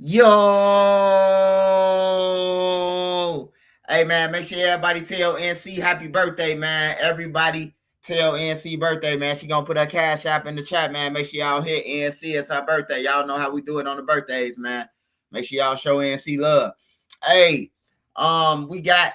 Yo, hey man, make sure everybody tell NC happy birthday, man. Everybody tell NC birthday, man. She gonna put her cash app in the chat, man. Make sure y'all hit NC. It's her birthday. Y'all know how we do it on the birthdays, man. Make sure y'all show NC love. Hey, we got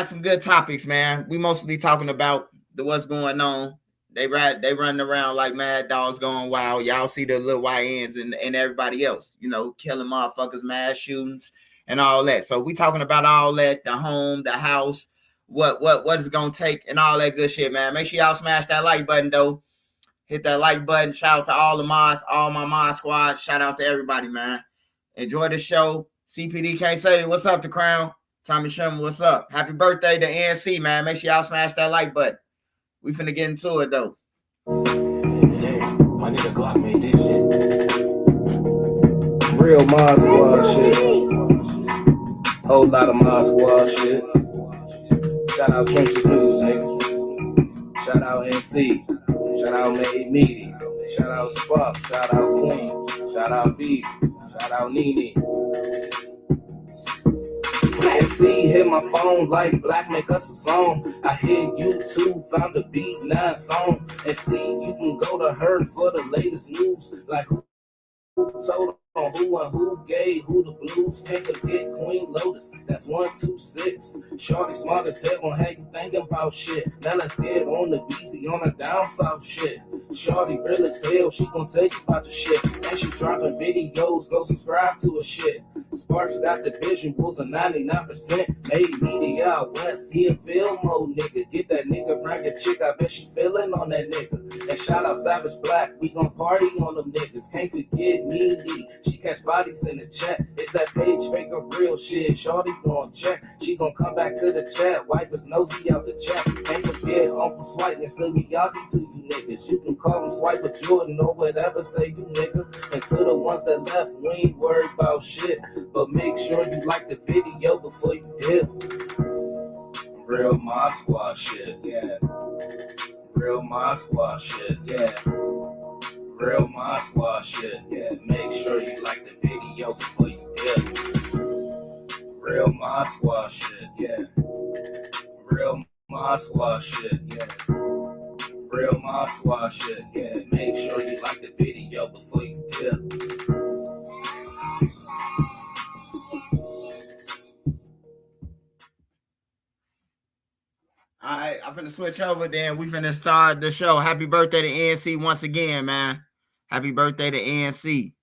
some good topics, man. We mostly talking about what's going on. They running around like mad dogs going wild. Y'all see the little YNs and everybody else, killing motherfuckers, mass shootings, and all that. So we talking about all that, the home, the house, what's it gonna take, and all that good shit, man. Make sure y'all smash that like button though. Hit that like button. Shout out to all the mods, all my mod squad. Shout out to everybody, man. Enjoy the show. CPD can't say what's up to Crown. Tommy Sherman, what's up? Happy birthday to NC, man. Make sure y'all smash that like button. We finna get into it though. Yeah, my nigga Glock made this shit. Real Mod Squad shit. Whole lot of Mod Squad shit. Shout out Trenches News, nigga. Shout out NC. Shout out Made Meaty. Shout out Spot. Shout out Queen. Shout out B. Shout out Nene. NC hit my phone like Black make us a song. I hit YouTube, found a beat, 9 song. And see, you can go to her for the latest news. Like who told on who and who gave who the blues. Can't forget Queen Lotus, that's 126. Shorty smart as hell, gon' have you thinking about shit. Now let's get on the BZ on the down south shit. Shorty real as hell, she gon' tell you about your shit. And she dropping videos, go subscribe to her shit. Sparks got the visuals of 99%. Made media out west, he a film mode nigga. Get that nigga bring a chick, I bet she feelin' on that nigga. And shout out Savage Black, we gon' party on them niggas. Can't forget me. She catch bodies in the chat. It's that page fake or real shit. Shorty gon' check. She gon' come back to the chat. Wipe his nosy out the chat. Can't forget Uncle Swipe and still Miyagi to you niggas. You can call him Swipe or Jordan or whatever, say you nigga. And to the ones that left, we ain't worried about shit. But make sure you like the video before you dip. Real Mod Squad shit, yeah. Real Mod Squad shit, yeah. Real Mod Squad shit, yeah. Make sure you like the video before you dip. Real Mod Squad shit, yeah. Real Mod Squad shit, yeah. Real Mod Squad shit, yeah. Make sure you like the video before you dip. All right, I'm finna switch over then. We finna start the show. Happy birthday to NC once again, man. Happy birthday to NC.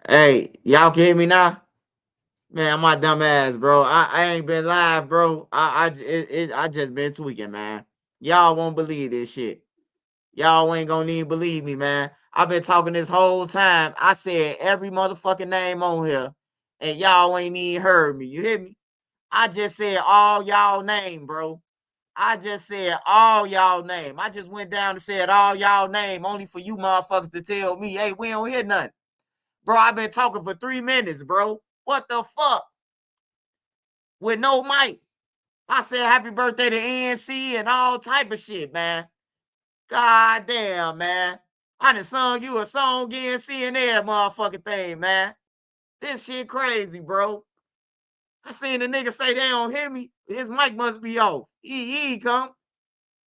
Hey, y'all can hear me now? Man, my dumb ass, bro. I ain't been live, bro. I just been tweaking, man. Y'all won't believe this shit. Y'all ain't gonna even believe me, man. I've been talking this whole time. I said every motherfucking name on here, and y'all ain't even heard me. You hear me? I just said all y'all name, bro. I just said all y'all name. I just went down and said all y'all name, only for you motherfuckers to tell me, hey, we don't hear nothing. Bro, I've been talking for 3 minutes, bro. What the fuck? With no mic. I said happy birthday to NC and all type of shit, man. God damn, man. I done sung you a song NC and every motherfucking thing, man. This shit crazy, bro. I seen the nigga say they don't hear me. His mic must be off. He come.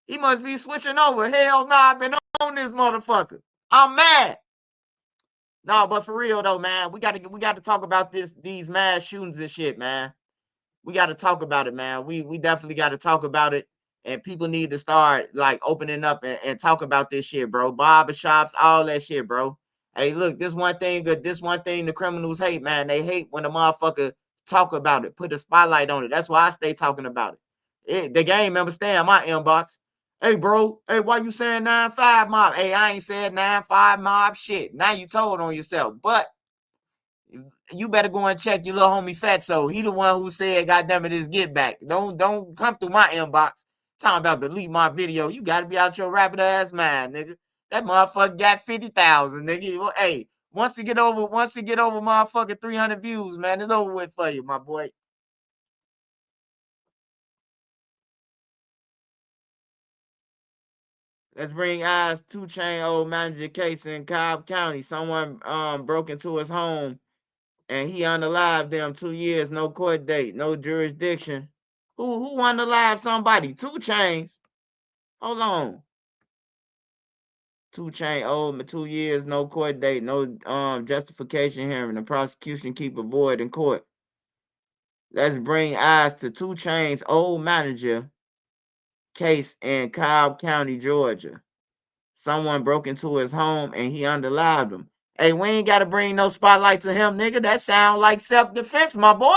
He must be switching over. Hell nah, I've been on this motherfucker. I'm mad. No, but for real though, man, we gotta talk about these mass shootings and shit, man. We got to talk about it, man. We definitely got to talk about it, and people need to start like opening up and talk about this shit, bro. Barber shops, all that shit, bro. Hey, look, this one thing the criminals hate, man. They hate when the motherfucker talk about it, put a spotlight on it. That's why I stay talking about it. The game member stay in my inbox. Hey, bro. Hey, why you saying 9-5 mob? Hey, I ain't said 9-5 mob shit. Now you told on yourself, but you better go and check your little homie Fatso. He the one who said, "God damn it, is get back." Don't come through my inbox talking about delete my video. You gotta be out your rabbit ass mind, nigga. That motherfucker got 50,000, nigga. Well, hey, once you get over motherfucking 300 views, man, it's over with for you, my boy. Let's bring eyes 2 Chain old manager case in Cobb County. Someone broke into his home and he unalived them 2 years, no court date, no jurisdiction. Who unalive somebody? 2 Chains. Hold on. 2 Chain old 2 years, no court date, no justification hearing. The prosecution keep a void in court. Let's bring eyes to 2 Chains old manager case in Cobb County, Georgia. Someone broke into his home and he unalived him. Hey, we ain't gotta bring no spotlight to him, nigga. That sound like self-defense, my boy.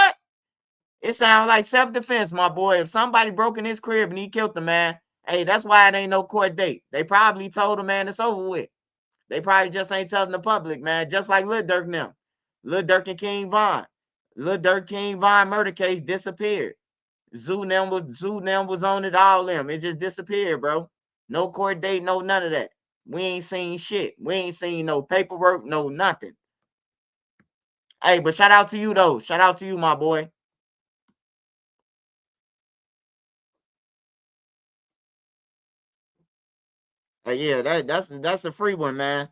It sounds like self-defense, my boy. If somebody broke in his crib and he killed the man, hey, that's why it ain't no court date. They probably told the man it's over with. They probably just ain't telling the public, man. Just like Lil Durk and them. Lil Durk and King Von. Lil Durk King Von murder case disappeared. Zoo was on it, all them. It just disappeared, bro. No court date, no none of that. We ain't seen shit. We ain't seen no paperwork, no nothing. Hey, but shout out to you though. Shout out to you, my boy. Yeah, that's a free one, man.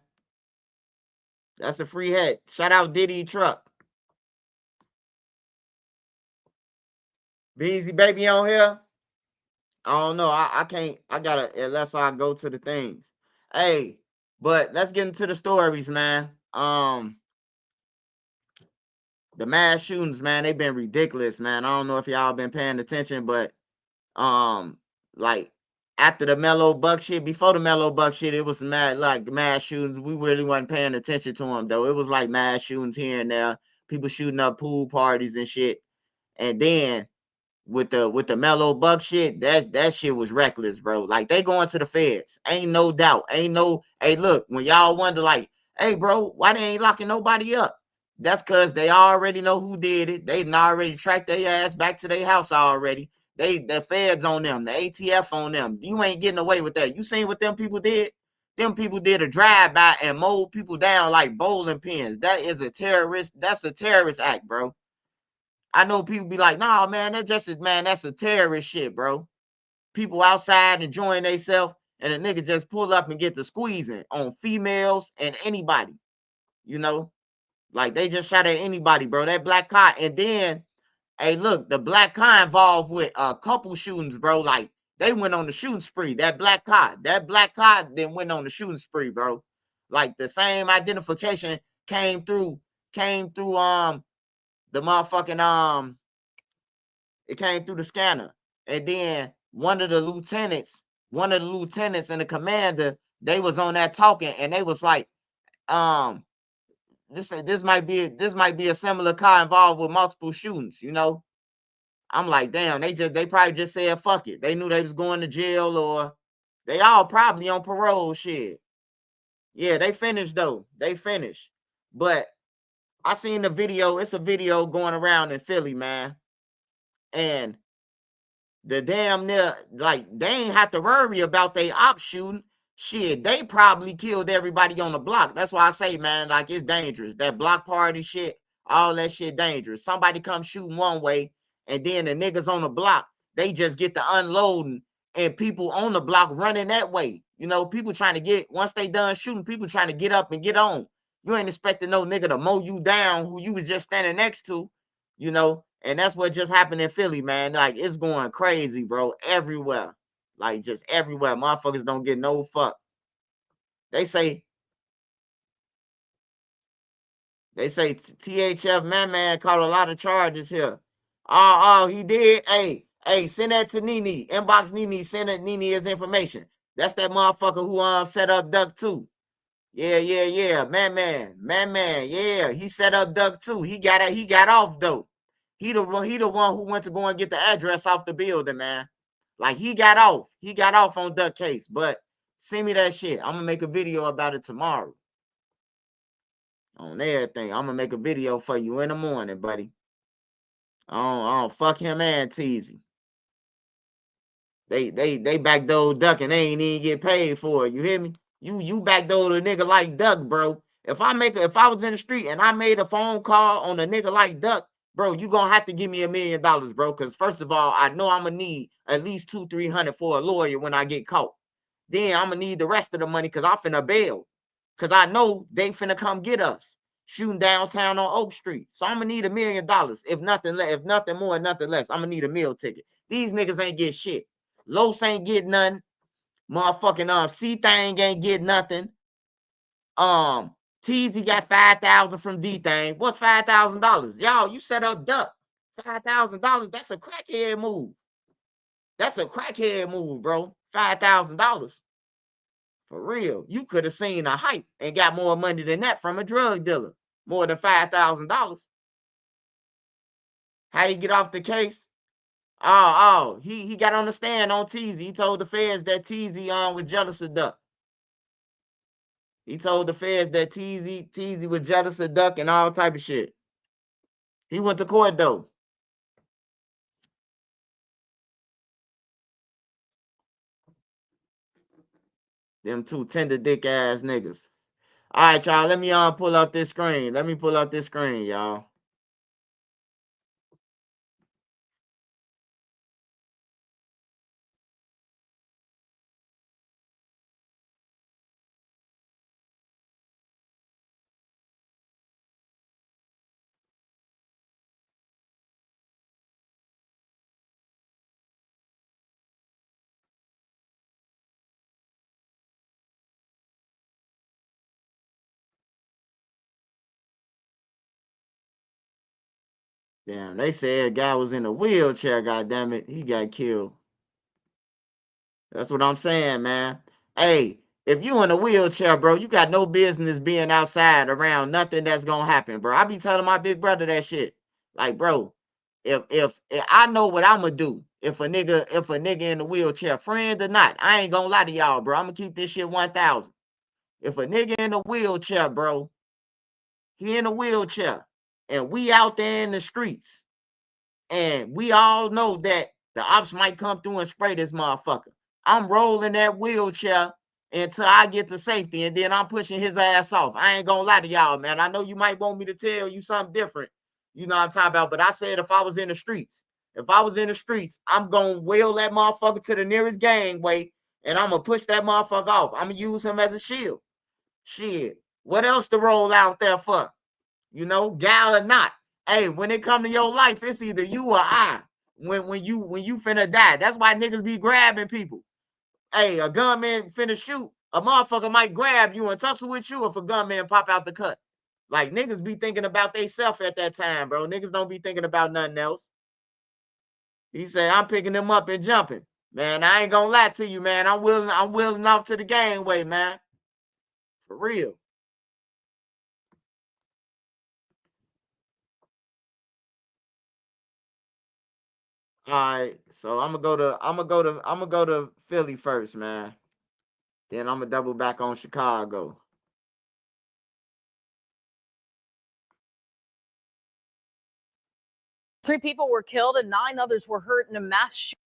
That's a free hat. Shout out Diddy Truck. Beezy Baby on here. I don't know. I can't. I gotta unless I go to the things. Hey, but let's get into the stories, man. The mass shootings, man, they've been ridiculous, man. I don't know if y'all been paying attention, but um, like after the Mellow Buck shit, before the Mellow Buck shit, it was mad like mass shootings. We really wasn't paying attention to them though. It was like mass shootings here and there, people shooting up pool parties and shit. And then with the Mellow Buck shit, that shit was reckless, bro. Like they going to the feds. Ain't no doubt. Ain't no hey, look, when y'all wonder like, hey bro, why they ain't locking nobody up? That's cause they already know who did it. They already tracked their ass back to their house already. The feds on them, the ATF on them. You ain't getting away with that. You seen what them people did? Them people did a drive-by and mowed people down like bowling pins. That's a terrorist act, bro. I know people be like, nah, man, that's a terrorist shit, bro. People outside enjoying themselves, and a nigga just pull up and get the squeezing on females and anybody, you know? Like they just shot at anybody, bro. That black car. And then, hey, look, the black car involved with a couple shootings, bro. Like they went on the shooting spree. That black car then went on the shooting spree, bro. Like the same identification came through the motherfucking it came through the scanner. And then one of the lieutenants and the commander, they was on that talking, and they was like, um, this might be a similar car involved with multiple shootings, you know. I'm like, damn, they probably just said fuck it. They knew they was going to jail, or they all probably on parole shit. Yeah, they finished though. They finished. But I seen the video. It's a video going around in Philly, man. And the damn near, like, they ain't have to worry about they op shooting. Shit, they probably killed everybody on the block. That's why I say, man, like, it's dangerous. That block party shit, all that shit dangerous. Somebody come shooting one way, and then the niggas on the block, they just get to unloading, and people on the block running that way. You know, people trying to get, once they done shooting, people trying to get up and get on. You ain't expecting no nigga to mow you down who you was just standing next to, you know. And that's what just happened in Philly, man. Like, it's going crazy, bro. Everywhere. Like, just everywhere. Motherfuckers don't get no fuck. They say THF man caught a lot of charges here. Oh, he did. Hey, send that to Nene. Inbox Nene. Send it Nene his information. That's that motherfucker who set up Duck 2. Yeah. Man. Yeah, he set up Duck 2. He got off though. He the one who went to go and get the address off the building, man. Like, he got off. He got off on Duck case. But send me that shit. I'm gonna make a video about it tomorrow. On everything. I'm gonna make a video for you in the morning, buddy. I don't fuck him and Teasy. They backdoor Duck and they ain't even get paid for it. You hear me? You backdoor a nigga like Duck, bro. If I was in the street and I made a phone call on a nigga like Duck, bro, you gonna have to give me $1 million, bro. Because first of all, I know I'm gonna need at least 200-300 for a lawyer when I get caught. Then I'm gonna need the rest of the money because I'm finna bail. Because I know they finna come get us shooting downtown on Oak Street. So I'm gonna need $1 million. If nothing more, nothing less. I'm gonna need a meal ticket. These niggas ain't get shit. Los ain't get nothing. Motherfucking C-Thing ain't get nothing. TZ got 5,000 from D-Thing. What's $5,000? Y'all, you set up Duck. $5,000, that's a crackhead move. That's a crackhead move, bro. $5,000. For real. You could have seen a hype and got more money than that from a drug dealer. More than $5,000. How you get off the case? He got on the stand on TZ. He told the feds that TZ was jealous of Duck. He told the feds that TZ was jealous of Duck and all type of shit. He went to court though. Them two tender dick ass niggas. All right, y'all. Let me pull up this screen. Let me pull up this screen, y'all. Damn, they said a guy was in a wheelchair. God damn it, he got killed. That's what I'm saying, man. Hey, if you in a wheelchair, bro, you got no business being outside around nothing that's gonna happen, bro. I be telling my big brother that shit. Like, bro, if I know what I'm gonna do, if a nigga in the wheelchair, friend or not, I ain't gonna lie to y'all, bro. I'm gonna keep this shit 1,000. If a nigga in a wheelchair, bro, he in a wheelchair, and we out there in the streets, and we all know that the ops might come through and spray this motherfucker. I'm rolling that wheelchair until I get to safety, and then I'm pushing his ass off. I ain't gonna lie to y'all, man. I know you might want me to tell you something different. You know what I'm talking about? But I said if I was in the streets, I'm gonna wheel that motherfucker to the nearest gangway, and I'm gonna push that motherfucker off. I'm gonna use him as a shield. Shit. What else to roll out there for? You know, gal or not. Hey, when it come to your life, it's either you or I. When you finna die. That's why niggas be grabbing people. Hey, a gunman finna shoot. A motherfucker might grab you and tussle with you if a gunman pop out the cut. Like, niggas be thinking about they self at that time, bro. Niggas don't be thinking about nothing else. He said, I'm picking them up and jumping. Man, I ain't gonna lie to you, man. I'm willing off to the gangway, man. For real. All right, so I'm gonna go to Philly first, man. Then I'm gonna double back on Chicago. 3 people were killed and 9 others were hurt in a mass shooting.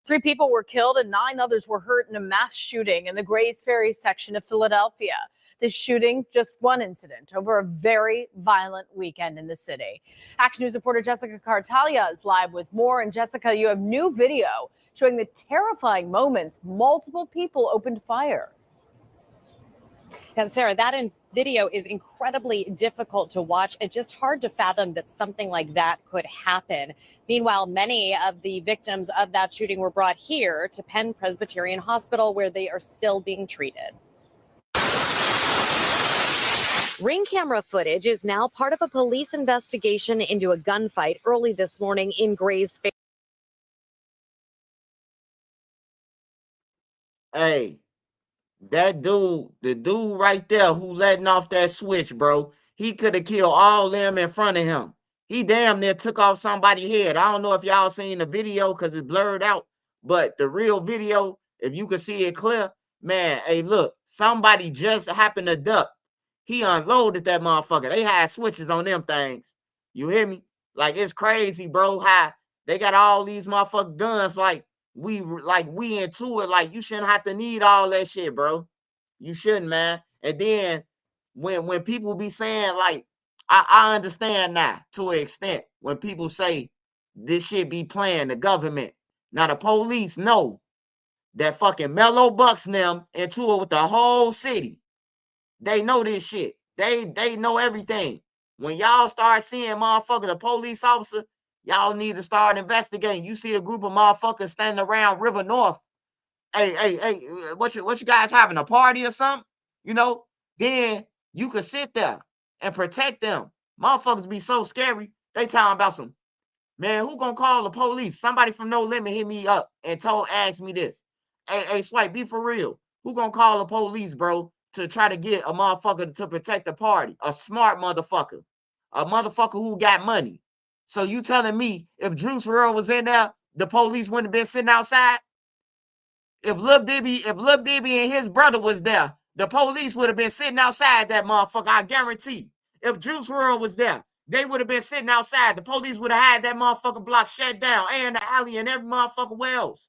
3 people were killed and 9 others were hurt in a mass shooting in the Grays Ferry section of Philadelphia. This shooting, just one incident over a very violent weekend in the city. Action News reporter Jessica Cartalia is live with more. And Jessica, you have new video showing the terrifying moments multiple people opened fire. And Sarah, that video is incredibly difficult to watch and just hard to fathom that something like that could happen. Meanwhile, many of the victims of that shooting were brought here to Penn Presbyterian Hospital, where they are still being treated. Ring camera footage is now part of a police investigation into a gunfight early this morning in Grays Ferry. Hey, that dude, the dude right there who letting off that switch, bro, he could have killed all them in front of him. He damn near took off somebody's head. I don't know if y'all seen the video because it's blurred out, but the real video, if you can see it clear, man, hey, look, somebody just happened to duck. He unloaded that motherfucker. They had switches on them things. You hear me? Like, it's crazy, bro, how they got all these motherfucking guns like we into it. Like, you shouldn't have to need all that shit, bro. You shouldn't, man. And then when people be saying, like, I understand now to an extent when people say this shit be playing the government. Now the police know that fucking Mellow Bucks and them into it with the whole city. They know this shit. They know everything. When y'all start seeing motherfucker, the police officer, y'all need to start investigating. You see a group of motherfuckers standing around River North. Hey, what you guys having, a party or something? You know, then you could sit there and protect them. Motherfuckers be so scary. They talking about some, man, who gonna call the police? Somebody from No Limit hit me up and asked me this. Hey, Swipe, be for real. Who gonna call the police, bro, to try to get a motherfucker to protect the party? A smart motherfucker. A motherfucker who got money. So you telling me if Juice WRLD was in there, the police wouldn't have been sitting outside? If Lil Bibby and his brother was there, the police would have been sitting outside that motherfucker, I guarantee. If Juice WRLD was there, they would have been sitting outside. The police would have had that motherfucking block shut down, and the alley and every motherfucker else.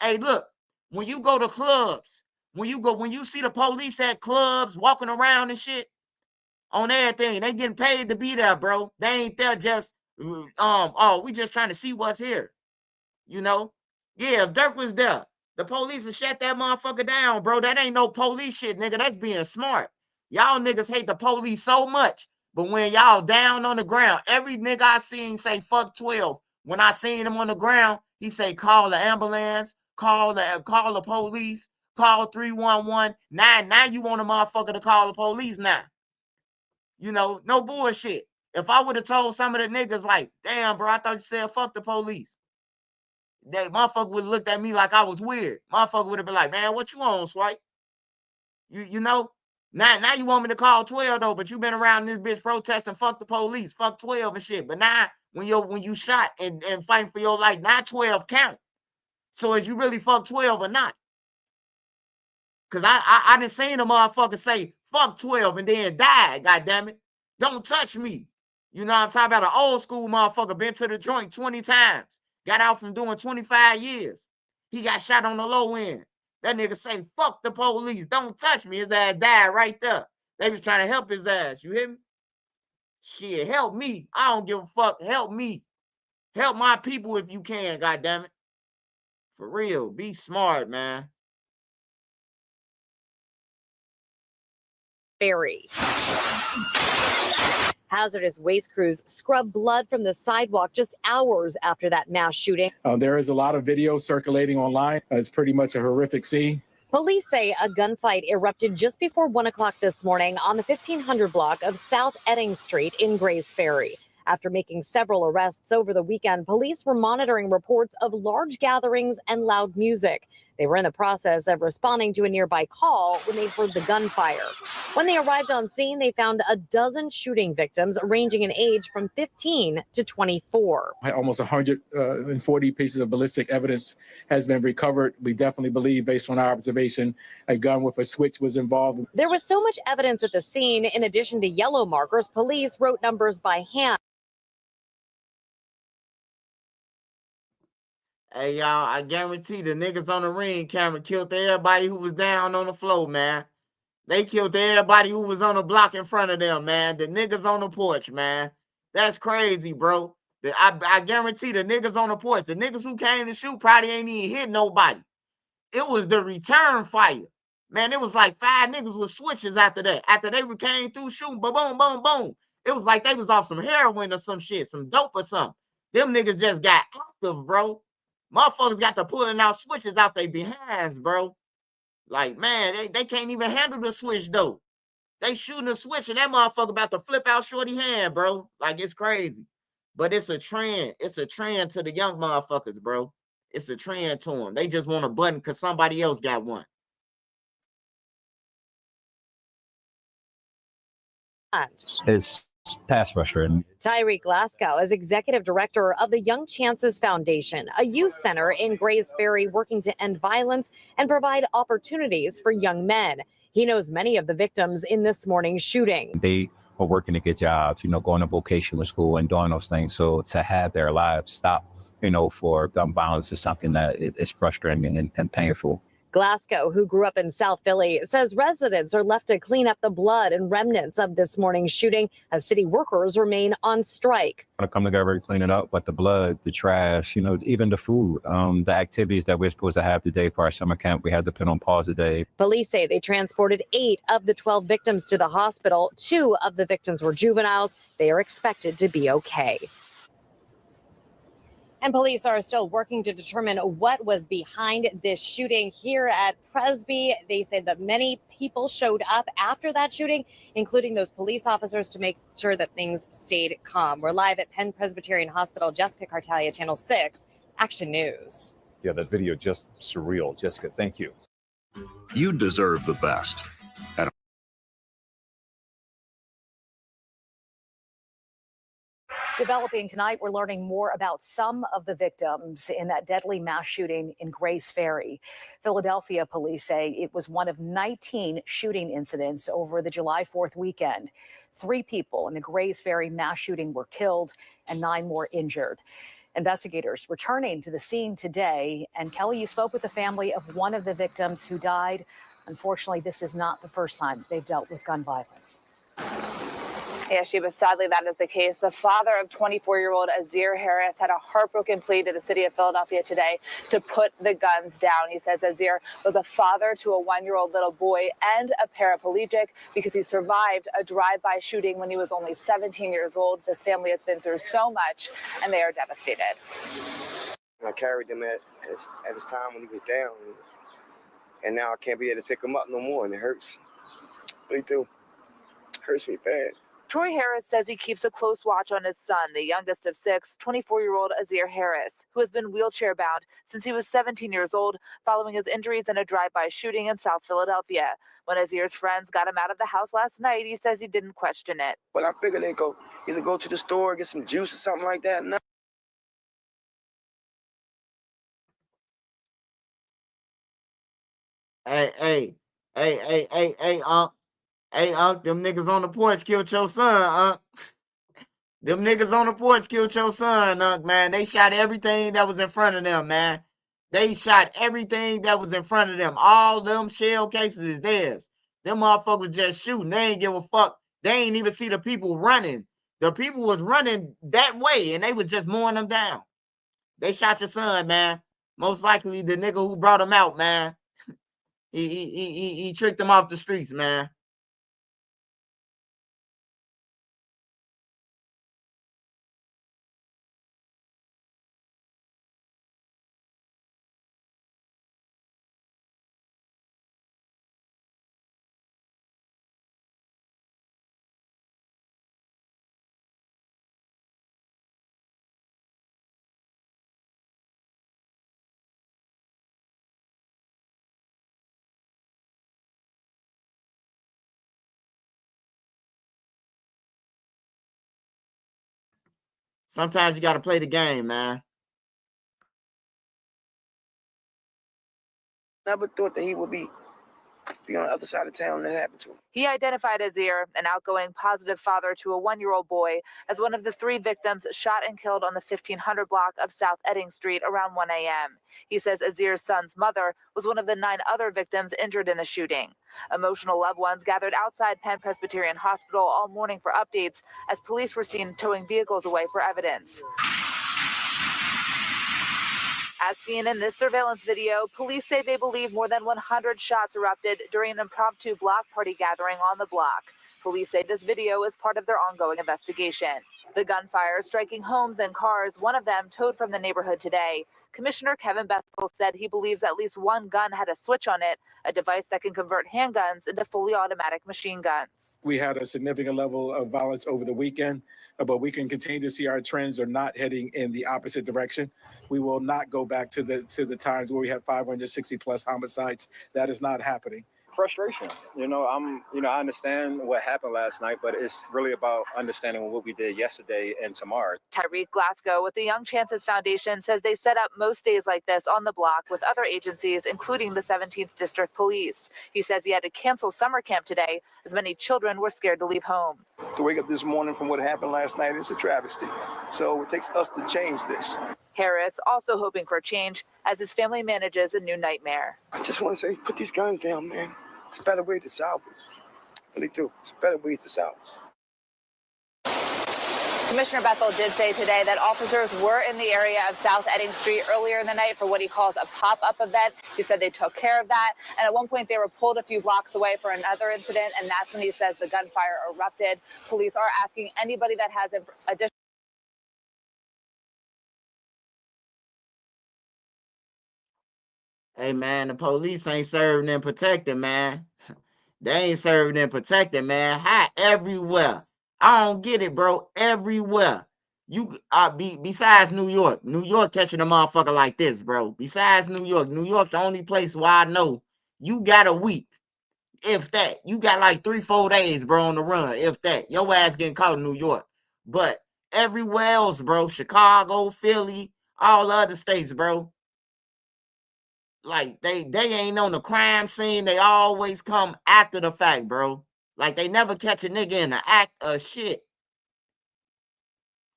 Hey, look, when you go to clubs, when you see the police at clubs walking around and shit on everything, they getting paid to be there, bro. They ain't there just we just trying to see what's here. You know? Yeah, if Dirk was there, the police would shut that motherfucker down, bro. That ain't no police shit, nigga. That's being smart. Y'all niggas hate the police so much, but when y'all down on the ground, every nigga I seen say fuck 12. When I seen him on the ground, he say call the ambulance, call the police, call 311. Now you want a motherfucker to call the police now. You know, no bullshit. If I would have told some of the niggas like, damn, bro, I thought you said fuck the police. That motherfucker would have looked at me like I was weird. Motherfucker would have been like, man, what you on, Swipe? You know? Now you want me to call 12 though, but you been around this bitch protesting, fuck the police, fuck 12 and shit. But now when you shot and fighting for your life, now 12 count. So is you really fuck 12 or not? Cause I done seen a motherfucker say fuck 12 and then die, goddammit. Don't touch me. You know what I'm talking about? An old school motherfucker been to the joint 20 times. Got out from doing 25 years. He got shot on the low end. That nigga say, fuck the police. Don't touch me. His ass died right there. They was trying to help his ass. You hear me? Shit, help me. I don't give a fuck. Help me. Help my people if you can, goddammit. For real. Be smart, man. Ferry. Hazardous waste crews scrub blood from the sidewalk just hours after that mass shooting. There is a lot of video circulating online. It's pretty much a horrific scene. Police say a gunfight erupted just before 1 o'clock this morning on the 1500 block of South Edding Street in Grays Ferry. After making several arrests over the weekend, police were monitoring reports of large gatherings and loud music. They were in the process of responding to a nearby call when they heard the gunfire. When they arrived on scene, they found a dozen shooting victims ranging in age from 15 to 24. Almost 140 pieces of ballistic evidence has been recovered. We definitely believe, based on our observation, a gun with a switch was involved. There was so much evidence at the scene. In addition to yellow markers, police wrote numbers by hand. Hey, y'all, I guarantee the niggas on the ring camera killed everybody who was down on the floor, man. They killed everybody who was on the block in front of them, man. The niggas on the porch, man. That's crazy, bro. I guarantee the niggas on the porch, the niggas who came to shoot probably ain't even hit nobody. It was the return fire. Man, it was like 5 niggas with switches after that. After they came through shooting, boom, boom, boom, boom. It was like they was off some heroin or some shit, some dope or something. Them niggas just got active, bro. Motherfuckers got to pulling out switches out their behinds, bro. Like, man, they can't even handle the switch, though. They shooting a switch and that motherfucker about to flip out shorty hand, bro. Like, it's crazy. But it's a trend. It's a trend to the young motherfuckers, bro. It's a trend to them. They just want a button because somebody else got one. It's past frustrating. Tyreek Glasgow is executive director of the Young Chances Foundation, a youth center in Grays Ferry working to end violence and provide opportunities for young men. He knows many of the victims in this morning's shooting. They were working to get jobs, going to vocational school and doing those things. So to have their lives stop, for gun violence is something that is frustrating and painful. Glasgow, who grew up in South Philly, says residents are left to clean up the blood and remnants of this morning's shooting as city workers remain on strike. To come together and clean it up, but the blood, the trash, even the food, the activities that we're supposed to have today for our summer camp, we had to put on pause today. Police say they transported 8 of the 12 victims to the hospital. 2 of the victims were juveniles. They are expected to be okay. And police are still working to determine what was behind this shooting here at Presby. They say that many people showed up after that shooting, including those police officers, to make sure that things stayed calm. We're live at Penn Presbyterian Hospital. Jessica Cartalia, Channel 6, Action News. Yeah, that video just surreal. Jessica, thank you. You deserve the best. Developing tonight, we're learning more about some of the victims in that deadly mass shooting in Grays Ferry. Philadelphia police say it was one of 19 shooting incidents over the July 4th weekend. 3 people in the Grays Ferry mass shooting were killed and 9 more injured. Investigators returning to the scene today. And Kelly, you spoke with the family of one of the victims who died. Unfortunately, this is not the first time they've dealt with gun violence. Yeah, Sheba, sadly, that is the case. The father of 24-year-old Azir Harris had a heartbroken plea to the city of Philadelphia today to put the guns down. He says Azir was a father to a 1-year-old little boy and a paraplegic because he survived a drive-by shooting when he was only 17 years old. This family has been through so much, and they are devastated. I carried him at his time when he was down, and now I can't be there to pick him up no more, and it hurts. Me too. Hurts me bad. Troy Harris says he keeps a close watch on his son, the youngest of 6, 24-year-old Azir Harris, who has been wheelchair-bound since he was 17 years old following his injuries in a drive-by shooting in South Philadelphia. When Azir's friends got him out of the house last night, he says he didn't question it. But I figured they'd either go to the store, get some juice or something like that. No. Hey, them niggas on the porch killed your son, Them niggas on the porch killed your son, man. They shot everything that was in front of them, man. They shot everything that was in front of them. All them shell cases is theirs. Them motherfuckers just shooting. They ain't give a fuck. They ain't even see the people running. The people was running that way, and they was just mowing them down. They shot your son, man. Most likely the nigga who brought him out, man. He tricked them off the streets, man. Sometimes you got to play the game, man. Never thought that he would be on the other side of town when that happened to him. He identified Azir, an outgoing, positive father to a 1-year-old boy, as one of the 3 victims shot and killed on the 1500 block of South Edding Street around 1 a.m. He says Azir's son's mother was one of the 9 other victims injured in the shooting. Emotional loved ones gathered outside Penn Presbyterian Hospital all morning for updates as police were seen towing vehicles away for evidence. As seen in this surveillance video, police say they believe more than 100 shots erupted during an impromptu block party gathering on the block. Police say this video is part of their ongoing investigation. The gunfire striking homes and cars, one of them towed from the neighborhood today. Commissioner Kevin Bethel said he believes at least one gun had a switch on it, a device that can convert handguns into fully automatic machine guns. We had a significant level of violence over the weekend, but we can continue to see our trends are not heading in the opposite direction. We will not go back to the times where we had 560 plus homicides. That is not happening. Frustration. I understand what happened last night, but it's really about understanding what we did yesterday and tomorrow. Tyreek Glasgow with the Young Chances Foundation says they set up most days like this on the block with other agencies, including the 17th District Police. He says he had to cancel summer camp today as many children were scared to leave home. To wake up this morning from what happened last night is a travesty. So it takes us to change this. Harris also hoping for change as his family manages a new nightmare. I just want to say, put these guns down, man. It's a better way to solve it. Really do. It's a better way to solve it. Commissioner Bethel did say today that officers were in the area of South Edding Street earlier in the night for what he calls a pop-up event. He said they took care of that. And at one point, they were pulled a few blocks away for another incident. And that's when he says the gunfire erupted. Police are asking anybody that has additional. Hey, man, the police ain't serving and protecting, man. They ain't serving and protecting, man. Hot everywhere. I don't get it, bro. Everywhere. You besides New York. New York catching a motherfucker like this, bro. Besides New York. New York, the only place where I know you got a week. If that. You got like 3-4 days, bro, on the run. If that. Your ass getting caught in New York. But everywhere else, bro. Chicago, Philly, all other states, bro. Like they ain't on the crime scene. They always come after the fact, bro. Like they never catch a nigga in the act of shit.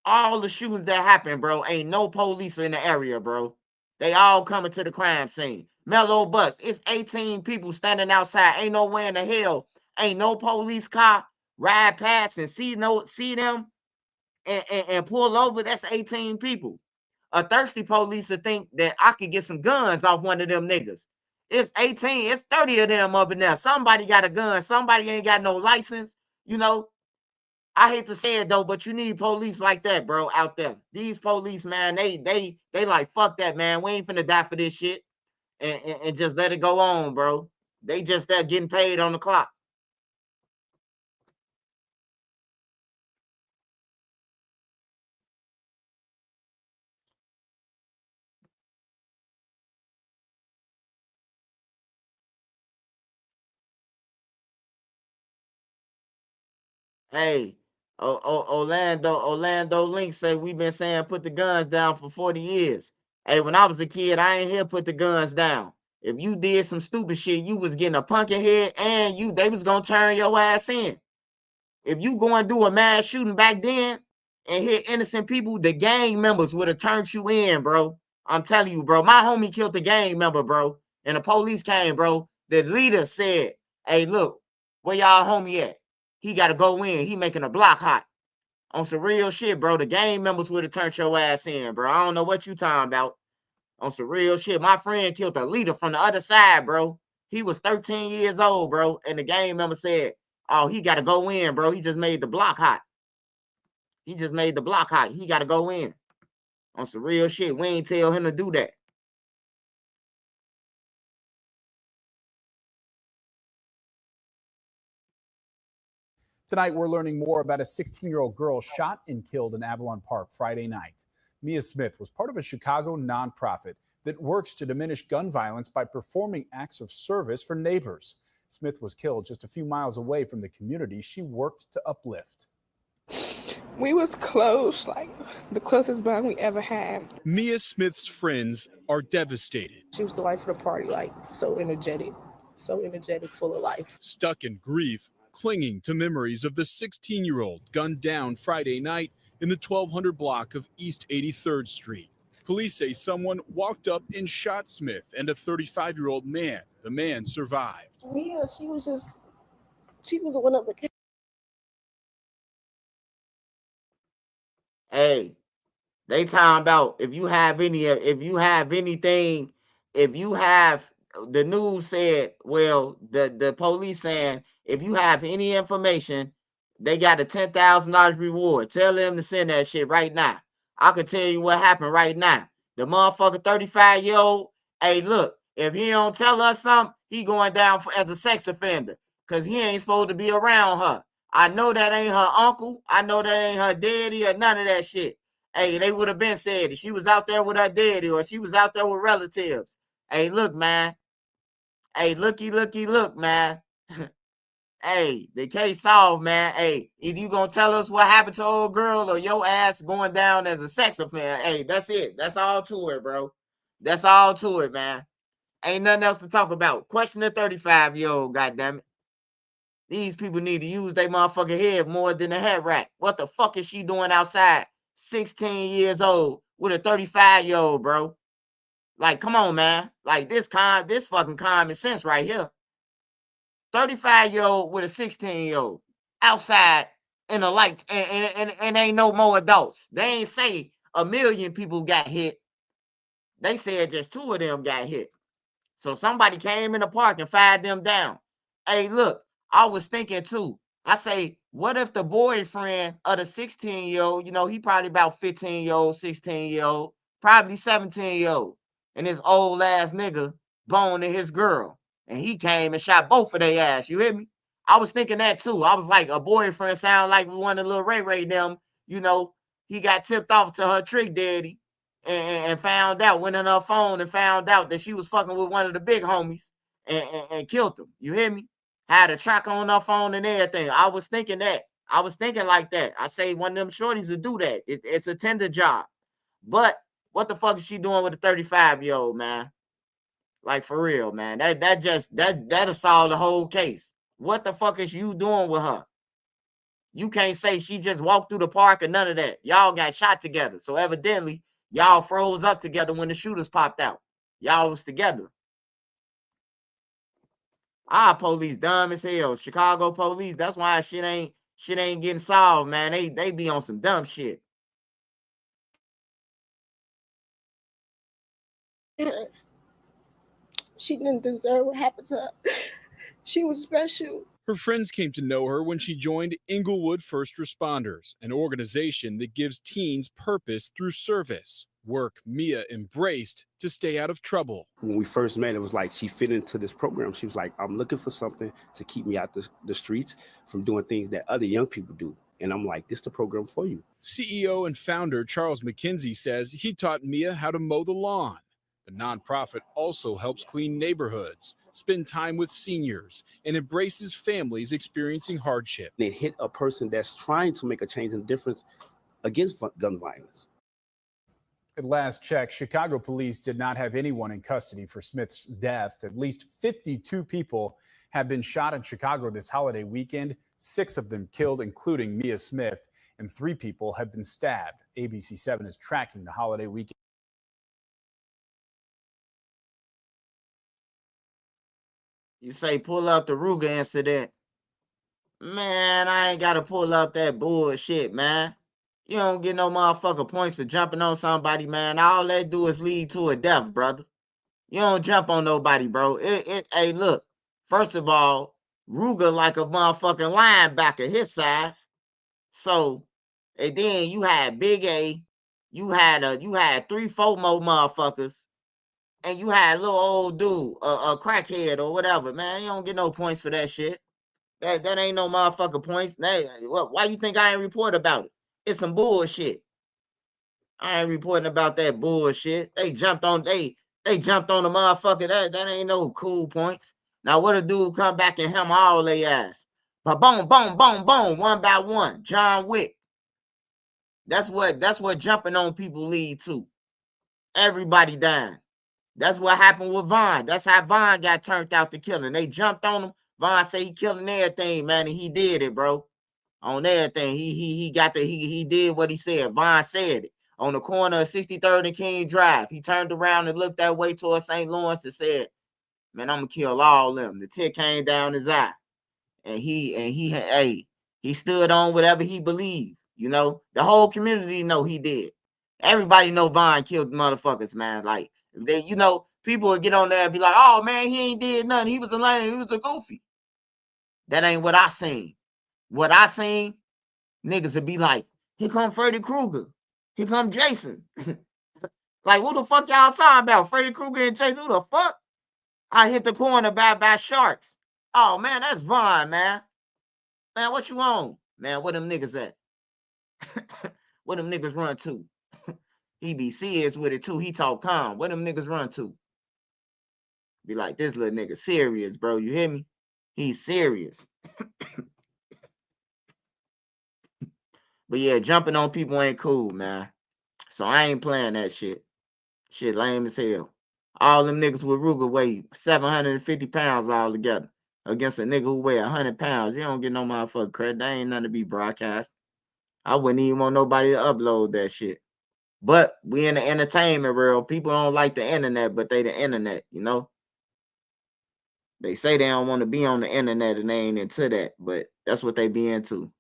All the shootings that happen, bro, ain't no police in the area, bro. They all coming to the crime scene. Mellow bus. It's 18 people standing outside. Ain't nowhere in the hell. Ain't no police car ride past and see them and pull over. That's 18 people. A thirsty police to think that I could get some guns off one of them niggas. It's 18, it's 30 of them up in there. Somebody got a gun, somebody ain't got no license. I hate to say it though, but you need police like that, bro, out there. These police, man, they like, fuck that, man. We ain't finna die for this shit. And just let it go on, bro. They just there getting paid on the clock. Hey, Orlando Link say we've been saying put the guns down for 40 years. Hey, when I was a kid, I ain't here put the guns down. If you did some stupid shit, you was getting a pumpkin head and they was gonna turn your ass in. If you go and do a mass shooting back then and hit innocent people, the gang members would have turned you in, bro. I'm telling you, bro. My homie killed the gang member, bro. And the police came, bro. The leader said, hey, look, where y'all homie at? He got to go in. He making a block hot. On some real shit, bro. The gang members would have turned your ass in, bro. I don't know what you talking about. On some real shit. My friend killed the leader from the other side, bro. He was 13 years old, bro. And the gang member said, oh, he got to go in, bro. He just made the block hot. He just made the block hot. He got to go in. On some real shit. We ain't tell him to do that. Tonight, we're learning more about a 16-year-old girl shot and killed in Avalon Park Friday night. Mia Smith was part of a Chicago nonprofit that works to diminish gun violence by performing acts of service for neighbors. Smith was killed just a few miles away from the community she worked to uplift. We was close, like the closest bond we ever had. Mia Smith's friends are devastated. She was the life of the party, like so energetic, full of life. Stuck in grief, clinging to memories of the 16-year-old gunned down Friday night in the 1200 block of East 83rd Street. Police say someone walked up and shot Smith and a 35-year-old man. The man survived. Mia, she was one of the. Hey, they talking about if you have the news said, well, the police saying if you have any information, they got a $10,000 reward. Tell them to send that shit right now. I could tell you what happened right now. The motherfucker 35-year-old, hey, look, if he don't tell us something, he going down as a sex offender because he ain't supposed to be around her. I know that ain't her uncle. I know that ain't her daddy or none of that shit. Hey, they would have been said if she was out there with her daddy or she was out there with relatives. Hey, look, man. Hey, look, man. Hey, the case solved, man. Hey, if you gonna tell us what happened to old girl or your ass going down as a sex offender, hey, that's it. That's all to it, bro. That's all to it, man. Ain't nothing else to talk about. Question the 35-year-old, goddammit. These people need to use their motherfucking head more than a head rack. What the fuck is she doing outside? 16 years old with a 35-year-old, bro. Like, come on, man. Like, this fucking common sense right here. 35-year-old with a 16-year-old outside in the lights and ain't no more adults. They ain't say 1 million people got hit. They said just 2 of them got hit. So somebody came in the park and fired them down. Hey, look, I was thinking too. I say, what if the boyfriend of the 16-year-old, he probably about 15-year-old, 16-year-old, probably 17-year-old, and this old ass nigga boning his girl, and he came and shot both of their ass. You hear me? I was thinking that too. I was like, a boyfriend sound like one of the little Ray them, he got tipped off to her trick daddy and found out, went on her phone and found out that she was fucking with one of the big homies and killed him. You hear me? Had a track on her phone and everything. I was thinking that. I was thinking like that. I say one of them shorties to do that. It's a tender job. But what the fuck is she doing with a 35-year-old, man? Like, for real, man. That'll solve the whole case. What the fuck is you doing with her? You can't say she just walked through the park or none of that. Y'all got shot together. So evidently, y'all froze up together when the shooters popped out. Y'all was together. Our police dumb as hell. Chicago police. That's why shit ain't getting solved, man. They be on some dumb shit. She didn't deserve what happened to her. She was special. Her friends came to know her when she joined Englewood First Responders, an organization that gives teens purpose through service. Work Mia embraced to stay out of trouble. When we first met, it was like she fit into this program. She was like, I'm looking for something to keep me out the streets from doing things that other young people do. And I'm like, this is the program for you. CEO and founder Charles McKenzie says he taught Mia how to mow the lawn. The nonprofit also helps clean neighborhoods, spend time with seniors, and embraces families experiencing hardship. They hit a person that's trying to make a change and difference against gun violence. At last check, Chicago police did not have anyone in custody for Smith's death. At least 52 people have been shot in Chicago this holiday weekend, 6 of them killed, including Mia Smith, and 3 people have been stabbed. ABC7 is tracking the holiday weekend. You say pull up the Ruger incident. Man, I ain't got to pull up that bullshit, man. You don't get no motherfucker points for jumping on somebody, man. All that do is lead to a death, brother. You don't jump on nobody, bro. Hey, look. First of all, Ruger like a motherfucking linebacker his size. So, and then you had Big A. You had 3-4 more motherfuckers. And you had a little old dude, a crackhead or whatever, man. You don't get no points for that shit. That ain't no motherfucking points. Why you think I ain't report about it? It's some bullshit. I ain't reporting about that bullshit. They jumped on the motherfucker. That ain't no cool points. Now what a dude come back and hammer all they ass. But boom, boom, boom, boom, one by one. John Wick. That's what jumping on people lead to. Everybody dying. That's what happened with Vaughn. That's how Vaughn got turned out to killing. They jumped on him. Vaughn said he killing everything, man, and he did it, bro. On everything. He did what he said. Vaughn said it. On the corner of 63rd and King Drive. He turned around and looked that way towards St. Lawrence and said, man, I'm gonna kill all of them. The tear came down his eye. And he stood on whatever he believed. You know, the whole community know he did. Everybody know Vaughn killed motherfuckers, man. Like they, you know, people would get on there and be like, "Oh man, he ain't did nothing. He was a lame. He was a goofy." That ain't what I seen. What I seen, niggas would be like, "Here come Freddy Krueger. Here come Jason." Like, what the fuck y'all talking about? Freddy Krueger and Jason? Who the fuck? I hit the corner by sharks. Oh man, that's Vaughn, man. Man, what you on? Man, where them niggas at? Where them niggas run to? He be serious with it too. He talk calm. Where them niggas run to? Be like, this little nigga serious, bro. You hear me? He's serious. But yeah, jumping on people ain't cool, man. So I ain't playing that shit. Shit lame as hell. All them niggas with Ruger weigh 750 pounds all together against a nigga who weigh 100 pounds. You don't get no motherfucking credit. That ain't nothing to be broadcast. I wouldn't even want nobody to upload that shit. But we in the entertainment world. People don't like the internet, but they the internet, you know? They say they don't want to be on the internet and they ain't into that, but that's what they be into.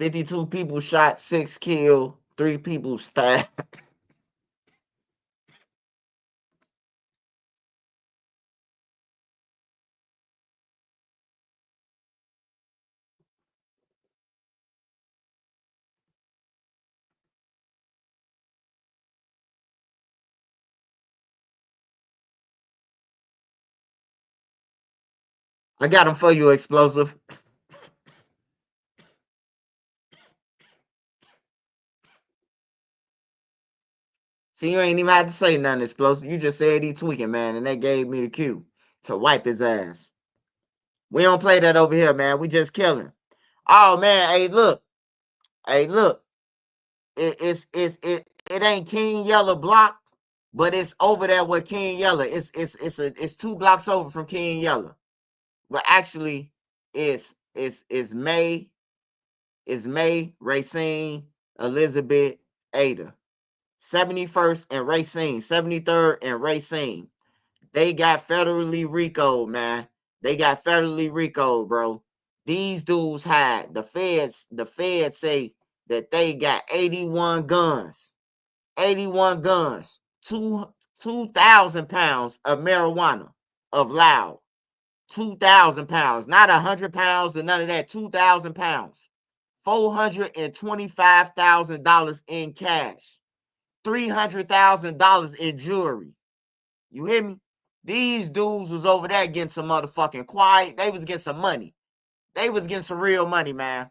$52 people shot, 6 killed, 3 people stabbed. I got them for you, Explosive. See, you ain't even had to say nothing, Explosive. You just said he tweaking, man, and they gave me the cue to wipe his ass. We don't play that over here, man. We just kill him. Oh man, hey, look. Hey, look. It ain't King Yellow block, but it's over there with King Yellow. It's 2 blocks over from King Yellow. But actually, it's May, Racine, Elizabeth, Ada. 71st and Racine, 73rd and Racine. They got federally Rico, man. They got federally Rico, bro. These dudes had the feds say that they got 81 guns. 81 guns. 2,000 pounds of marijuana of loud. 2,000 pounds, not 100 pounds or none of that. 2,000 pounds. $425,000 in cash. $300,000 in jewelry. You hear me? These dudes was over there getting some motherfucking quiet. They was getting some money. They was getting some real money, man.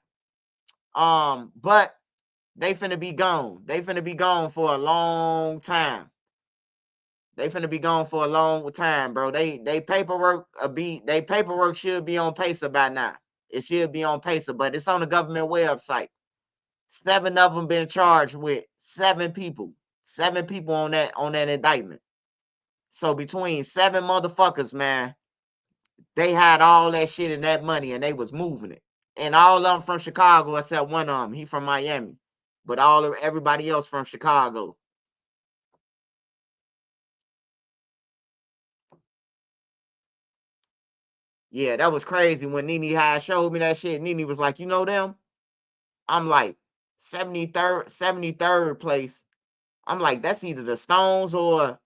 But they finna be gone. They finna be gone for a long time. They finna be gone for a long time, bro. They paperwork should be on PACER by now. It should be on PACER, but it's on the government website. 7 of them been charged with 7 people. 7 people on that indictment. So between 7 motherfuckers, man, they had all that shit and that money and they was moving it. And all of them from Chicago except one of them. He from Miami. But everybody else from Chicago. Yeah, that was crazy when Nene had showed me that shit. Nene was like, you know them? I'm like, 73rd place. I'm like, that's either the Stones or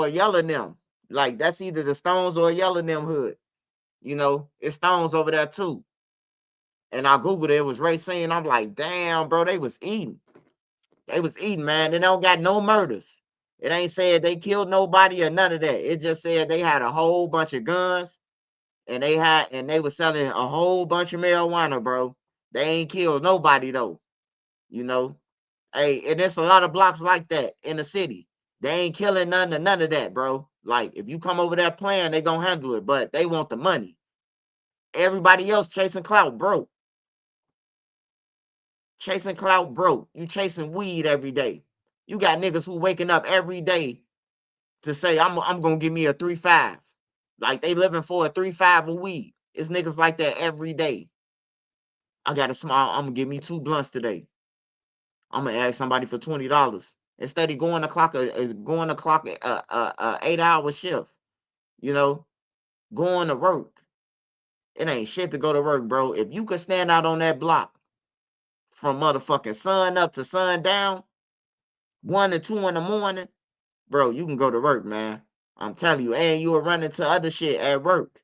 Yellow them. Like, that's either the Stones or Yellow them hood. You know, it's Stones over there too. And I Googled it, it was Racine. I'm like, damn, bro, they was eating. They was eating, man. They don't got no murders. It ain't said they killed nobody or none of that. It just said they had a whole bunch of guns and they were selling a whole bunch of marijuana, bro. They ain't killed nobody though. You know, hey, and there's a lot of blocks like that in the city. They ain't killing none of that, bro. Like if you come over there playing, they gonna handle it, but they want the money. Everybody else chasing clout broke. Chasing clout broke. You chasing weed every day. You got niggas who waking up every day to say, I'm gonna give me a 3-5. Like they living for a 3-5 of weed. It's niggas like that every day. I got a small, I'm gonna give me 2 blunts today. I'm gonna ask somebody for $20. Instead of going to clock a 8-hour shift, you know, going to work. It ain't shit to go to work, bro. If you could stand out on that block from motherfucking sun up to sundown, 1 to 2 in the morning, bro, you can go to work, man. I'm telling you, and you will run into other shit at work.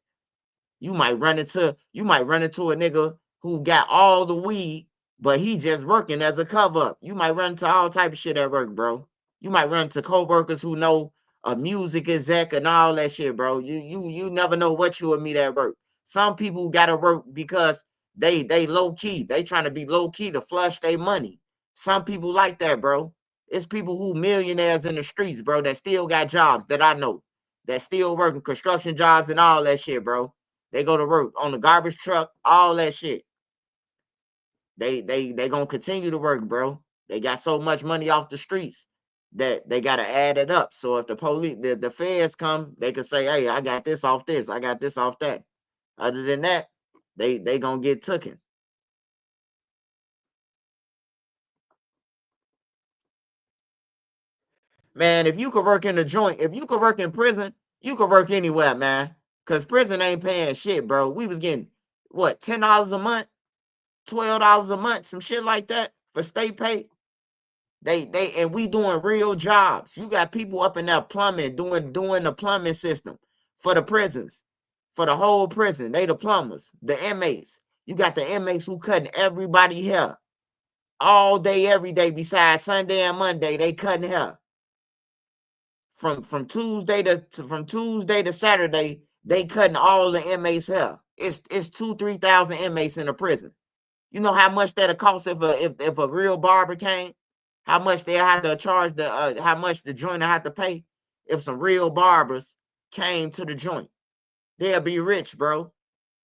You might run into a nigga who got all the weed, but he just working as a cover up. You might run into all type of shit at work, bro. You might run into coworkers who know a music exec and all that shit, bro. You never know what you will meet at work. Some people gotta work because they low key. They trying to be low key to flush their money. Some people like that, bro. It's people who millionaires in the streets, bro, that still got jobs that I know. That still working construction jobs and all that shit, bro. They go to work on the garbage truck, all that shit. They gonna continue to work, bro. They got so much money off the streets that they gotta add it up. So if the police, the feds come, they can say, "Hey, I got this off this, I got this off that." Other than that, they gonna get taken. Man, if you could work in the joint, if you could work in prison, you could work anywhere, man. Cause prison ain't paying shit, bro. We was getting what, $10 a month, $12 a month, some shit like that for state pay. They and we doing real jobs. You got people up in there plumbing, doing the plumbing system for the prisons, for the whole prison. They the plumbers, the inmates. You got the inmates who cutting everybody hair all day, every day. Besides Sunday and Monday, they cutting hair. From Tuesday to Saturday, they cutting all the inmates' hair. It's 2,000-3,000 inmates in a prison. You know how much that'll cost if a real barber came? How much they have to charge how much the joint will have to pay if some real barbers came to the joint? They'll be rich, bro.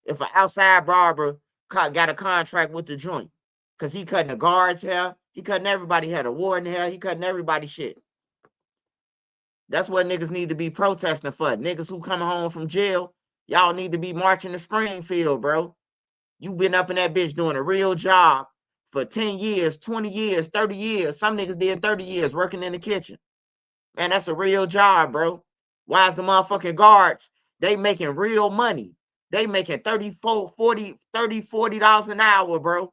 If an outside barber got a contract with the joint, cause he cutting the guards' hair, he cutting everybody hair, the warden hair, he cutting everybody shit. That's what niggas need to be protesting for. Niggas who coming home from jail, y'all need to be marching to Springfield, bro. You been up in that bitch doing a real job for 10 years, 20 years, 30 years. Some niggas did 30 years working in the kitchen. Man, that's a real job, bro. Why is the motherfucking guards, they making real money? They making $40 an hour, bro.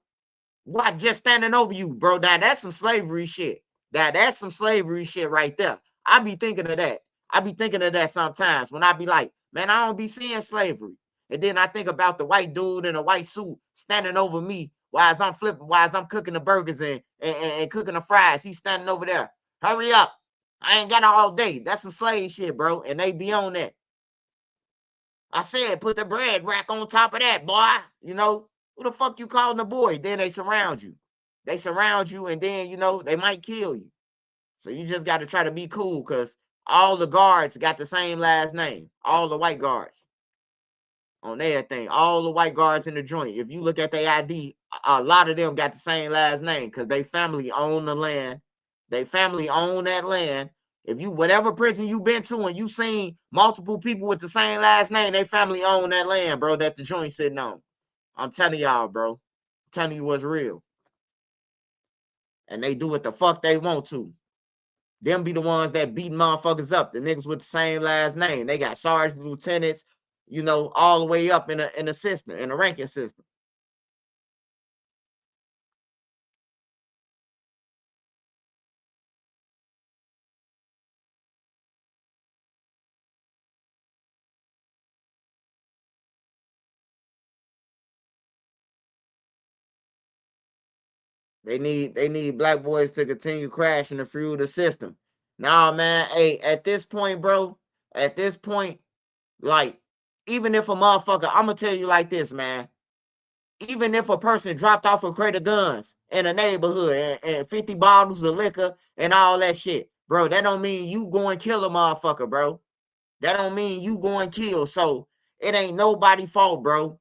Why just standing over you, bro? That's some slavery shit. That's some slavery shit right there. I be thinking of that. I be thinking of that sometimes when I be like, man, I don't be seeing slavery. And then I think about the white dude in a white suit standing over me while I'm cooking the burgers and cooking the fries. He's standing over there. Hurry up. I ain't got all day. That's some slave shit, bro. And they be on that. I said, put the bread rack on top of that, boy. You know, who the fuck you calling the boy? Then they surround you. They surround you, and then, you know, they might kill you. So you just got to try to be cool, because all the guards got the same last name. All the white guards on everything. All the white guards in the joint. If you look at their ID, a lot of them got the same last name because they family own the land. They family own that land. If you, whatever prison you been to and you seen multiple people with the same last name, they family own that land, bro, that the joint sitting on. I'm telling y'all, bro. I'm telling you what's real. And they do what the fuck they want to. Them be the ones that beat motherfuckers up. The niggas with the same last name. They got sergeants, lieutenants, you know, all the way up in a system, in a ranking system. They need black boys to continue crashing to fuel the system. Nah, man. Hey, at this point, bro, like, even if a motherfucker, I'm gonna tell you like this, man. Even if a person dropped off a crate of guns in a neighborhood and 50 bottles of liquor and all that shit, bro, that don't mean you go and kill a motherfucker, bro. That don't mean you go and kill. So it ain't nobody's fault, bro.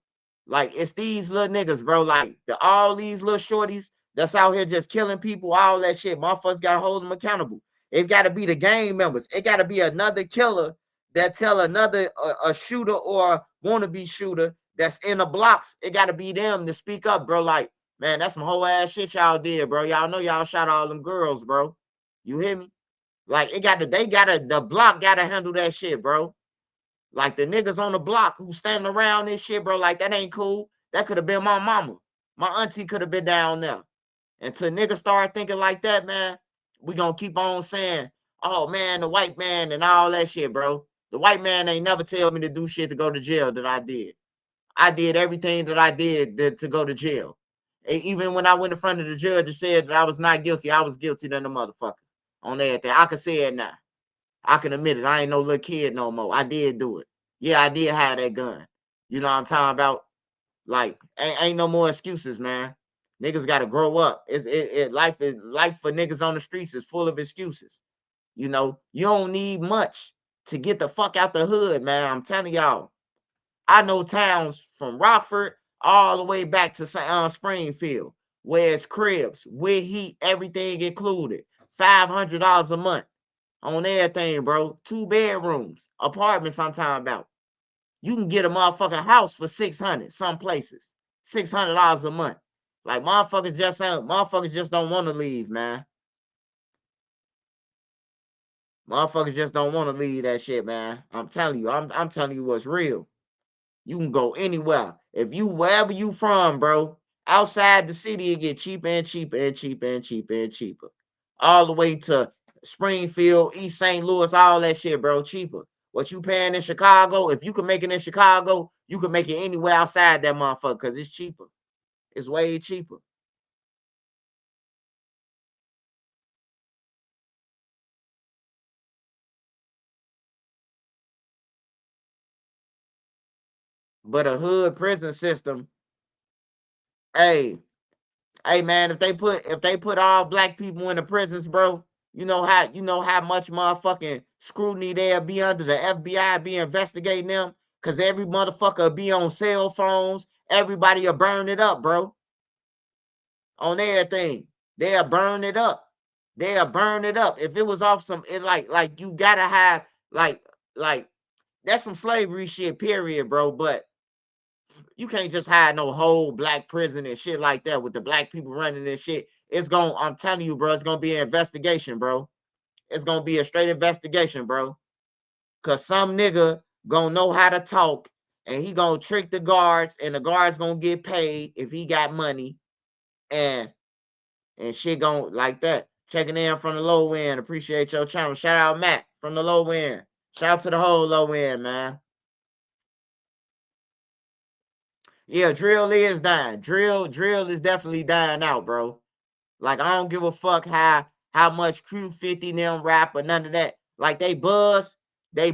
Like, it's these little niggas, bro. Like, all these little shorties that's out here just killing people, all that shit. Motherfuckers gotta hold them accountable. It's gotta be the gang members. It gotta be another killer that tell another a shooter or wannabe shooter that's in the blocks. It gotta be them to speak up, bro. Like, man, that's some whole ass shit y'all did, bro. Y'all know y'all shot all them girls, bro. You hear me? Like, the block gotta handle that shit, bro. Like, the niggas on the block who standing around this shit, bro, like, that ain't cool. That could have been my mama. My auntie could have been down there. Until niggas start thinking like that, man, we gonna keep on saying, oh, man, the white man and all that shit, bro. The white man ain't never tell me to do shit to go to jail that I did. I did everything that I did to go to jail. Even when I went in front of the judge and said that I was not guilty, I was guilty than the motherfucker on everything. I can say it now. I can admit it. I ain't no little kid no more. I did do it. Yeah, I did have that gun. You know what I'm talking about? Like, ain't no more excuses, man. Niggas gotta grow up. Life for niggas on the streets is full of excuses. You know, you don't need much to get the fuck out the hood, man. I'm telling y'all. I know towns from Rockford all the way back to Springfield, where it's cribs with heat, everything included, $500 a month on everything, bro. 2 bedrooms, apartments. I'm talking about. You can get a motherfucking house for $600. Some places, $600 a month. Like, motherfuckers just don't want to leave, man. Motherfuckers just don't want to leave that shit, man. I'm telling you. I'm telling you what's real. You can go anywhere. If you wherever you from, bro, outside the city, it get cheaper and cheaper and cheaper and cheaper and cheaper. All the way to Springfield, East St. Louis, all that shit, bro, cheaper. What you paying in Chicago, if you can make it in Chicago, you can make it anywhere outside that motherfucker because it's cheaper. It's way cheaper. But a hood prison system, hey, man, if they put all black people in the prisons, bro, you know how much motherfucking scrutiny they'll be under. The FBI be investigating them because every motherfucker be on cell phones. Everybody will burn it up, bro. On everything, they'll burn it up. They'll burn it up. If it was off some, it like you gotta have like that's some slavery shit, period, bro. But you can't just hide no whole black prison and shit like that with the black people running this shit. I'm telling you, bro, it's gonna be an investigation, bro. It's gonna be a straight investigation, bro. Cause some nigga gonna know how to talk and he gonna trick the guards and the guards gonna get paid if he got money and shit gonna like that. Checking in from the low end. Appreciate your channel. Shout out Matt from the low end. Shout out to the whole low end, man. Yeah, drill is dying. Drill is definitely dying out, bro. Like, I don't give a fuck how much Crew 50 them rap or none of that. Like, they buzz, and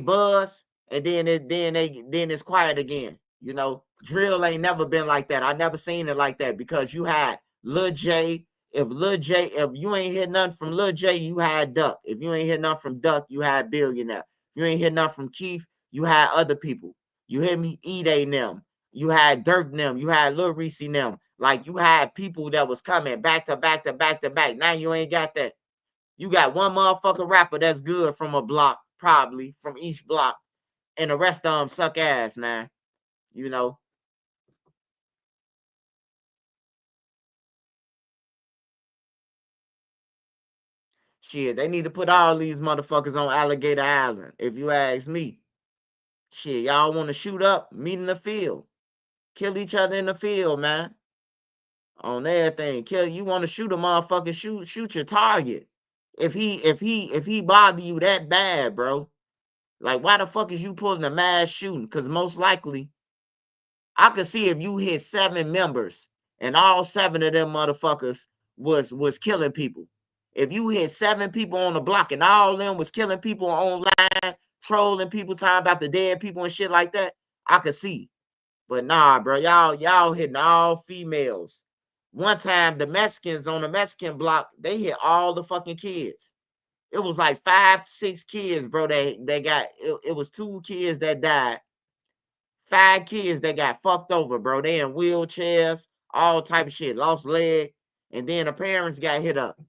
then it's quiet again. You know, drill ain't never been like that. I never seen it like that because you had Lil J. If you ain't hear nothing from Lil J, you had Duck. If you ain't hear nothing from Duck, you had Billionaire. If you ain't hear nothing from Keith, you had other people. You hear me? E-Day them. You had Dirk them. You had Lil Reese them. Like, you had people that was coming back to back to back to back. Now you ain't got that. You got one motherfucker rapper that's good from a block, probably from each block, and the rest of them suck ass, man. You know. Shit, they need to put all these motherfuckers on Alligator Island, if you ask me. Shit, y'all want to shoot up, meet in the field. Kill each other in the field, man. On everything. You want to shoot a motherfucker, shoot your target. If he bother you that bad, bro. Like, why the fuck is you pulling a mass shooting? Because most likely, I could see if you hit 7 members and all 7 of them motherfuckers was killing people. If you hit 7 people on the block and all of them was killing people online, trolling people, talking about the dead people and shit like that, I could see. But nah, bro, y'all hitting all females. One time, the Mexicans on the Mexican block, they hit all the fucking kids. It was like 5, 6 kids, bro. They got it was 2 kids that died. 5 kids that got fucked over, bro. They in wheelchairs, all type of shit, lost leg, and then the parents got hit up.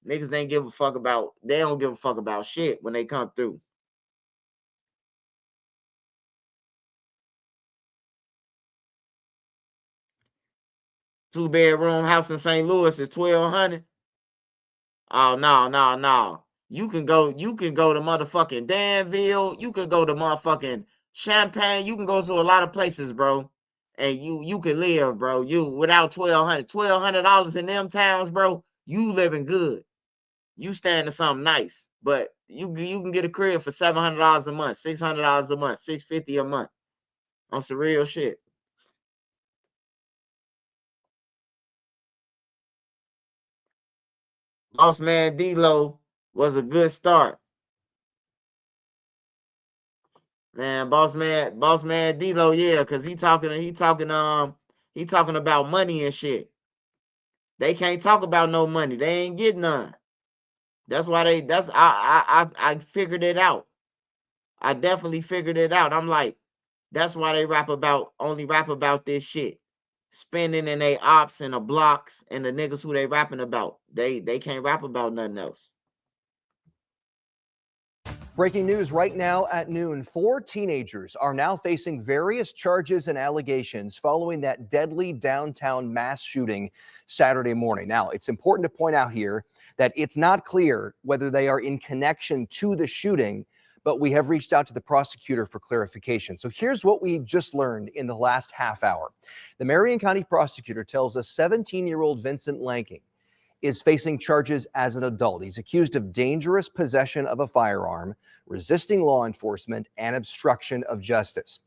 Niggas ain't give a fuck about. They don't give a fuck about shit when they come through. Two-bedroom house in St. Louis is $1,200. Oh no. You can go to motherfucking Danville. You can go to motherfucking Champaign. You can go to a lot of places, bro. And you can live, bro. You without $1,200 in them towns, bro. You living good. You staying in something nice. But you can get a crib for $700 a month, $600 a month, $650 a month. On some real shit. Boss man D-Lo was a good start. Man, boss man D-Lo, yeah, because he talking about money and shit. They can't talk about no money. They ain't get none. That's why I figured it out. I definitely figured it out. I'm like, that's why they only rap about this shit. Spending in they ops and the blocks and the niggas who they rapping about. They can't rap about nothing else. Breaking news right now at noon. 4 teenagers are now facing various charges and allegations following that deadly downtown mass shooting Saturday morning. Now, it's important to point out here that it's not clear whether they are in connection to the shooting, but we have reached out to the prosecutor for clarification. So here's what we just learned in the last half hour. The Marion County prosecutor tells us 17-year-old Vincent Lanking is facing charges as an adult. He's accused of dangerous possession of a firearm, resisting law enforcement, and obstruction of justice.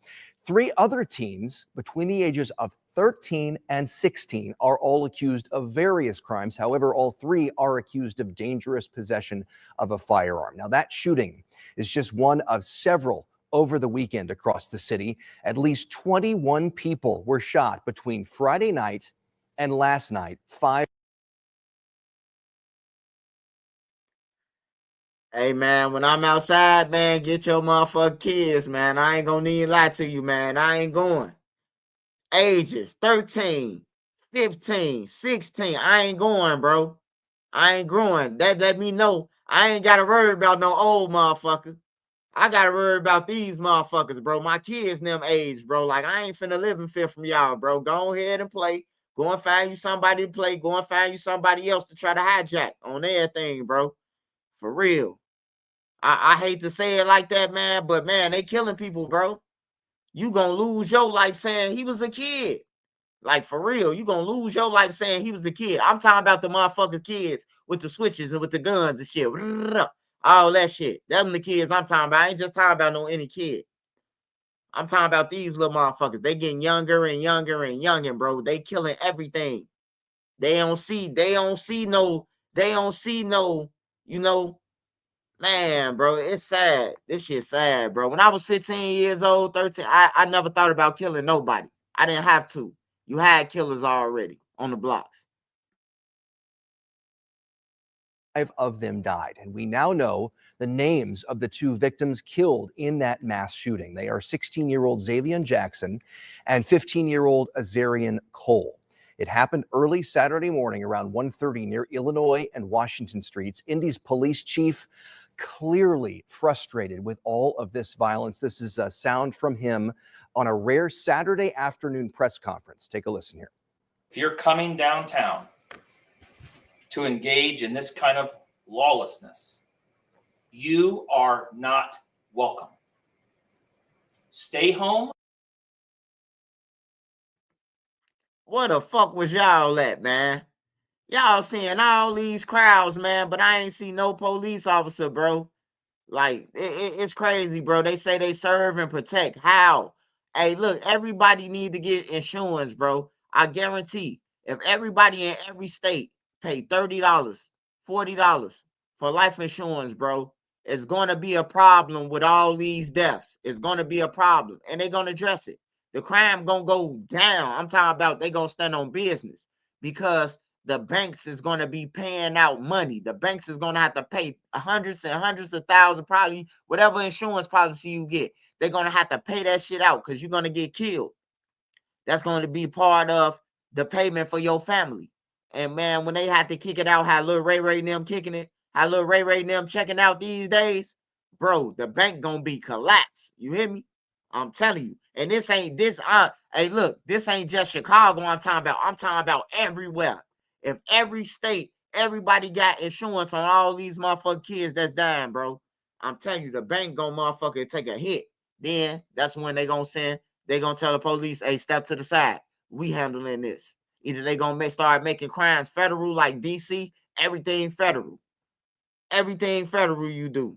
3 other teens between the ages of 13 and 16 are all accused of various crimes. However, all 3 are accused of dangerous possession of a firearm. Now, that shooting is just one of several over the weekend across the city. At least 21 people were shot between Friday night and last night. 5. Hey, man, when I'm outside, man, get your motherfucking kids, man. I ain't gonna need to lie to you, man. I ain't going. Ages 13, 15, 16. I ain't going, bro. I ain't growing. That let me know I ain't got to worry about no old motherfucker. I got to worry about these motherfuckers, bro. My kids them age, bro. Like, I ain't finna live in fear from y'all, bro. Go ahead and play. Go and find you somebody to play. Go and find you somebody else to try to hijack on everything, bro. For real. I hate to say it like that, man, but man, they killing people, bro. You gonna lose your life saying he was a kid. Like, for real, you gonna lose your life saying he was a kid. I'm talking about the motherfucking kids with the switches and with the guns and shit. All that shit. Them the kids I'm talking about. I ain't just talking about no any kid. I'm talking about these little motherfuckers. They getting younger and younger and younger, bro. They killing everything. They don't see no, you know, man, bro, it's sad. This shit sad, bro. When I was 15 years old, 13, I never thought about killing nobody. I didn't have to. You had killers already on the blocks. 5 of them died, and we now know the names of the 2 victims killed in that mass shooting. They are 16-year-old Xavier Jackson and 15-year-old Azarian Cole. It happened early Saturday morning around 1:30 near Illinois and Washington Streets. Indy's police chief clearly frustrated with all of this violence. This is a sound from him on a rare Saturday afternoon press conference. Take a listen here. If you're coming downtown to engage in this kind of lawlessness, you are not welcome. Stay home. Where the fuck was y'all at, man? Y'all seeing all these crowds, man, but I ain't see no police officer, bro. Like, it's crazy, bro. They say they serve and protect. How? Hey, look, everybody need to get insurance, bro. I guarantee if everybody in every state pay $30, $40 for life insurance, bro, It's going to be a problem with all these deaths. It's going to be a problem, and they're going to address it. The crime going to go down. I'm talking about they going to stand on business because the banks is going to be paying out money. The banks is going to have to pay hundreds and hundreds of thousands, probably whatever insurance policy you get. They're going to have to pay that shit out because you're going to get killed. That's going to be part of the payment for your family. And man, when they had to kick it out, how Lil Ray and them kicking it, how Lil Ray and them checking out these days, bro, the bank gonna be collapsed. You hear me? I'm telling you. And this ain't this. Hey, look, this ain't just Chicago. I'm talking about everywhere. If every state, everybody got insurance on all these motherfucking kids that's dying, bro, I'm telling you, the bank gonna motherfucker take a hit. Then that's when they gonna tell the police, hey, step to the side. We handling this. Either they gonna start making crimes federal like DC, everything federal. Everything federal you do.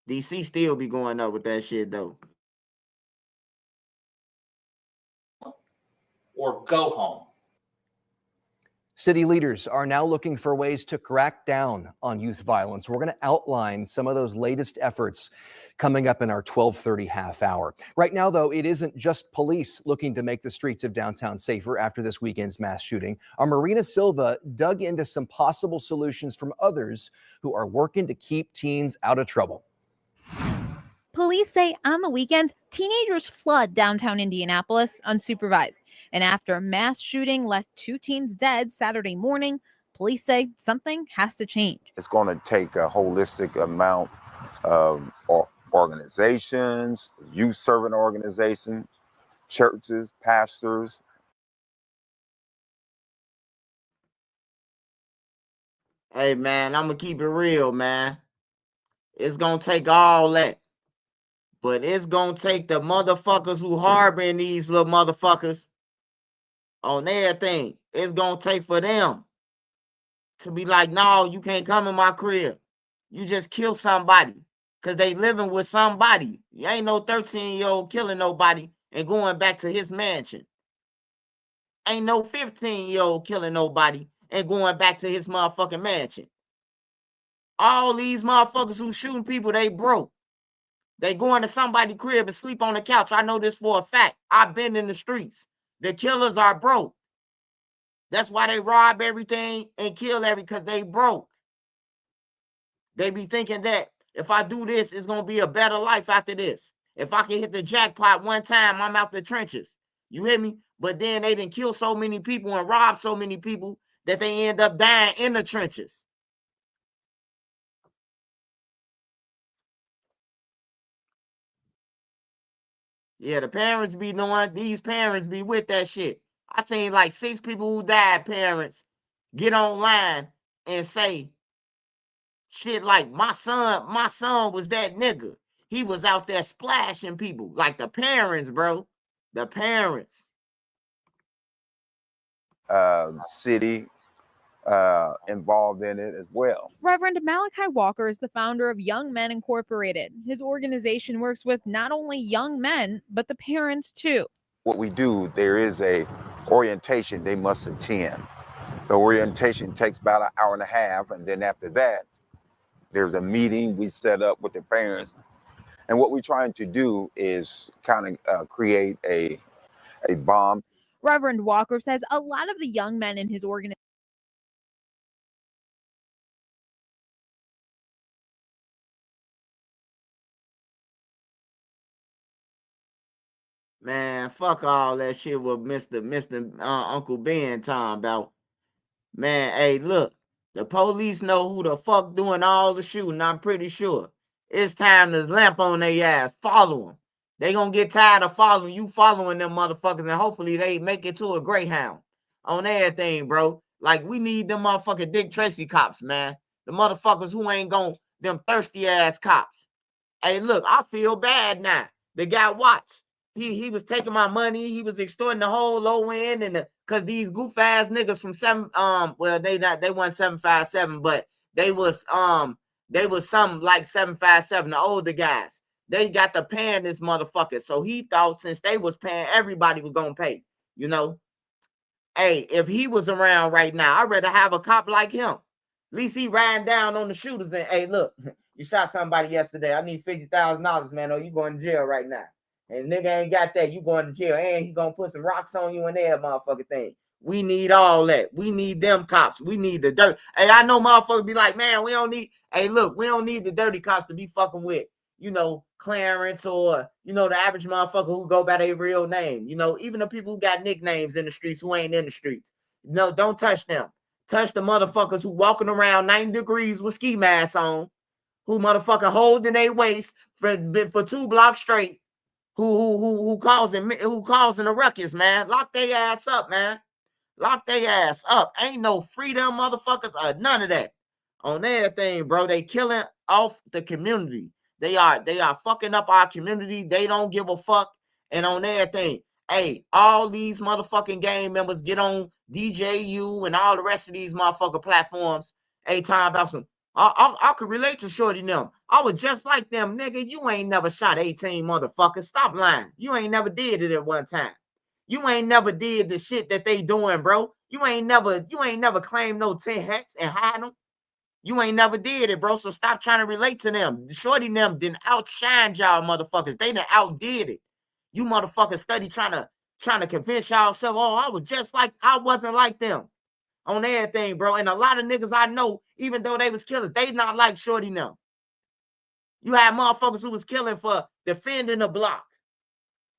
DC still be going up with that shit though. Or go home. City leaders are now looking for ways to crack down on youth violence. We're going to outline some of those latest efforts coming up in our 12:30 half hour. Right now, though, it isn't just police looking to make the streets of downtown safer after this weekend's mass shooting. Our Marina Silva dug into some possible solutions from others who are working to keep teens out of trouble. Police say on the weekend, teenagers flood downtown Indianapolis unsupervised. And after a mass shooting left 2 teens dead Saturday morning, police say something has to change. It's going to take a holistic amount of organizations, youth serving organizations, churches, pastors. Hey, man, I'm going to keep it real, man. It's going to take all that. But it's going to take the motherfuckers who harboring these little motherfuckers on everything. It's going to take for them to be like, no, you can't come in my crib. You just kill somebody because they living with somebody. You ain't no 13-year-old killing nobody and going back to his mansion. Ain't no 15-year-old killing nobody and going back to his motherfucking mansion. All these motherfuckers who shooting people, they broke. They go into somebody's crib and sleep on the couch. I know this for a fact. I've been in the streets. The killers are broke. That's why they rob everything and kill because they broke. They be thinking that if I do this, it's going to be a better life after this. If I can hit the jackpot one time, I'm out the trenches. You hear me? But then they didn't kill so many people and rob so many people that they end up dying in the trenches. Yeah, the parents be knowing, these parents be with that shit. I seen like 6 people who died, parents, get online and say shit like, my son was that nigga. He was out there splashing people. Like the parents, bro. The parents. City involved in it as well. Reverend Malachi Walker is the founder of Young Men Incorporated. His organization works with not only young men, but the parents too. What we do, there is a orientation they must attend. The orientation takes about an hour and a half, and then after that, there's a meeting we set up with the parents. And what we're trying to do is kind of create a bond. Reverend Walker says a lot of the young men in his organization Man, fuck all that shit with Mr. Uncle Ben talking about. Man, hey, look, the police know who the fuck doing all the shooting, I'm pretty sure. It's time to lamp on their ass. Follow them. They gonna get tired of following you, following them motherfuckers, and hopefully they make it to a Greyhound on everything, bro. Like, we need them motherfucking Dick Tracy cops, man. The motherfuckers who ain't them thirsty ass cops. Hey, look, I feel bad now. The guy Watts, he was taking my money. He was extorting the whole low end, and cause these goof ass niggas from they weren't 757, but they was some like 757, the older guys. They got to paying this motherfucker. So he thought since they was paying, everybody was gonna pay. You know, hey, if he was around right now, I'd rather have a cop like him. At least he riding down on the shooters and, hey, look, you shot somebody yesterday. I need $50,000, man, or you going to jail right now. And nigga ain't got that. You going to jail. And he going to put some rocks on you and that motherfucking thing. We need all that. We need them cops. We need the dirt. Hey, I know motherfuckers be like, man, we don't need, hey, look, we don't need the dirty cops to be fucking with, you know, Clarence or, you know, the average motherfucker who go by their real name. You know, even the people who got nicknames in the streets who ain't in the streets. No, don't touch them. Touch the motherfuckers who walking around 90 degrees with ski masks on, who motherfucking holding their waist for 2 blocks straight, who causing a ruckus, man. Lock their ass up, man. Lock their ass up. Ain't no freedom, motherfuckers, or none of that. On everything, bro. They killing off the community. They are fucking up our community. They don't give a fuck. And on everything. Hey, all these motherfucking gang members get on DJU and all the rest of these motherfucking platforms. Hey, time about some. I could relate to Shorty them. I was just like them, nigga. You ain't never shot 18 motherfuckers. Stop lying. You ain't never did it at one time. You ain't never did the shit that they doing, bro. You ain't never claimed no 10 hats and hide them. You ain't never did it, bro. So stop trying to relate to them. Shorty them didn't outshine y'all motherfuckers. They done outdid it. You motherfuckers study trying to convince y'all self, oh, I wasn't like them on everything, bro. And a lot of niggas I know, even though they was killers, they not like Shorty them. You had motherfuckers who was killing for defending the block.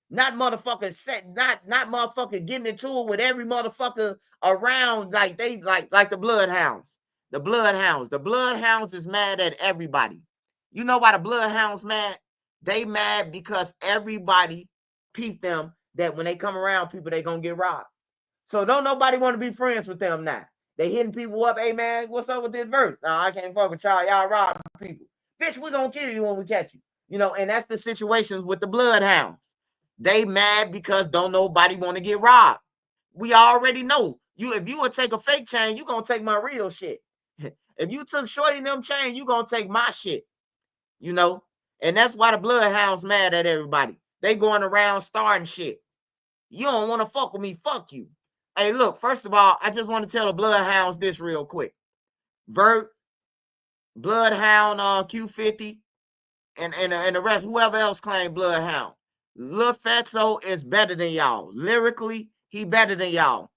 Not motherfucking not motherfucking getting into it with every motherfucker around like they like the bloodhounds. The bloodhounds is mad at everybody. You know why the bloodhounds mad? They mad because everybody peep them that when they come around people, they gonna get robbed. So don't nobody want to be friends with them now. They hitting people up, hey man, what's up with this verse? Nah, I can't fuck with y'all. Y'all rob people. Bitch, we gonna kill you when we catch you. You know, and that's the situations with the bloodhounds. They mad because don't nobody want to get robbed. We already know. If you would take a fake chain, you gonna take my real shit. If you took Shorty them chain, you gonna take my shit. You know? And that's why the bloodhounds mad at everybody. They going around starting shit. You don't want to fuck with me, fuck you. Hey, look, first of all, I just want to tell the bloodhounds this real quick. Vert, Bloodhound Q50, and the rest, whoever else claimed Bloodhound. Lil Fatso is better than y'all. Lyrically, he better than y'all.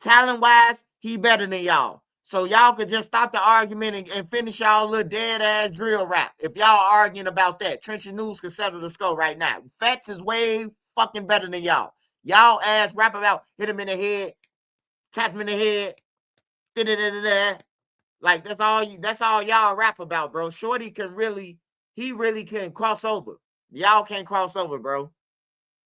Talent-wise, he better than y'all. So y'all could just stop the argument and finish y'all little dead-ass drill rap. If y'all arguing about that, Trenches News can settle the score right now. Fats is way fucking better than y'all. Y'all ass rap about hit him in the head, tap him in the head, da-da-da-da-da. Like that's all y'all rap about, bro. Shorty he really can cross over. Y'all can't cross over, bro.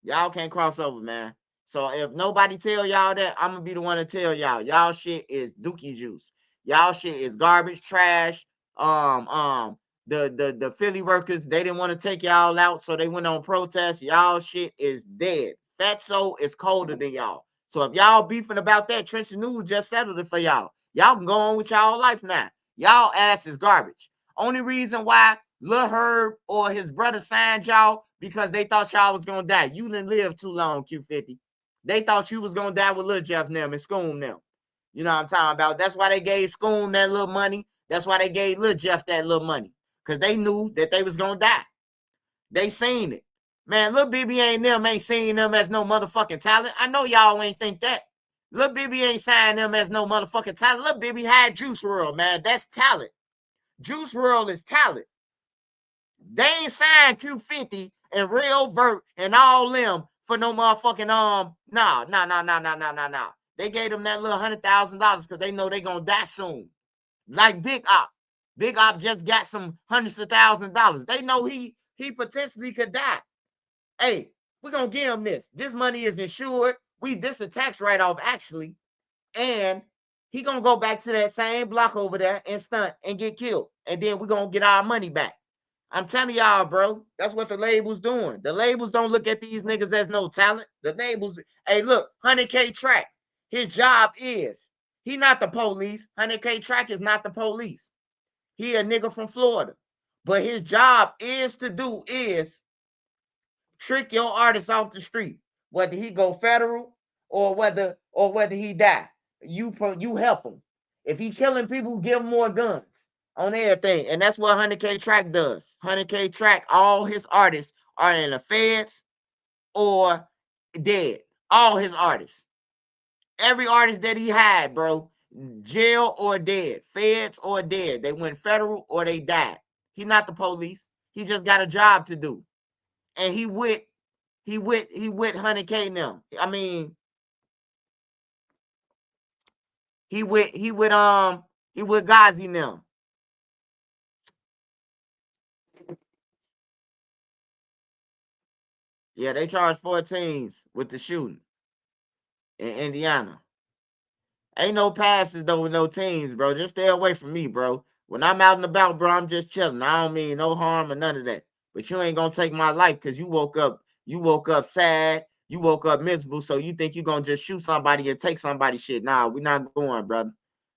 Y'all can't cross over, man. So if nobody tell y'all that, I'm gonna be the one to tell y'all. Y'all shit is dookie juice. Y'all shit is garbage, trash. The Philly workers, they didn't want to take y'all out, so they went on protest. Y'all shit is dead. Fatso is colder than y'all. So if y'all beefing about that, Trench News just settled it for y'all. Y'all can go on with y'all life now. Y'all ass is garbage. Only reason why Lil Herb or his brother signed y'all because they thought y'all was gonna die. You didn't live too long, Q50. They thought you was gonna die with Lil Jeff them and Scoom them. You know what I'm talking about? That's why they gave Scoom that little money. That's why they gave Lil Jeff that little money. Because they knew that they was gonna die. They seen it. Man, Lil Bibby ain't seen them as no motherfucking talent. I know y'all ain't think that. Lil Bibby ain't signed them as no motherfucking talent. Lil Bibby had Juice WRLD, man. That's talent. Juice WRLD is talent. They ain't signed Q50 and Real Vert and all them for no motherfucking nah. They gave them that little $100,000 because they know they gonna die soon. Like Big Op. Big Op just got some hundreds of thousands of dollars. They know he potentially could die. Hey, we're gonna give him this. This money is insured. This a tax write-off actually. And he gonna go back to that same block over there and stunt and get killed. And then we're gonna get our money back. I'm telling y'all, bro, that's what the label's doing. The labels don't look at these niggas as no talent. The labels, hey, look, 100K Track. His job is, he not the police. 100K Track is not the police. He a nigga from Florida. But his job is trick your artist off the street. Whether he go federal or whether he die. You help him. If he killing people, give him more guns on everything. And that's what 100K Track does. 100K Track, all his artists are in the feds or dead. All his artists. Every artist that he had, bro, jail or dead, feds or dead. They went federal or they died. He's not the police. He just got a job to do. And he with 100K them. I mean, he with Ghazi them. Yeah, they charged 14s with the shooting in Indiana. Ain't no passes though with no teams, bro. Just stay away from me, bro. When I'm out and about, bro, I'm just chilling. I don't mean no harm or none of that. But you ain't gonna take my life because you woke up sad, you woke up miserable, so you think you gonna just shoot somebody and take somebody's shit. Nah, we not going, brother.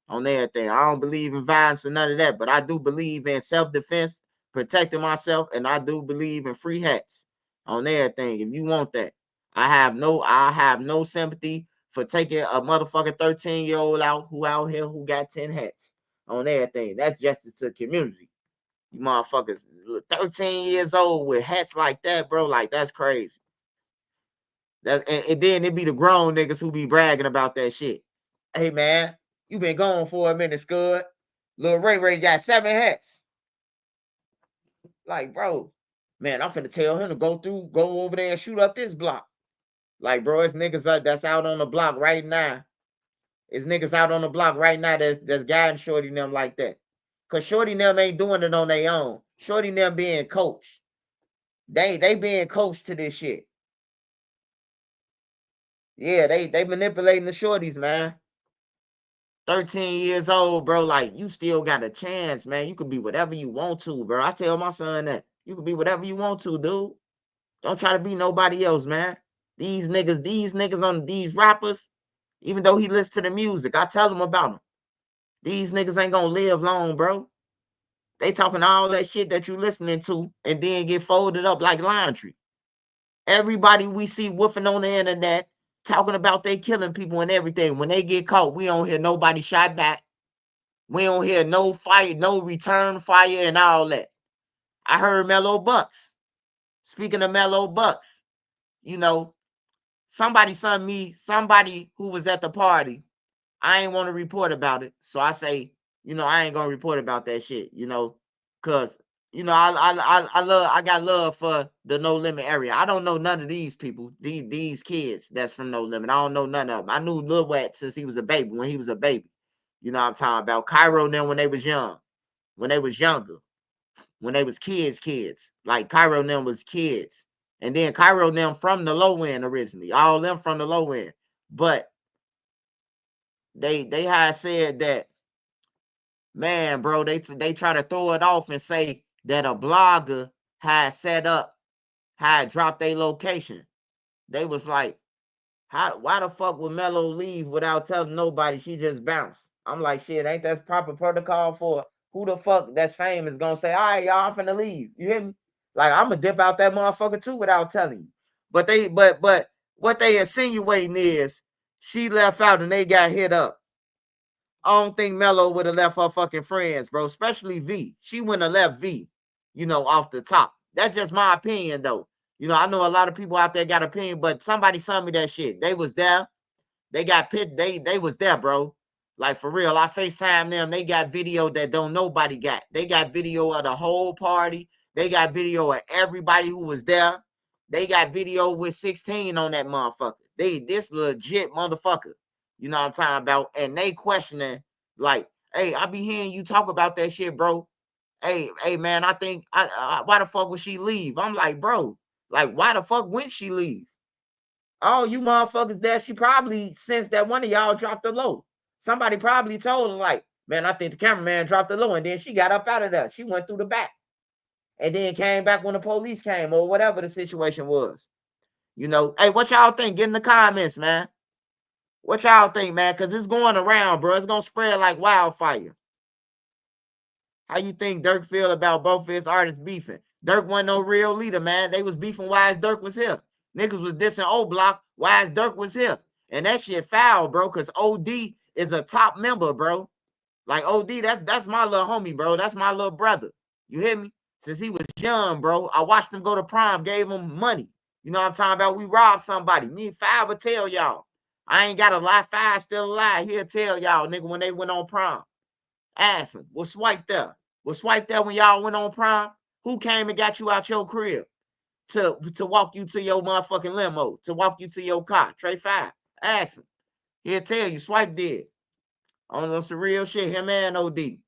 On everything. I don't believe in violence and none of that, but I do believe in self-defense, protecting myself, and I do believe in free hats on everything. If you want that, I have no sympathy for taking a motherfucking 13-year-old out here who got 10 hats on everything. That's justice to the community. You motherfuckers, 13 years old with hats like that, bro, like that's crazy. And then it be the grown niggas who be bragging about that shit. Hey man, you been gone for a minute, Scud. Lil Ray got 7 hats. Like, bro, man, I'm finna tell him to go over there and shoot up this block. Like, bro, it's niggas that's out on the block right now. It's niggas out on the block right now that's guiding Shorty and them like that. Cause Shorty and them ain't doing it on their own. Shorty and them being coached. They being coached to this shit. Yeah, they manipulating the shorties, man. 13 years old, bro. Like, you still got a chance, man. You can be whatever you want to, bro. I tell my son that. You can be whatever you want to, dude. Don't try to be nobody else, man. These niggas on these rappers, even though he listens to the music, I tell him about them. These niggas ain't gonna live long, bro. They talking all that shit that you listening to and then get folded up like laundry. Everybody we see woofing on the internet talking about they killing people and everything. When they get caught, we don't hear nobody shot back. We don't hear no fire, no return fire and all that. I heard Mellow Bucks. Speaking of Mellow Bucks, you know, somebody sent me somebody who was at the party. I ain't want to report about it. So I say, you know, I ain't gonna report about that shit, you know, cause you know, I got love for the No Limit area. I don't know none of these people, these kids that's from No Limit. I don't know none of them. I knew Lil Wet since he was a baby, when he was a baby. You know what I'm talking about? Cairo and them when they was young, when they was younger, when they was kids. Like Cairo and them was kids. And then Cairo and them from the low end originally. All them from the low end. But they had said that, man, bro, they try to throw it off and say that a blogger had dropped their location. They was like, why the fuck would Mello leave without telling nobody? She just bounced. I'm like, shit, ain't that proper protocol for who the fuck that's famous gonna say, all right, y'all, I'm finna leave. You hear me? Like, I'm gonna dip out that motherfucker too without telling you. But what they insinuating is she left out and they got hit up. I don't think Mello would have left her fucking friends, bro, especially V. She wouldn't have left V, you know, off the top. That's just my opinion, though. You know, I know a lot of people out there got opinion, but somebody sent me that shit. They was there. They got pit. They was there, bro. Like, for real. I FaceTime them. They got video that don't nobody got. They got video of the whole party. They got video of everybody who was there. They got video with 16 on that motherfucker. This legit motherfucker. You know what I'm talking about? And they questioning, like, hey, I be hearing you talk about that shit, bro. Hey, man, I think, why the fuck would she leave? I'm like, bro, like, why the fuck wouldn't she leave? Oh, you motherfuckers there, she probably sensed that one of y'all dropped the low. Somebody probably told her, like, man, I think the cameraman dropped the low, and then she got up out of there. She went through the back. And then came back when the police came or whatever the situation was. You know, hey, what y'all think? Get in the comments, man. What y'all think, man? Because it's going around, bro. It's going to spread like wildfire. How you think Dirk feel about both of his artists beefing? Dirk wasn't no real leader, man. They was beefing while Dirk was here. Niggas was dissing O Block while Dirk was here. And that shit foul, bro, because OD is a top member, bro. Like OD, that's my little homie, bro. That's my little brother. You hear me? Since he was young, bro. I watched him go to prom, gave him money. You know what I'm talking about? We robbed somebody. Me and Five will tell y'all. I ain't got a lie. Five still alive. He'll tell y'all, nigga, when they went on prom. Ask him. Was Swipe there? Was Swipe there when y'all went on prom? Who came and got you out your crib to walk you to your motherfucking limo, to walk you to your car? Trey Five. Ask him. He'll tell you. Swipe did. On some real shit. Him and OD.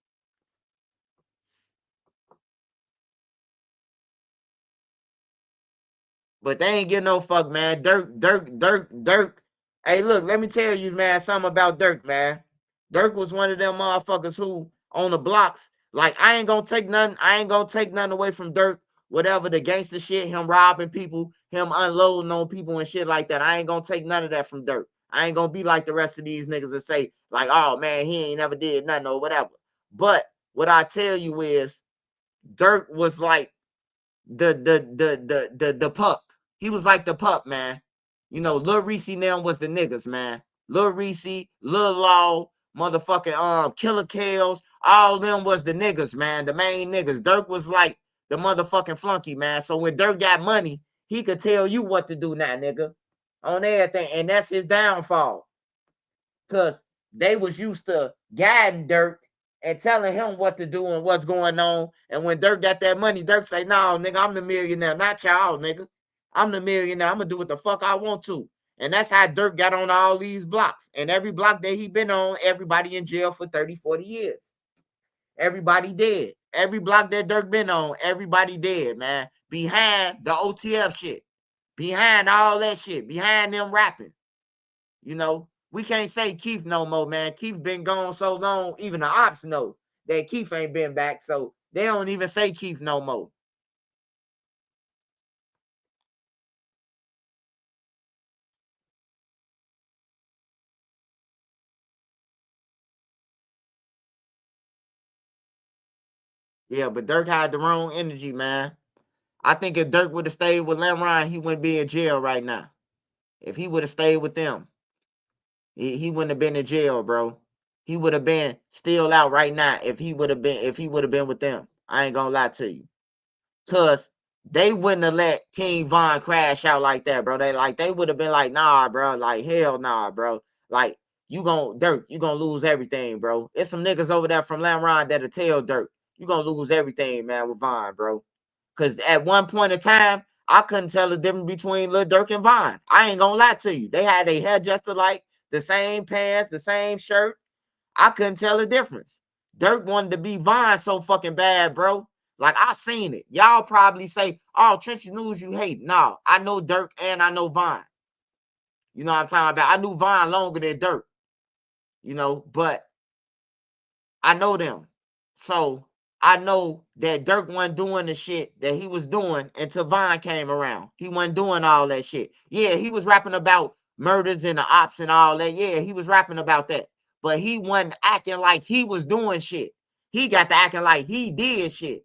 But they ain't getting no fuck, man. Dirk. Hey, look, let me tell you, man, something about Dirk, man. Dirk was one of them motherfuckers who on the blocks. Like, I ain't gonna take nothing away from Dirk. Whatever the gangster shit, him robbing people, him unloading on people and shit like that. I ain't gonna take none of that from Dirk. I ain't gonna be like the rest of these niggas that say, like, oh man, he ain't never did nothing or whatever. But what I tell you is, Dirk was like the pup. He was like the pup, man. You know, Lil Reese now was the niggas, man. Lil Reese, Lil Law, motherfucking Killer Kales, all them was the niggas, man. The main niggas. Dirk was like the motherfucking flunky, man. So when Dirk got money, he could tell you what to do now, nigga. On everything. And that's his downfall. Cause they was used to guiding Dirk and telling him what to do and what's going on. And when Dirk got that money, Dirk say, no, nigga, I'm the millionaire, not y'all, nigga. I'm the millionaire. I'm going to do what the fuck I want to. And that's how Dirk got on all these blocks. And every block that he been on, everybody in jail for 30, 40 years. Everybody dead. Every block that Dirk been on, everybody dead, man. Behind the OTF shit. Behind all that shit. Behind them rapping. You know, we can't say Keith no more, man. Keith been gone so long, even the ops know that Keith ain't been back, so they don't even say Keith no more. Yeah, but Dirk had the wrong energy, man. I think if Dirk would have stayed with Lamron, he wouldn't be in jail right now. If he would have stayed with them, he wouldn't have been in jail, bro. He would have been still out right now if he would have been with them. I ain't gonna lie to you. Cause they wouldn't have let King Von crash out like that, bro. They would have been like, nah, bro. Like, hell nah, bro. Like, Dirk, you gonna lose everything, bro. It's some niggas over there from Lamron that'll tell Dirk, you gonna lose everything, man, with Von, bro. Cause at one point in time, I couldn't tell the difference between Lil Durk and Von. I ain't gonna lie to you. They had their hair just alike, the same pants, the same shirt. I couldn't tell the difference. Dirk wanted to be Von so fucking bad, bro. Like, I seen it. Y'all probably say, oh, Trenches News you hate. No, I know Dirk and I know Von. You know what I'm talking about? I knew Von longer than Dirk. You know, but I know them. So I know that Dirk wasn't doing the shit that he was doing until Von came around. He wasn't doing all that shit. Yeah, he was rapping about murders and the ops and all that. Yeah, he was rapping about that. But he wasn't acting like he was doing shit. He got to acting like he did shit.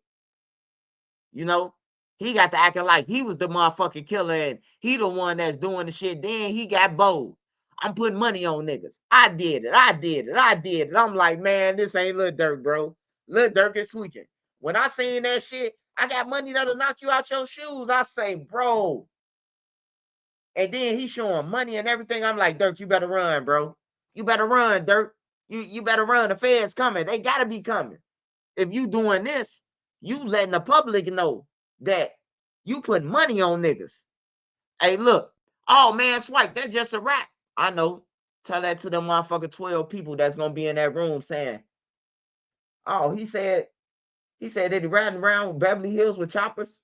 You know? He got to acting like he was the motherfucking killer and he the one that's doing the shit. Then he got bold. I'm putting money on niggas. I did it. I'm like, man, this ain't Lil Durk, bro. Lil Durk is tweaking. When I seen that shit, I got money that'll knock you out your shoes. I say, bro. And then he showing money and everything. I'm like, Dirk, you better run, bro. You better run, Dirk. You better run. The feds coming. They gotta be coming. If you doing this, you letting the public know that you putting money on niggas. Hey, look. Oh man, Swipe, that's just a rap. I know. Tell that to them motherfucking 12 people that's gonna be in that room saying, oh, he said that he riding around Beverly Hills with choppers.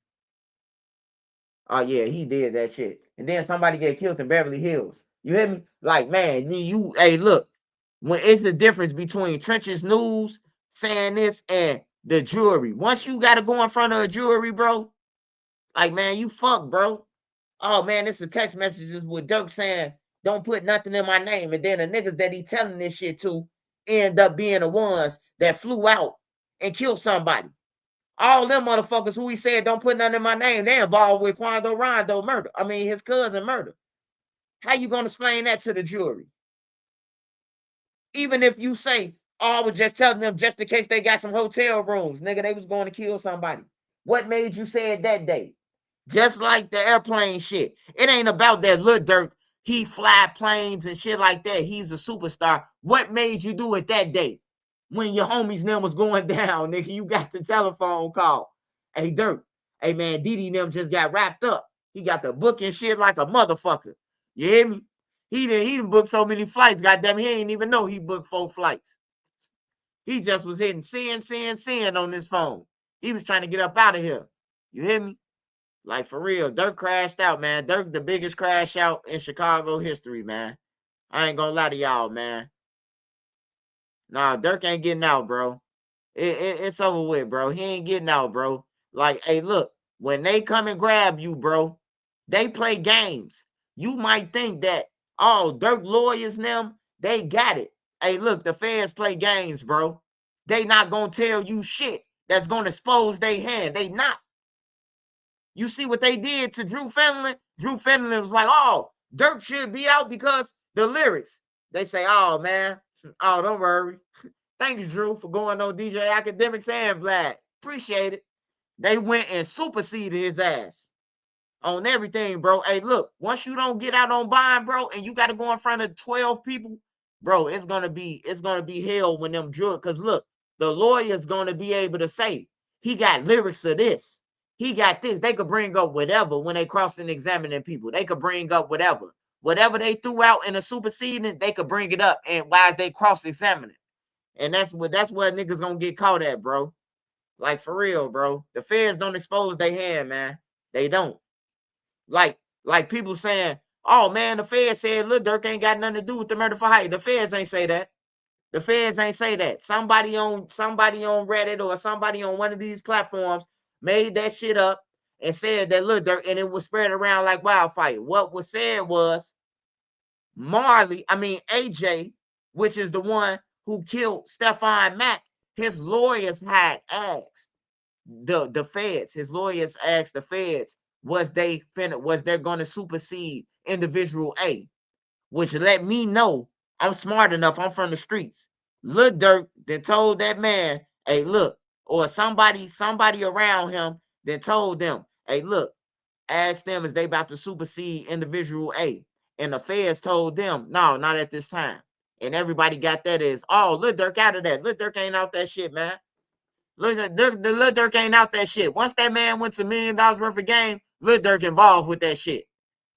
Oh yeah, he did that shit. And then somebody get killed in Beverly Hills. You hear me? Like, man, hey, look, when it's the difference between Trenches News saying this and the jury. Once you gotta go in front of a jury, bro, like, man, you fuck, bro. Oh man, it's a text messages with Dirk saying, don't put nothing in my name. And then the niggas that he telling this shit to end up being the ones that flew out and killed somebody. All them motherfuckers who he said don't put nothing in my name, they involved with Quando Rondo murder. I mean, his cousin murder. How you gonna explain that to the jury? Even if you say, I was just telling them just in case they got some hotel rooms. Nigga, they was going to kill somebody. What made you say it that day? Just like the airplane shit. It ain't about that Lil Durk. He fly planes and shit like that. He's a superstar. What made you do it that day? When your homies them was going down, nigga, you got the telephone call. Hey, Durk. Hey, man, Didi them just got wrapped up. He got the book and shit like a motherfucker. You hear me? He done booked so many flights. Goddamn, he ain't even know he booked 4 flights. He just was hitting send on his phone. He was trying to get up out of here. You hear me? Like, for real, Dirk crashed out, man. Dirk, the biggest crash out in Chicago history, man. I ain't gonna lie to y'all, man. Nah, Dirk ain't getting out, bro. It's over with, bro. He ain't getting out, bro. Like, hey, look, when they come and grab you, bro, they play games. You might think that, oh, Dirk lawyers them, they got it. Hey, look, the feds play games, bro. They not gonna tell you shit that's gonna expose their hand. They not. You see what they did to Drew Fenlon? Drew Fenlon was like, oh, Dirk should be out because the lyrics. They say, oh, man. Oh, don't worry. Thanks, Drew, for going on DJ Academics and Vlad. Appreciate it. They went and superseded his ass on everything, bro. Hey, look, once you don't get out on bond, bro, and you got to go in front of 12 people, bro, it's gonna be hell when them drugs. Cause look, the lawyer's gonna be able to say he got lyrics of this. He got this. They could bring up whatever when they cross and examining people. They could bring up whatever. Whatever they threw out in a superseding, they could bring it up and while they cross-examining. And that's what niggas gonna get caught at, bro. Like, for real, bro. The feds don't expose their hand, man. They don't. Like people saying, oh, man, the feds said Lil Durk ain't got nothing to do with the murder for hire. The feds ain't say that. The feds ain't say that. Somebody on Reddit or somebody on one of these platforms made that shit up and said that Lil Durk, and it was spread around like wildfire. What was said was AJ, which is the one who killed Stephon Mack, his lawyers had asked the feds. His lawyers asked the feds, was they're going to supersede individual A, which let me know I'm smart enough. I'm from the streets. Lil Durk then told that man, hey, look, or somebody around him then told them, hey, look, ask them is they about to supersede individual A. And the feds told them, no, not at this time. And everybody got that as, oh, Lil Durk out of that. Lil Durk ain't out that shit, man. Lil Durk ain't out that shit. Once that man went to $1 million worth of game, Lil Durk involved with that shit.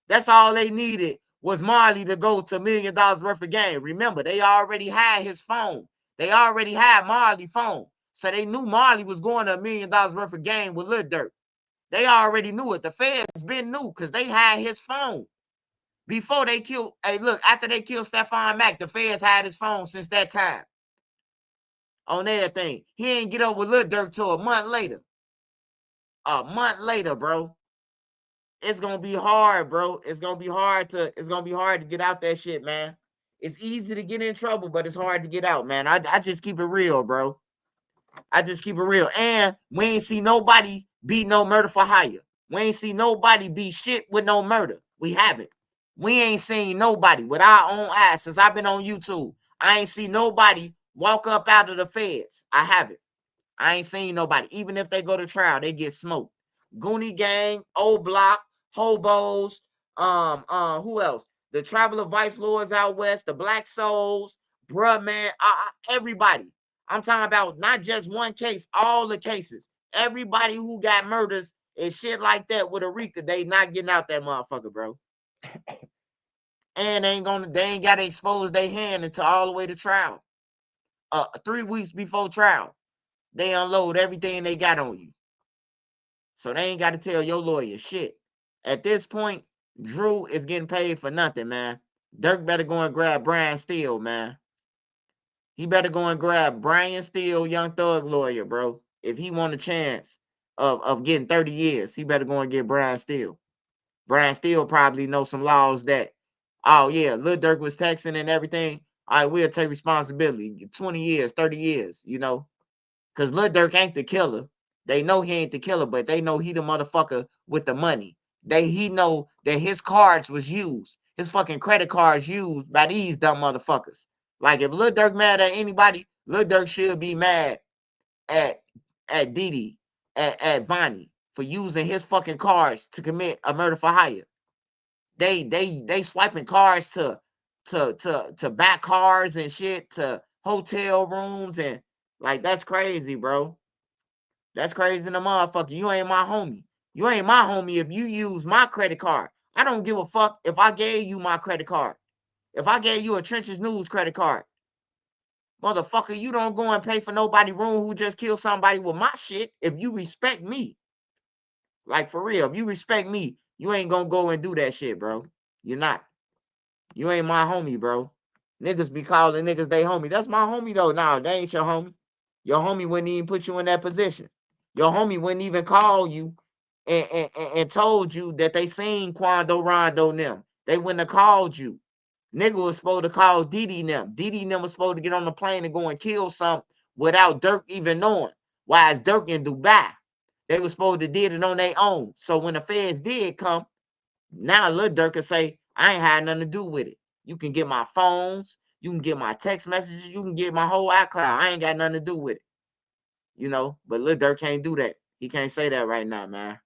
That's all they needed was Marley to go to $1 million worth of game. Remember, they already had his phone. They already had Marley's phone. So they knew Marley was going to $1 million worth of game with Lil Durk. They already knew it. The feds been knew because they had his phone. Before they killed, hey, look, after they killed Stephon Mack, the feds had his phone since that time. On everything. He ain't get over Lil Durk till a month later. A month later, bro. It's gonna be hard, bro. It's gonna be hard to get out that shit, man. It's easy to get in trouble, but it's hard to get out, man. I just keep it real, bro. I just keep it real. And we ain't see nobody beat no murder for hire. We ain't see nobody beat shit with no murder. We haven't. We ain't seen nobody with our own eyes since I've been on YouTube. I ain't seen nobody walk up out of the feds. I haven't. I ain't seen nobody. Even if they go to trial, they get smoked. Goonie Gang, Old Block, Hobos, who else? The Traveler Vice Lords out west, the Black Souls, bruh, man, everybody. I'm talking about not just one case, all the cases. Everybody who got murders and shit like that with a Rico, they not getting out that motherfucker, bro. And they ain't got to expose their hand until all the way to trial. 3 weeks before trial, they unload everything they got on you. So they ain't got to tell your lawyer shit. At this point, Drew is getting paid for nothing, man. Dirk better go and grab Brian Steele, man. He better go and grab Brian Steele, Young Thug lawyer, bro. If he want a chance of getting 30 years, he better go and get Brian Steele. Brian Steele probably knows some laws that, oh, yeah, Lil Durk was texting and everything. All right, we'll take responsibility. 20 years, 30 years, you know. Because Lil Durk ain't the killer. They know he ain't the killer, but they know he the motherfucker with the money. He know that his cards was used. His fucking credit cards used by these dumb motherfuckers. Like, if Lil Durk mad at anybody, Lil Durk should be mad at Diddy, at Vonnie for using his fucking cards to commit a murder for hire. They swiping cards to back cars and shit, to hotel rooms, and like, that's crazy, bro. That's crazy in the motherfucker. You ain't my homie. You ain't my homie if you use my credit card. I don't give a fuck if I gave you my credit card. If I gave you a Trenches News credit card. Motherfucker, you don't go and pay for nobody room who just killed somebody with my shit if you respect me. Like, for real, if you respect me, you ain't gonna go and do that shit, bro. You're not. You ain't my homie, bro. Niggas be calling niggas they homie. That's my homie, though. Nah, they ain't your homie. Your homie wouldn't even put you in that position. Your homie wouldn't even call you and told you that they seen Quando Rondo them. They wouldn't have called you. Nigga was supposed to call Didi them. Didi them was supposed to get on the plane and go and kill some without Dirk even knowing. Why is Dirk in Dubai? They were supposed to did it on their own. So when the feds did come, now Lil Durk can say, I ain't had nothing to do with it. You can get my phones, you can get my text messages, you can get my whole iCloud. I ain't got nothing to do with it. You know, but Lil Durk can't do that. He can't say that right now, man.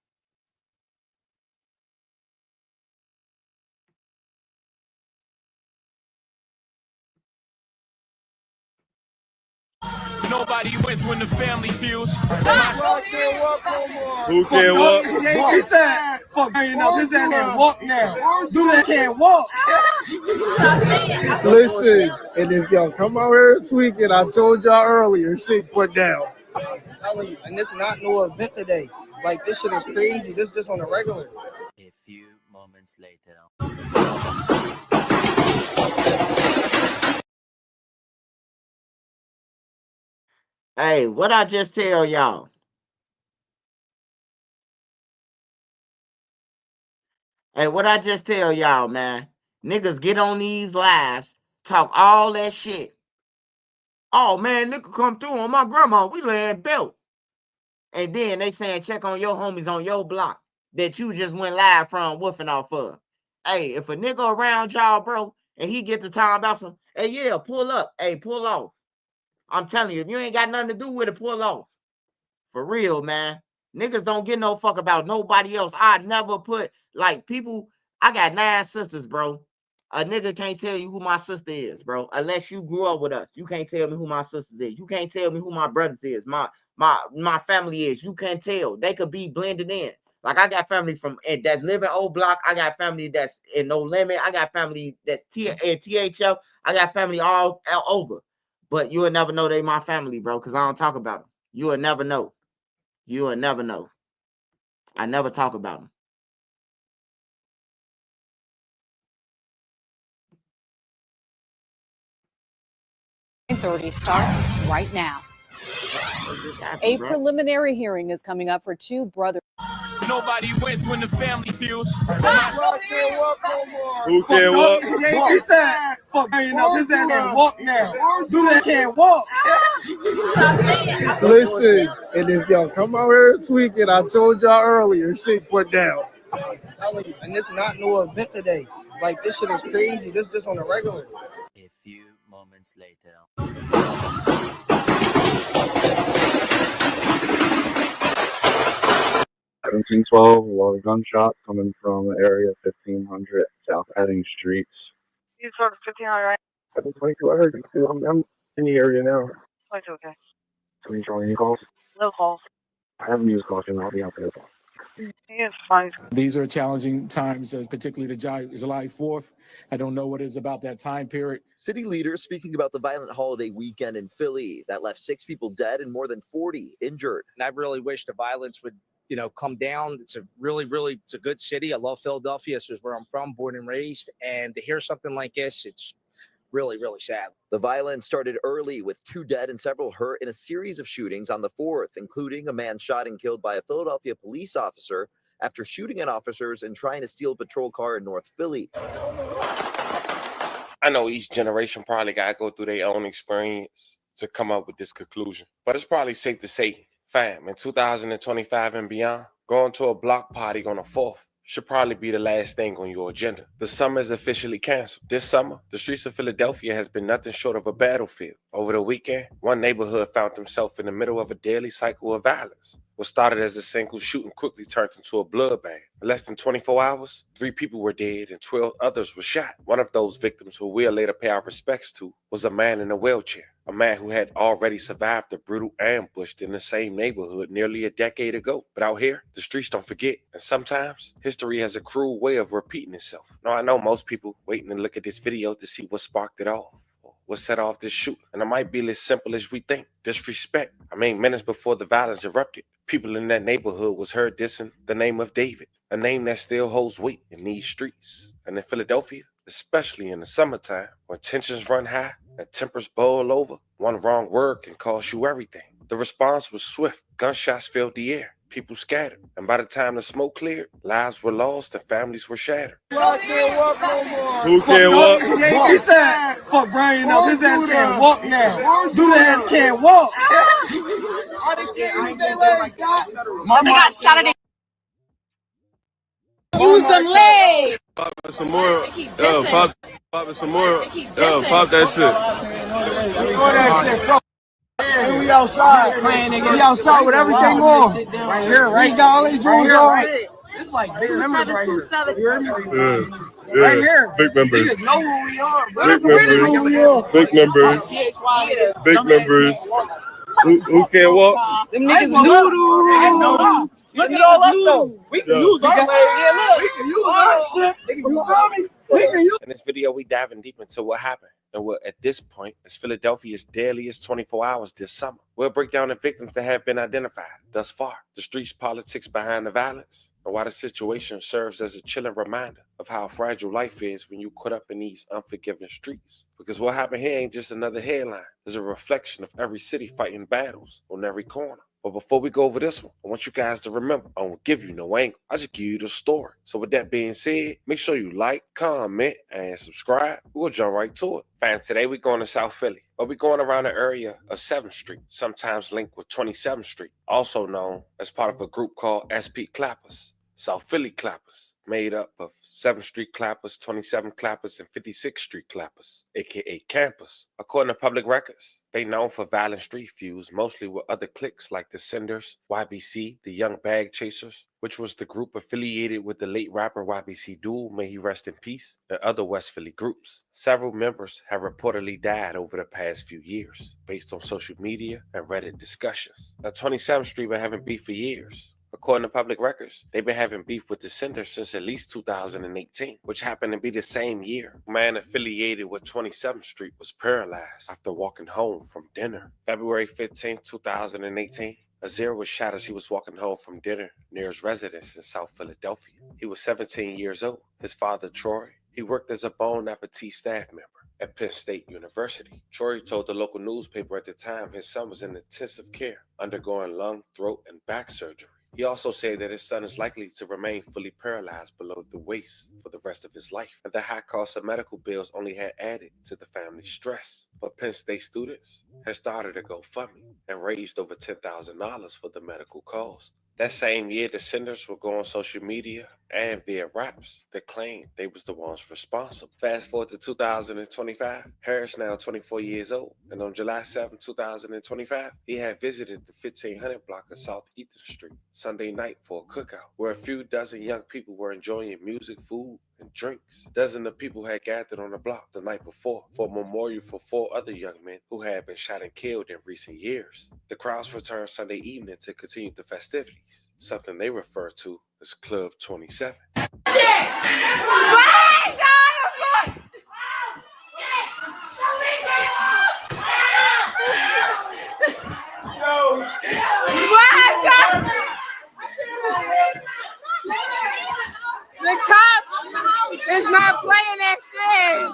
Nobody wins when the family feels. Who can't walk? He said, fuck, you know, this ass can't walk now. Dude that can't walk. Listen, and if y'all come out here tweaking, I told y'all earlier, shit put down. I'm telling you, and this not no event today. Like, this shit is crazy. This just on a regular. A few moments later. Hey, what I just tell y'all? Hey, what I just tell y'all, man? Niggas get on these lives, talk all that shit. Oh, man, nigga come through on my grandma. We laying belt. And then they saying check on your homies on your block that you just went live from woofing off of. Hey, if a nigga around y'all, bro, and he get the time about some, hey, yeah, pull up. Hey, pull off. I'm telling you, if you ain't got nothing to do with it, pull off. For real, man. Niggas don't get no fuck about nobody else. I never put, like, people, I got 9 sisters, bro. A nigga can't tell you who my sister is, bro. Unless you grew up with us. You can't tell me who my sisters is. You can't tell me who my brothers is. My family is. You can't tell. They could be blended in. Like, I got family from that live in old block. I got family that's in No Limit. I got family that's in THL. I got family all over. But you will never know they my family, bro, because I don't talk about them. You will never know. You will never know. I never talk about them. .30 starts right now. A preliminary hearing is coming up for 2 brothers. Nobody wins when the family feels. Who can't walk? He said, fuck, you know, this ass can't walk now. Dude that can't walk. Listen, and if y'all come out here tweaking, I told y'all earlier, shit put down. I'm telling you, and this not no event today. Like, this shit is crazy. This just on a regular. A few moments later. 1712, a lot of gunshots coming from the area 1500 South Edding Streets. You sort of 1500, right? 722, I heard you. I'm in the area now. 22, okay. So you showing any calls? No calls. I haven't used caution. I'll be out there. Yes, fine. These are challenging times, particularly the July 4th. I don't know what is about that time period. City leaders speaking about the violent holiday weekend in Philly that left 6 people dead and more than 40 injured. And I really wish the violence would, come down. It's a it's a good city. I love Philadelphia. This is where I'm from, born and raised. And to hear something like this, it's really, really sad. The violence started early with 2 dead and several hurt in a series of shootings on the 4th, including a man shot and killed by a Philadelphia police officer after shooting at officers and trying to steal a patrol car in North Philly. I know each generation probably got to go through their own experience to come up with this conclusion, but it's probably safe to say, fam, in 2025 and beyond, going to a block party on the 4th should probably be the last thing on your agenda. The summer is officially canceled. This summer, the streets of Philadelphia has been nothing short of a battlefield. Over the weekend, one neighborhood found himself in the middle of a daily cycle of violence. What started as a single shooting quickly turned into a bloodbath. In less than 24 hours, 3 people were dead and 12 others were shot. One of those victims, who we'll later pay our respects to, was a man in a wheelchair. A man who had already survived a brutal ambush in the same neighborhood nearly a decade ago. But out here, the streets don't forget. And sometimes, history has a cruel way of repeating itself. Now, I know most people waiting to look at this video to see what sparked it off. What set off this shooting. And it might be as simple as we think. Disrespect. Minutes before the violence erupted, people in that neighborhood was heard dissing the name of David. A name that still holds weight in these streets. And in Philadelphia, especially in the summertime, when tensions run high and tempers boil over, one wrong word can cost you everything. The response was swift. Gunshots filled the air. People scattered. And by the time the smoke cleared, lives were lost and families were shattered. Who can't walk no more? Who can't walk? He said, fuck Brian up. His ass can't walk now. Dude ass can't walk. They got shot at it. Use them legs. Popping some more. Yo, popping some more. Yo, pop that shit. And we outside. We outside with everything on. Right here, right? We got all these jewels on. It's like big members right here. You hear me? Yeah, Right here. Big members. Niggas know who we are, bro. Big members. Big members. Big members. Who can't walk? Them niggas noodle. Look at all us though. We can use our legs. Yeah, look. We can use our shit. You feel me? We can use. In this video, we diving deep into what happened and what, at this point, is Philadelphia's deadliest 24 hours this summer. We'll break down the victims that have been identified thus far, the streets politics behind the violence, and why the situation serves as a chilling reminder of how fragile life is when you caught up in these unforgiving streets. Because what happened here ain't just another headline. It's a reflection of every city fighting battles on every corner. But before we go over this one, I want you guys to remember, I won't give you no angle. I just give you the story. So with that being said, make sure you like, comment, and subscribe. We'll jump right to it. Fam, today we're going to South Philly, but we're going around the area of 7th Street, sometimes linked with 27th Street, also known as part of a group called SP Clappers, South Philly Clappers, made up of 7th Street Clappers, 27th Clappers, and 56th Street Clappers, aka Campers. According to public records, they known for violent street feuds, mostly with other cliques like the Cinders, YBC, the Young Bag Chasers, which was the group affiliated with the late rapper YBC Duel, may he rest in peace, and other West Philly groups. Several members have reportedly died over the past few years, based on social media and Reddit discussions. Now, 27th Street been having beef for years. According to public records, they've been having beef with the Cinders since at least 2018, which happened to be the same year. A man affiliated with 27th Street was paralyzed after walking home from dinner. February 15, 2018, Azir was shot as he was walking home from dinner near his residence in South Philadelphia. He was 17 years old. His father, Troy, he worked as a Bon Appetit staff member at Penn State University. Troy told the local newspaper at the time his son was in intensive care, undergoing lung, throat, and back surgery. He also said that his son is likely to remain fully paralyzed below the waist for the rest of his life, and the high cost of medical bills only had added to the family's stress. But Penn State students had started a GoFundMe and raised over $10,000 for the medical cost. That same year, the Cinders would go on social media and via raps that claimed they was the ones responsible. Fast forward to 2025, Harris now 24 years old, and on July 7, 2025, he had visited the 1500 block of South Ethan Street Sunday night for a cookout, where a few dozen young people were enjoying music, food, and drinks. Dozens of people had gathered on the block the night before for a memorial for 4 other young men who had been shot and killed in recent years. The crowds returned Sunday evening to continue the festivities, something they refer to as Club 27. The cops is not playing that shit.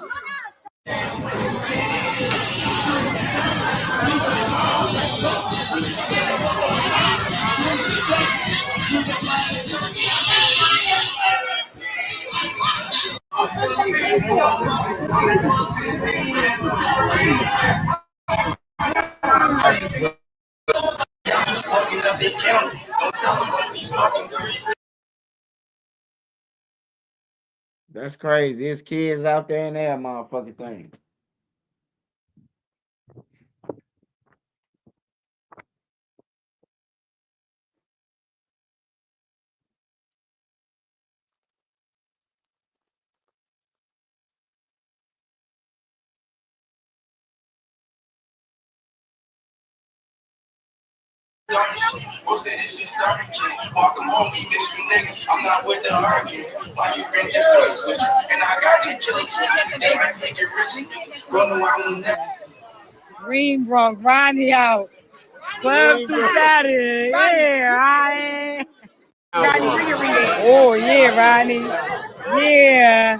That's crazy. There's kids out there in that motherfucking thing. Most of this shit started kid. Walk him home, he miss you, nigga. I'm not with the argument. Why you bring your feelings with you? And I got them killings with me. They might take it rich in me. Run around the Green Bronx, Ronnie out. Club Society. Yeah, Ronnie. Oh, yeah, Ronnie. Yeah.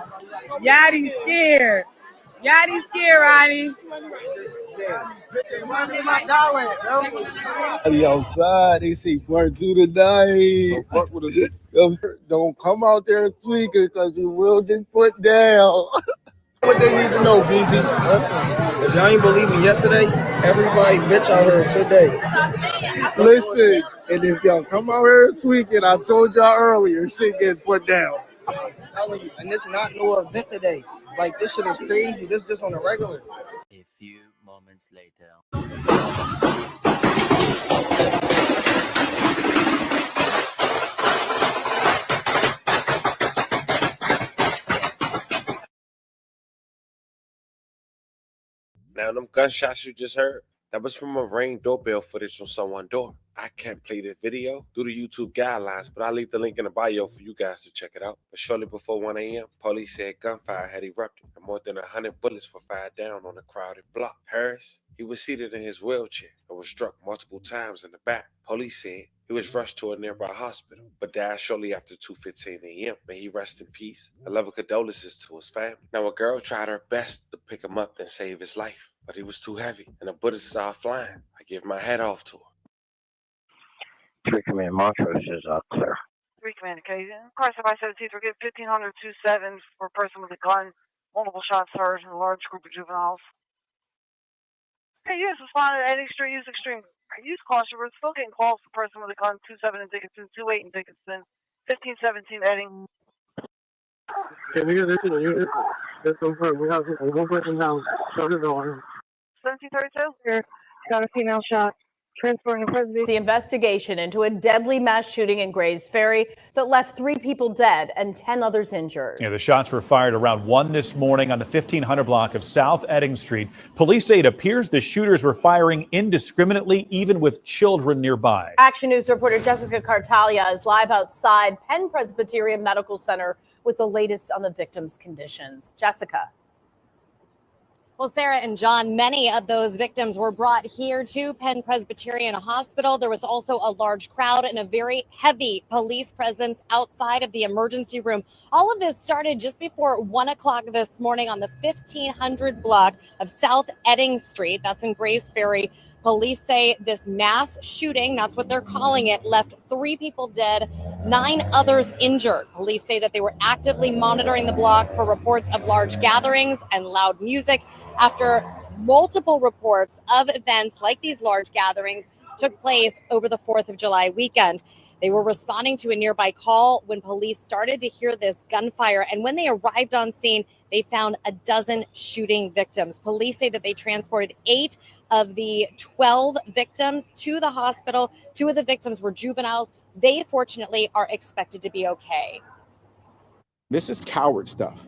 Yachty's scared. Yachty's scared, Ronnie. Outside, they say part 2 tonight. Don't come out there tweaking because you will get put down. What they need to know, BZ. Listen, if y'all ain't believe me yesterday, everybody bitch out here today. Listen, and if y'all come out here tweaking, I told y'all earlier, shit get put down. I'm telling you, and this not no event today. Like, this shit is crazy. This just on the regular. A few moments later. Now, them gunshots you just heard, that was from a Ring doorbell footage on someone's door. I can't play this video due to YouTube guidelines, but I'll leave the link in the bio for you guys to check it out. But shortly before 1 a.m., police said gunfire had erupted and more than 100 bullets were fired down on a crowded block. Harris, he was seated in his wheelchair and was struck multiple times in the back. Police said he was rushed to a nearby hospital, but died shortly after 2:15 a.m. May he rest in peace. A level of condolences to his family. Now, a girl tried her best to pick him up and save his life, but he was too heavy, and the bullets started flying. I give my hat off to her. 3 Command Montrose is clear. 3 Command Occasion. Car 517 for 1500-27 for a person with a gun. Multiple shots heard in a large group of juveniles. Hey, use responded at extreme, use extreme. Use caution. We're still getting calls for person with a gun. 27 in Dickinson, 28 in Dickinson, 1517 Edding. Okay, we got this confirmed. We have one person down. Shut it on. 1732? Here. Got a female shot. Transporting a president. The investigation into a deadly mass shooting in Grays Ferry that left 3 people dead and 10 others injured. Yeah, the shots were fired around 1 this morning on the 1500 block of South Edding Street. Police say it appears the shooters were firing indiscriminately, even with children nearby. Action News reporter Jessica Cartalia is live outside Penn Presbyterian Medical Center with the latest on the victims' conditions. Jessica. Well, Sarah and John, many of those victims were brought here to Penn Presbyterian Hospital. There was also a large crowd and a very heavy police presence outside of the emergency room. All of this started just before 1 o'clock this morning on the 1500 block of South Edding Street. That's in Grays Ferry. Police say this mass shooting, that's what they're calling it, left 3 people dead, 9 others injured. Police say that they were actively monitoring the block for reports of large gatherings and loud music after multiple reports of events like these large gatherings took place over the 4th of July weekend. They were responding to a nearby call when police started to hear this gunfire. And when they arrived on scene, they found a dozen shooting victims. Police say that they transported 8 of the 12 victims to the hospital. 2 of the victims were juveniles. They fortunately are expected to be okay. This is coward stuff.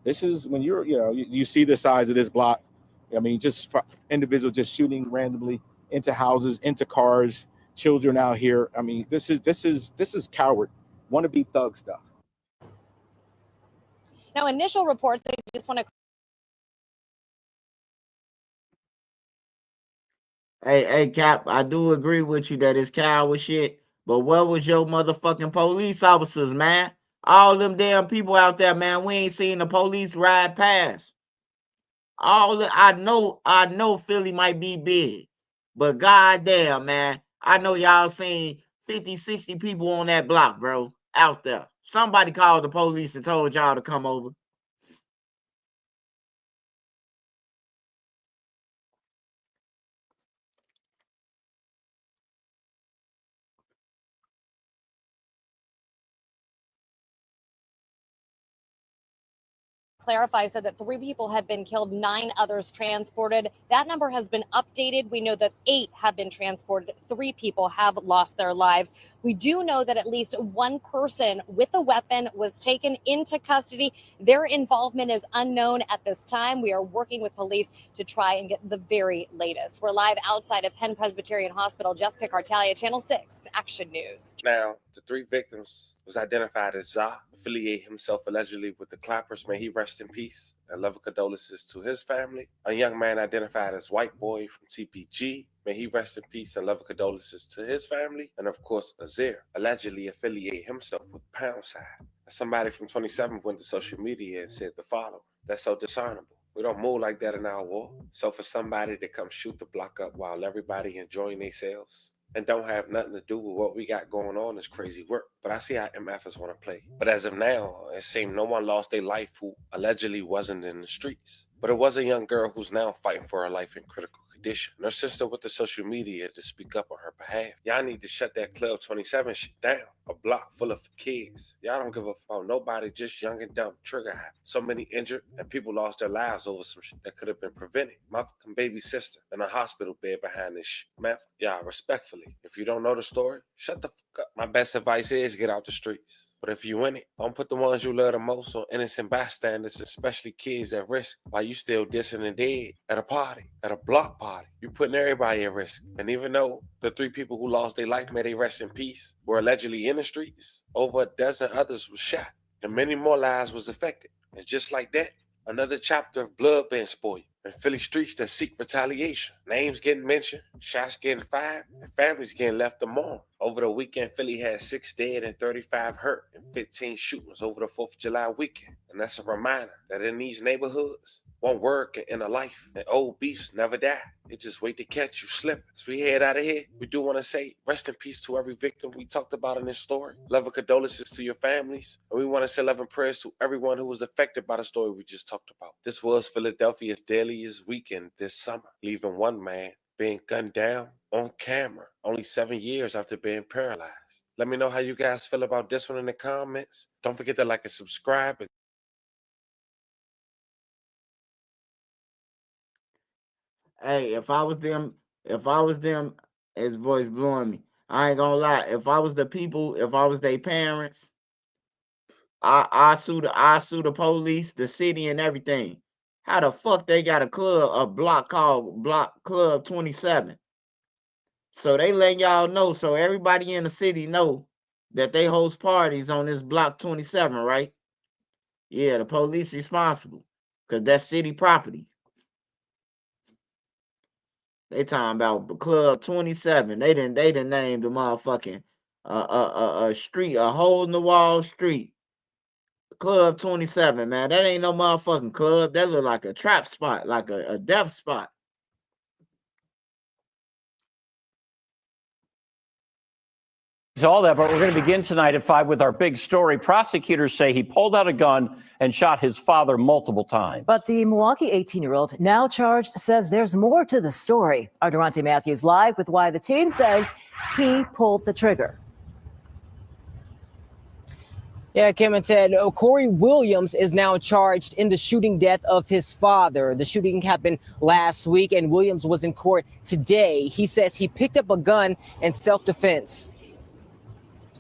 This is when you see the size of this block. I mean, just individuals just shooting randomly into houses, into cars, children out here. I mean, this is coward, wannabe thug stuff. Now, initial reports, they just want to. Hey, Cap, I do agree with you that it's coward shit, but where was your motherfucking police officers, man? All them damn people out there, man, we ain't seen the police ride past. I know Philly might be big, but goddamn, man, I know y'all seen 50, 60 people on that block, bro, out there. Somebody called the police and told y'all to come over. Clarify said that 3 people had been killed, 9 others transported. That number has been updated. We know that 8 have been transported. 3 people have lost their lives. We do know that at least 1 person with a weapon was taken into custody. Their involvement is unknown at this time. We are working with police to try and get the very latest. We're live outside of Penn Presbyterian Hospital. Jessica Cartalia, Channel 6 Action News. Now, the 3 victims was identified as Za, affiliate himself allegedly with the Clappers. May he rest in peace. And love and condolences to his family. A young man identified as White Boy from TPG. May he rest in peace and love and condolences to his family. And of course, Azir, allegedly affiliate himself with Poundside. Somebody from 27 went to social media and said the following: "That's so discernible. We don't move like that in our war. So for somebody to come shoot the block up while everybody enjoying themselves and don't have nothing to do with what we got going on is crazy work." But I see how MFers want to play. But as of now, it seems no one lost their life who allegedly wasn't in the streets. But it was a young girl who's now fighting for her life in critical condition. And her sister with the social media to speak up on her behalf. Y'all need to shut that Club 27 shit down. A block full of kids. Y'all don't give a fuck about nobody, just young and dumb, trigger happy. So many injured and people lost their lives over some shit that could have been prevented. My fucking baby sister in a hospital bed behind this shit. Man, y'all, respectfully, if you don't know the story, shut the fuck up. My best advice is get out the streets. But if you in it, don't put the ones you love the most on innocent bystanders, especially kids, at risk while you still dissing and dead at a party, at a block party. You putting everybody at risk. And even though the 3 people who lost their life, may they rest in peace, were allegedly in the streets, over a dozen others were shot, and many more lives was affected. And just like that, another chapter of blood being spoiled. And Philly streets that seek retaliation. Names getting mentioned, shots getting fired, and families getting left to mourn. Over the weekend, Philly had 6 dead and 35 hurt in 15 shootings over the 4th of July weekend. And that's a reminder that in these neighborhoods, one word can end a life, and old beefs never die. They just wait to catch you slipping. As we head out of here, we do want to say rest in peace to every victim we talked about in this story. Love and condolences to your families. And we want to say love and prayers to everyone who was affected by the story we just talked about. This was Philadelphia's deadliest weekend this summer, leaving 1 man being gunned down on camera only 7 years after being paralyzed. Let me know how you guys feel about this one in the comments. Don't forget to like and subscribe. Hey, if I was them, his voice blowing me. I ain't gonna lie. If I was the people, if I was their parents, I sue the police, the city, and everything. How the fuck they got a block called Block Club 27? So they letting y'all know, so everybody in the city know that they host parties on this Block 27, right? Yeah, the police responsible because that's city property. They talking about Club 27. They didn't name the motherfucking street, a hole in the wall street. Club 27, man. That ain't no motherfucking club. That look like a trap spot, like a death spot. To all that, but we're going to begin tonight at 5 with our big story. Prosecutors say he pulled out a gun and shot his father multiple times. But the Milwaukee 18-year-old now charged says there's more to the story. Our Durante Matthews live with why the teen says he pulled the trigger. Yeah, Kim and Ted, Corey Williams is now charged in the shooting death of his father. The shooting happened last week and Williams was in court today. He says he picked up a gun in self-defense.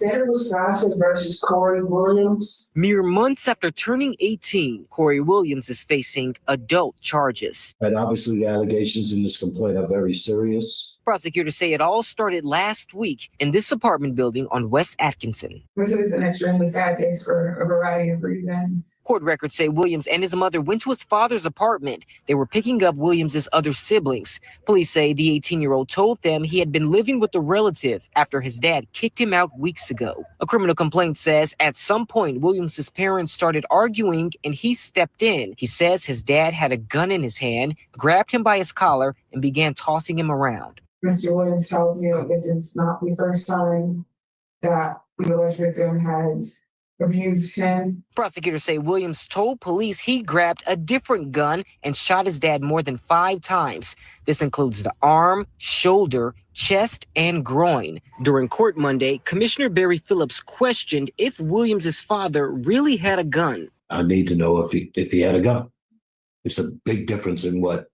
Tanner Wisconsin versus Corey Williams. Mere months after turning 18, Corey Williams is facing adult charges. And obviously the allegations in this complaint are very serious. Prosecutors say it all started last week in this apartment building on West Atkinson. This is an extremely sad case for a variety of reasons. Court records say Williams and his mother went to his father's apartment. They were picking up Williams's other siblings. Police say the 18-year-old told them he had been living with a relative after his dad kicked him out weeks ago. A criminal complaint says at some point Williams's parents started arguing and he stepped in. He says his dad had a gun in his hand, grabbed him by his collar, and began tossing him around. Mr. Williams tells me that this is not the first time that the alleged victim has abused him. Prosecutors say Williams told police he grabbed a different gun and shot his dad more than 5 times. This includes the arm, shoulder, chest, and groin. During court Monday, Commissioner Barry Phillips questioned if Williams' father really had a gun. I need to know if he had a gun. It's a big difference in what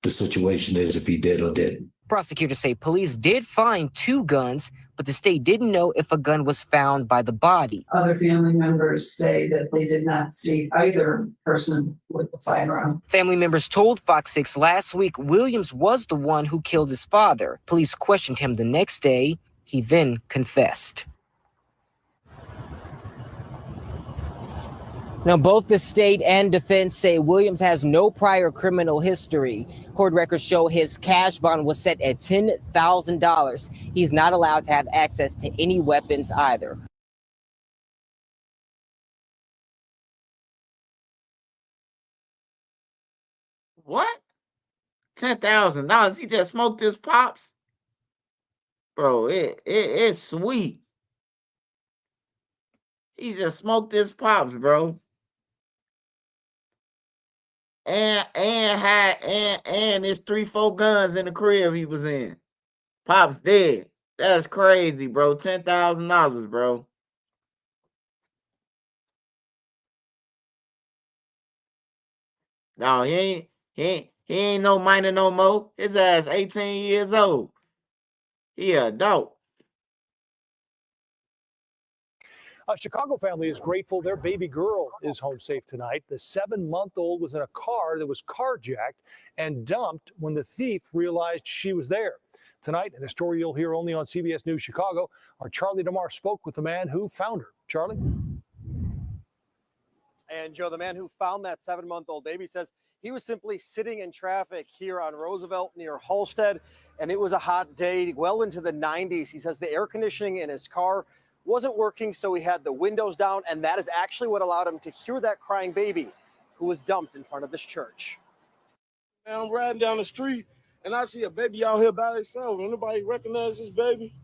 the situation is if he did or didn't. Prosecutors say police did find 2 guns, but the state didn't know if a gun was found by the body. Other family members say that they did not see either person with the firearm. Family members told Fox 6 last week Williams was the one who killed his father. Police questioned him the next day. He then confessed. Now, both the state and defense say Williams has no prior criminal history. Court records show his cash bond was set at $10,000. He's not allowed to have access to any weapons either. What? $10,000? He just smoked his pops? Bro, it's sweet. He just smoked his pops, bro. And it's 3-4 guns in the crib he was in. Pops dead. That's crazy, bro. $10,000, bro. No, he ain't no minor no more. His ass 18 years old. He an adult. A Chicago family is grateful their baby girl is home safe tonight. The 7-month-old was in a car that was carjacked and dumped when the thief realized she was there. Tonight, in a story you'll hear only on CBS News Chicago, our Charlie DeMar spoke with the man who found her. Charlie? And Joe, the man who found that 7-month-old baby says he was simply sitting in traffic here on Roosevelt near Halstead, and it was a hot day, well into the 90s. He says the air conditioning in his car wasn't working, so he had the windows down, and that is actually what allowed him to hear that crying baby who was dumped in front of this church. I'm riding down the street, and I see a baby out here by itself. Nobody recognize this baby.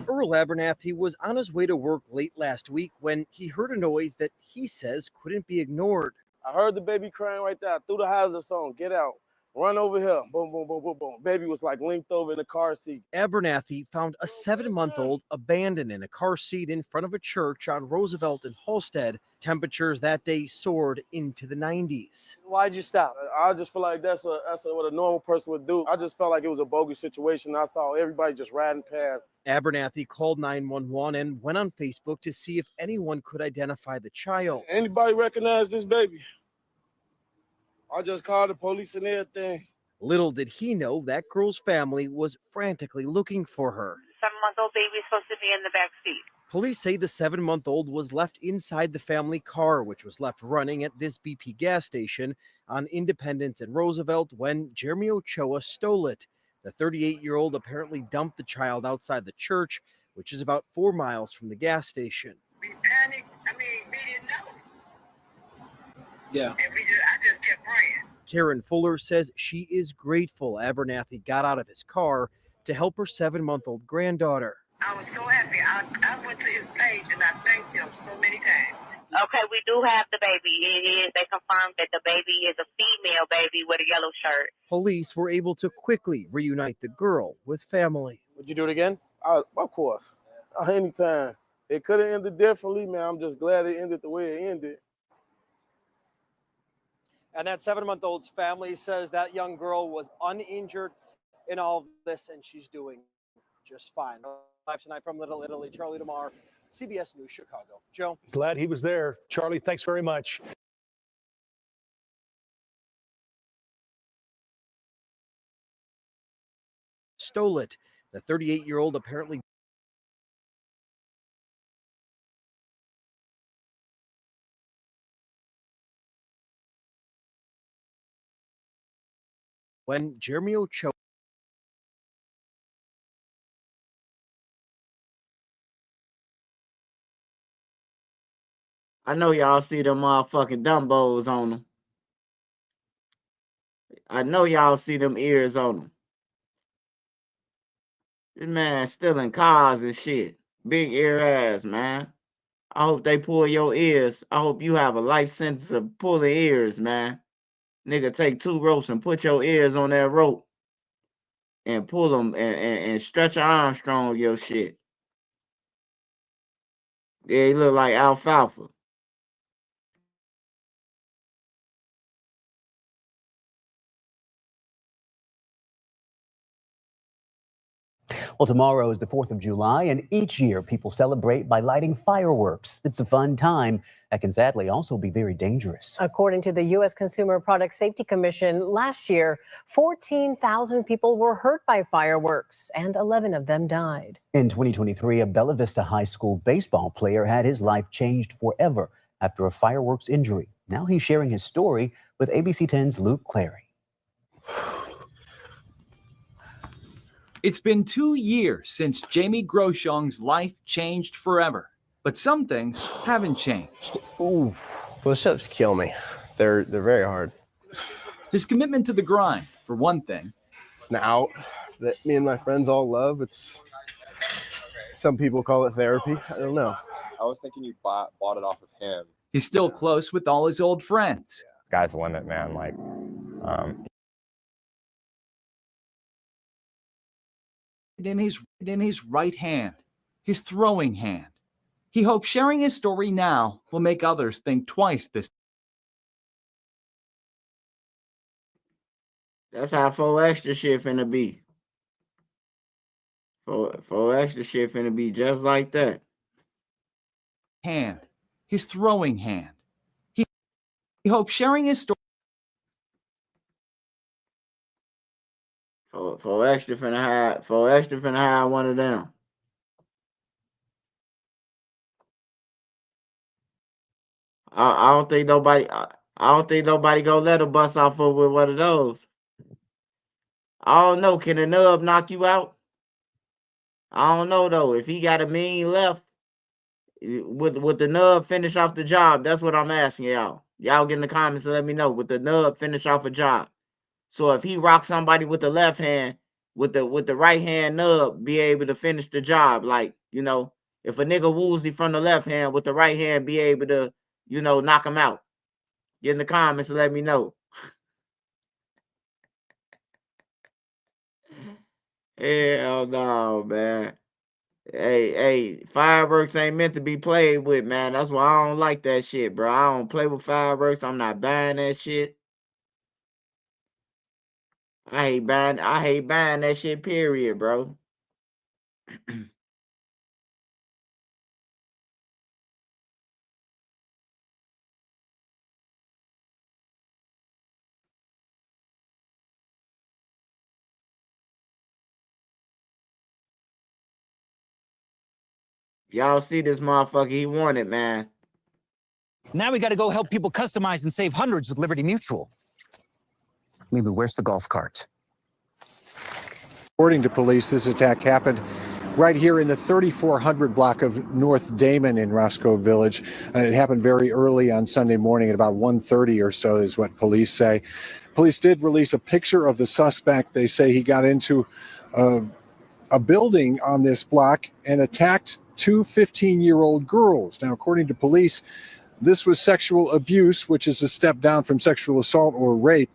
Earl Abernathy was on his way to work late last week when he heard a noise that he says couldn't be ignored. I heard the baby crying right there. I threw the hazard song, get out. Run over here. Boom, boom, boom, boom, boom. Baby was like linked over in the car seat. Abernathy found a 7-month-old abandoned in a car seat in front of a church on Roosevelt and Halstead. Temperatures that day soared into the 90s. Why'd you stop? I just feel like that's what a normal person would do. I just felt like it was a bogus situation. I saw everybody just riding past. Abernathy called 911 and went on Facebook to see if anyone could identify the child. Anybody recognize this baby? I just called the police and everything. Little did he know that girl's family was frantically looking for her. 7-month-old baby is supposed to be in the back seat. Police say the 7-month-old was left inside the family car, which was left running at this BP gas station on Independence and Roosevelt when Jeremy Ochoa stole it. The 38-year-old apparently dumped the child outside the church, which is about 4 miles from the gas station. We panicked. We didn't know. Yeah. And I just kept praying. Karen Fuller says she is grateful Abernathy got out of his car to help her 7-month-old granddaughter. I was so happy. I went to his page and I thanked him so many times. Okay, we do have the baby. They confirmed that the baby is a female baby with a yellow shirt. Police were able to quickly reunite the girl with family. Would you do it again? Of course. Anytime. It could have ended differently, man. I'm just glad it ended the way it ended. And that 7-month-old's family says that young girl was uninjured in all of this, and she's doing just fine. Live tonight from Little Italy, Charlie DeMar, CBS News, Chicago. Joe? Glad he was there. Charlie, thanks very much. Stole it. The 38-year-old apparently when Jeremy Ochoa I know y'all see them motherfucking Dumbos on them. I know y'all see them ears on them. This man stealing cars and shit. Big ear ass, man. I hope they pull your ears. I hope you have a life sentence of pulling ears, man. Nigga, take 2 ropes and put your ears on that rope. And pull them and stretch Armstrong your shit. Yeah, he look like alfalfa. Well, tomorrow is the 4th of July, and each year people celebrate by lighting fireworks. It's a fun time that can sadly also be very dangerous. According to the U.S. Consumer Product Safety Commission, last year, 14,000 people were hurt by fireworks, and 11 of them died. In 2023, a Bella Vista High School baseball player had his life changed forever after a fireworks injury. Now he's sharing his story with ABC 10's Luke Clary. It's been 2 years since Jamie Groshong's life changed forever, but some things haven't changed. Ooh, push-ups kill me. They're very hard. His commitment to the grind, for one thing. It's an out that me and my friends all love. Some people call it therapy. I don't know. I was thinking you bought it off of him. He's still close with all his old friends. Sky's the limit, man. Like, in his right hand, his throwing hand. He hopes sharing his story now will make others think twice this. That's how 4 extra shit finna be. 4 extra shit finna be just like that. Hand, his throwing hand. He hopes sharing his story. 4 extra finna hire one of them. I don't think nobody gonna let him bust off with one of those. I don't know. Can a nub knock you out? I don't know though. If he got a mean left, would the nub finish off the job? That's what I'm asking y'all. Y'all get in the comments and let me know. Would the nub finish off a job? So if he rocks somebody with the left hand, with the right hand nub, be able to finish the job. Like, you know, if a nigga woozy from the left hand with the right hand, be able to, you know, knock him out. Get in the comments and let me know. Hell no, man. Hey, fireworks ain't meant to be played with, man. That's why I don't like that shit, bro. I don't play with fireworks. I'm not buying that shit. I hate buying that shit, period, bro. Y'all see this motherfucker, he wanted, man. Now we got to go help people customize and save hundreds with Liberty Mutual. Maybe where's the golf cart? According to police, this attack happened right here in the 3400 block of North Damon in Roscoe Village. It happened very early on Sunday morning at about 1:30 or so is what police say. Police did release a picture of the suspect. They say he got into a building on this block and attacked 2 15-year-old girls. Now, according to police, this was sexual abuse, which is a step down from sexual assault or rape.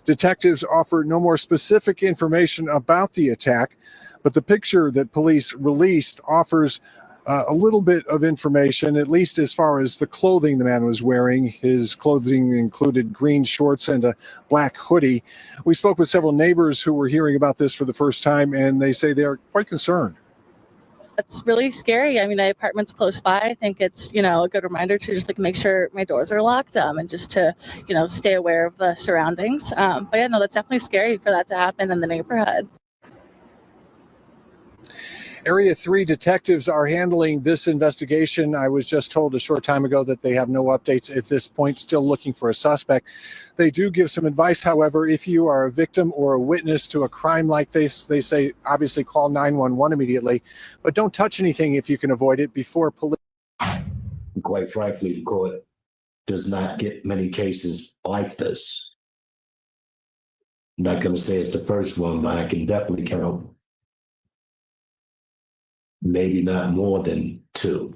Detectives offer no more specific information about the attack, but the picture that police released offers a little bit of information, at least as far as the clothing the man was wearing. His clothing included green shorts and a black hoodie. We spoke with several neighbors who were hearing about this for the first time, and they say they're quite concerned. It's really scary. I mean, my apartment's close by. I think it's, a good reminder to just make sure my doors are locked and just to, stay aware of the surroundings. But yeah, no, that's definitely scary for that to happen in the neighborhood. Area 3 detectives are handling this investigation. I was just told a short time ago that they have no updates at this point, still looking for a suspect. They do give some advice, however, if you are a victim or a witness to a crime like this, they say obviously call 911 immediately, but don't touch anything if you can avoid it before police. Quite frankly, the court does not get many cases like this. I'm not going to say it's the first one, but I can definitely count maybe not more than 2.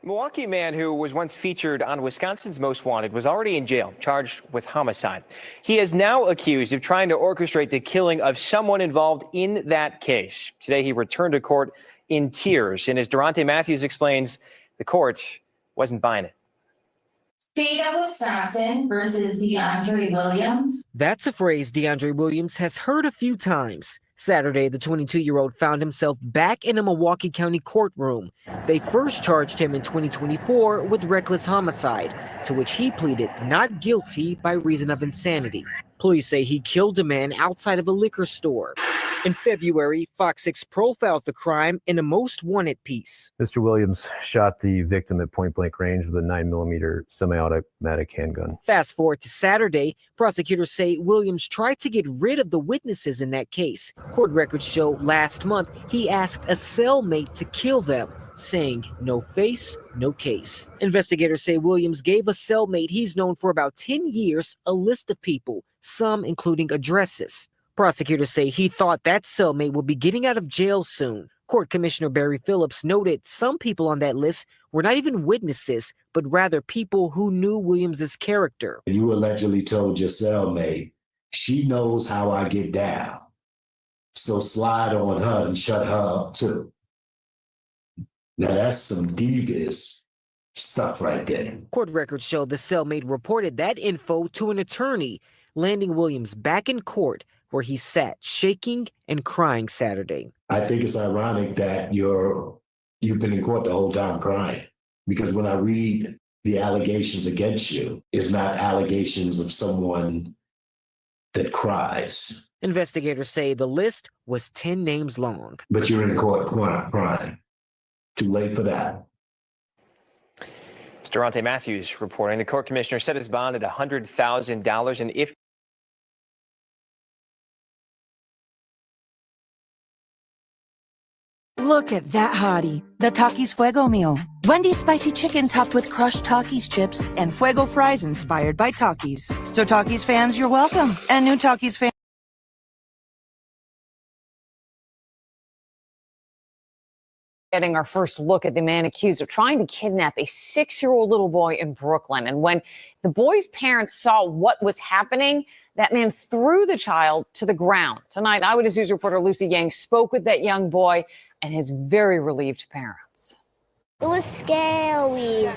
Milwaukee man who was once featured on Wisconsin's Most Wanted was already in jail, charged with homicide. He is now accused of trying to orchestrate the killing of someone involved in that case. Today, he returned to court in tears. And as Durante Matthews explains, the court wasn't buying it. State of Wisconsin versus DeAndre Williams. That's a phrase DeAndre Williams has heard a few times. Saturday, the 22-year-old found himself back in a Milwaukee County courtroom. They first charged him in 2024 with reckless homicide, to which he pleaded not guilty by reason of insanity. Police say he killed a man outside of a liquor store. In February, Fox 6 profiled the crime in a most wanted piece. Mr. Williams shot the victim at point-blank range with a 9mm semi-automatic handgun. Fast forward to Saturday, prosecutors say Williams tried to get rid of the witnesses in that case. Court records show last month he asked a cellmate to kill them, saying no face, no case. Investigators say Williams gave a cellmate he's known for about 10 years a list of people, some including addresses. Prosecutors say he thought that cellmate would be getting out of jail soon. Court Commissioner Barry Phillips noted some people on that list were not even witnesses, but rather people who knew Williams's character. You allegedly told your cellmate, she knows how I get down, so slide on her and shut her up too. Now that's some devious stuff right there. Court records show the cellmate reported that info to an attorney, landing Williams back in court where he sat shaking and crying Saturday. I think it's ironic that you've been in court the whole time crying, because when I read the allegations against you, it's not allegations of someone that cries. Investigators say the list was 10 names long. But you're in court crying. Too late for that. It's Durante Matthews reporting. The court commissioner set his bond at $100,000, and if Look at that hottie, the Takis Fuego meal. Wendy's spicy chicken topped with crushed Takis chips and Fuego fries inspired by Takis. So Takis fans, you're welcome. And new Takis fans. Getting our first look at the man accused of trying to kidnap a 6-year-old little boy in Brooklyn. And when the boy's parents saw what was happening, that man threw the child to the ground. Tonight, Eyewitness News reporter Lucy Yang spoke with that young boy and his very relieved parents. It was scary.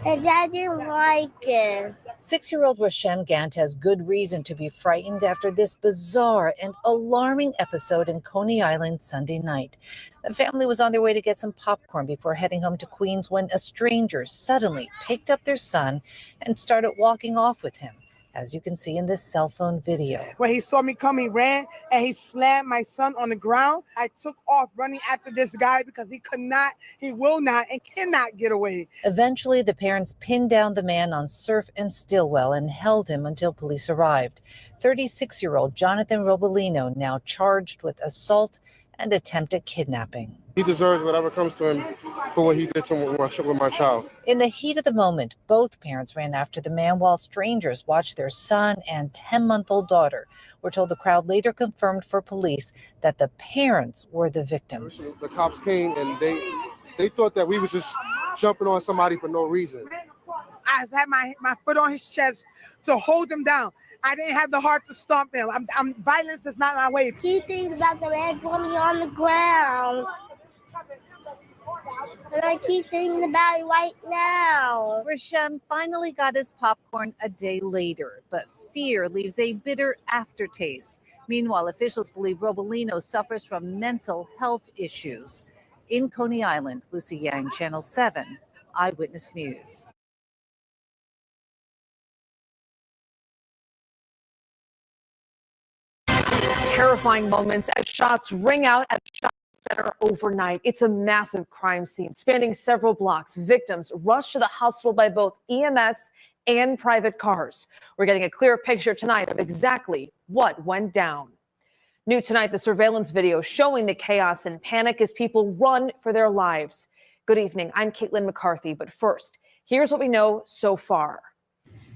And I didn't like it. 6-year-old Rashem Gant has good reason to be frightened after this bizarre and alarming episode in Coney Island Sunday night. The family was on their way to get some popcorn before heading home to Queens when a stranger suddenly picked up their son and started walking off with him, as you can see in this cell phone video. When he saw me come, he ran and he slammed my son on the ground. I took off running after this guy because he will not, and cannot get away. Eventually, the parents pinned down the man on Surf and Stillwell and held him until police arrived. 36-year-old Jonathan Robolino now charged with assault and attempted kidnapping. He deserves whatever comes to him for what he did to with my child. In the heat of the moment, both parents ran after the man while strangers watched their son and 10-month-old daughter. We're told the crowd later confirmed for police that the parents were the victims. The cops came and they thought that we was just jumping on somebody for no reason. I had my foot on his chest to hold him down. I didn't have the heart to stomp him. Violence is not my way. Keep thinking about the man put me on the ground. And I keep thinking about it right now. Rashem finally got his popcorn a day later, but fear leaves a bitter aftertaste. Meanwhile, officials believe Robolino suffers from mental health issues. In Coney Island, Lucy Yang, Channel 7, Eyewitness News. Terrifying moments as shots ring out at the shopping center overnight. It's a massive crime scene spanning several blocks. Victims rushed to the hospital by both EMS and private cars. We're getting a clear picture tonight of exactly what went down. New tonight, the surveillance video showing the chaos and panic as people run for their lives. Good evening. I'm Caitlin McCarthy. But first, here's what we know so far.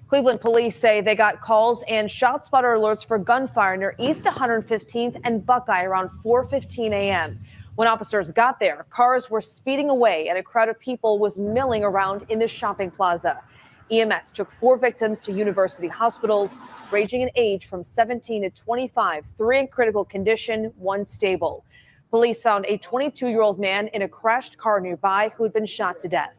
Cleveland police say they got calls and shot spotter alerts for gunfire near East 115th and Buckeye around 4:15 a.m. When officers got there, cars were speeding away and a crowd of people was milling around in the shopping plaza. EMS took 4 victims to university hospitals, ranging in age from 17 to 25, 3 in critical condition, 1 stable. Police found a 22-year-old man in a crashed car nearby who had been shot to death.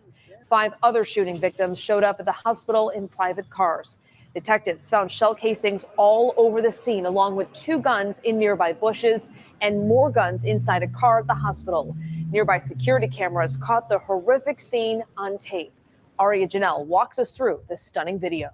5 other shooting victims showed up at the hospital in private cars. Detectives found shell casings all over the scene, along with 2 guns in nearby bushes and more guns inside a car at the hospital. Nearby security cameras caught the horrific scene on tape. Aria Janelle walks us through this stunning video.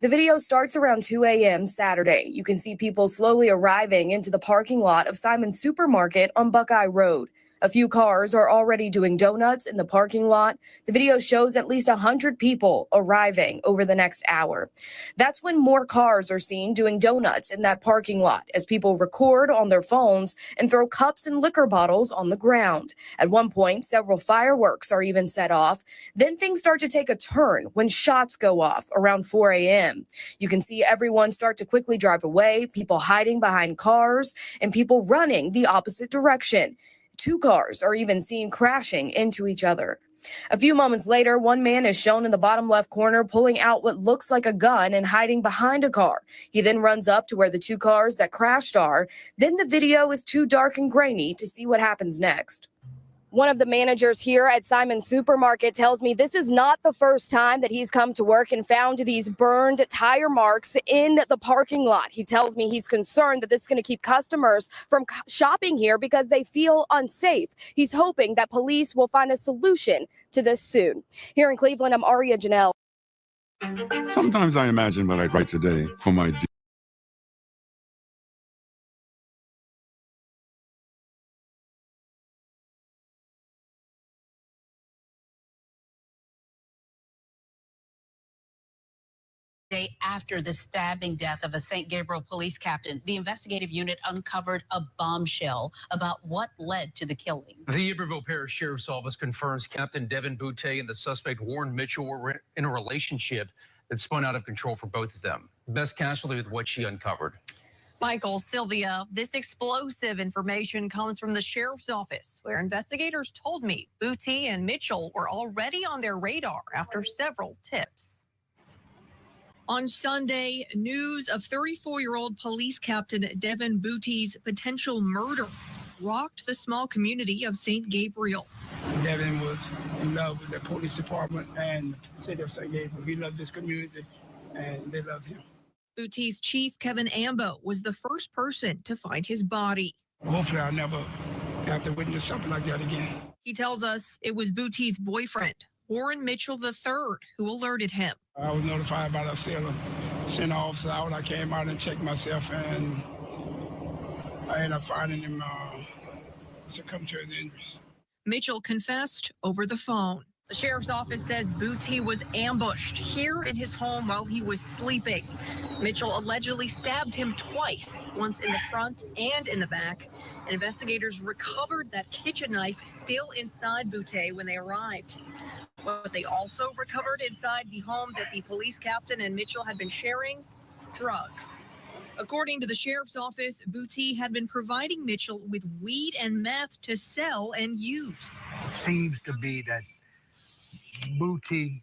The video starts around 2 a.m. Saturday. You can see people slowly arriving into the parking lot of Simon's Supermarket on Buckeye Road. A few cars are already doing donuts in the parking lot. The video shows at least 100 people arriving over the next hour. That's when more cars are seen doing donuts in that parking lot as people record on their phones and throw cups and liquor bottles on the ground. At one point, several fireworks are even set off. Then things start to take a turn when shots go off around 4 a.m. You can see everyone start to quickly drive away, people hiding behind cars, and people running the opposite direction. 2 cars are even seen crashing into each other. A few moments later, one man is shown in the bottom left corner pulling out what looks like a gun and hiding behind a car. He then runs up to where the 2 cars that crashed are. Then the video is too dark and grainy to see what happens next. One of the managers here at Simon's Supermarket tells me this is not the first time that he's come to work and found these burned tire marks in the parking lot. He tells me he's concerned that this is going to keep customers from shopping here because they feel unsafe. He's hoping that police will find a solution to this soon. Here in Cleveland, I'm Aria Janelle. Sometimes I imagine what I'd write today for my Day after the stabbing death of a St. Gabriel police captain, the investigative unit uncovered a bombshell about what led to the killing. The Iberville Parish Sheriff's Office confirms Captain Devin Boutte and the suspect Warren Mitchell were in a relationship that spun out of control for both of them. Best casualty with what she uncovered. Michael, Sylvia, this explosive information comes from the sheriff's office, where investigators told me Boutte and Mitchell were already on their radar after several tips. On Sunday, news of 34-year-old police captain Devin Boutte's potential murder rocked the small community of St. Gabriel. Devin was in love with the police department and the city of St. Gabriel. He loved this community, and they loved him. Boutte's chief, Kevin Ambo, was the first person to find his body. Hopefully, I'll never have to witness something like that again. He tells us it was Boutte's boyfriend, Warren Mitchell III, who alerted him. I was notified by the center officer out. I came out and checked myself, and I ended up finding him succumbed to his injuries. Mitchell confessed over the phone. The sheriff's office says Boutte was ambushed here in his home while he was sleeping. Mitchell allegedly stabbed him twice, once in the front and in the back. And investigators recovered that kitchen knife still inside Boutte when they arrived. What they also recovered inside the home that the police captain and Mitchell had been sharing, drugs. According to the sheriff's office, Boutte had been providing Mitchell with weed and meth to sell and use. It seems to be that Boutte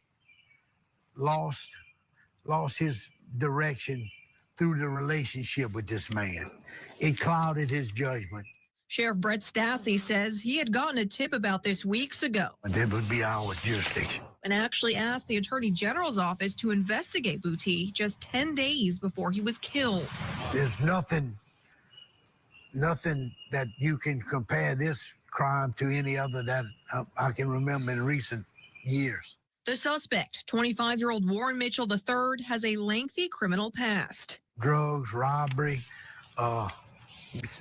lost his direction through the relationship with this man. It clouded his judgment. Sheriff Brett Stassi says he had gotten a tip about this weeks ago. And that would be our jurisdiction. And actually asked the Attorney General's office to investigate Boutte just 10 days before he was killed. There's nothing that you can compare this crime to any other that I can remember in recent years. The suspect, 25-year-old Warren Mitchell III, has a lengthy criminal past. Drugs, robbery,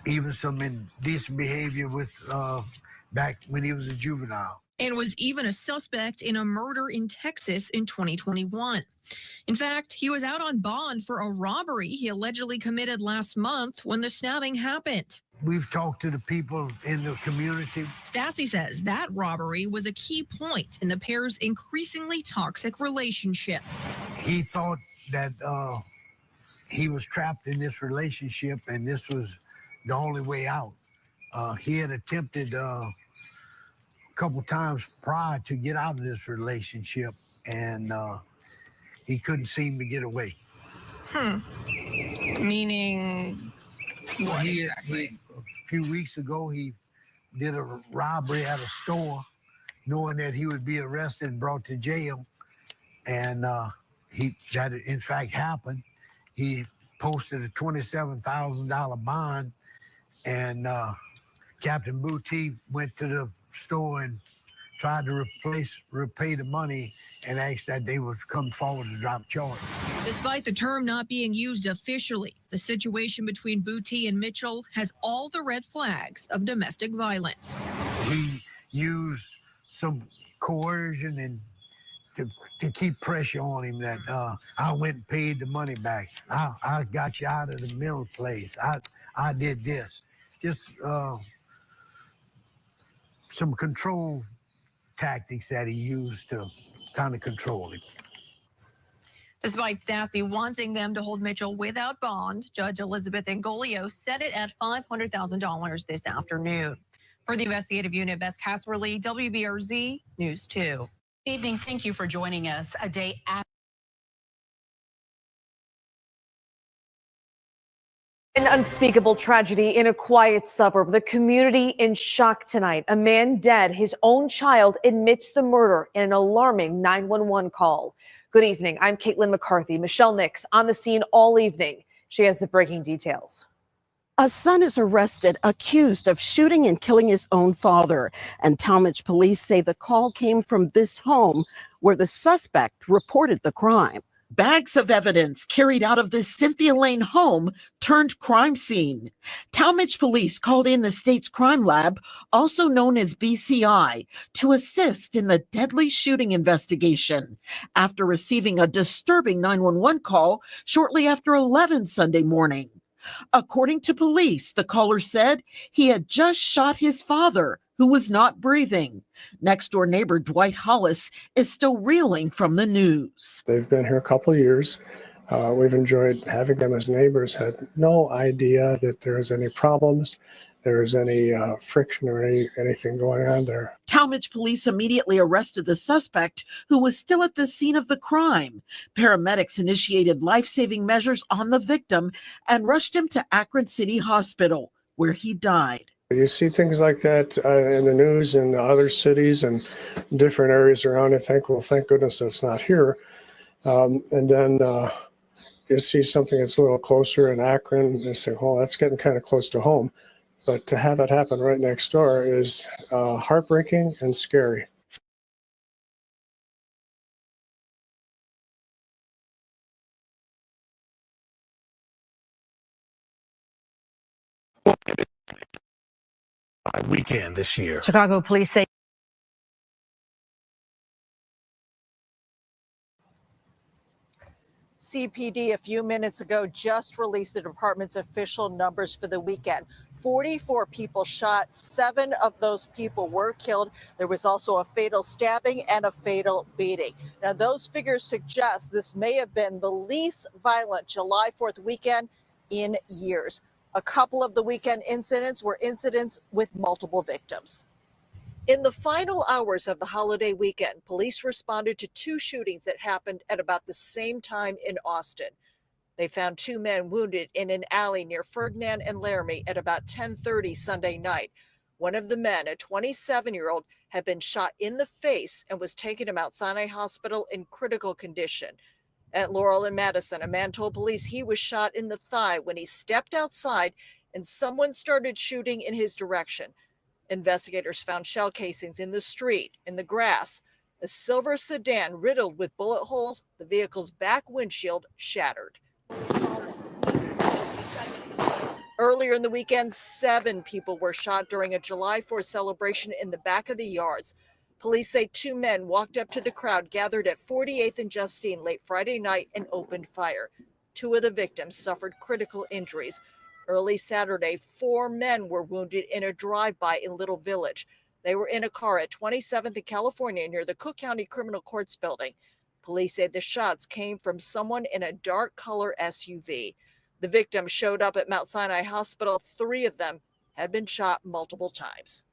even some indecent behavior with back when he was a juvenile. And was even a suspect in a murder in Texas in 2021. In fact, he was out on bond for a robbery he allegedly committed last month when the stabbing happened. We've talked to the people in the community. Stassi says that robbery was a key point in the pair's increasingly toxic relationship. He thought that he was trapped in this relationship and this was the only way out. He had attempted a couple times prior to get out of this relationship, and he couldn't seem to get away. Meaning what exactly? A few weeks ago, he did a robbery at a store, knowing that he would be arrested and brought to jail. And that in fact happened. He posted a $27,000 bond, and Captain Boutte went to the store and tried to repay the money and asked that they would come forward to drop charges. Despite the term not being used officially, the situation between Boutte and Mitchell has all the red flags of domestic violence. He used some coercion and to keep pressure on him that I went and paid the money back. I got you out of the mill place. I did this. Just some control tactics that he used to kind of control him. Despite Stassi wanting them to hold Mitchell without bond, Judge Elizabeth Engolio set it at $500,000 this afternoon. For the investigative unit, Bess Casserly, WBRZ News 2. Good evening. Thank you for joining us. A day after An unspeakable tragedy in a quiet suburb. The community in shock tonight. A man dead. His own child admits the murder in an alarming 911 call. Good evening. I'm Caitlin McCarthy. Michelle Nix on the scene all evening. She has the breaking details. A son is arrested, accused of shooting and killing his own father. And Talmadge police say the call came from this home where the suspect reported the crime. Bags of evidence carried out of this Cynthia Lane home turned crime scene. Talmadge police called in the state's crime lab, also known as BCI, to assist in the deadly shooting investigation after receiving a disturbing 911 call shortly after 11 Sunday morning. According to police, the caller said he had just shot his father, who was not breathing. Next-door neighbor Dwight Hollis is still reeling from the news. They've been here a couple of years. We've enjoyed having them as neighbors, had no idea that there was any problems, there was any friction or anything going on there. Talmadge police immediately arrested the suspect, who was still at the scene of the crime. Paramedics initiated life-saving measures on the victim and rushed him to Akron City Hospital, where he died. You see things like that in the news in other cities and different areas around. You think, well, thank goodness that's not here. And then you see something that's a little closer in Akron, and you say, well, that's getting kind of close to home. But to have it happen right next door is heartbreaking and scary. Weekend this year. Chicago police say CPD a few minutes ago just released the department's official numbers for the weekend. 44 people shot. 7 of those people were killed. There was also a fatal stabbing and a fatal beating. Now, those figures suggest this may have been the least violent July 4th weekend in years. A couple of the weekend incidents were incidents with multiple victims. In the final hours of the holiday weekend, police responded to 2 shootings that happened at about the same time in Austin. They found 2 men wounded in an alley near Ferdinand and Laramie at about 10:30 Sunday night. One of the men, a 27-year-old, had been shot in the face and was taken to Mount Sinai Hospital in critical condition. At Laurel and Madison, a man told police he was shot in the thigh when he stepped outside and someone started shooting in his direction. Investigators found shell casings in the street, in the grass, a silver sedan riddled with bullet holes, the vehicle's back windshield shattered. Earlier in the weekend, 7 people were shot during a July 4th celebration in the back of the yards. Police say 2 men walked up to the crowd gathered at 48th and Justine late Friday night and opened fire. 2 of the victims suffered critical injuries. Early Saturday, 4 men were wounded in a drive-by in Little Village. They were in a car at 27th and California near the Cook County Criminal Courts building. Police say the shots came from someone in a dark color SUV. The victims showed up at Mount Sinai Hospital. 3 of them had been shot multiple times.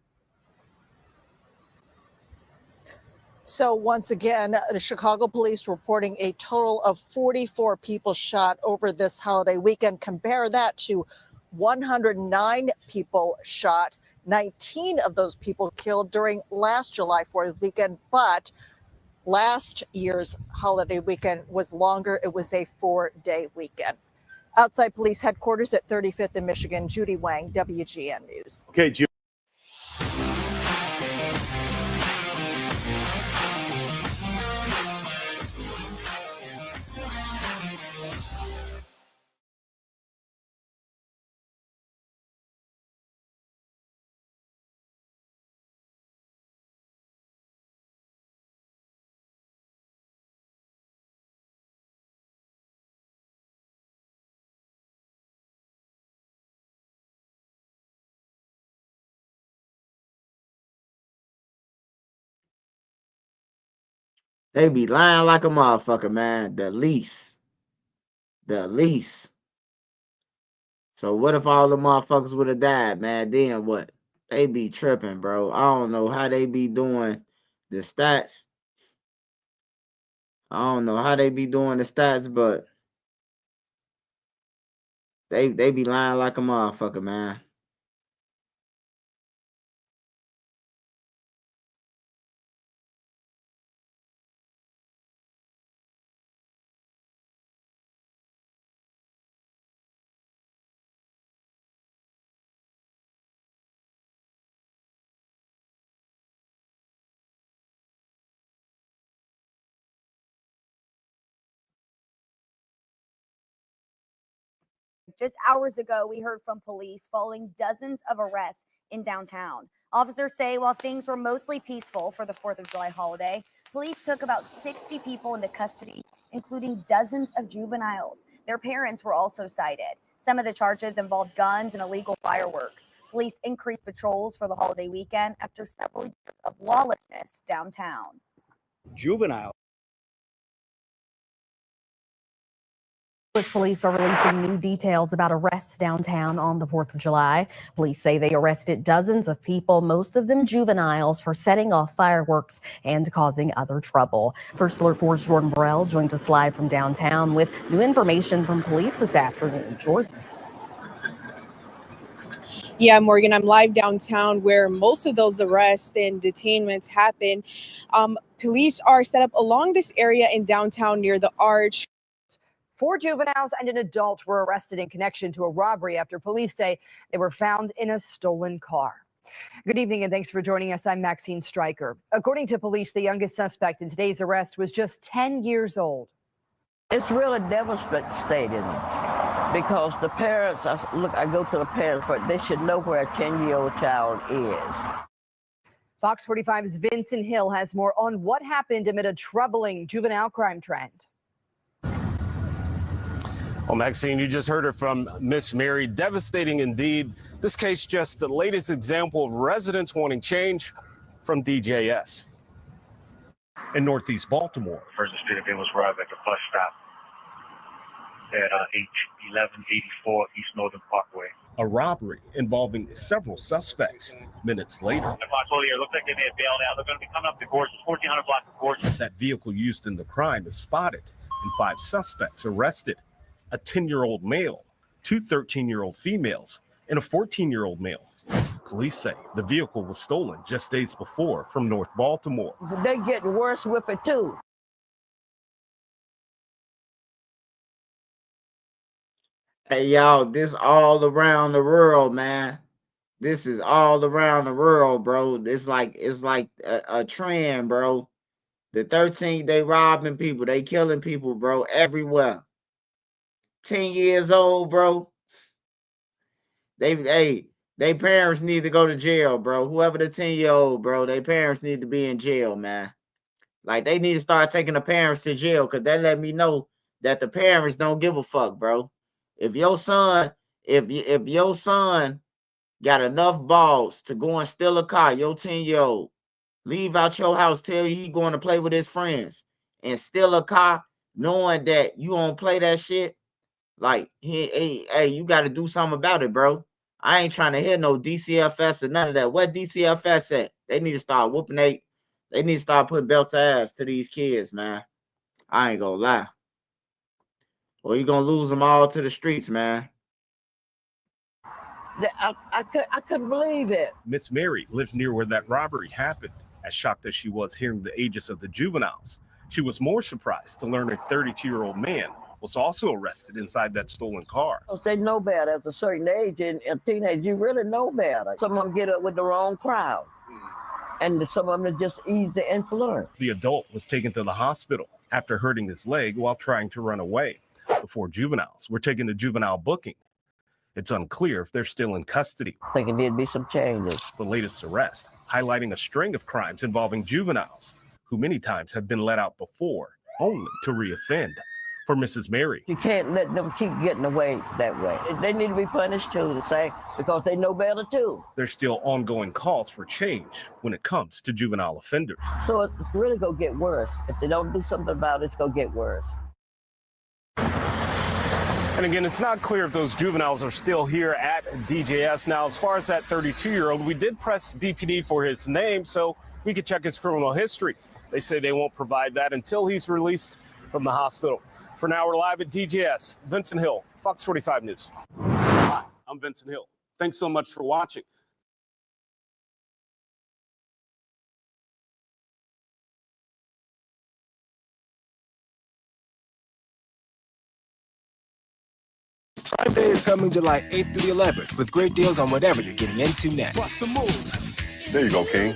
So once again, the Chicago police reporting a total of 44 people shot over this holiday weekend. Compare that to 109 people shot, 19 of those people killed during last July 4th weekend, but last year's holiday weekend was longer. It was a 4-day weekend. Outside police headquarters at 35th in Michigan, Judy Wang, WGN News. Okay, Judy. They be lying like a motherfucker, man. The least. The least. So what if all the motherfuckers would have died, man? Then what? They be tripping, bro. I don't know how they be doing the stats. I don't know how they be doing the stats, but they be lying like a motherfucker, man. Just hours ago, we heard from police following dozens of arrests in downtown. Officers say while things were mostly peaceful for the 4th of July holiday, police took about 60 people into custody, including dozens of juveniles. Their parents were also cited. Some of the charges involved guns and illegal fireworks. Police increased patrols for the holiday weekend after several years of lawlessness downtown. Juvenile. Police are releasing new details about arrests downtown on the 4th of July. Police say they arrested dozens of people, most of them juveniles, for setting off fireworks and causing other trouble. First Alert 4's Jordan Burrell joins us live from downtown with new information from police this afternoon. Jordan. Yeah, Morgan, I'm live downtown where most of those arrests and detainments happen. Police are set up along this area in downtown near the Arch. 4 juveniles and an adult were arrested in connection to a robbery after police say they were found in a stolen car. Good evening and thanks for joining us. I'm Maxine Stryker. According to police, the youngest suspect in today's arrest was just 10 years old. It's really devastating because the parents, I go to the parents, but they should know where a 10-year-old child is. Fox 45's Vincent Hill has more on what happened amid a troubling juvenile crime trend. Well, Maxine, you just heard it from Miss Mary. Devastating indeed. This case just the latest example of residents wanting change from DJS. In Northeast Baltimore. First responder was robbed at the bus stop at 1184 East Northern Parkway. A robbery involving several suspects. Minutes later, It looks like they may have bailed out. They're going to be coming up the course, 1400 block of course. that vehicle used in the crime is spotted and 5 suspects arrested. A 10-year-old male, 2 13-year-old females, and a 14-year-old male. Police say the vehicle was stolen just days before from North Baltimore. They get worse with it too. Hey y'all, this all around the world, man. This is all around the world, bro. It's like a trend, bro. The 13th, they robbing people, they killing people, bro, everywhere. 10 years old, bro. They parents need to go to jail, bro. Whoever the 10-year-old, bro, their parents need to be in jail, man. Like they need to start taking the parents to jail because that let me know that the parents don't give a fuck, bro. If your son, if your son got enough balls to go and steal a car, your 10-year-old, leave out your house, tell you he going to play with his friends, and steal a car, knowing that you don't play that shit. Like, hey, you got to do something about it, bro. I ain't trying to hear no DCFS or none of that. What DCFS at? They need to start whooping they need to start putting belts of ass to these kids, man. I ain't gonna lie. Or you gonna lose them all to the streets, man. I couldn't believe it. Miss Mary lives near where that robbery happened. As shocked as she was hearing the ages of the juveniles, she was more surprised to learn a 32-year-old man was also arrested inside that stolen car. They know better at a certain age, and a teenage, you really know better. Some of them get up with the wrong crowd, and some of them are just easy influence. The adult was taken to the hospital after hurting his leg while trying to run away. The 4 juveniles were taken to juvenile booking. It's unclear if they're still in custody. I think it did be some changes. The latest arrest, highlighting a string of crimes involving juveniles, who many times have been let out before, only to reoffend. For Mrs. Mary, You can't let them keep getting away that way. They need to be punished too, to say, because they know better too. there's still ongoing calls for change when it comes to juvenile offenders. So it's really gonna get worse. If they don't do something about it, it's gonna get worse. And again, it's not clear if those juveniles are still here at DJS. Now, as far as that 32-year-old, we did press BPD for his name so we could check his criminal history. They say they won't provide that until he's released from the hospital. For now, we're live at DJS. Vincent Hill, Fox 45 News. Hi, I'm Vincent Hill. Thanks so much for watching. Prime Day is coming July 8th through the 11th with great deals on whatever you're getting into next. What's the move? There you go, King.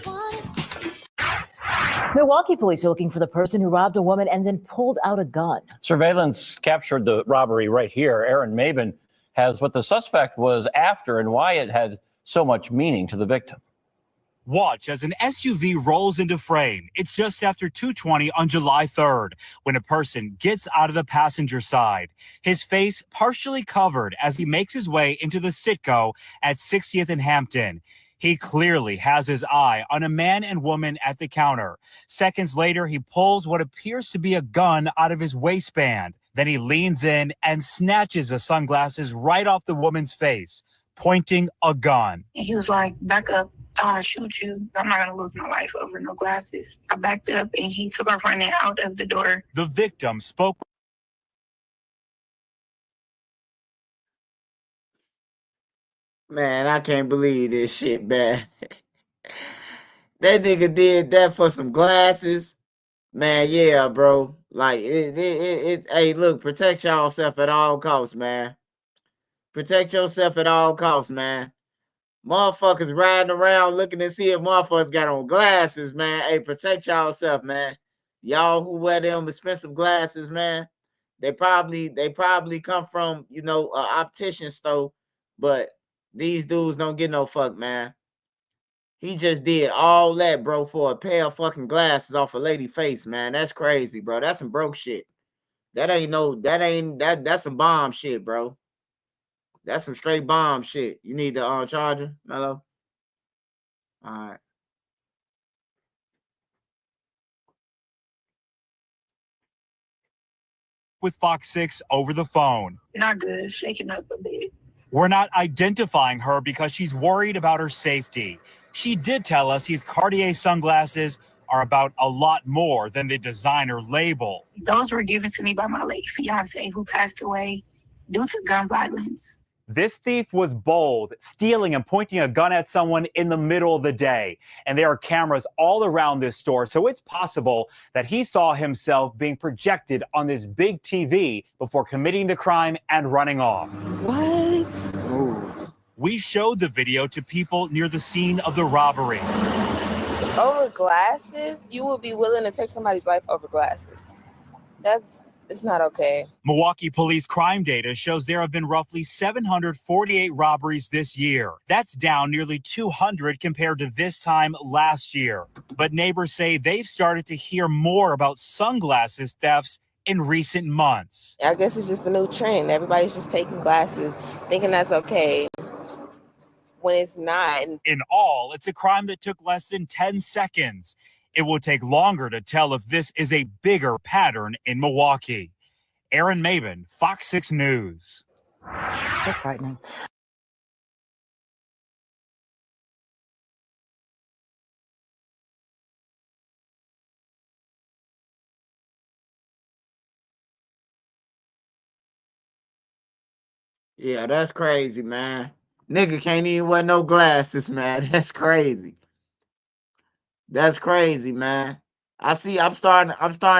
Milwaukee police are looking for the person who robbed a woman and then pulled out a gun. Surveillance captured the robbery right here. Aaron Mabin has what the suspect was after and why it had so much meaning to the victim. Watch as an SUV rolls into frame. It's just after 2:20 on July 3rd when a person gets out of the passenger side, his face partially covered as he makes his way into the Citgo at 60th and Hampton. He clearly has his eye on a man and woman at the counter. Seconds later, he pulls what appears to be a gun out of his waistband. Then he leans in and snatches the sunglasses right off the woman's face, pointing a gun. He was like, back up, I'll shoot you. I'm not going to lose my life over no glasses. I backed up and he took off running out of the door. The victim spoke. Man, I can't believe this shit, man. That nigga did that for some glasses. Man, yeah, bro. Like, hey, look, protect yourself at all costs, man. Protect yourself at all costs, man. Motherfuckers riding around looking to see if motherfuckers got on glasses, man. Hey, protect yourself, man. Y'all who wear them expensive glasses, man, they probably come from, you know, an optician store, but these dudes don't get no fuck, man. He just did all that, bro, for a pair of fucking glasses off a lady face, man. That's crazy, bro. That's some broke shit. That's some bomb shit, bro. That's some straight bomb shit. You need the charger, Mello? All right. With Fox 6 over the phone. Not good, shaking up a bit. We're not identifying her because she's worried about her safety. She did tell us his Cartier sunglasses are about a lot more than the designer label. Those were given to me by my late fiance who passed away due to gun violence. This thief was bold, stealing and pointing a gun at someone in the middle of the day. And there are cameras all around this store, so it's possible that he saw himself being projected on this big TV before committing the crime and running off. What? Ooh. We showed the video to people near the scene of the robbery. Over glasses? You would be willing to take somebody's life over glasses? It's not okay. Milwaukee police crime data shows there have been roughly 748 robberies this year. That's down nearly 200 compared to this time last year. But neighbors say they've started to hear more about sunglasses thefts in recent months. I guess it's just the new trend. Everybody's just taking glasses, thinking that's okay, when it's not. In all, it's a crime that took less than 10 seconds. It will take longer to tell if this is a bigger pattern in Milwaukee. Aaron Mabin, Fox 6 News. So frightening. Yeah, that's crazy, man. Nigga can't even wear no glasses, man. That's crazy. That's crazy, man. I'm starting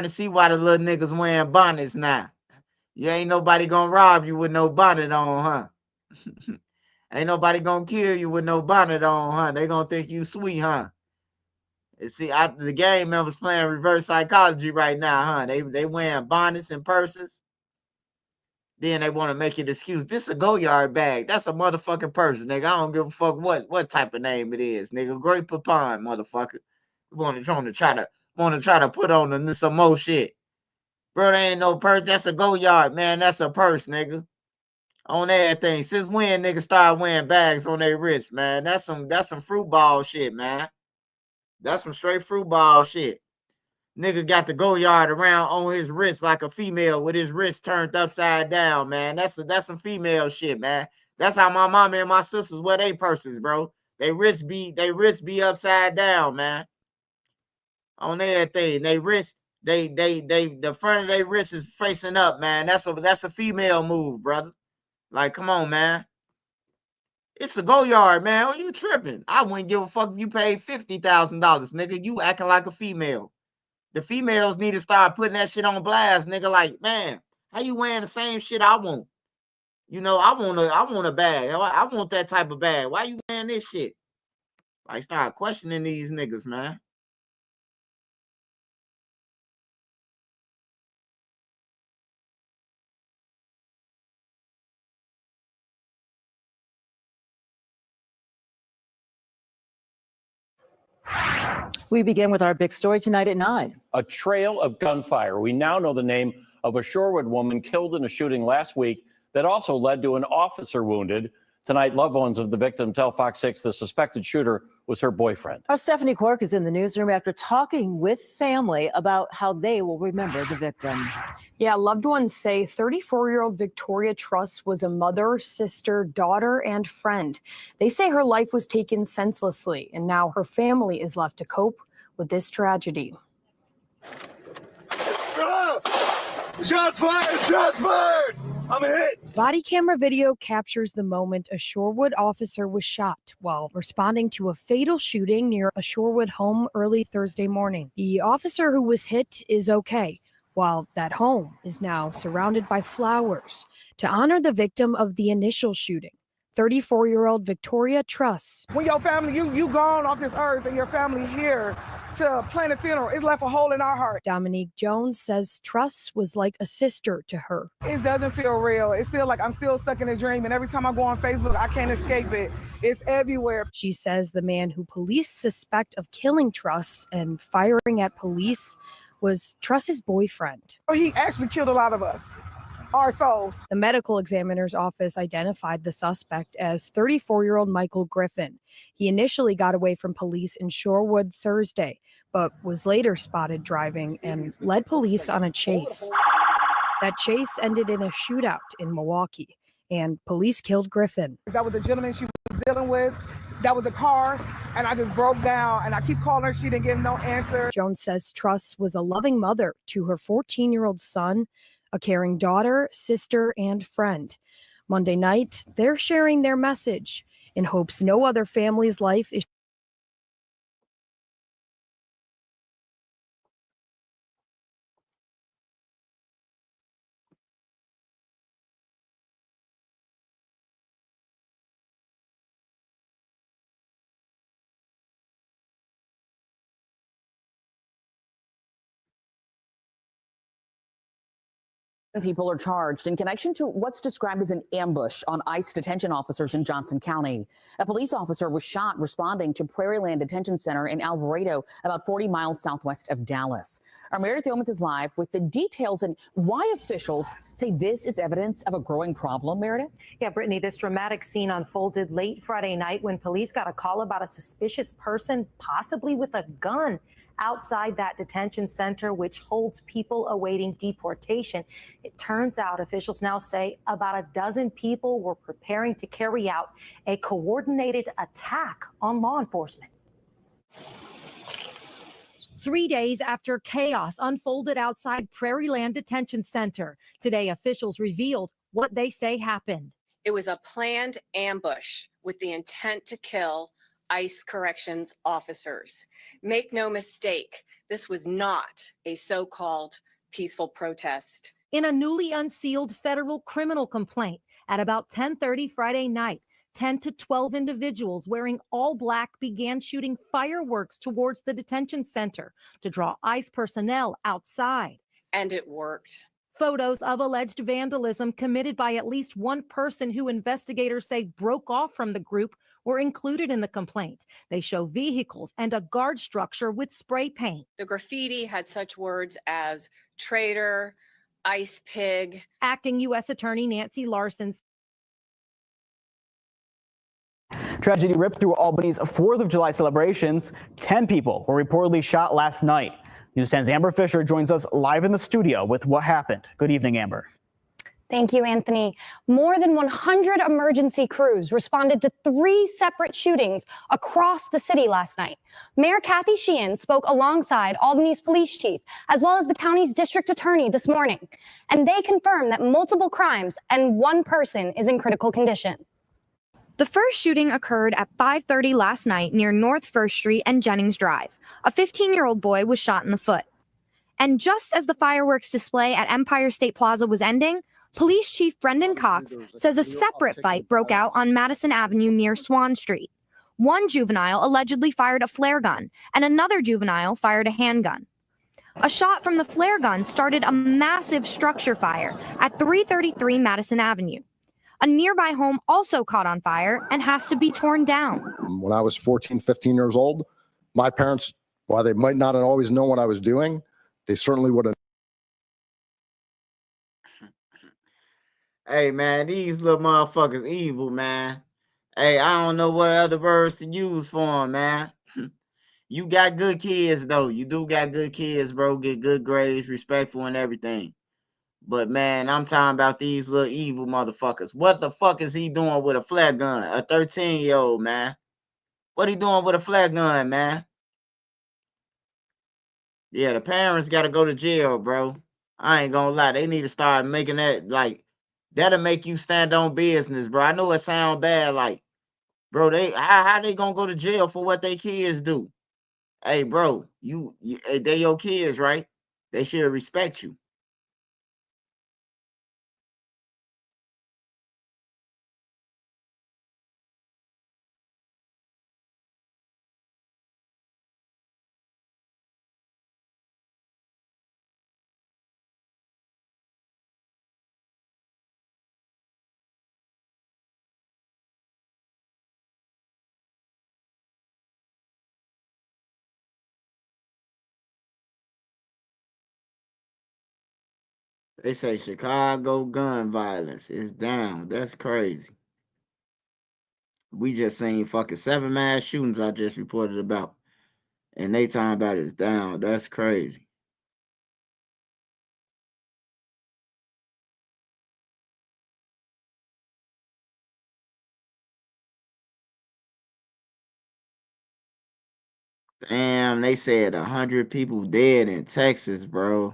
to see why the little niggas wearing bonnets now. You ain't nobody gonna rob you with no bonnet on, huh? Ain't nobody gonna kill you with no bonnet on, huh? They gonna think you sweet, huh? And see, the game members playing reverse psychology right now, huh? They wearing bonnets and purses. Then they want to make an excuse. This a go yard bag. That's a motherfucking purse, nigga. I don't give a fuck what type of name it is, nigga. Great Papon, motherfucker. Want to try to put on some more shit. Bro, that ain't no purse. That's a go yard, man. That's a purse, nigga. On everything. Since when niggas start wearing bags on their wrists, man? That's some fruit ball shit, man. That's some straight fruit ball shit. Nigga got the go yard around on his wrist like a female with his wrist turned upside down, man. That's some female shit, man. That's how my mama and my sisters wear their purses, bro. They wrist be upside down, man. On everything. They wrist, the front of their wrist is facing up, man. That's a female move, brother. Like, come on, man. It's a go yard, man. Are you tripping? I wouldn't give a fuck if you paid $50,000, nigga. You acting like a female. The females need to start putting that shit on blast, nigga. Like, man, how you wearing the same shit I want? You know, I want a bag. I want that type of bag. Why you wearing this shit? Like, start questioning these niggas, man. We begin with our big story tonight at 9. A trail of gunfire. We now know the name of a Shorewood woman killed in a shooting last week that also led to an officer wounded. Tonight, loved ones of the victim tell Fox 6 the suspected shooter was her boyfriend. Our Stephanie Quirk is in the newsroom after talking with family about how they will remember the victim. Yeah, loved ones say 34-year-old Victoria Truss was a mother, sister, daughter, and friend. They say her life was taken senselessly, and now her family is left to cope with this tragedy. Shots fired! Shots fired! I'm hit! Body camera video captures the moment a Shorewood officer was shot while responding to a fatal shooting near a Shorewood home early Thursday morning. The officer who was hit is okay, while that home is now surrounded by flowers to honor the victim of the initial shooting, 34-year-old Victoria Truss. When your family, you gone off this earth and your family here to plan a funeral, it left a hole in our heart. Dominique Jones says Truss was like a sister to her. It doesn't feel real. It feels like I'm still stuck in a dream, and every time I go on Facebook, I can't escape it. It's everywhere. She says the man who police suspect of killing Truss and firing at police was Truss's boyfriend. He actually killed a lot of us. Our souls. The medical examiner's office identified the suspect as 34-year-old Michael Griffin. He initially got away from police in Shorewood Thursday, but was later spotted driving and led police on a chase. That chase ended in a shootout in Milwaukee, and police killed Griffin. That was the gentleman she was dealing with. That was the car, and I just broke down, and I keep calling her. She didn't give no answer. Jones says Truss was a loving mother to her 14-year-old son, a caring daughter, sister, and friend. Monday night, they're sharing their message in hopes no other family's life is People are charged in connection to what's described as an ambush on ICE detention officers in Johnson County. A police officer was shot responding to Prairieland Detention Center in Alvarado, about 40 miles southwest of Dallas. Our Meredith Yeomans is live with the details and why officials say this is evidence of a growing problem. Meredith? Yeah, Brittany, this dramatic scene unfolded late Friday night when police got a call about a suspicious person, possibly with a gun, outside that detention center, which holds people awaiting deportation. It turns out officials now say about a dozen people were preparing to carry out a coordinated attack on law enforcement. 3 days after chaos unfolded outside Prairieland Detention Center, today officials revealed what they say happened. It was a planned ambush with the intent to kill ICE corrections officers. Make no mistake, this was not a so-called peaceful protest. In a newly unsealed federal criminal complaint at about 10:30 Friday night, 10 to 12 individuals wearing all black began shooting fireworks towards the detention center to draw ICE personnel outside. And it worked. Photos of alleged vandalism committed by at least one person who investigators say broke off from the group were included in the complaint. They show vehicles and a guard structure with spray paint. The graffiti had such words as traitor, ICE pig. Acting U.S. Attorney Nancy Larson. Tragedy ripped through Albany's 4th of July celebrations. 10 people were reportedly shot last night. News 10's Amber Fisher joins us live in the studio with what happened. Good evening, Amber. Thank you, Anthony. More than 100 emergency crews responded to 3 separate shootings across the city last night. Mayor Kathy Sheehan spoke alongside Albany's police chief, as well as the county's district attorney this morning. And they confirmed that multiple crimes and one person is in critical condition. The first shooting occurred at 5:30 last night near North First Street and Jennings Drive. A 15-year-old boy was shot in the foot. And just as the fireworks display at Empire State Plaza was ending, Police Chief Brendan Cox says a separate fight broke out on Madison Avenue near Swan Street. One juvenile allegedly fired a flare gun, and another juvenile fired a handgun. A shot from the flare gun started a massive structure fire at 333 Madison Avenue. A nearby home also caught on fire and has to be torn down. When I was 14, 15 years old, my parents, while they might not have always known what I was doing, they certainly would have. Hey, man, these little motherfuckers evil, man. Hey, I don't know what other words to use for them, man. You got good kids, though. You do got good kids, bro. Get good grades, respectful and everything. But, man, I'm talking about these little evil motherfuckers. What the fuck is he doing with a flare gun? A 13-year-old, man. What he doing with a flare gun, man? Yeah, the parents got to go to jail, bro. I ain't gonna lie. They need to start making that, like, that'll make you stand on business, bro. I know it sound bad, like, bro, how they gonna go to jail for what they kids do? Hey, bro, they your kids, right? They should respect you. They say Chicago gun violence is down. That's crazy. We just seen fucking 7 mass shootings I just reported about. And they talking about it's down. That's crazy. Damn, they said 100 people dead in Texas, bro.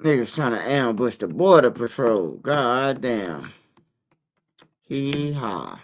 Niggas trying to ambush the border patrol. God damn. Hee haw.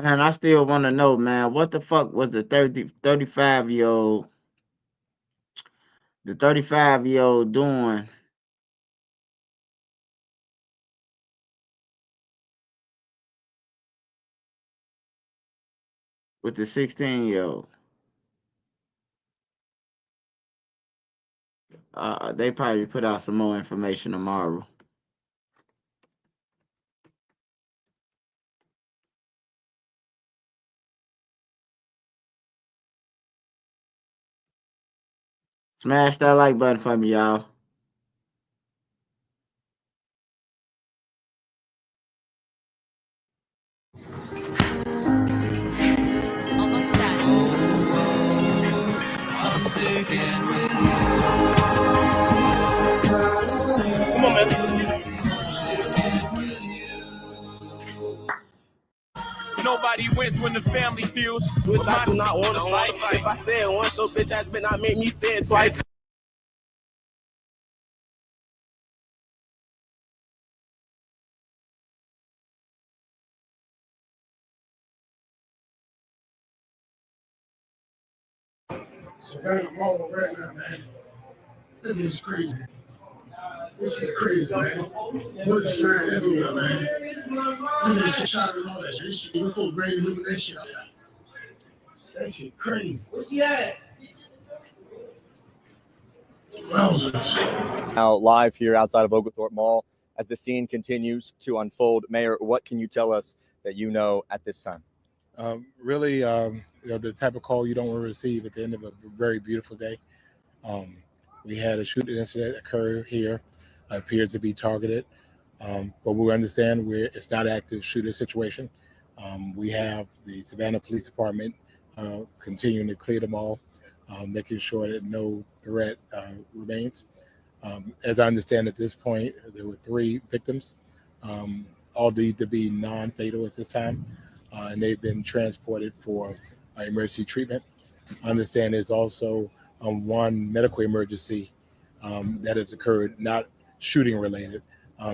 Man, I still want to know, man, what the fuck was the 35-year-old doing? With the 16-year-old. They probably put out some more information tomorrow. Smash that like button for me, y'all. Almost done. Come on, man. Nobody wins when the family feels. Which I do not want to fight. If I say it once, your bitch ass better not make me say it twice. Savannah Mall right now, man. This is crazy. This shit crazy, man. Bullets flying everywhere, man. This shit shot and all that shit. This shit, before brain moving that shit out there. That shit crazy. Where's she at? Now live here outside of Oglethorpe Mall as the scene continues to unfold. Mayor, what can you tell us that you know at this time? Really, the type of call you don't want to receive at the end of a very beautiful day. We had a shooting incident occur here, appeared to be targeted, but we understand it's not an active shooter situation. We have the Savannah Police Department continuing to clear the mall, making sure that no threat remains. As I understand at this point, there were 3 victims, all need to be non-fatal at this time, and they've been transported for emergency treatment. I understand there's also one medical emergency that has occurred, not shooting related,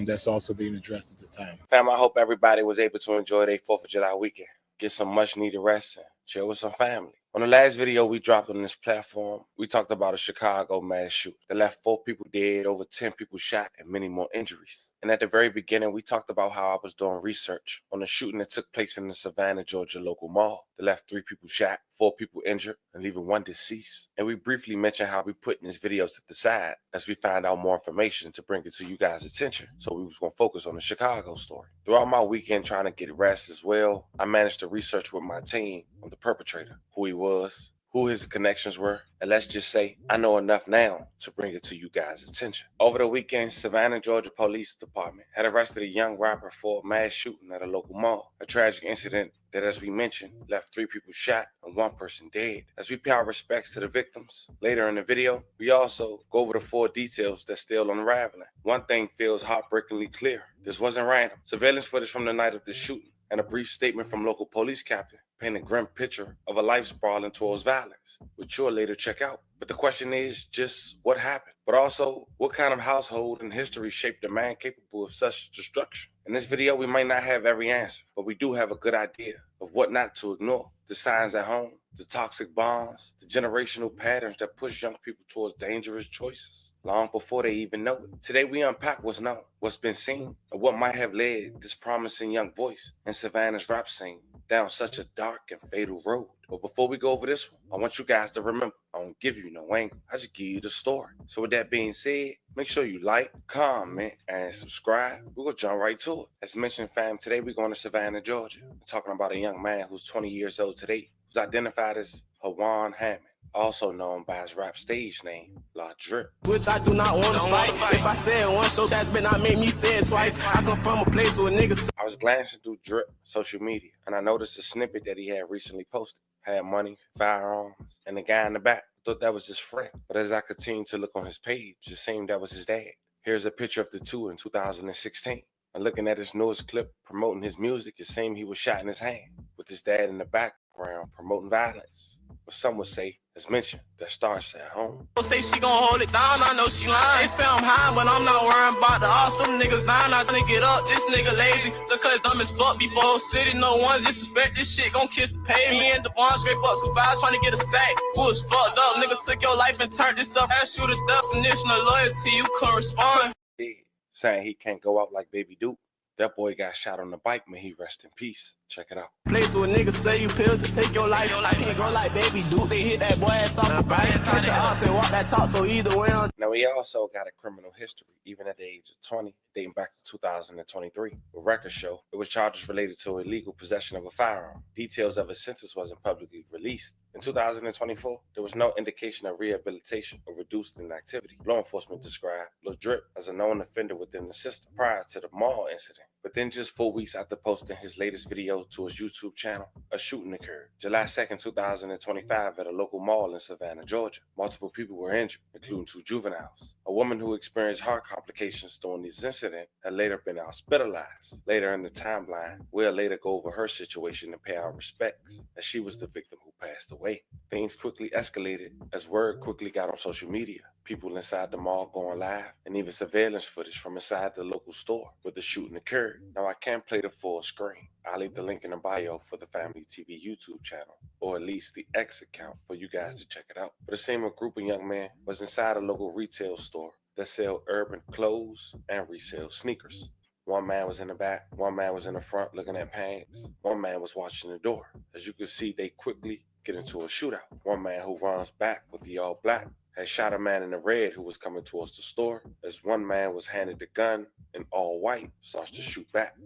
that's also being addressed at this time. Fam, I hope everybody was able to enjoy their 4th of July weekend, get some much needed rest and chill with some family. On the last video we dropped on this platform, we talked about a Chicago mass shooting that left 4 people dead, over 10 people shot, and many more injuries. And at the very beginning, we talked about how I was doing research on the shooting that took place in the Savannah, Georgia local mall that left 3 people shot, 4 people injured, and leaving 1 deceased. And we briefly mentioned how we putting these videos to the side as we find out more information to bring it to you guys' attention. So we was going to focus on the Chicago story. Throughout my weekend trying to get rest as well, I managed to research with my team on the perpetrator, who he was, who his connections were, and let's just say I know enough now to bring it to you guys' attention. Over the weekend, Savannah, Georgia Police Department had arrested a young rapper for a mass shooting at a local mall, a tragic incident that, as we mentioned, left 3 people shot and 1 person dead. As we pay our respects to the victims, later in the video, we also go over the 4 details that's still unraveling. One thing feels heartbreakingly clear. This wasn't random. Surveillance footage from the night of the shooting and a brief statement from local police captain paint a grim picture of a life sprawling towards violence, which you'll later check out. But the question is just what happened, but also what kind of household and history shaped a man capable of such destruction. In this video, we might not have every answer, but we do have a good idea of what not to ignore. The signs at home, the toxic bonds, the generational patterns that push young people towards dangerous choices long before they even know it. Today, we unpack what's known, what's been seen, and what might have led this promising young voice in Savannah's rap scene down such a dark and fatal road. But before we go over this one, I want you guys to remember, I don't give you no angle, I just give you the story. So with that being said, make sure you like, comment, and subscribe. We're gonna jump right to it. As mentioned, fam, today we're going to Savannah, Georgia. We're talking about a young man who's 20 years old today, who's identified as Javon Hammond, also known by his rap stage name, La Drip. Which I do not want to fight. If I say it once, your ass better not make me say it twice. I come from a place where niggas. I was glancing through Drip social media, and I noticed a snippet that he had recently posted. Had money, firearms, and the guy in the back. I thought that was his friend. But as I continued to look on his page, it seemed that was his dad. Here's a picture of the two in 2016. And looking at his newest clip promoting his music, it seemed he was shot in his hand, with his dad in the background promoting violence. but some would say, as mentioned, that starts at home. Say she gon' hold it down, I know she lying. They say I'm high, but I'm not worrying about the odds. Some niggas dying, I think get up. This nigga lazy, because dumb as fuck before city. No one's disrespect, this shit gon' kiss the pay. Me and Javon scrape up some files trying to get a sack. Who was fucked up, nigga took your life and turned this up. Ask you the definition of loyalty, you couldn't respond. Saying he can't go out like Baby Duke. That boy got shot on the bike, may he rest in peace. Check it out. Place where niggas say you pills to take your life. I can't go like Baby Duke. They hit that boy ass off the bike. Catch your ass and walk that talk, so either way on. Now, he also got a criminal history, even at the age of 20, dating back to 2023. With records show, it was charges related to illegal possession of a firearm. Details of his sentence wasn't publicly released. In 2024, there was no indication of rehabilitation or reduced inactivity. Law enforcement described Lil Drip as a known offender within the system prior to the mall incident. But then just 4 weeks after posting his latest video to his YouTube channel, a shooting occurred. July 2nd, 2025 at a local mall in Savannah, Georgia. Multiple people were injured, including 2 juveniles. A woman who experienced heart complications during this incident had later been hospitalized. Later in the timeline, we'll later go over her situation and pay our respects, as she was the victim who passed away. Things quickly escalated as word quickly got on social media. People inside the mall going live, and even surveillance footage from inside the local store where the shooting occurred. Now, I can't play the full screen. I'll leave the link in the bio for the Family TV YouTube channel, or at least the X account for you guys to check it out. But the same group of young men was inside a local retail store that sell urban clothes and resell sneakers. One man was in the back, one man was in the front looking at pants, one man was watching the door. As you can see, they quickly get into a shootout. One man who runs back with the all black had shot a man in the red who was coming towards the store, as one man was handed the gun and all white starts to shoot back.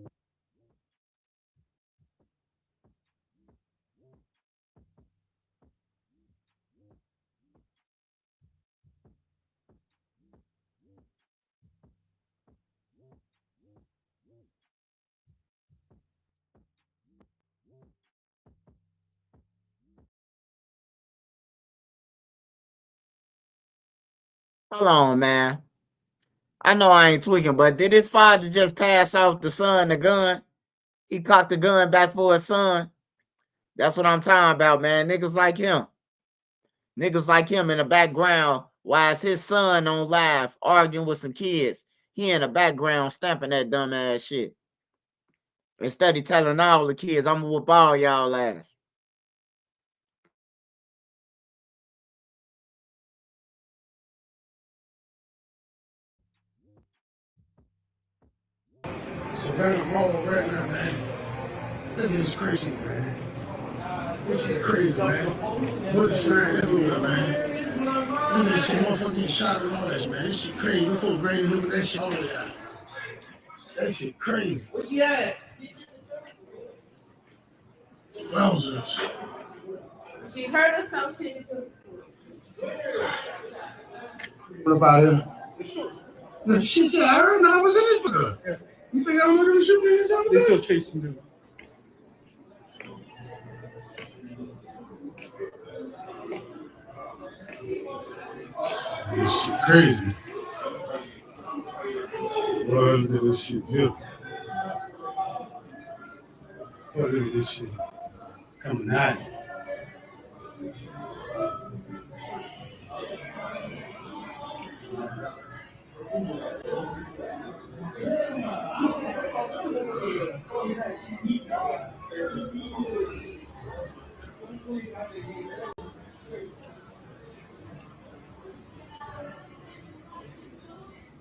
Hold on, man. I know I ain't tweaking, but did his father just pass off the son the gun? He cocked the gun back for his son. That's what I'm talking about, man. Niggas like him. Niggas like him in the background, while it's his son on live arguing with some kids. He in the background stamping that dumb ass shit. Instead of telling all the kids, I'm gonna whoop all y'all ass. Savannah Mall right now, man. That is crazy, man. This shit crazy, man. Blood flying everywhere, man. This shit motherfucking shot and all that, man. This shit crazy. You folks bringing him that shit all that. That shit crazy. What you at? Wowzers. She heard us something. What about it? Shit, yeah, I heard. I was in this with her. You think I'm looking to shoot me or something? They still chasing them. This shit crazy. Boy, look at this shit here. Boy, look at this shit. Coming out.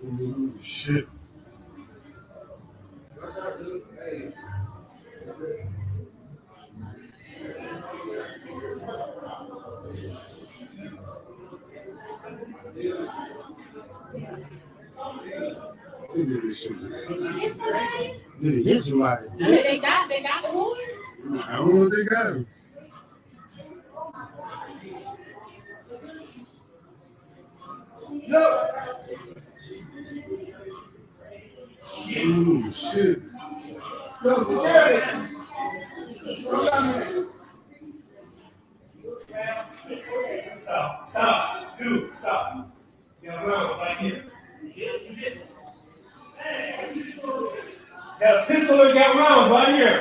Ooh, shit. Look at this shit. Did he hit somebody? They got the horse? I don't know if they got him. No. Ooh, shit. No, security. Stop. Dude, stop. Get around right here. Got a pistol or got rounds right here.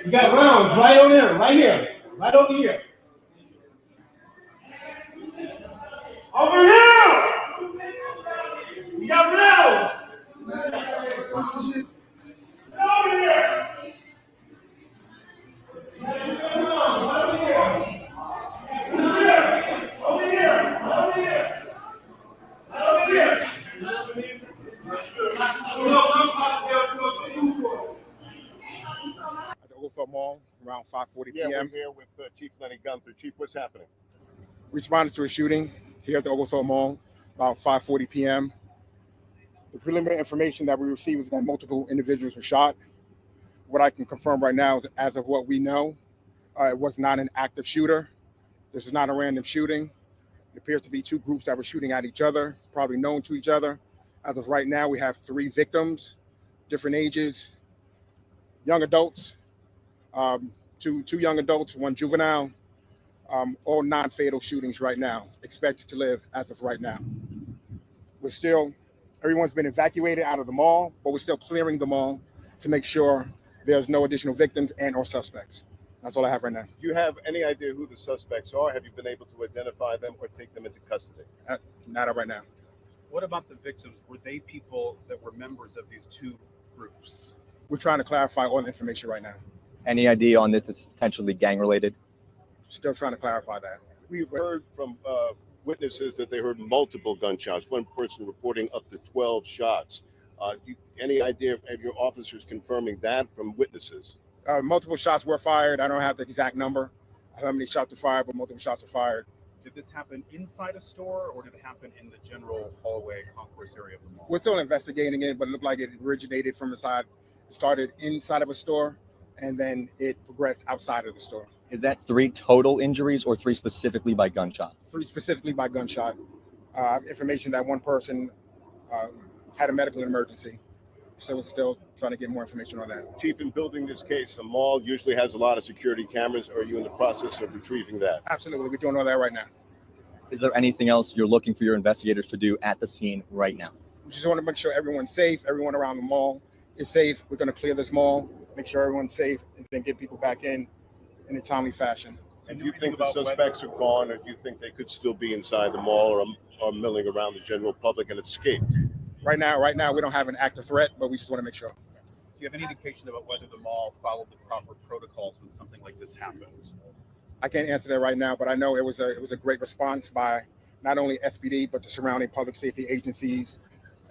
You got rounds right on there, right here. Right over here. Over here! We got bills! Over here! At the Oglethorpe Mall around 5:40 p.m. We're here with Chief Lenny Gunther. Chief, what's happening? We responded to a shooting here at the Oglethorpe Mall about 5:40 p.m. The preliminary information that we received is that multiple individuals were shot. What I can confirm right now is, as of what we know, it was not an active shooter. This is not a random shooting. It appears to be two groups that were shooting at each other, probably known to each other. As of right now, we have 3 victims, different ages, young adults, two young adults, 1 juvenile, all non-fatal shootings right now, expected to live as of right now. Everyone's been evacuated out of the mall, but we're still clearing the mall to make sure there's no additional victims and or suspects. That's all I have right now. Do you have any idea who the suspects are? Have you been able to identify them or take them into custody? Not right now. What about the victims? Were they people that were members of these 2 groups? We're trying to clarify all the information right now. Any idea on this is potentially gang related? Still trying to clarify that. We've heard from witnesses that they heard multiple gunshots, one person reporting up to 12 shots. Any idea of your officers confirming that from witnesses? Multiple shots were fired. I don't have the exact number of how many shots were fired, but multiple shots were fired. Did this happen inside a store or did it happen in the general hallway concourse area of the mall? We're still investigating it, but it looked like it originated from inside. It started inside of a store and then it progressed outside of the store. Is that 3 total injuries or 3 specifically by gunshot? 3 specifically by gunshot. I have information that one person had a medical emergency. So we're still trying to get more information on that. Chief, in building this case, a mall usually has a lot of security cameras. Are you in the process of retrieving that? Absolutely. We're doing all that right now. Is there anything else you're looking for your investigators to do at the scene right now? We just want to make sure everyone's safe. Everyone around the mall is safe. We're going to clear this mall, make sure everyone's safe, and then get people back in a timely fashion. And do you think the suspects are gone, or do you think they could still be inside the mall or milling around the general public and escaped? Right now, we don't have an active threat, but we just want to make sure. Do you have any indication about whether the mall followed the proper protocols when something like this happened? I can't answer that right now, but I know it was a great response by not only SPD, but the surrounding public safety agencies,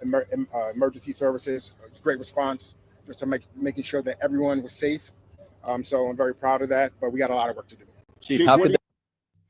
emergency services. It was a great response just to making sure that everyone was safe. So I'm very proud of that, but we got a lot of work to do. Chief, how could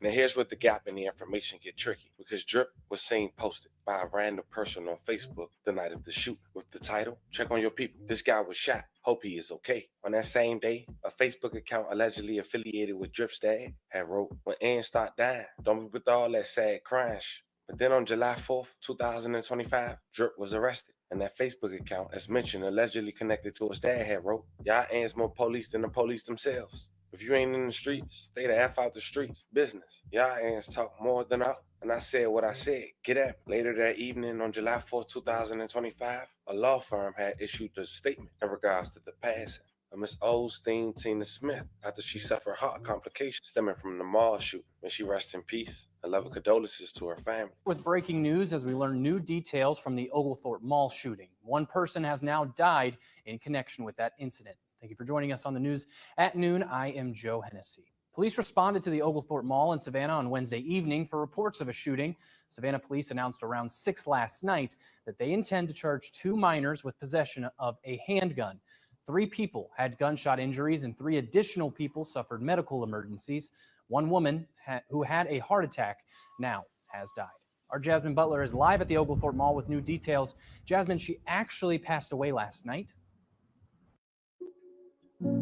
Now here's where the gap in the information get tricky, because Drip was seen posted by a random person on Facebook the night of the shoot with the title, "Check on your people. This guy was shot. Hope he is okay." On that same day, a Facebook account allegedly affiliated with Drip's dad had wrote, "When Ann start dying, don't be with all that sad crying." But then on July 4th, 2025, Drip was arrested. And that Facebook account, as mentioned, allegedly connected to his dad, had wrote, "Y'all Ann's more police than the police themselves. If you ain't in the streets, stay the F out the streets. Business. Y'all Ann's talk more than out." And I said what I said. Get at me. Later that evening on July 4th, 2025, a law firm had issued a statement in regards to the passing of Miss Osteen Tina Smith after she suffered heart complications stemming from the mall shooting. May she rest in peace. And love and condolences to her family. With breaking news as we learn new details from the Oglethorpe Mall shooting. One person has now died in connection with that incident. Thank you for joining us on the news at noon. I am Joe Hennessy. Police responded to the Oglethorpe Mall in Savannah on Wednesday evening for reports of a shooting. Savannah police announced around 6 last night that they intend to charge 2 minors with possession of a handgun. 3 people had gunshot injuries and 3 additional people suffered medical emergencies. One woman who had a heart attack now has died. Our Jasmine Butler is live at the Oglethorpe Mall with new details. Jasmine, she actually passed away last night.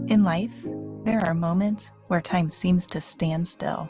In life, there are moments where time seems to stand still.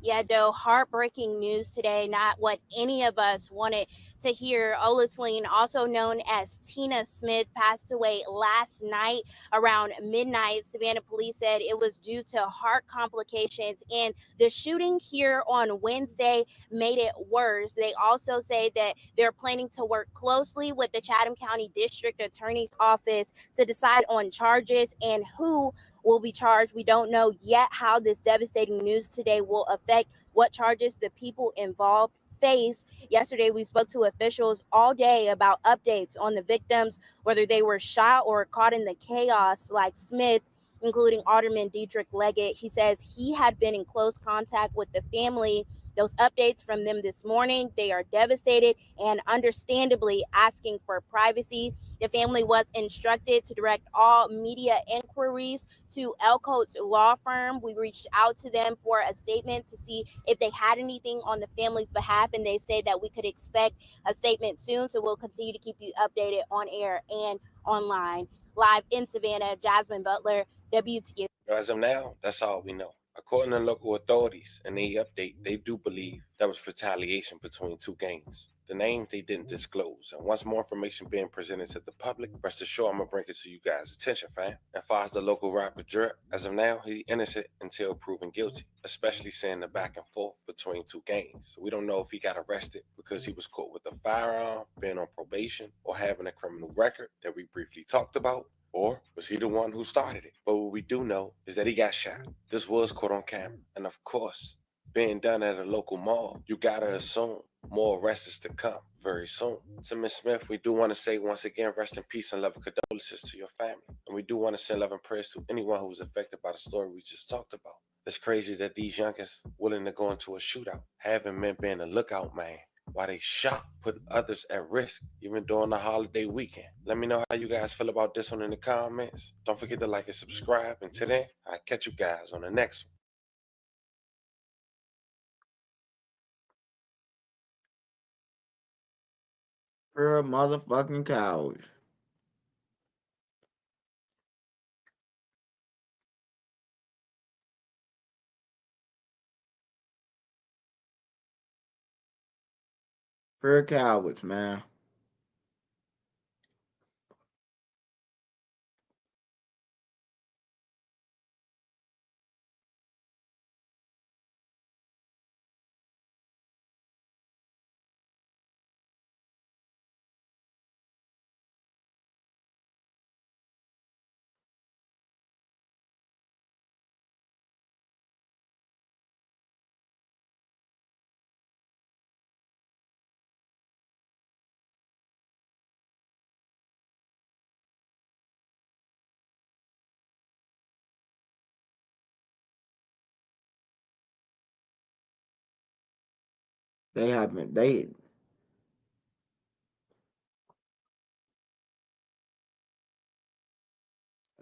Yeah, Joe, heartbreaking news today. Not what any of us wanted Tahir Olisleen, also known as Tina Smith, passed away last night around midnight. Savannah police said it was due to heart complications, and the shooting here on Wednesday made it worse. They also say that they're planning to work closely with the Chatham County District Attorney's Office to decide on charges and who will be charged. We don't know yet how this devastating news today will affect what charges the people involved face. Yesterday, we spoke to officials all day about updates on the victims, whether they were shot or caught in the chaos like Smith, including Alderman Diedrich Leggett. He says he had been in close contact with the family. Those updates from them this morning, they are devastated and understandably asking for privacy. The family was instructed to direct all media inquiries to Elcoat's law firm. We reached out to them for a statement to see if they had anything on the family's behalf, and they said that we could expect a statement soon. So we'll continue to keep you updated on air and online. Live in Savannah, Jasmine Butler, WTU. As of now, that's all we know. According to local authorities and the update, they do believe there was retaliation between two gangs. The names they didn't disclose, and once more information being presented to the public, rest assured I'm gonna bring it to you guys' attention, fam. As far as the local rapper Drip, as of now, he's innocent until proven guilty, especially seeing the back and forth between two gangs. So we don't know if he got arrested because he was caught with a firearm, being on probation, or having a criminal record that we briefly talked about. Or was he the one who started it? But what we do know is that he got shot. This was caught on camera. And of course, being done at a local mall, you gotta assume more arrests is to come very soon. To Ms. Smith, we do want to say once again, rest in peace and love and condolences to your family. And we do want to send love and prayers to anyone who was affected by the story we just talked about. It's crazy that these youngins willing to go into a shootout, having men being a lookout man, while they shot, putting others at risk, even during the holiday weekend. Let me know how you guys feel about this one in the comments. Don't forget to like and subscribe. And today, I'll catch you guys on the next one. Real motherfucking cowards. Real cowards, man. They haven't. They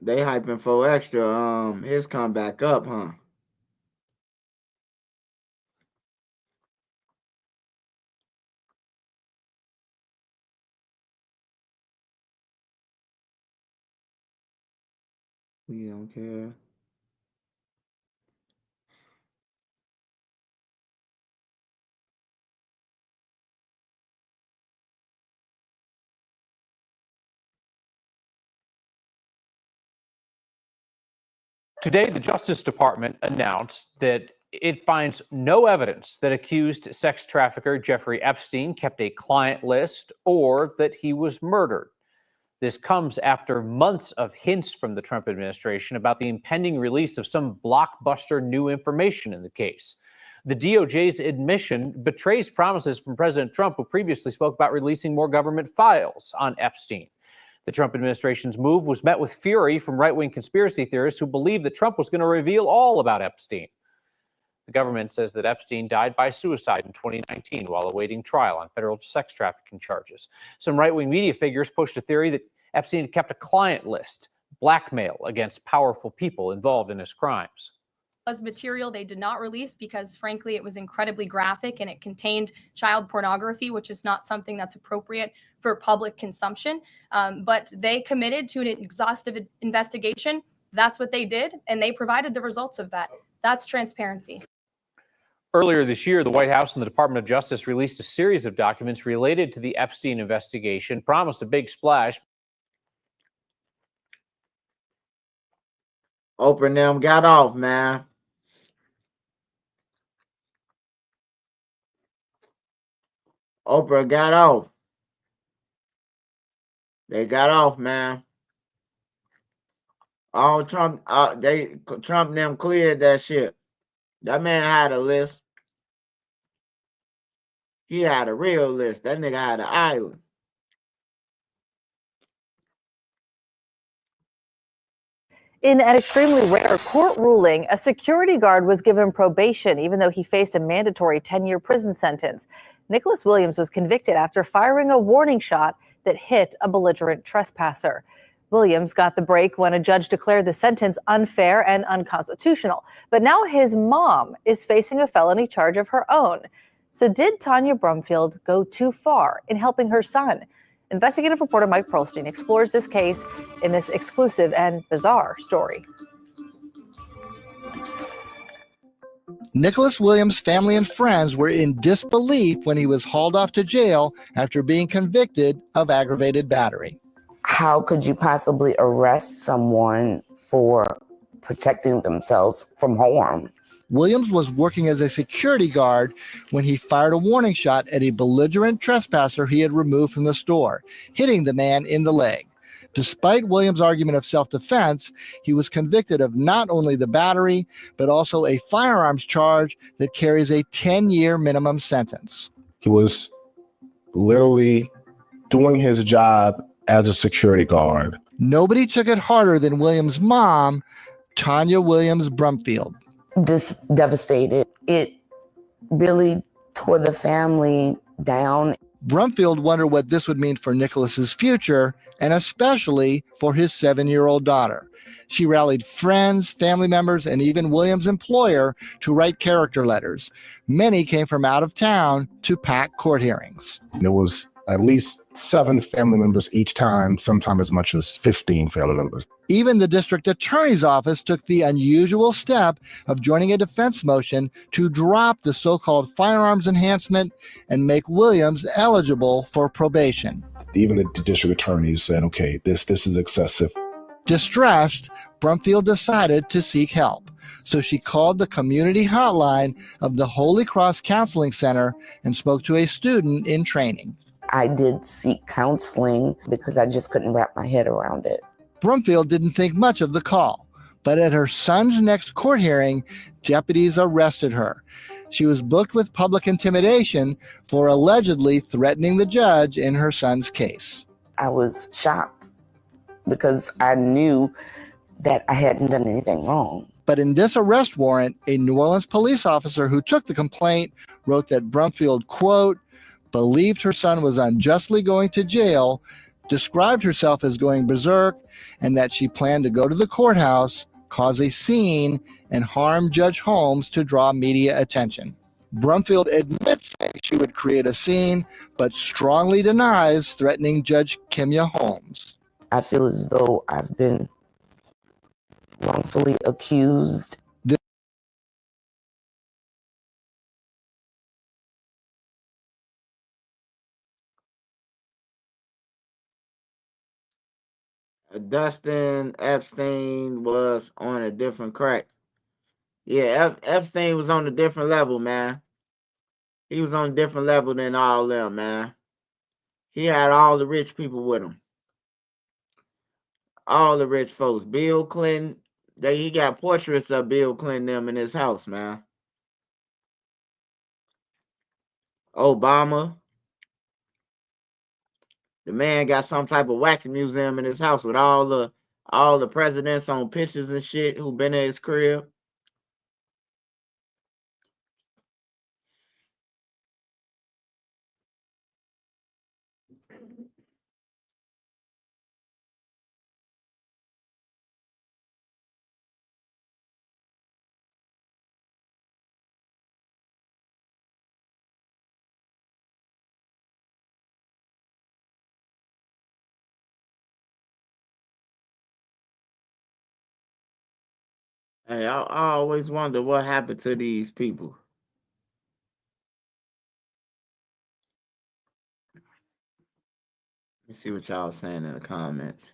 hyping for extra. His come back up, huh? We don't care. Today, the Justice Department announced that it finds no evidence that accused sex trafficker Jeffrey Epstein kept a client list or that he was murdered. This comes after months of hints from the Trump administration about the impending release of some blockbuster new information in the case. The DOJ's admission betrays promises from President Trump, who previously spoke about releasing more government files on Epstein. The Trump administration's move was met with fury from right-wing conspiracy theorists who believed that Trump was going to reveal all about Epstein. The government says that Epstein died by suicide in 2019 while awaiting trial on federal sex trafficking charges. Some right-wing media figures pushed a theory that Epstein had kept a client list, blackmail against powerful people involved in his crimes. Was material they did not release because, frankly, it was incredibly graphic and it contained child pornography, which is not something that's appropriate for public consumption. But they committed to an exhaustive investigation. That's what they did, and they provided the results of that. That's transparency. Earlier this year, the White House and the Department of Justice released a series of documents related to the Epstein investigation, promised a big splash. Oprah and them got off, man. Oprah got off. They got off, man. All Trump, Trump and them cleared that shit. That man had a list. He had a real list. That nigga had an island. In an extremely rare court ruling, a security guard was given probation even though he faced a mandatory 10-year prison sentence. Nicholas Williams was convicted after firing a warning shot that hit a belligerent trespasser. Williams got the break when a judge declared the sentence unfair and unconstitutional. But now his mom is facing a felony charge of her own. So did Tanya Brumfield go too far in helping her son? Investigative reporter Mike Perlstein explores this case in this exclusive and bizarre story. Nicholas Williams' family and friends were in disbelief when he was hauled off to jail after being convicted of aggravated battery. How could you possibly arrest someone for protecting themselves from harm? Williams was working as a security guard when he fired a warning shot at a belligerent trespasser he had removed from the store, hitting the man in the leg. Despite Williams' argument of self-defense, he was convicted of not only the battery, but also a firearms charge that carries a 10-year minimum sentence. He was literally doing his job as a security guard. Nobody took it harder than Williams' mom, Tanya Williams Brumfield. This devastated. It really tore the family down. Brumfield wondered what this would mean for Nicholas's future, and especially for his 7-year-old daughter. She rallied friends, family members, and even Williams' employer to write character letters. Many came from out of town to pack court hearings. There was at least 7 family members each time, sometimes as much as 15 family members. Even the district attorney's office took the unusual step of joining a defense motion to drop the so-called firearms enhancement and make Williams eligible for probation. Even the district attorney said, okay, this is excessive. Distressed, Brumfield decided to seek help. So she called the community hotline of the Holy Cross Counseling Center and spoke to a student in training. I did seek counseling because I just couldn't wrap my head around it. Brumfield didn't think much of the call, but at her son's next court hearing, deputies arrested her. She was booked with public intimidation for allegedly threatening the judge in her son's case. I was shocked because I knew that I hadn't done anything wrong. But in this arrest warrant, a New Orleans police officer who took the complaint wrote that Brumfield, quote, believed her son was unjustly going to jail, described herself as going berserk, and that she planned to go to the courthouse, cause a scene, and harm Judge Holmes to draw media attention. Brumfield admits she would create a scene, but strongly denies threatening Judge Kimya Holmes. I feel as though I've been wrongfully accused. Dustin Epstein was on a different crack. Yeah, Epstein was on a different level, man. He was on a different level than all them, man. He had all the rich people with him. All the rich folks. Bill Clinton, he got portraits of Bill Clinton them in his house, man. Obama. The man got some type of wax museum in his house with all the presidents on pictures and shit who been at his crib. Hey, I always wonder what happened to these people. Let's see what y'all saying in the comments.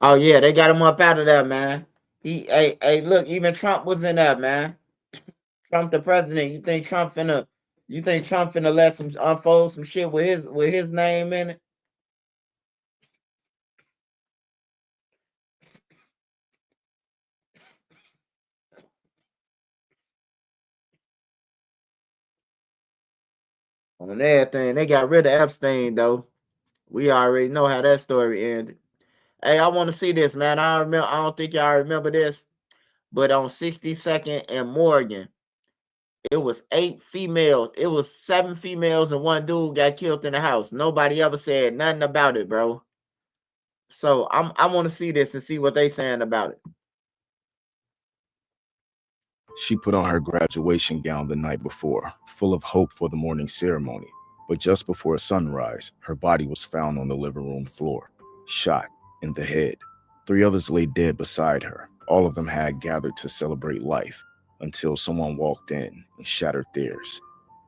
Oh yeah, they got him up out of there, man. Hey, look, even Trump was in there, man. Trump the president. You think Trump finna let some unfold some shit with his name in it? On everything. They got rid of Epstein though. We already know how that story ended. Hey, I want to see this, man. I don't think y'all remember this, but on 62nd and Morgan, it was 8 females. It was 7 females and 1 dude got killed in the house. Nobody ever said nothing about it, bro. So I want to see this and see what they saying about it. She put on her graduation gown the night before, full of hope for the morning ceremony. But just before sunrise, her body was found on the living room floor, shot in the head. 3 others lay dead beside her. All of them had gathered to celebrate life until someone walked in and shattered theirs.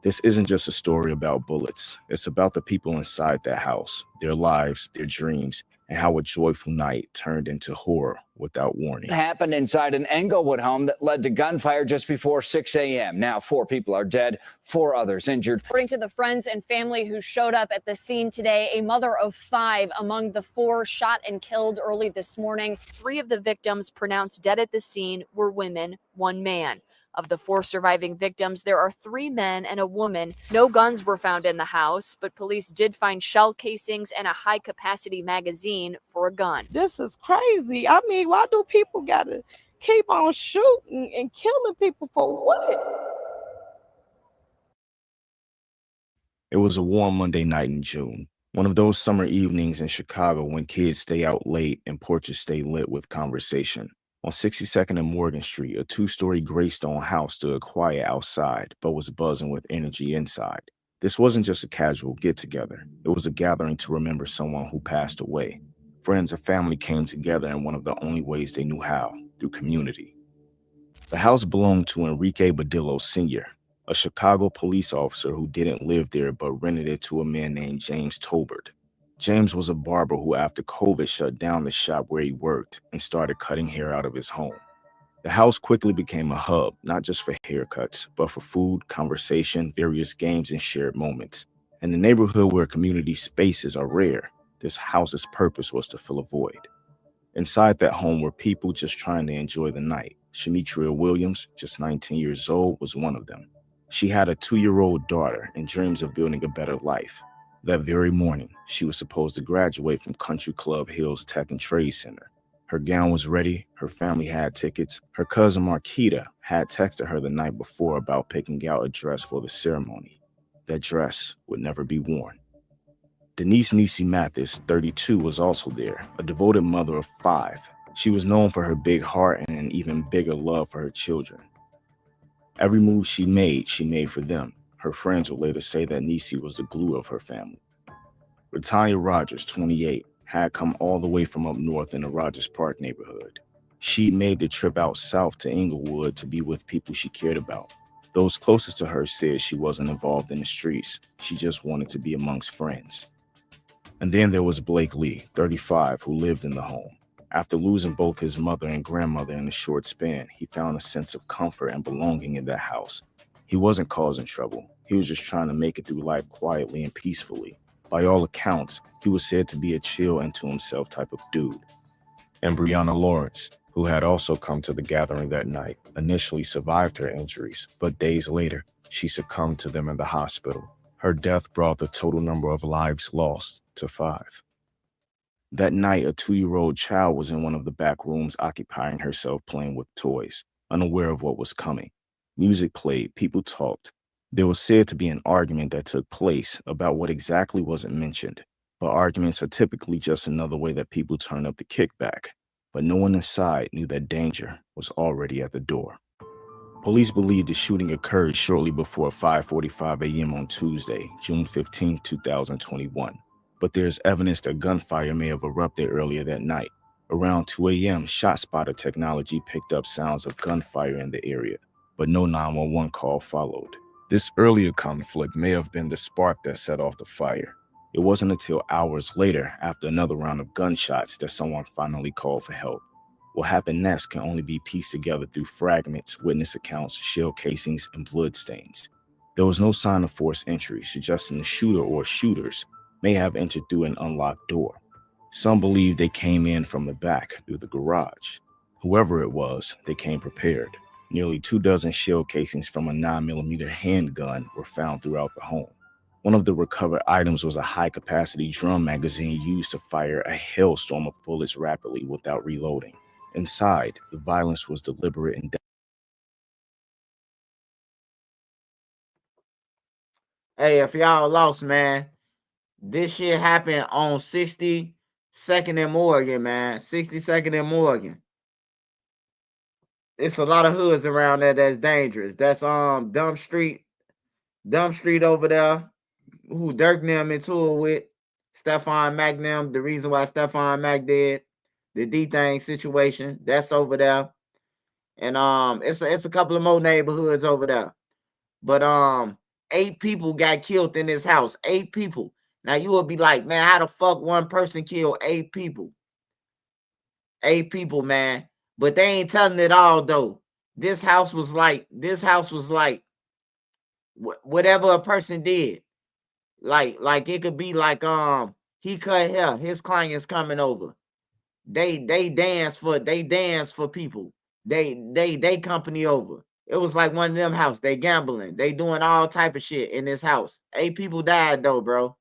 This isn't just a story about bullets. It's about the people inside that house, their lives, their dreams, and how a joyful night turned into horror without warning. It happened inside an Englewood home that led to gunfire just before 6 a.m. Now 4 people are dead, 4 others injured. According to the friends and family who showed up at the scene today, a mother of 5 among the 4 shot and killed early this morning. 3 of the victims pronounced dead at the scene were women, 1 man. Of the 4 surviving victims, there are 3 men and a woman. No guns were found in the house, but police did find shell casings and a high-capacity magazine for a gun. This is crazy. I mean, why do people gotta keep on shooting and killing people for what? It was a warm Monday night in June, one of those summer evenings in Chicago when kids stay out late and porches stay lit with conversation. On 62nd and Morgan Street, a 2-story gray stone house stood quiet outside, but was buzzing with energy inside. This wasn't just a casual get-together. It was a gathering to remember someone who passed away. Friends and family came together in one of the only ways they knew how, through community. The house belonged to Enrique Badillo Sr., a Chicago police officer who didn't live there but rented it to a man named James Tolbert. James was a barber who, after COVID, shut down the shop where he worked and started cutting hair out of his home. The house quickly became a hub, not just for haircuts, but for food, conversation, various games, and shared moments. In the neighborhood where community spaces are rare, this house's purpose was to fill a void. Inside that home were people just trying to enjoy the night. Shanitria Williams, just 19 years old, was one of them. She had a 2-year-old daughter and dreams of building a better life. That very morning, she was supposed to graduate from Country Club Hills Tech and Trade Center. Her gown was ready, her family had tickets. Her cousin Marquita had texted her the night before about picking out a dress for the ceremony. That dress would never be worn. Denise Nisi Mathis, 32, was also there, a devoted mother of 5. She was known for her big heart and an even bigger love for her children. Every move she made for them. Her friends would later say that Nisi was the glue of her family. Retanya Rogers, 28, had come all the way from up north in the Rogers Park neighborhood. She made the trip out south to Englewood to be with people she cared about. Those closest to her said she wasn't involved in the streets. She just wanted to be amongst friends. And then there was Blake Lee, 35, who lived in the home. After losing both his mother and grandmother in a short span, he found a sense of comfort and belonging in that house. He wasn't causing trouble. He was just trying to make it through life quietly and peacefully. By all accounts, he was said to be a chill and to himself type of dude. And Brianna Lawrence, who had also come to the gathering that night, initially survived her injuries, but days later, she succumbed to them in the hospital. Her death brought the total number of lives lost to 5. That night, a 2-year-old child was in one of the back rooms occupying herself playing with toys, unaware of what was coming. Music played, people talked. There was said to be an argument that took place about what exactly wasn't mentioned, but arguments are typically just another way that people turn up the kickback. But no one inside knew that danger was already at the door. Police believe the shooting occurred shortly before 5:45 a.m. on Tuesday, June 15, 2021. But there's evidence that gunfire may have erupted earlier that night. Around 2 a.m., ShotSpotter technology picked up sounds of gunfire in the area, but no 911 call followed. This earlier conflict may have been the spark that set off the fire. It wasn't until hours later, after another round of gunshots, that someone finally called for help. What happened next can only be pieced together through fragments, witness accounts, shell casings, and bloodstains. There was no sign of forced entry, suggesting the shooter or shooters may have entered through an unlocked door. Some believe they came in from the back through the garage. Whoever it was, they came prepared. Nearly 24 shell casings from a 9mm handgun were found throughout the home. One of the recovered items was a high-capacity drum magazine used to fire a hailstorm of bullets rapidly without reloading. Inside, the violence was deliberate and Hey, if y'all lost, man, this shit happened on 62nd and Morgan, man. 62nd and Morgan. It's a lot of hoods around there that's dangerous. That's Dump Street over there. Who Dirk them into it with. Stephon Mack them. The reason why Stephon Mack did the D-Thing situation. That's over there. And it's a couple of more neighborhoods over there. But 8 people got killed in this house. 8 people. Now you will be like, man, how the fuck one person killed 8 people? 8 people, man. But they ain't telling it all though. This house was like whatever a person did. Like it could be like he cut hair. His client's coming over. They dance for people. They company over. It was like one of them house. They gambling. They doing all type of shit in this house. 8 people died though, bro.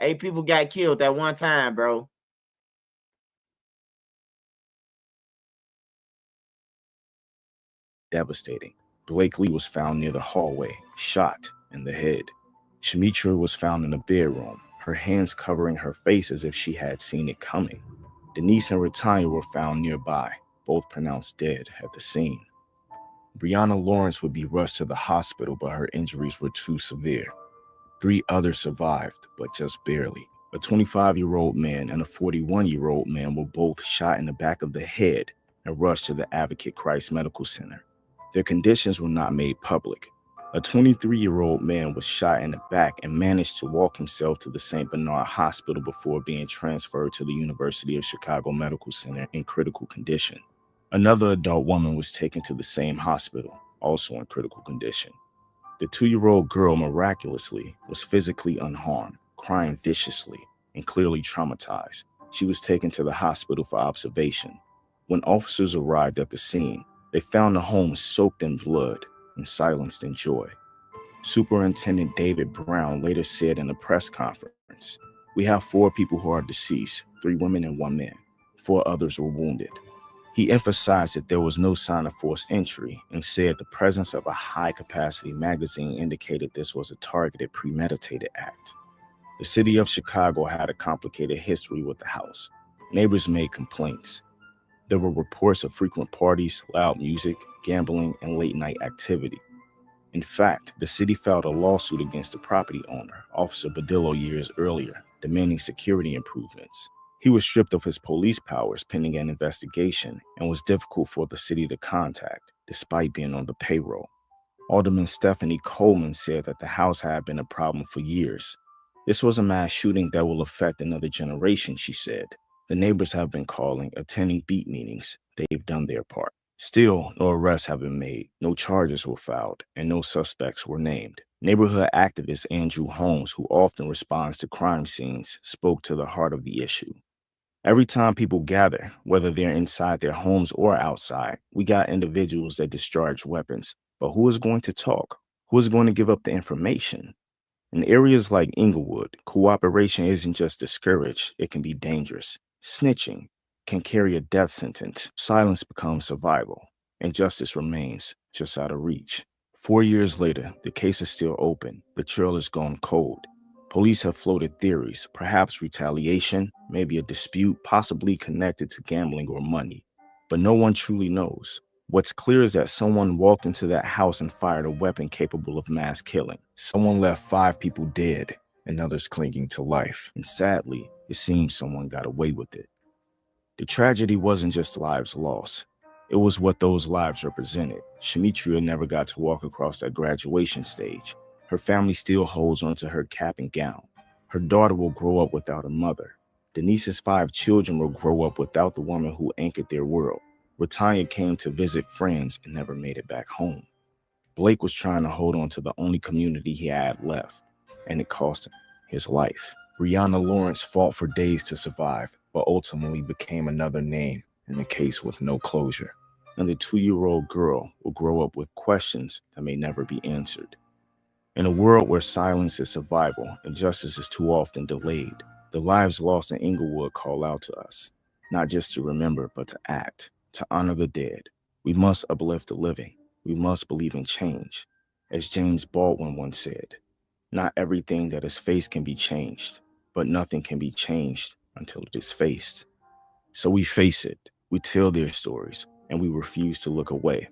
8 people got killed at one time, bro. devastating. Blakely was found near the hallway, shot in the head. Shemitra was found in the bedroom, her hands covering her face as if she had seen it coming. Denise and Retanya were found nearby, both pronounced dead at the scene. Brianna Lawrence would be rushed to the hospital, but her injuries were too severe. 3 others survived, but just barely. A 25-year-old man and a 41-year-old man were both shot in the back of the head and rushed to the Advocate Christ Medical Center. Their conditions were not made public. A 23-year-old man was shot in the back and managed to walk himself to the St. Bernard Hospital before being transferred to the University of Chicago Medical Center in critical condition. Another adult woman was taken to the same hospital, also in critical condition. The 2-year-old girl miraculously was physically unharmed, crying viciously, and clearly traumatized. She was taken to the hospital for observation. When officers arrived at the scene, they found the home soaked in blood and silenced in joy. Superintendent David Brown later said in a press conference, "We have 4 people who are deceased, 3 women and 1 man. 4 others were wounded." He emphasized that there was no sign of forced entry and said the presence of a high-capacity magazine indicated this was a targeted, premeditated act. The city of Chicago had a complicated history with the house. Neighbors made complaints. There were reports of frequent parties, loud music, gambling, and late-night activity. In fact, the city filed a lawsuit against the property owner, Officer Badillo, years earlier, demanding security improvements. He was stripped of his police powers pending an investigation and was difficult for the city to contact, despite being on the payroll. Alderman Stephanie Coleman said that the house had been a problem for years. "This was a mass shooting that will affect another generation," she said. "The neighbors have been calling, attending beat meetings. They've done their part." Still, no arrests have been made, no charges were filed, and no suspects were named. Neighborhood activist Andrew Holmes, who often responds to crime scenes, spoke to the heart of the issue. "Every time people gather, whether they're inside their homes or outside, we got individuals that discharge weapons. But who is going to talk? Who is going to give up the information? In areas like Englewood, cooperation isn't just discouraged, it can be dangerous. Snitching can carry a death sentence. Silence becomes survival, and justice remains just out of reach." 4 years later, the case is still open. The trail has gone cold. Police have floated theories, perhaps retaliation, maybe a dispute, possibly connected to gambling or money. But no one truly knows. What's clear is that someone walked into that house and fired a weapon capable of mass killing. Someone left 5 people dead and others clinging to life. And sadly, it seems someone got away with it. The tragedy wasn't just lives lost. It was what those lives represented. Shemetria never got to walk across that graduation stage. Her family still holds onto her cap and gown. Her daughter will grow up without a mother. Denise's 5 children will grow up without the woman who anchored their world. Retanya came to visit friends and never made it back home. Blake was trying to hold on to the only community he had left, and it cost him his life. Brianna Lawrence fought for days to survive, but ultimately became another name in a case with no closure. And the 2-year-old girl will grow up with questions that may never be answered. In a world where silence is survival and justice is too often delayed, the lives lost in Englewood call out to us, not just to remember, but to act, to honor the dead. We must uplift the living. We must believe in change. As James Baldwin once said, not everything that is faced can be changed, but nothing can be changed until it is faced. So we face it, we tell their stories, and we refuse to look away.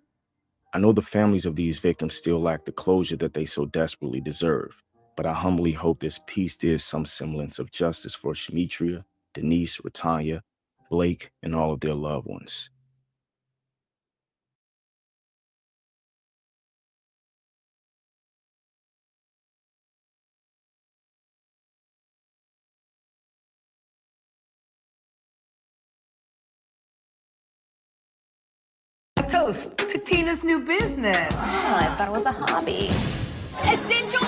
I know the families of these victims still lack the closure that they so desperately deserve, but I humbly hope this piece gives some semblance of justice for Shemetria, Denise, Retanya, Blake, and all of their loved ones. Toast to Tina's new business. Oh, I thought it was a hobby. Essential.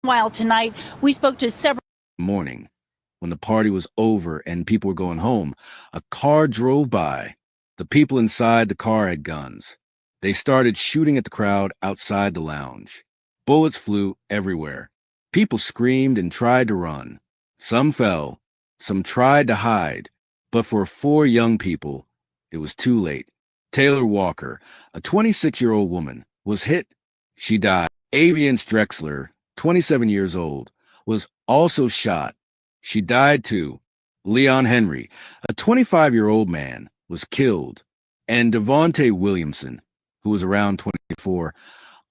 While tonight, we spoke to several. Morning, when the party was over and people were going home, a car drove by. The people inside the car had guns. They started shooting at the crowd outside the lounge. Bullets flew everywhere. People screamed and tried to run. Some fell. Some tried to hide. But for 4 young people, it was too late. Taylor Walker, a 26-year-old woman, was hit. She died. Aviance Drexler, 27 years old, was also shot. She died too. Leon Henry, a 25-year-old man, was killed. And Devontae Williamson, who was around 24,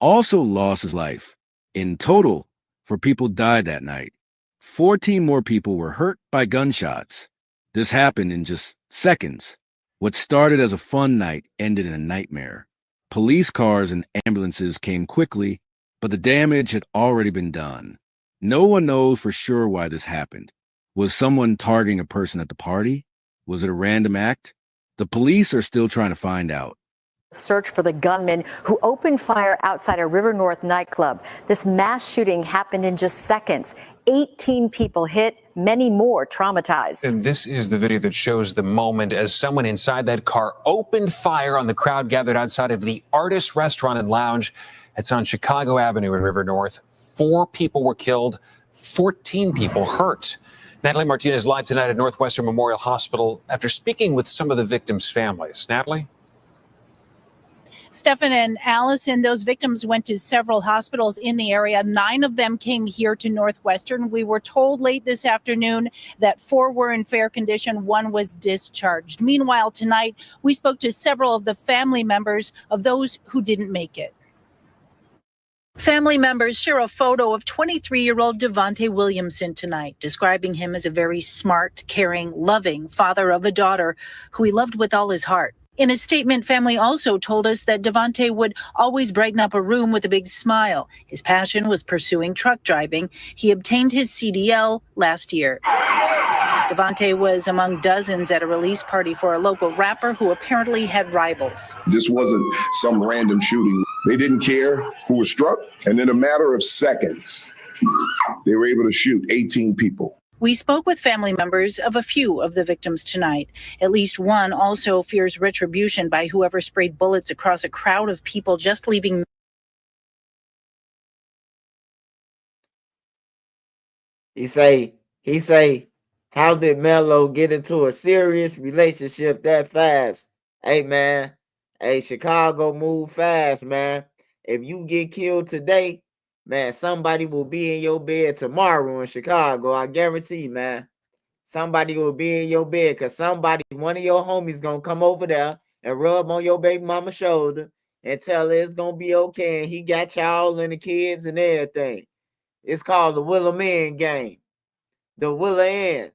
also lost his life. In total, 4 people died that night. 14 more people were hurt by gunshots. This happened in just seconds. What started as a fun night ended in a nightmare. Police cars and ambulances came quickly, but the damage had already been done. No one knows for sure why this happened. Was someone targeting a person at the party? Was it a random act? The police are still trying to find out. Search for the gunman who opened fire outside a River North nightclub. This mass shooting happened in just seconds. 18 people hit, many more traumatized. And this is the video that shows the moment as someone inside that car opened fire on the crowd gathered outside of the Artist Restaurant and Lounge. It's on Chicago Avenue in River North. 4 people were killed, 14 people hurt. Natalie Martinez live tonight at Northwestern Memorial Hospital after speaking with some of the victims' families. Natalie? Stefan and Allison, those victims went to several hospitals in the area. 9 of them came here to Northwestern. We were told late this afternoon that 4 were in fair condition. 1 was discharged. Meanwhile, tonight, we spoke to several of the family members of those who didn't make it. Family members share a photo of 23-year-old Devontae Williamson tonight, describing him as a very smart, caring, loving father of a daughter who he loved with all his heart. In a statement, family also told us that Devontae would always brighten up a room with a big smile. His passion was pursuing truck driving. He obtained his CDL last year. Devontae was among dozens at a release party for a local rapper who apparently had rivals. This wasn't some random shooting. They didn't care who was struck. And in a matter of seconds, they were able to shoot 18 people. We spoke with family members of a few of the victims tonight. At least one also fears retribution by whoever sprayed bullets across a crowd of people just leaving. He say, how did Melo get into a serious relationship that fast? Hey, man. Hey, Chicago move fast, man. If you get killed today, man, somebody will be in your bed tomorrow in Chicago. I guarantee, man. Somebody will be in your bed because one of your homies going to come over there and rub on your baby mama's shoulder and tell her it's going to be okay. And he got y'all and the kids and everything. It's called the Will of Men game. The Will of N.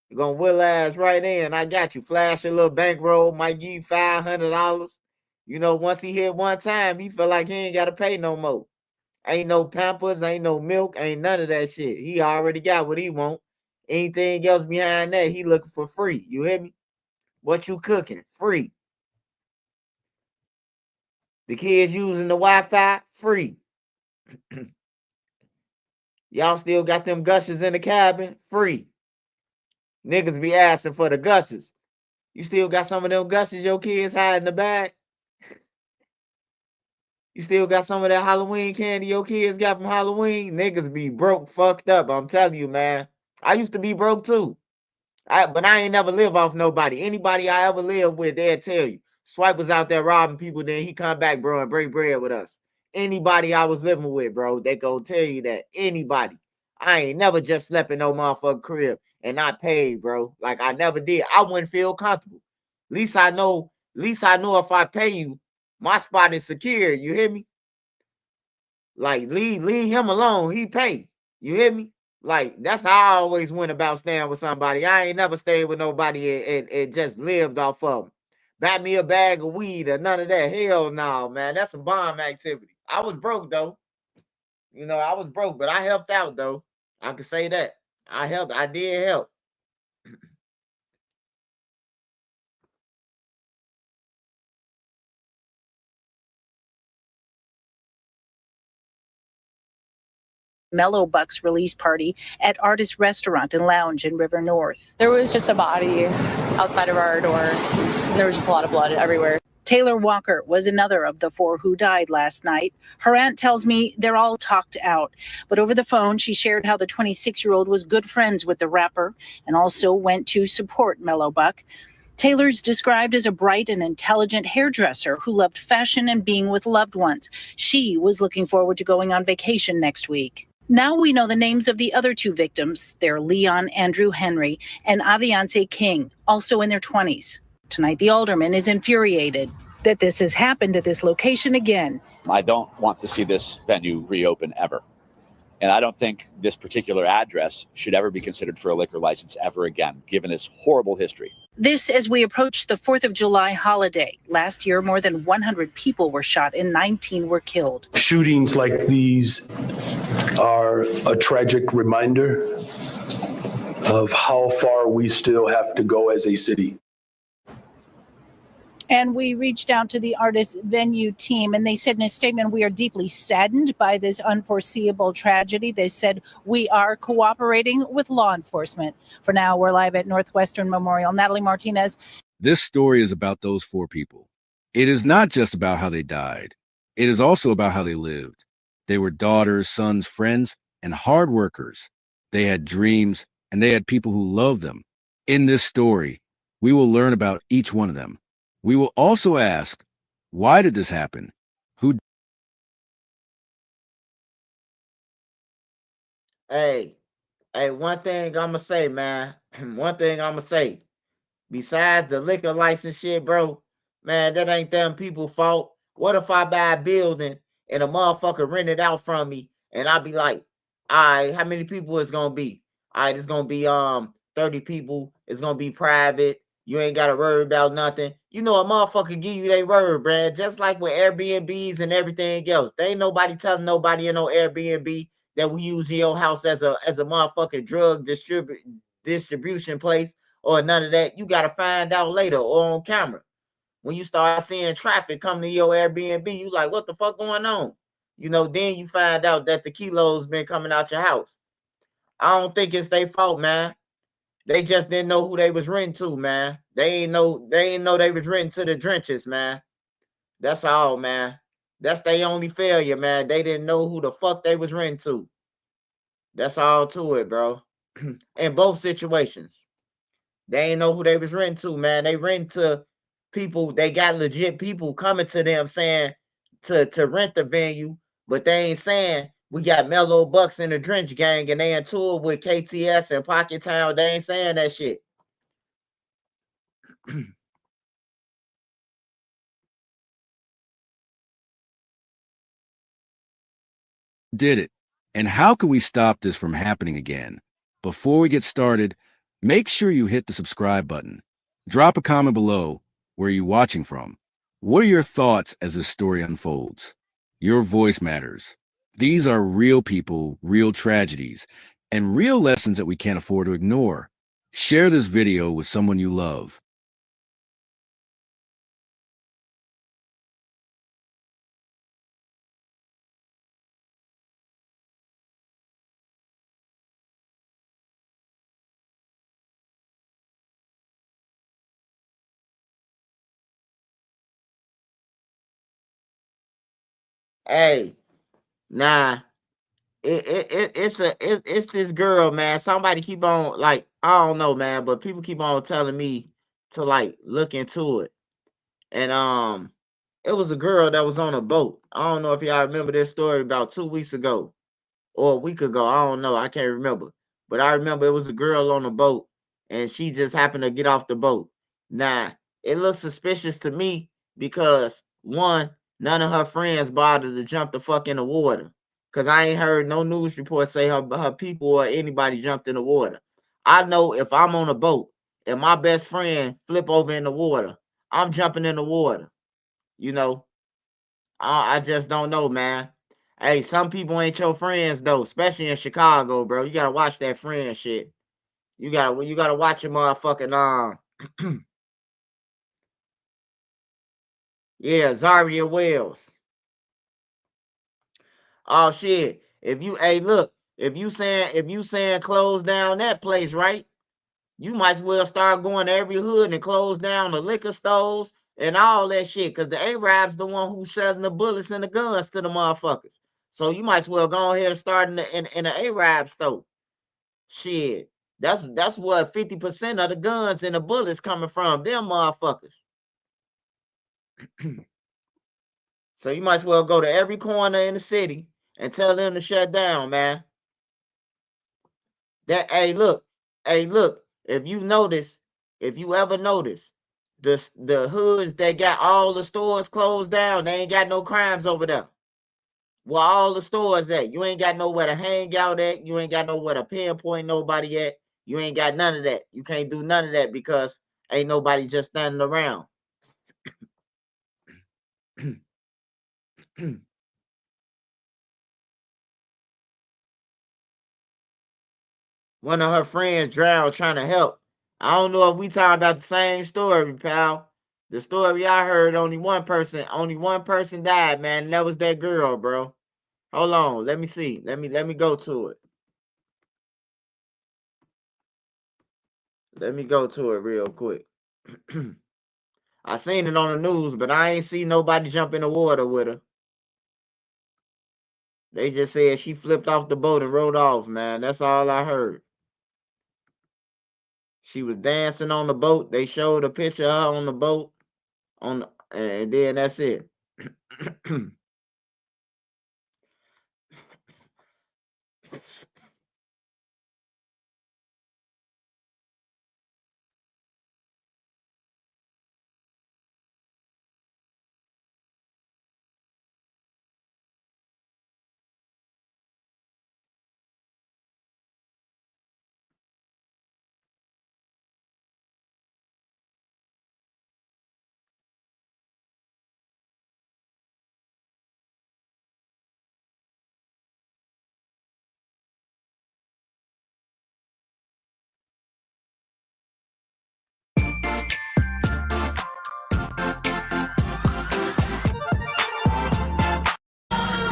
You're gonna will ass right in. I got you. Flash a little bankroll, might give you $500. You know, once he hit one time, he feel like he ain't gotta pay no more. Ain't no Pampers, ain't no milk, ain't none of that shit. He already got what he want. Anything else behind that, he looking for free. You hear me? What you cooking? Free. The kids using the Wi-Fi? Free. Y'all still got them gushers in the cabin? Free. Niggas be asking for the gushers. You still got some of them gushers your kids hide in the bag? You still got some of that Halloween candy your kids got from Halloween? Niggas be broke, fucked up. I'm telling you, man. I used to be broke too. But I ain't never live off nobody. Anybody I ever lived with, they'll tell you. Swipe was out there robbing people, then he come back, bro, and break bread with us. Anybody I was living with, bro, they gonna tell you that. Anybody. I ain't never just slept in no motherfucking crib and not paid, bro. Like I never did. I wouldn't feel comfortable. At least I know if I pay you, my spot is secure. You hear me? Like leave him alone. He pay. You hear me? Like that's how I always went about staying with somebody. I ain't never stayed with nobody and just lived off of them. Buy me a bag of weed or none of that. Hell no, man. That's some bomb activity. I was broke though. You know, I was broke, but I helped out though. I can say that. I helped. I did help. Mellow Buck's release party at Artist Restaurant and Lounge in River North. There was just a body outside of our door, and there was just a lot of blood everywhere. Taylor Walker was another of the 4 who died last night. Her aunt tells me they're all talked out. But over the phone, she shared how the 26-year-old was good friends with the rapper and also went to support Mellow Buck. Taylor's described as a bright and intelligent hairdresser who loved fashion and being with loved ones. She was looking forward to going on vacation next week. Now we know the names of the other 2 victims. They're Leon Andrew Henry and Aviance King, also in their 20s. Tonight, the alderman is infuriated that this has happened at this location again. I don't want to see this venue reopen ever. And I don't think this particular address should ever be considered for a liquor license ever again, given its horrible history. This as we approach the 4th of July holiday. Last year, more than 100 people were shot and 19 were killed. Shootings like these are a tragic reminder of how far we still have to go as a city. And we reached out to the artist venue team, and they said in a statement, we are deeply saddened by this unforeseeable tragedy. They said we are cooperating with law enforcement. For now, we're live at Northwestern Memorial. Natalie Martinez. This story is about those 4 people. It is not just about how they died. It is also about how they lived. They were daughters, sons, friends, and hard workers. They had dreams, and they had people who loved them. In this story, we will learn about each one of them. We will also ask, why did this happen? Who? Hey, one thing I'ma say, man. One thing I'ma say. Besides the liquor license shit, bro, man, that ain't them people fault. What if I buy a building and a motherfucker rent it out from me and I be like, all right, how many people it's gonna be? All right, it's gonna be 30 people. It's gonna be private. You ain't gotta worry about nothing. You know, a motherfucker give you their word, bruh. Just like with Airbnbs and everything else. There ain't nobody telling nobody in no Airbnb that we use your house as a motherfucking drug distribution place or none of that. You gotta find out later or on camera. When you start seeing traffic come to your Airbnb, you like, what the fuck going on? You know, then you find out that the kilos been coming out your house. I don't think it's their fault, man. They just didn't know who they was renting to, man. They ain't know they was renting to the drenches, man. That's all, man. That's their only failure, man. They didn't know who the fuck they was renting to. That's all to it, bro. In both situations. They ain't know who they was renting to, man. They rent to people. They got legit people coming to them saying to rent the venue, but they ain't saying we got Mellow Bucks in the Drench Gang and they in tour with KTS and Pocket Town. They ain't saying that shit. Did it. And how can we stop this from happening again? Before we get started, make sure you hit the subscribe button. Drop a comment below. Where are you watching from? What are your thoughts as this story unfolds? Your voice matters. These are real people, real tragedies, and real lessons that we can't afford to ignore. Share this video with someone you love. Hey, nah, it's this girl, man. Somebody keep on like I don't know, man, but people keep on telling me to like look into it. And it was a girl that was on a boat. I don't know if y'all remember this story about 2 weeks ago or a week ago. I don't know. I can't remember. But I remember it was a girl on a boat and she just happened to get off the boat. Now, it looks suspicious to me because one, none of her friends bothered to jump the fuck in the water. Cause I ain't heard no news report say her people or anybody jumped in the water. I know if I'm on a boat and my best friend flip over in the water, I'm jumping in the water. You know, I just don't know, man. Hey, some people ain't your friends though, especially in Chicago, bro. You gotta watch that friend shit. You gotta watch your motherfucking yeah, Zaria Wells. Oh shit. If you look, if you saying close down that place, right? You might as well start going to every hood and close down the liquor stores and all that shit. Cause the Arabs the one who's selling the bullets and the guns to the motherfuckers. So you might as well go ahead and start in the Arab store. Shit. That's what 50% of the guns and the bullets coming from, them motherfuckers. So you might as well go to every corner in the city and tell them to shut down, man. That hey look, if you ever notice, the hoods that got all the stores closed down, they ain't got no crimes over there. Well, all the stores at, you ain't got nowhere to hang out at, you ain't got nowhere to pinpoint nobody at, you ain't got none of that. You can't do none of that because ain't nobody just standing around. One of her friends drowned trying to help. I don't know if we talking about the same story, pal. The story I heard, only one person died, man, and that was that girl, bro. Hold on, let me see. Let me go to it. Let me go to it real quick. I seen it on the news, but I ain't seen nobody jump in the water with her. They just said she flipped off the boat and rode off, man. That's all I heard. She was dancing on the boat. They showed a picture of her on the boat. And then that's it.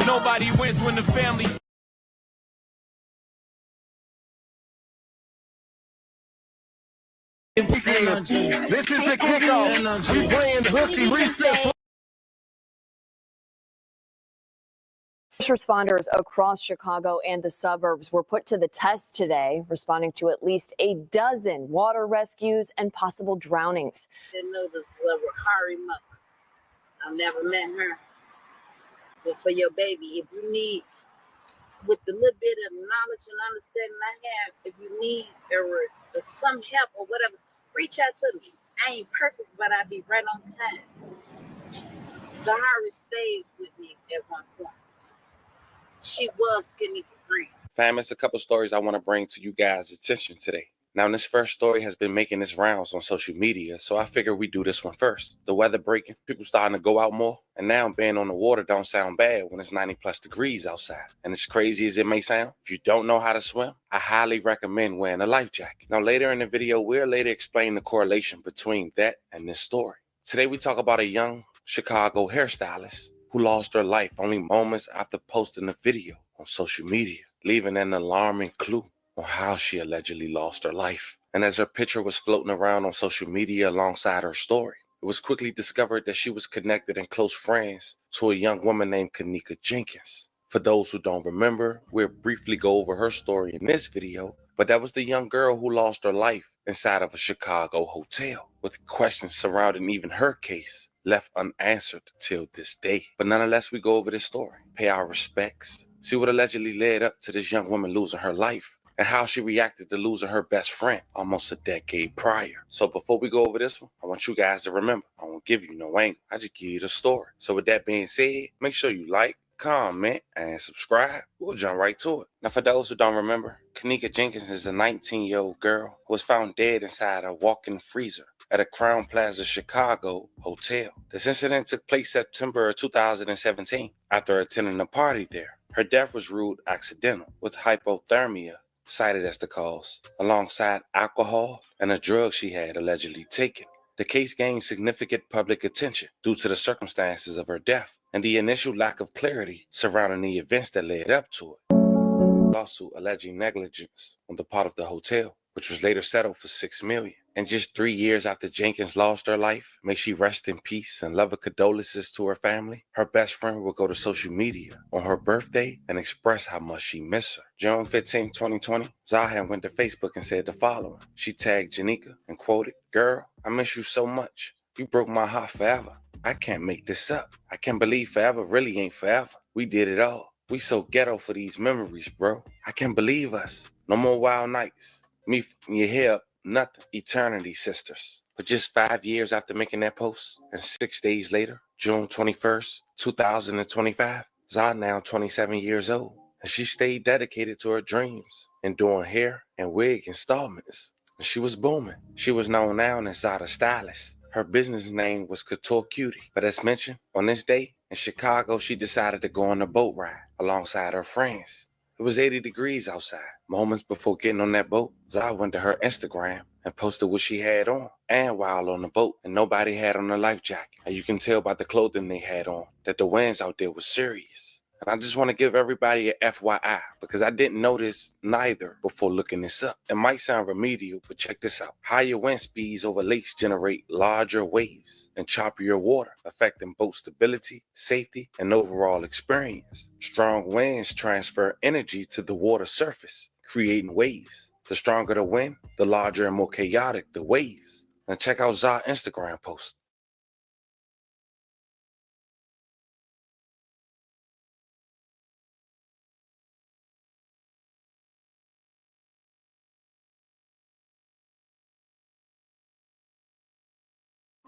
Nobody wins when the family. This is the kickoff. We playing hooky recess. First responders across Chicago and the suburbs were put to the test today, responding to at least a dozen water rescues and possible drownings. Didn't know this is a Robbery mother. I've never met her. But for your baby, if you need, with the little bit of knowledge and understanding I have, if you need or some help or whatever, reach out to me. I ain't perfect, but I'll be right on time. Zahari stayed with me at one point. She was Kanika's friend. Fam, it's a couple stories I want to bring to you guys' attention today. Now, this first story has been making its rounds on social media, so I figure we do this one first. The weather breaking, people starting to go out more, and now being on the water don't sound bad when it's 90+ degrees outside. And as crazy as it may sound, if you don't know how to swim, I highly recommend wearing a life jacket. Now, later in the video, we'll later explain the correlation between that and this story. Today, we talk about a young Chicago hairstylist who lost her life only moments after posting a video on social media, leaving an alarming clue on how she allegedly lost her life. And as her picture was floating around on social media alongside her story, it was quickly discovered that she was connected and close friends to a young woman named Kanika Jenkins. For those who don't remember, we'll briefly go over her story in this video, but that was the young girl who lost her life inside of a Chicago hotel, with questions surrounding even her case left unanswered till this day. But nonetheless, we go over this story, pay our respects, see what allegedly led up to this young woman losing her life, and how she reacted to losing her best friend almost a decade prior. So before we go over this one, I want you guys to remember, I won't give you no angle, I just give you the story. So with that being said, make sure you like, comment, and subscribe. We'll jump right to it. Now, for those who don't remember, Kanika Jenkins is a 19-year-old girl who was found dead inside a walk-in freezer at a Crown Plaza Chicago hotel. This incident took place September 2017 after attending a party there. Her death was ruled accidental, with hypothermia cited as the cause, alongside alcohol and a drug she had allegedly taken. The case gained significant public attention due to the circumstances of her death and the initial lack of clarity surrounding the events that led up to it. Lawsuit alleging negligence on the part of the hotel, which was later settled for $6 million. And just 3 years after Jenkins lost her life, may she rest in peace and love and condolences to her family, her best friend will go to social media on her birthday and express how much she missed her. June 15, 2020, Zahan went to Facebook and said the following. She tagged Janika and quoted, "Girl, I miss you so much. You broke my heart forever. I can't make this up. I can't believe forever really ain't forever. We did it all. We so ghetto for these memories, bro. I can't believe us. No more wild nights. Me f***ing your hair up. Nothing. Eternity, sisters." But just 5 years after making that post, and 6 days later, June 21st, 2025, Zah now 27 years old, and she stayed dedicated to her dreams and doing hair and wig installments. And she was booming. She was known now as Zah the Stylist. Her business name was Couture Cutie. But as mentioned, on this day in Chicago, she decided to go on a boat ride alongside her friends. It was 80 degrees outside. Moments before getting on that boat, Zah went to her Instagram and posted what she had on and while on the boat, and nobody had on a life jacket. And you can tell by the clothing they had on that the winds out there was serious. And I just want to give everybody a FYI because I didn't notice neither before looking this up. It might sound remedial, but check this out. Higher wind speeds over lakes generate larger waves and choppier water, affecting boat stability, safety, and overall experience. Strong winds transfer energy to the water surface, creating waves. The stronger the wind, the larger and more chaotic the waves. Now check out Zah's Instagram post.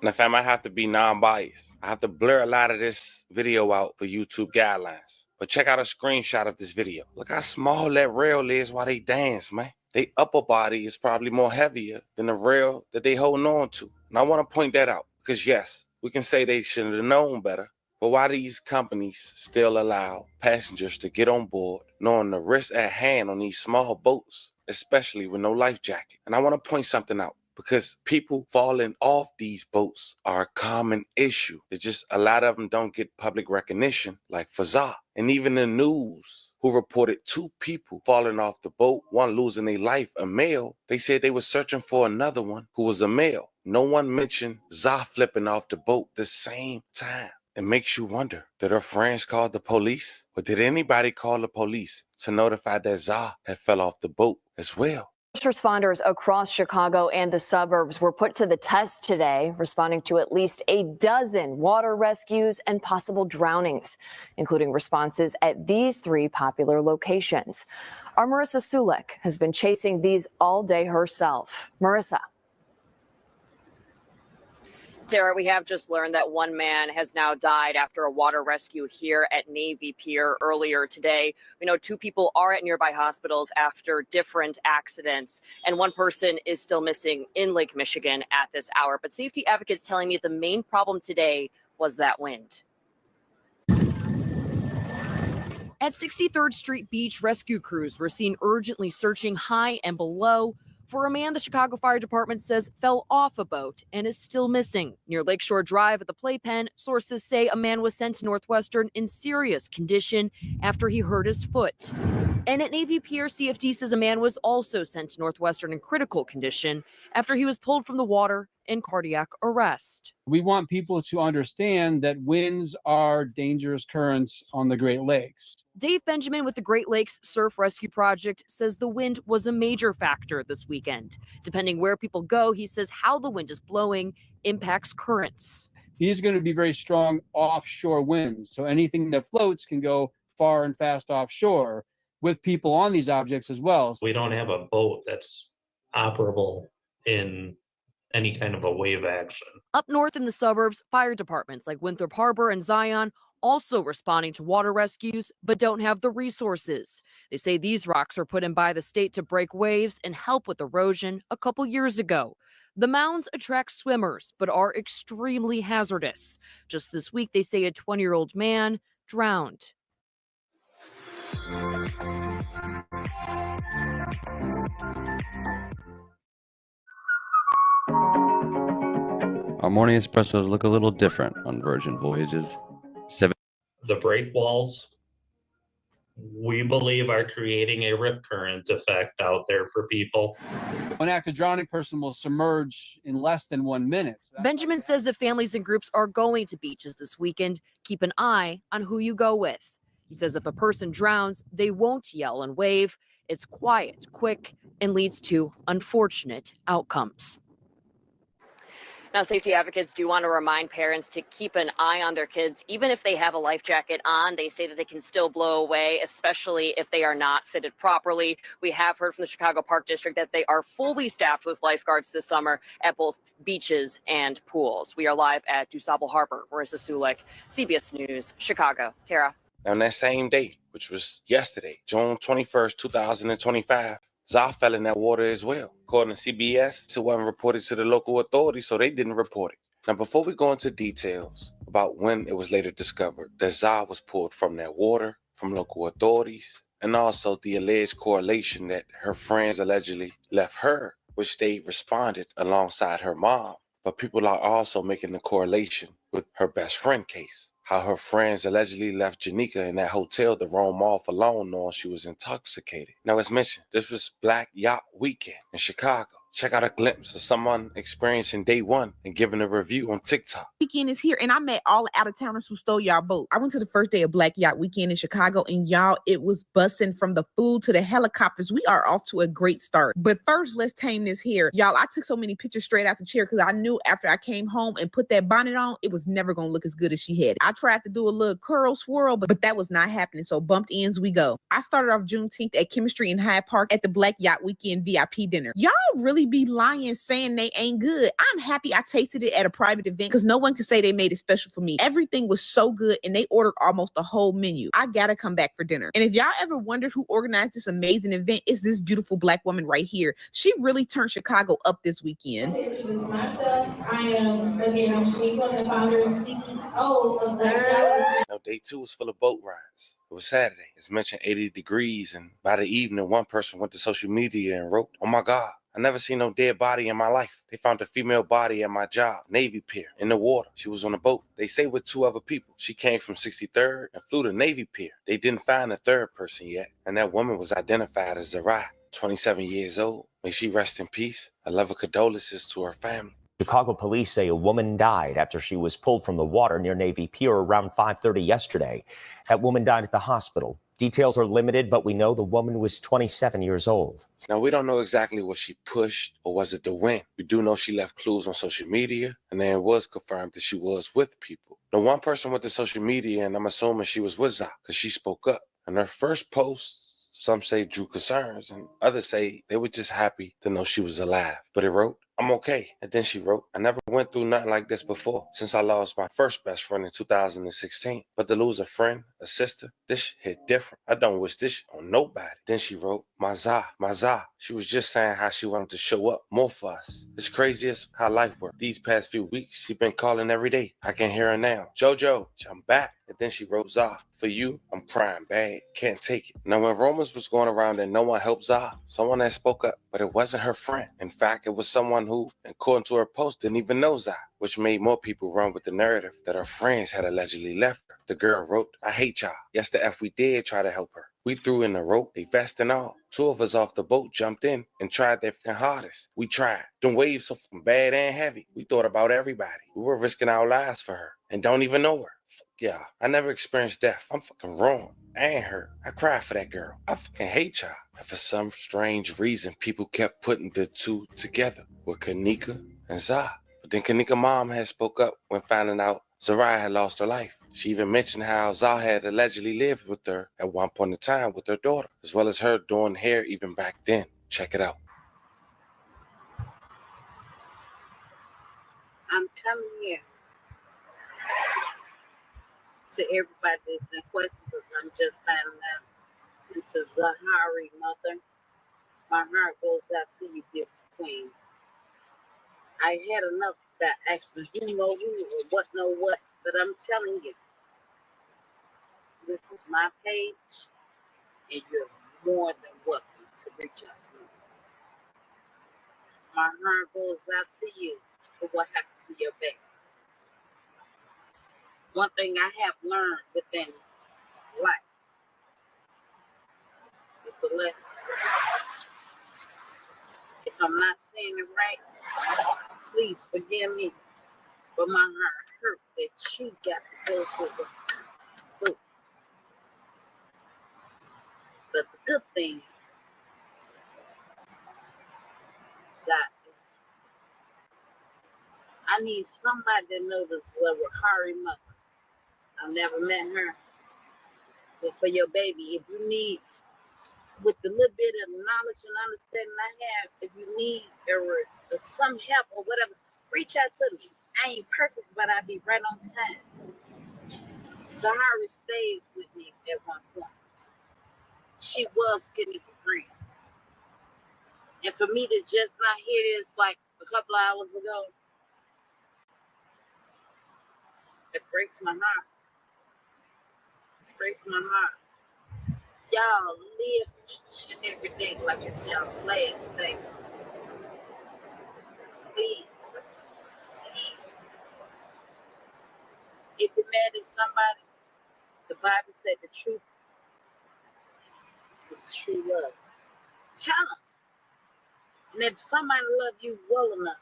Now, fam, I have to be non-biased. I have to blur a lot of this video out for YouTube guidelines. But check out a screenshot of this video. Look how small that rail is while they dance, man. Their upper body is probably more heavier than the rail that they holding on to. And I want to point that out because, yes, we can say they should have known better. But why these companies still allow passengers to get on board knowing the risk at hand on these small boats, especially with no life jacket? And I want to point something out. Because people falling off these boats are a common issue. It's just a lot of them don't get public recognition like for Zah. And even the news who reported 2 people falling off the boat, one losing their life, a male, they said they were searching for another one who was a male. No one mentioned Zah flipping off the boat the same time. It makes you wonder, did her friends call the police? Or did anybody call the police to notify that Zah had fell off the boat as well? First responders across Chicago and the suburbs were put to the test today, responding to at least a dozen water rescues and possible drownings, including responses at these 3 popular locations. Our Marissa Sulek has been chasing these all day herself. Marissa. Tara, we have just learned that one man has now died after a water rescue here at Navy Pier earlier today. We know 2 people are at nearby hospitals after different accidents, and 1 person is still missing in Lake Michigan at this hour. But safety advocates telling me the main problem today was that wind. At 63rd Street Beach, rescue crews were seen urgently searching high and below for a man the Chicago Fire Department says fell off a boat and is still missing. Near Lakeshore Drive at the Playpen, sources say a man was sent to Northwestern in serious condition after he hurt his foot. And at Navy Pier, CFD says a man was also sent to Northwestern in critical condition after he was pulled from the water in cardiac arrest. We want people to understand that winds are dangerous currents on the Great Lakes. Dave Benjamin with the Great Lakes Surf Rescue Project says the wind was a major factor this weekend. Depending where people go, he says how the wind is blowing impacts currents. These are going to be very strong offshore winds, so anything that floats can go far and fast offshore with people on these objects as well. We don't have a boat that's operable in any kind of a wave action. Up north in the suburbs, fire departments like Winthrop Harbor and Zion also responding to water rescues, but don't have the resources. They say these rocks were put in by the state to break waves and help with erosion a couple years ago. The mounds attract swimmers, but are extremely hazardous. Just this week, they say a 20-year-old man drowned. Our morning espressos look a little different on Virgin Voyages. The breakwalls, we believe, are creating a rip current effect out there for people. An active drowning person will submerge in less than 1 minute. Benjamin says if families and groups are going to beaches this weekend, keep an eye on who you go with. He says if a person drowns, they won't yell and wave. It's quiet, quick, and leads to unfortunate outcomes. Now, safety advocates do want to remind parents to keep an eye on their kids. Even if they have a life jacket on, they say that they can still blow away, especially if they are not fitted properly. We have heard from the Chicago Park District that they are fully staffed with lifeguards this summer at both beaches and pools. We are live at DuSable Harbor. Marissa Sulik, CBS News, Chicago. Tara. Now, on that same day, which was yesterday, June 21st, 2025, Za fell in that water as well. According to CBS, it wasn't reported to the local authorities, so they didn't report it. Now, before we go into details about when it was later discovered that Za was pulled from that water, from local authorities, and also the alleged correlation that her friends allegedly left her, which they responded alongside her mom. But people are also making the correlation with her best friend case. How her friends allegedly left Janika in that hotel to roam off alone knowing she was intoxicated. Now, as mentioned, this was Black Yacht Weekend in Chicago. Check out a glimpse of someone experiencing day one and giving a review on TikTok. Weekend is here, and I met all the out-of-towners who stole y'all boat. I went to the first day of Black Yacht Weekend in Chicago, and y'all, it was bussing from the food to the helicopters. We are off to a great start. But first, let's tame this hair. Y'all, I took so many pictures straight out the chair because I knew after I came home and put that bonnet on, it was never going to look as good as she had. I tried to do a little curl swirl, but that was not happening, so bumped ends we go. I started off Juneteenth at Chemistry in Hyde Park at the Black Yacht Weekend VIP dinner. Y'all really be lying saying they ain't good. I'm happy I tasted it at a private event because no one can say they made it special for me. Everything was so good and they ordered almost the whole menu. I gotta come back for dinner. And if y'all ever wondered who organized this amazing event, it's this beautiful Black woman right here. She really turned Chicago up this weekend. To introduce myself, I'm Shanika, the founder and CEO of Black Yacht. Now, day two was full of boat rides. It was Saturday. As mentioned, 80 degrees, and by the evening, one person went to social media and wrote, "Oh my God, I never seen no dead body in my life. They found a female body at my job, Navy Pier, in the water. She was on a boat. They say with 2 other people. She came from 63rd and flew to Navy Pier. They didn't find a third person yet, and that woman was identified as Zara, 27 years old. May she rest in peace. I love her condolences to her family." Chicago police say a woman died after she was pulled from the water near Navy Pier around 5:30 yesterday. That woman died at the hospital. Details are limited, but we know the woman was 27 years old. Now, we don't know exactly what she pushed or was it the wind. We do know she left clues on social media, and then it was confirmed that she was with people. The one person went to social media, and I'm assuming she was with Za because she spoke up. And her first post, some say drew concerns, and others say they were just happy to know she was alive. But it wrote, I'm okay. And then she wrote, I never went through nothing like this before since I lost my first best friend in 2016. But to lose a friend, a sister, this hit different. I don't wish this on nobody. Then she wrote, my za. She was just saying how she wanted to show up more for us. It's crazy as how life works. These past few weeks, she been calling every day. I can hear her now. Jojo, I'm back. And then she wrote, Za, for you, I'm crying bad. Can't take it. Now, when rumors was going around and no one helped Za, someone that spoke up, but it wasn't her friend. In fact, it was someone who, according to her post, didn't even know Za, which made more people run with the narrative that her friends had allegedly left her. The girl wrote, I hate y'all. Yes, the F we did try to help her. We threw in the rope, a vest and all. 2 of us off the boat jumped in and tried their fucking hardest. We tried. Them waves so fucking bad and heavy. We thought about everybody. We were risking our lives for her and don't even know her. Fuck yeah. I never experienced death. I'm fucking wrong. I ain't hurt. I cried for that girl. I fucking hate y'all. And for some strange reason, people kept putting the two together with Kanika and Za. But then Kanika's mom had spoke up when finding out Zariah had lost her life. She even mentioned how Za had allegedly lived with her at one point in time with her daughter, as well as her doing hair even back then. Check it out. I'm coming here to everybody that's in question because I'm just finding out. And to Zahari, mother, my heart goes out to you, beautiful queen. I had enough of that asking who know who or what know what, but I'm telling you, this is my page, and you're more than welcome to reach out to me. My heart goes out to you for what happened to your baby. One thing I have learned within life is a lesson. If I'm not saying it right, please forgive me. But my heart hurt that you got to go through. But the good thing, that I need somebody to know this is a Rahari mother. I've never met her. But for your baby, if you need, with the little bit of knowledge and understanding I have, if you need or some help or whatever, reach out to me. I ain't perfect, but I'll be right on time. Zahari stayed with me at one point. She was Kenika's friend. And for me to just not hear this like a couple of hours ago, it breaks my heart. It breaks my heart. Y'all live each and every day like it's your last day. Please, please. If you're mad at somebody, the Bible said the truth is true love. Tell them. And if somebody love you well enough,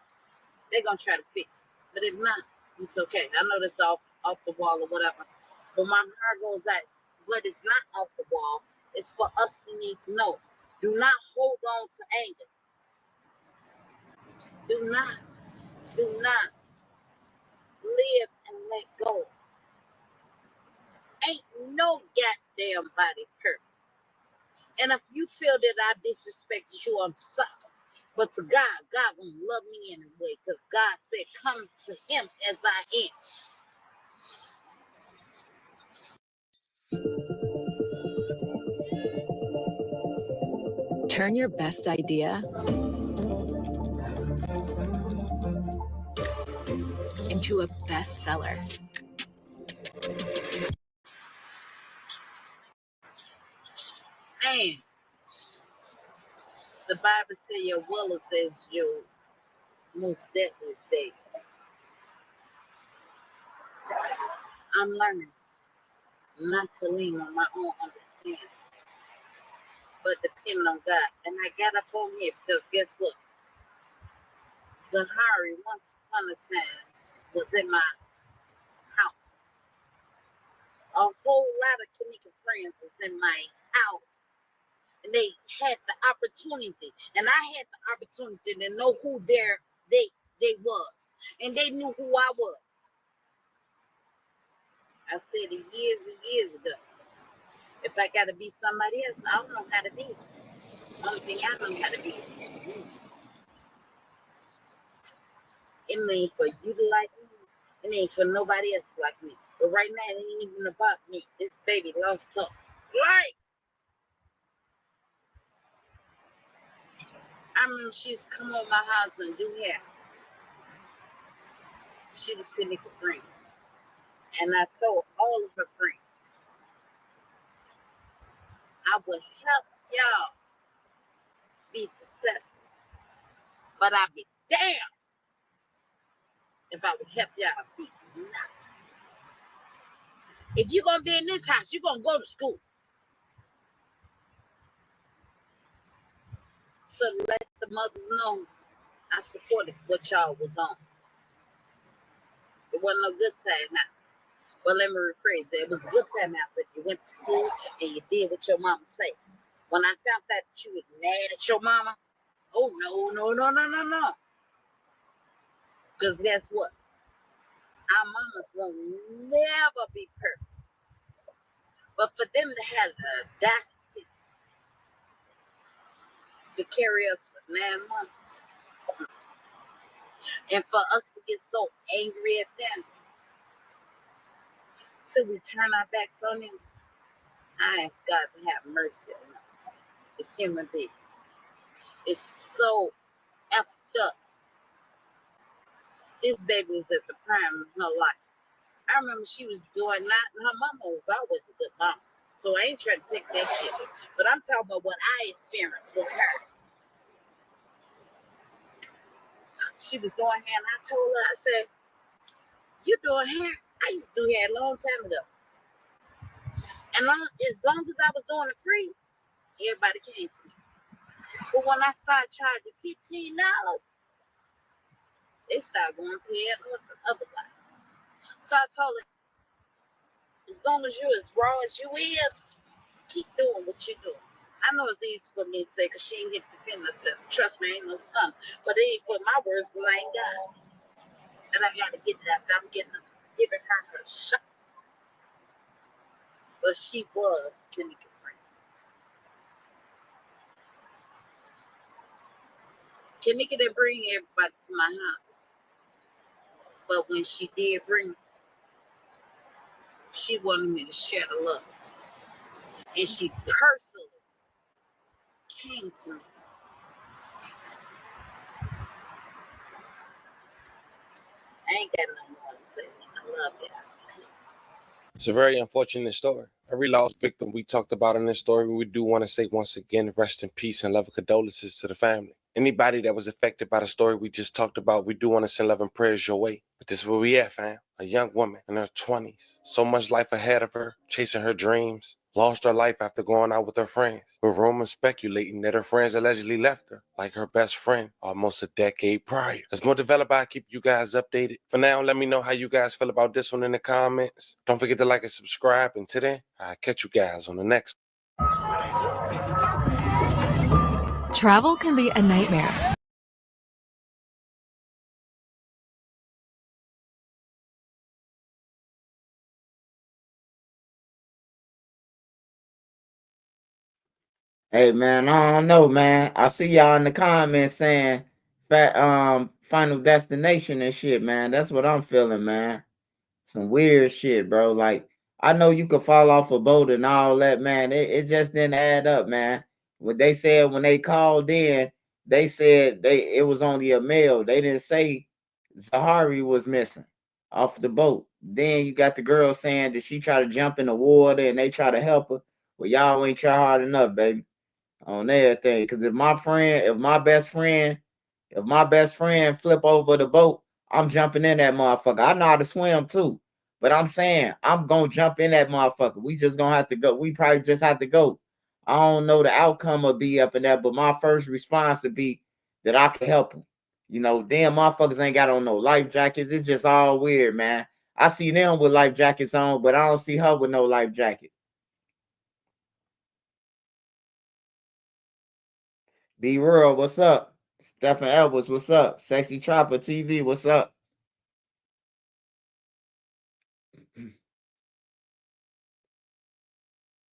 they're going to try to fix it. But if not, it's okay. I know that's off the wall or whatever. But my heart goes out. But it's not off the wall. It's for us to need to know. Do not hold on to anger. Do not live and let go. Ain't no goddamn body perfect. And if you feel that I disrespected you, I'm sorry. But to God won't love me anyway, because God said, come to him as I am. Turn your best idea into a bestseller. And the Bible says your wellest is your most deadliest days. I'm learning not to lean on my own understanding, but depend on God. And I got up on here because guess what? Zahari once upon a time was in my house. A whole lot of Kanika friends was in my house. And they had the opportunity, and I had the opportunity to know who they was. And they knew who I was. I said it years and years ago. If I gotta be somebody else, I don't know how to be. The only thing I know how to be is me. It ain't for you to like me. It ain't for nobody else like me. But right now, it ain't even about me. This baby lost her life. I remember she used to come over my house and do hair. She was Tanika friend. And I told all of her friends, I would help y'all be successful. But I'd be damned if I would help y'all be nothing. If you're going to be in this house, you're going to go to school. So let the mothers know I supported what y'all was on. It wasn't no good time house. Well, let me rephrase that. It was a good time house if you went to school and you did what your mama said. When I found out that you was mad at your mama, oh, no. Because guess what? Our mamas will never be perfect. But for them to have the audacity to carry us for 9 months and for us to get so angry at them till we turn our backs on them, I ask God to have mercy on us. It's human beings. It's so effed up. This baby was at the prime of her life. I remember she was doing that, and her mama was always a good mama. So I ain't trying to take that shit. But I'm talking about what I experienced with her. She was doing hair, and I told her, I said, you doing hair? I used to do hair a long time ago. And as long as I was doing it free, everybody came to me. But when I started charging $15, they started going to pay otherwise. So I told her, as long as you're as raw as you is, keep doing what you're doing. I know it's easy for me to say because she ain't get to defend herself. Trust me, I ain't no son. But it ain't for my words because I ain't got it. And I got to get it after I'm giving her shots. But she was Tanika friend. Tanika didn't bring everybody to my house. But when she did bring, she wanted me to share the love. And she personally came to me. I ain't got nothing more to say. I love you. Peace. It's a very unfortunate story. Every lost victim we talked about in this story, we do want to say once again, rest in peace and love and condolences to the family. Anybody that was affected by the story we just talked about, we do want to send love and prayers your way. But this is where we at, fam. A young woman in her 20s, so much life ahead of her, chasing her dreams, lost her life after going out with her friends, with rumors speculating that her friends allegedly left her, like her best friend, almost a decade prior. As more develop, I keep you guys updated. For now, let me know how you guys feel about this one in the comments. Don't forget to like and subscribe. And today, I'll catch you guys on the next. Travel can be a nightmare. Hey man, I don't know, man. I see y'all in the comments saying Final Destination and shit, man. That's what I'm feeling, man. Some weird shit, bro. Like, I know you could fall off a boat and all that, man. It just didn't add up, man. What they said when they called in, they said it was only a male. They didn't say Zahari was missing off the boat. Then you got the girl saying that she tried to jump in the water and they try to help her. Well, y'all ain't try hard enough, baby, on everything. Because if my best friend flip over the boat, I'm jumping in that motherfucker. I know how to swim too, but I'm saying I'm gonna jump in that motherfucker. We just gonna have to go. We probably just have to go. I don't know the outcome will be up in that, but my first response would be that I can help them. You know, damn motherfuckers ain't got on no life jackets. It's just all weird, man. I see them with life jackets on, but I don't see her with no life jacket. Be real, what's up? Stephen Edwards, what's up? Sexy Chopper TV, what's up?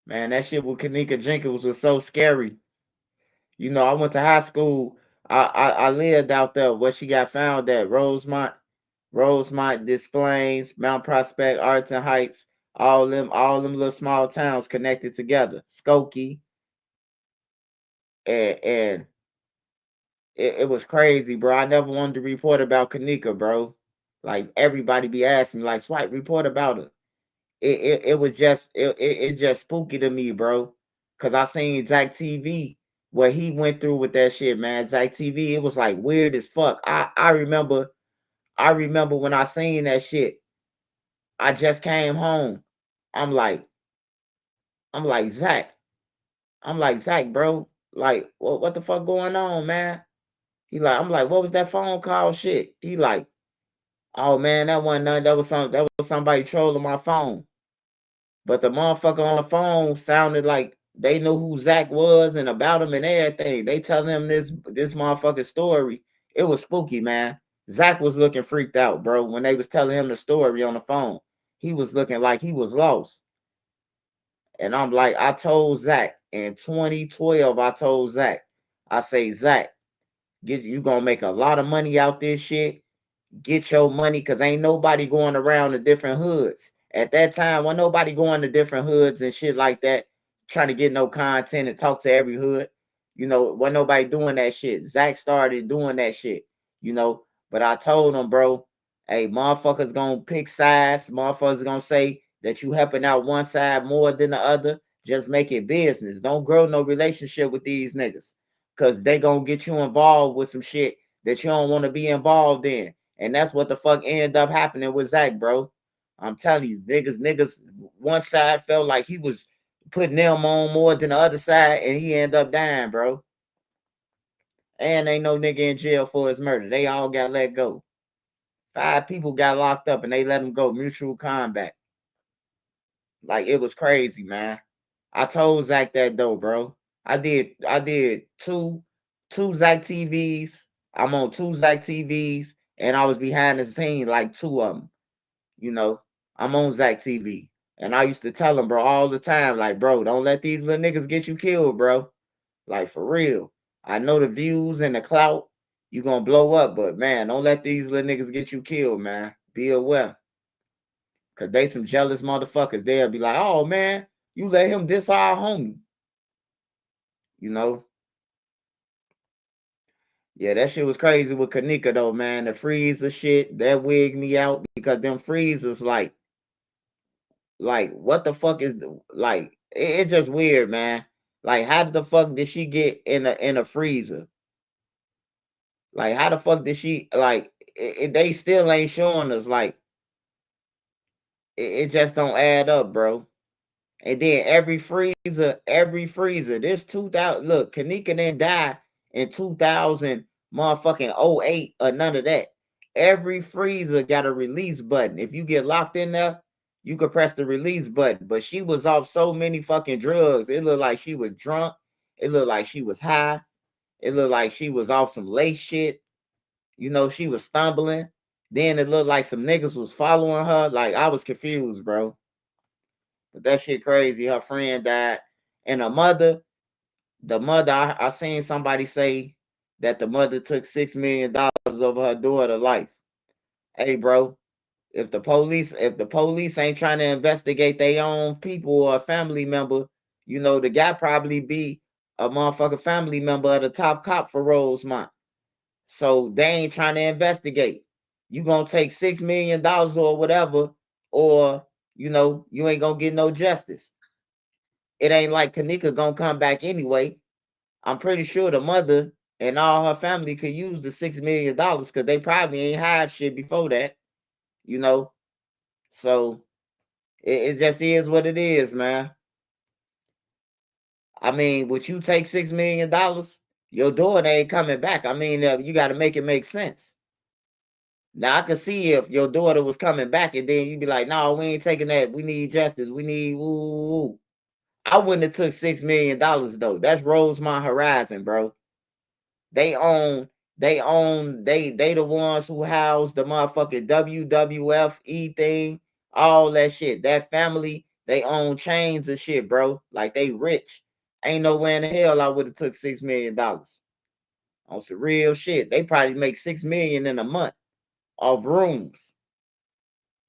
Man, that shit with Kanika Jenkins was so scary. You know, I went to high school. I lived out there where she got found at Rosemont Displays, Mount Prospect, Arlington Heights, all them little small towns connected together. Skokie, and it was crazy, bro. I never wanted to report about Kanika, bro. Like everybody be asking me, like, Swipe, report about her. It was just it's just spooky to me, bro. Cause I seen Zach TV what he went through with that shit, man. Zach TV, it was like weird as fuck. I remember when I seen that shit. I just came home. I'm like, Zach. I'm like, Zach, bro. Like, what the fuck going on, man? I'm like, what was that phone call shit? He like, oh man, that wasn't nothing. That was somebody trolling my phone. But the motherfucker on the phone sounded like they knew who Zach was and about him and everything. They telling him this motherfucking story. It was spooky, man. Zach was looking freaked out, bro, when they was telling him the story on the phone. He was looking like he was lost. And I'm like, I told Zach in 2012, I told Zach, I say, Zach, you gonna make a lot of money out this shit. Get your money, because ain't nobody going around the different hoods. At that time, wasn't nobody going to different hoods and shit like that, trying to get no content and talk to every hood. Wasn't nobody doing that shit. Zach started doing that shit, But I told him, bro, hey, motherfuckers gonna pick sides. Motherfuckers gonna say that you helping out one side more than the other. Just make it business. Don't grow no relationship with these niggas, because they gonna get you involved with some shit that you don't want to be involved in. And that's what the fuck ended up happening with Zach, bro. I'm telling you, niggas, one side felt like he was putting them on more than the other side, and he ended up dying, bro. And ain't no nigga in jail for his murder. They all got let go. 5 people got locked up and they let them go. Mutual combat. Like, it was crazy, man. I told Zach that though, bro. I did two Zach TVs. I'm on 2 Zach TVs, and I was behind the scene like 2 of them. I'm on Zach TV. And I used to tell him, bro, all the time, like, bro, don't let these little niggas get you killed, bro. Like, for real. I know the views and the clout, you gonna blow up, but man, don't let these little niggas get you killed, man. Be aware. Cause they some jealous motherfuckers. They'll be like, oh man, you let him diss our homie. Yeah, that shit was crazy with Kanika though, man. The freezer shit, that wigged me out, because them freezers, like what the fuck is like? It's just weird, man. Like, how the fuck did she get in a freezer? Like, how the fuck did she like? They still ain't showing us. Like, it just don't add up, bro. And then every freezer, this 2000, look, Kanika didn't die in 2000 motherfucking '08 or none of that. Every freezer got a release button. If you get locked in there, you could press the release button. But she was off so many fucking drugs. It looked like she was drunk. It looked like she was high. It looked like she was off some lace shit. She was stumbling. Then it looked like some niggas was following her. Like, I was confused, bro. But that shit crazy. Her friend died. And the mother, I seen somebody say that the mother took $6 million over her daughter's life. Hey, bro, if the police ain't trying to investigate their own people or a family member, the guy probably be a motherfucking family member of the top cop for Rosemont. So they ain't trying to investigate. You gonna take $6 million or whatever, or you ain't gonna get no justice. It ain't like Kanika gonna come back anyway. I'm pretty sure the mother and all her family could use the $6 million, because they probably ain't had shit before that. So it just is what it is, man. I mean, would you take $6 million? Your daughter ain't coming back. I mean, you got to make it make sense. Now, I could see if your daughter was coming back and then you'd be like, no, we ain't taking that. We need justice. We need woo. I wouldn't have took $6 million though. That's Rosemont Horizon, bro. They the ones who house the motherfucking WWF thing, all that shit. That family, they own chains of shit, bro. Like, they rich. Ain't nowhere in the hell I would have took $6 million. On some real shit. They probably make $6 million in a month off rooms.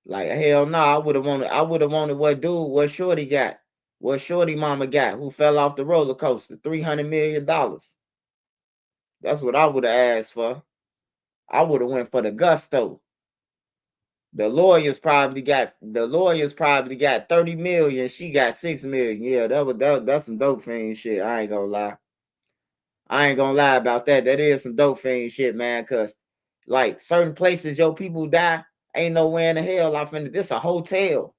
Like hell no, I would have wanted what Shorty got. What Shorty mama got, who fell off the roller coaster, $300 million. That's what I would have asked for. I would have went for the gusto. The lawyers probably got 30 million. She got 6 million. Yeah, that's some dope fiend shit. I ain't gonna lie. I ain't gonna lie about that. That is some dope fiend shit, man. Cause like certain places your people die, ain't nowhere in the hell off in this a hotel.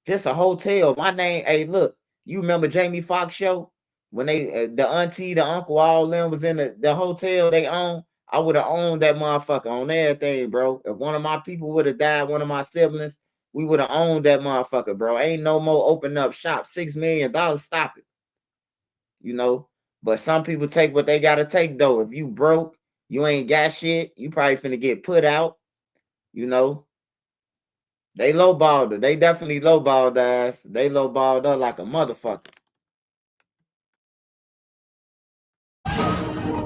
This a hotel. My name, hey, look, you remember Jamie Foxx show? When they the auntie, the uncle, all them was in the hotel they own. I would have owned that motherfucker on everything, bro. If one of my people would have died, one of my siblings, we would have owned that motherfucker, bro. Ain't no more open up shop. $6 million. Stop it. You know. But some people take what they gotta take though. If you broke, you ain't got shit, you probably finna get put out, you know. They lowballed her. They definitely lowballed the ass. They lowballed her like a motherfucker.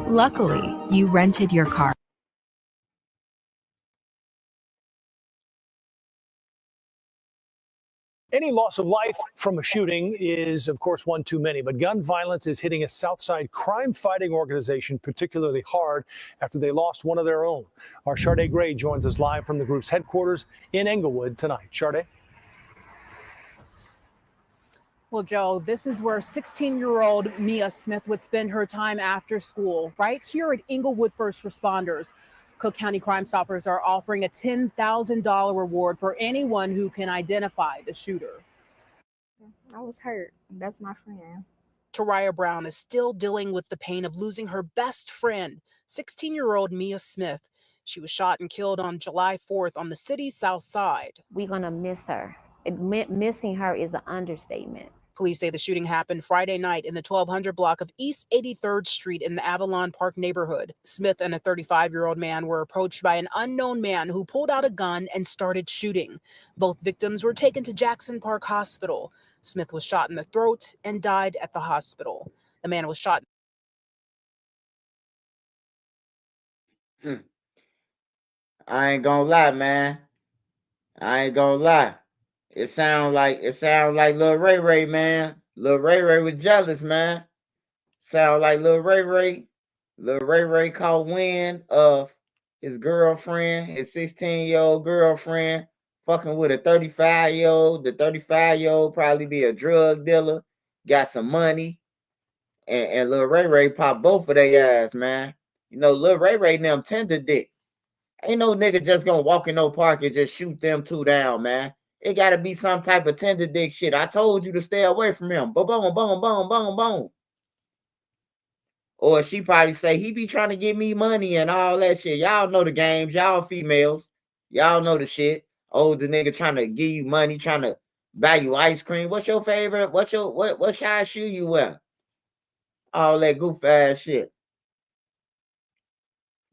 Luckily, you rented your car. Any loss of life from a shooting is, of course, one too many, but gun violence is hitting a Southside crime-fighting organization particularly hard after they lost one of their own. Our Sade Gray joins us live from the group's headquarters in Englewood tonight. Sade? Well, Joe, this is where 16-year-old Mia Smith would spend her time after school, right here at Englewood First Responders. Cook County Crime Stoppers are offering a $10,000 reward for anyone who can identify the shooter. I was hurt. That's my friend. Taraya Brown is still dealing with the pain of losing her best friend, 16-year-old Mia Smith. She was shot and killed on July 4th on the city's south side. We're going to miss her. Missing her is an understatement. Police say the shooting happened Friday night in the 1200 block of East 83rd Street in the Avalon Park neighborhood. Smith and a 35-year-old man were approached by an unknown man who pulled out a gun and started shooting. Both victims were taken to Jackson Park Hospital. Smith was shot in the throat and died at the hospital. The man was shot. I ain't gonna lie, man. I ain't gonna lie. It sound like Lil Ray Ray, man. Lil Ray Ray was jealous, man. Sound like Lil Ray Ray. Lil Ray Ray caught wind of his girlfriend, his 16-year-old girlfriend, fucking with a 35-year-old. The 35-year-old probably be a drug dealer, got some money, and Lil Ray Ray popped both of their ass, man. You know, Lil Ray Ray and them tender dick. Ain't no nigga just gonna walk in no park and just shoot them two down, man. It gotta be some type of tender dick shit. I told you to stay away from him. Boom, boom, boom, boom, boom, boom. Or she probably say, he be trying to give me money and all that shit. Y'all know the games. Y'all females. Y'all know the shit. Oh, the nigga trying to give you money, trying to buy you ice cream. What's your favorite? What size shoe you wear? All that goof ass shit.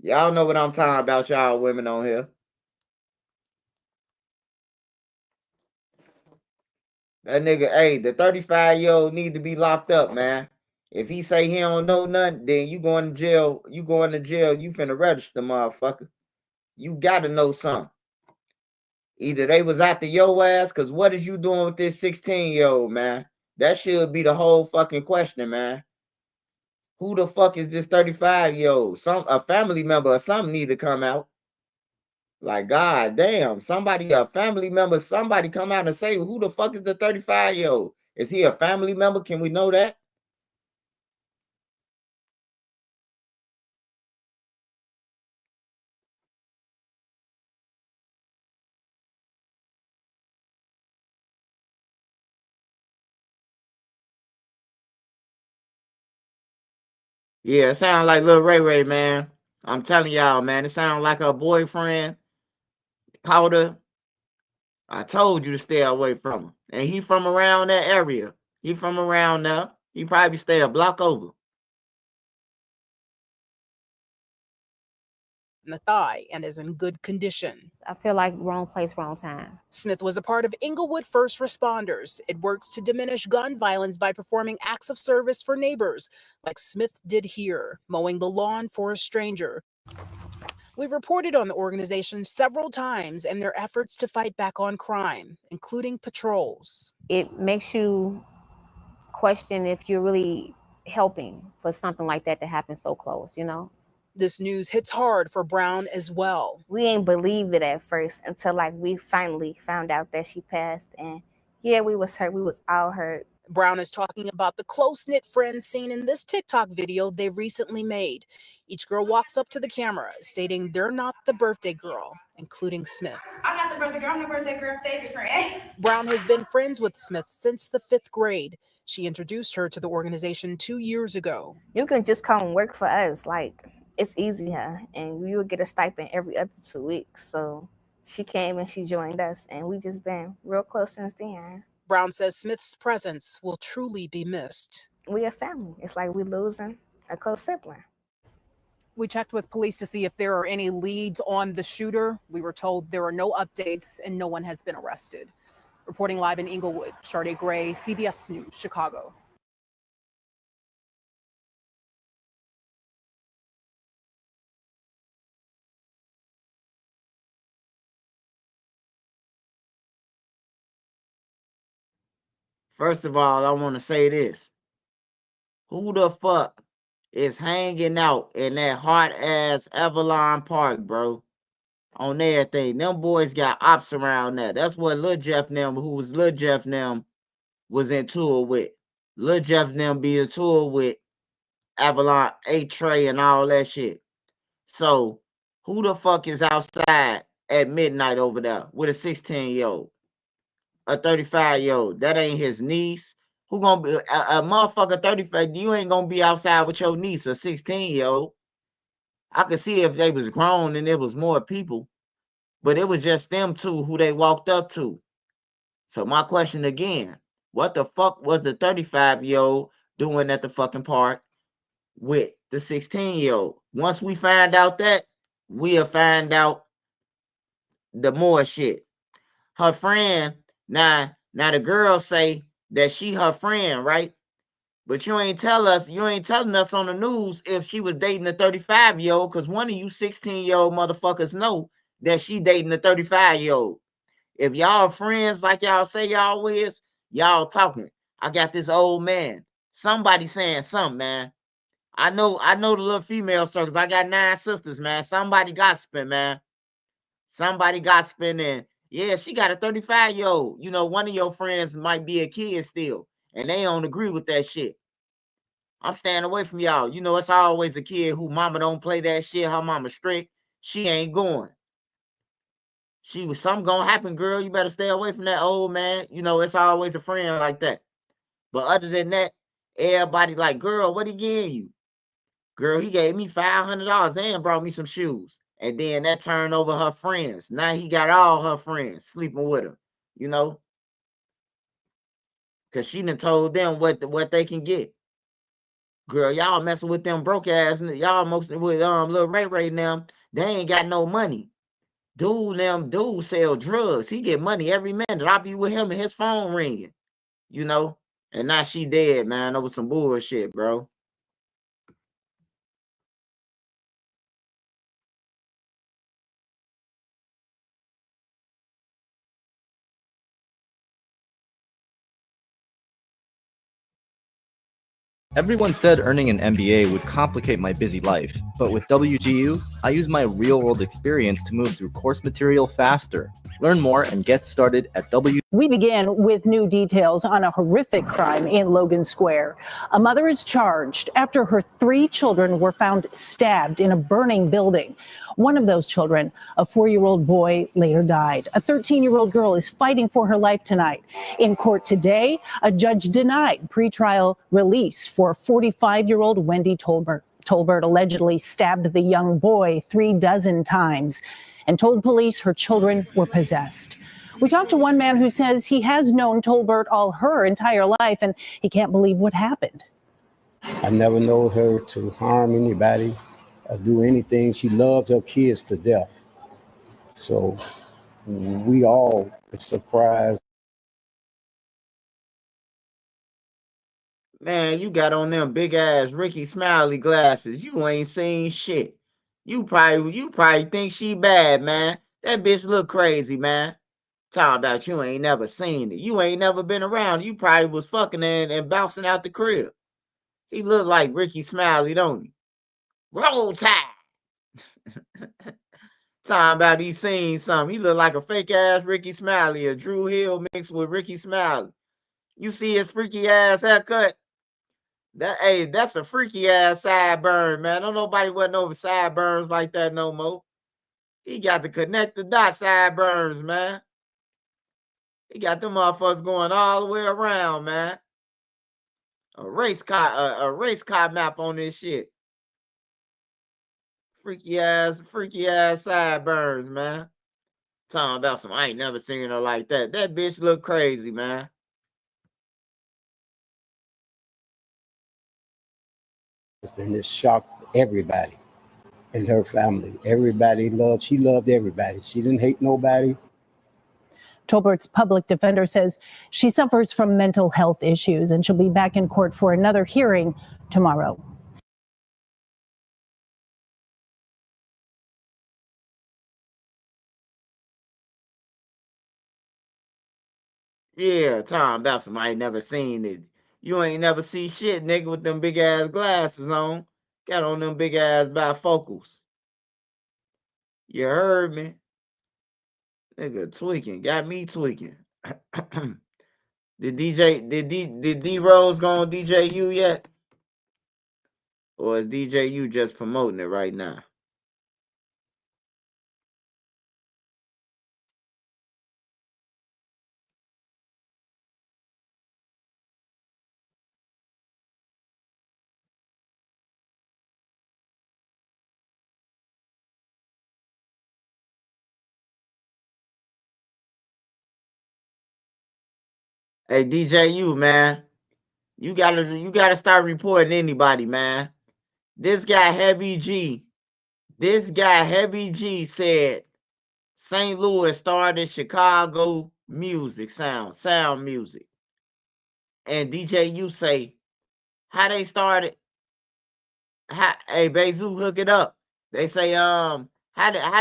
Y'all know what I'm talking about, y'all women on here. That nigga, hey, the 35-year-old need to be locked up, man. If he say he don't know nothing, then you going to jail. You going to jail. You finna register, motherfucker. You gotta know something. Either they was after your ass, cause what is you doing with this 16-year-old, man? That should be the whole fucking question, man. Who the fuck is this 35-year-old? A family member or something need to come out. Like, god damn, a family member, somebody come out and say, who the fuck is the 35-year-old? Is he a family member? Can we know that? Yeah, it sound like Lil Ray Ray, man. I'm telling y'all, man, it sound like her boyfriend called her. I told you to stay away from him. And he from around that area. He from around there. He probably stay a block over. in the thigh and is in good condition. I feel like wrong place, wrong time. Smith was a part of Englewood First Responders. It works to diminish gun violence by performing acts of service for neighbors, like Smith did here, mowing the lawn for a stranger. We've reported on the organization several times and their efforts to fight back on crime, including patrols. It makes you question if you're really helping for something like that to happen so close, you know? This news hits hard for Brown as well. We ain't believe it at first until like we finally found out that she passed, and yeah, we was hurt. We was all hurt. Brown is talking about the close-knit friends seen in this TikTok video they recently made. Each girl walks up to the camera, stating they're not the birthday girl, including Smith. I'm not the birthday girl, I'm the birthday girl favorite friend. Brown has been friends with Smith since the 5th grade. She introduced her to the organization 2 years ago. You can just come and work for us. Like, it's easy here, and you will get a stipend every other 2 weeks. So she came and she joined us, and we just been real close since then. Brown says Smith's presence will truly be missed. We a family. It's like we losing a close sibling. We checked with police to see if there are any leads on the shooter. We were told there are no updates and no one has been arrested. Reporting live in Englewood, Sade Gray, CBS News, Chicago. First of all, I want to say this. Who the fuck is hanging out in that hot-ass Avalon Park, bro? On everything. Them boys got ops around there. That's what Lil Jeff them, who was Lil Jeff them, was in tour with. Lil Jeff them be in tour with Avalon, A-Tray, and all that shit. So, who the fuck is outside at midnight over there with a 16-year-old? A 35-year-old, that ain't his niece. Who gonna be a motherfucker 35? You ain't gonna be outside with your niece, a 16-year-old. I could see if they was grown and there was more people, but it was just them two who they walked up to. So my question again, what the fuck was the 35-year-old doing at the fucking park with the 16-year-old? Once we find out that, we'll find out the more shit. Her friend. Now the girls say that she her friend, right? But you ain't telling us on the news if she was dating a 35-year-old, because one of you 16-year-old motherfuckers know that she dating a 35-year-old. If y'all friends like y'all say y'all is, y'all talking. I got this old man. Somebody saying something, man. I know the little female circles. I got 9 sisters, man. Somebody gossiping, man. Somebody gossiping and yeah, she got a 35-year-old. You know, one of your friends might be a kid still, and they don't agree with that shit. I'm staying away from y'all. You know, it's always a kid who mama don't play that shit. Her mama strict. She ain't going. Something gonna happen, girl. You better stay away from that old man. You know, it's always a friend like that. But other than that, everybody like, girl, what he gave you? Girl, he gave me $500 and brought me some shoes. And then that turned over her friends. Now he got all her friends sleeping with her, you know? Because she done told them what they can get. Girl, y'all messing with them broke ass. Y'all mostly with little Ray now. They ain't got no money. Dude sell drugs. He get money every minute. I be with him and his phone ringing, you know? And now she dead, man, over some bullshit, bro. Everyone said earning an MBA would complicate my busy life, but with WGU, I use my real-world experience to move through course material faster. Learn more and get started at WGU. We begin with new details on a horrific crime in Logan Square. A mother is charged after her 3 children were found stabbed in a burning building. One of those children, a 4-year-old boy, later died. A 13-year-old girl is fighting for her life tonight. In court today, a judge denied pretrial release for 45-year-old Wendy Tolbert. Tolbert allegedly stabbed the young boy 36 times and told police her children were possessed. We talked to one man who says he has known Tolbert all her entire life, and he can't believe what happened. I never know her to harm anybody. do anything. She loves her kids to death. So we all surprised. Man, you got on them big ass Ricky Smiley glasses. You ain't seen shit. You probably think she bad, man. That bitch look crazy, man. Talking about you ain't never seen it. You ain't never been around. You probably was fucking and bouncing out the crib. He look like Ricky Smiley, don't he? Roll Tide. Talking about he seen something. He look like a fake ass Ricky Smiley, a Drew Hill mixed with Ricky Smiley. You see his freaky ass haircut? That's a freaky ass sideburn, man. Don't nobody want no sideburns like that no more. He got the connect the dot sideburns, man. He got them motherfuckers going all the way around, man. A race car map on this shit. Freaky ass sideburns, man. Talking about some, I ain't never seen her like that. That bitch look crazy, man. And it shocked everybody in her family. She loved everybody. She didn't hate nobody. Tolbert's public defender says she suffers from mental health issues and she'll be back in court for another hearing tomorrow. Yeah, talking about some, I ain't never seen it. You ain't never see shit, nigga, with them big ass glasses on. Got on them big ass bifocals. You heard me? Nigga tweaking. Got me tweaking. Did D Rose go on DJU yet? Or is DJU just promoting it right now? Hey DJU, man. You gotta start reporting anybody, man. This guy Heavy G said St. Louis started Chicago music sound music. And DJU say how they started. Hey Bezu, hook it up. They say how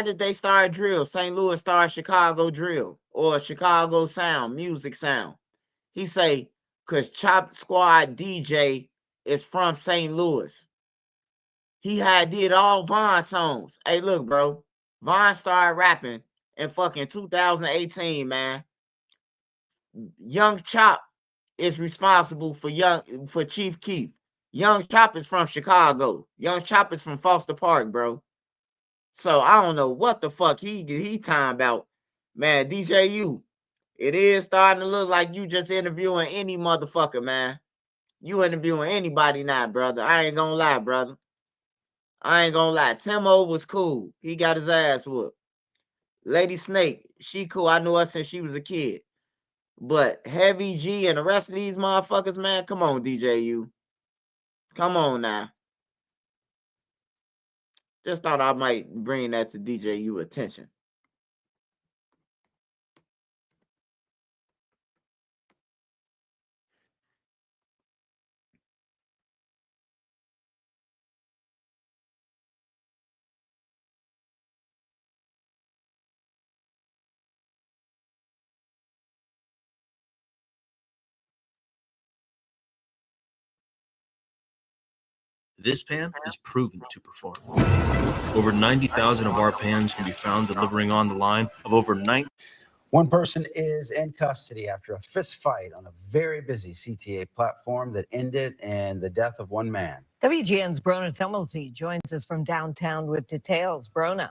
did they start drill? St. Louis started Chicago drill or Chicago sound music sound. He say cause Chop Squad DJ is from St. Louis. He had did all Von songs. Hey, look, bro. Von started rapping in fucking 2018, man. Young Chop is responsible for Chief Keef. Young Chop is from Chicago. Young Chop is from Foster Park, bro. So I don't know what the fuck he talking about. Man, DJU, it is starting to look like you just interviewing any motherfucker, man. You interviewing anybody now, brother. I ain't gonna lie, brother. I ain't gonna lie. Timo was cool. He got his ass whooped. Lady Snake, she cool. I knew her since she was a kid. But Heavy G and the rest of these motherfuckers, man, come on, DJU. Come on now. Just thought I might bring that to DJU attention. This pan is proven to perform. Over 90,000 of our pans can be found delivering on the line of over 90. One person is in custody after a fist fight on a very busy CTA platform that ended in the death of one man. WGN's Brona Tumulty joins us from downtown with details. Brona.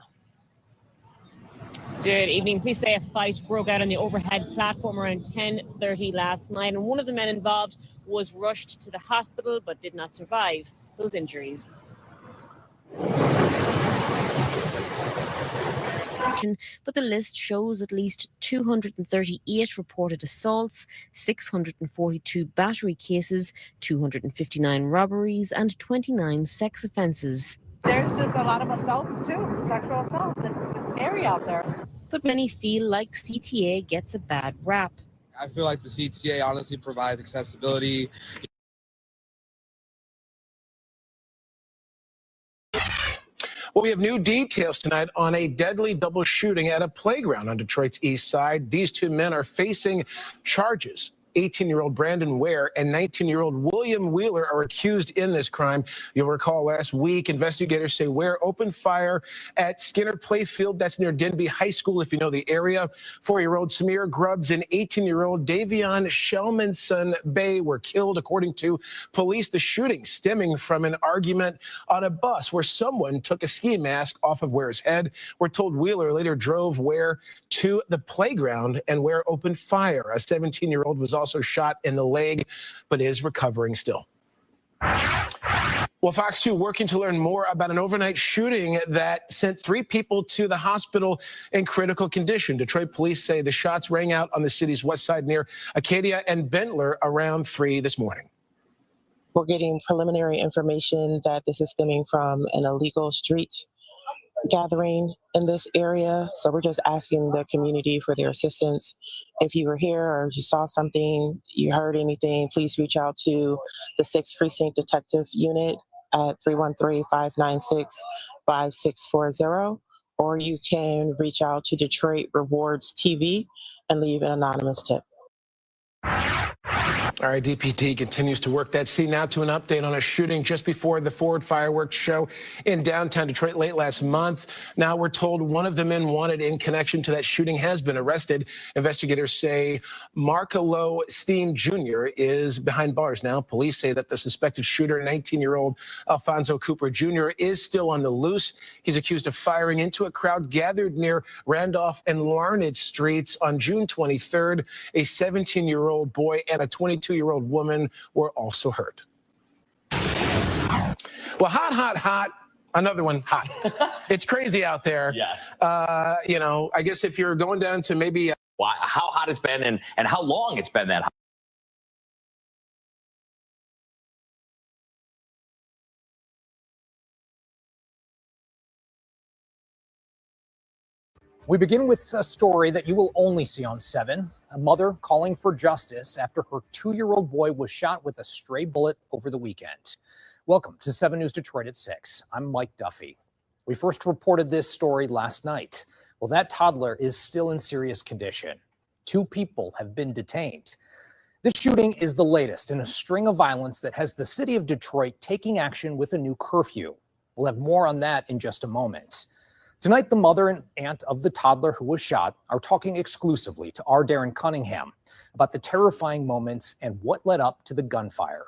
Good evening. Police say a fight broke out on the overhead platform around 10:30 last night, and one of the men involved was rushed to the hospital but did not survive those injuries. But the list shows at least 238 reported assaults, 642 battery cases, 259 robberies, and 29 sex offences. There's just a lot of assaults too, sexual assaults. It's scary out there. But many feel like CTA gets a bad rap. I feel like the CTA honestly provides accessibility. Well, we have new details tonight on a deadly double shooting at a playground on Detroit's east side. These two men are facing charges. 18-year-old Brandon Ware and 19-year-old William Wheeler are accused in this crime. You'll recall last week, investigators say Ware opened fire at Skinner Playfield. That's near Denby High School, if you know the area. 4-year-old Samir Grubbs and 18-year-old Davion Shelmanson Bay were killed, according to police. The shooting stemming from an argument on a bus where someone took a ski mask off of Ware's head. We're told Wheeler later drove Ware to the playground and Ware opened fire. A 17-year-old was also shot in the leg, but is recovering still. Well, Fox 2 working to learn more about an overnight shooting that sent 3 people to the hospital in critical condition. Detroit police say the shots rang out on the city's west side near Acadia and Bentler around 3 this morning. We're getting preliminary information that this is stemming from an illegal street gathering in this area. So we're just asking the community for their assistance. If you were here or you saw something, you heard anything, please reach out to the 6th Precinct Detective Unit at 313-596-5640, or you can reach out to Detroit Rewards TV and leave an anonymous tip. All right, DPD continues to work that scene. Now to an update on a shooting just before the Ford Fireworks show in downtown Detroit late last month. Now we're told one of the men wanted in connection to that shooting has been arrested. Investigators say Markelo Steen Jr. is behind bars now. Police say that the suspected shooter, 19-year-old Alfonso Cooper Jr., is still on the loose. He's accused of firing into a crowd gathered near Randolph and Larned Streets on June 23rd. A 17-year-old boy and a 22-year-old woman were also hurt. Well, hot. Another one, hot. It's crazy out there. Yes. You know, I guess if you're going down to maybe how hot it's been and how long it's been that hot. We begin with a story that you will only see on 7. A mother calling for justice after her 2-year-old boy was shot with a stray bullet over the weekend. Welcome to 7 News Detroit at 6. I'm Mike Duffy. We first reported this story last night. Well, that toddler is still in serious condition. 2 people have been detained. This shooting is the latest in a string of violence that has the city of Detroit taking action with a new curfew. We'll have more on that in just a moment. Tonight, the mother and aunt of the toddler who was shot are talking exclusively to our Darren Cunningham about the terrifying moments and what led up to the gunfire.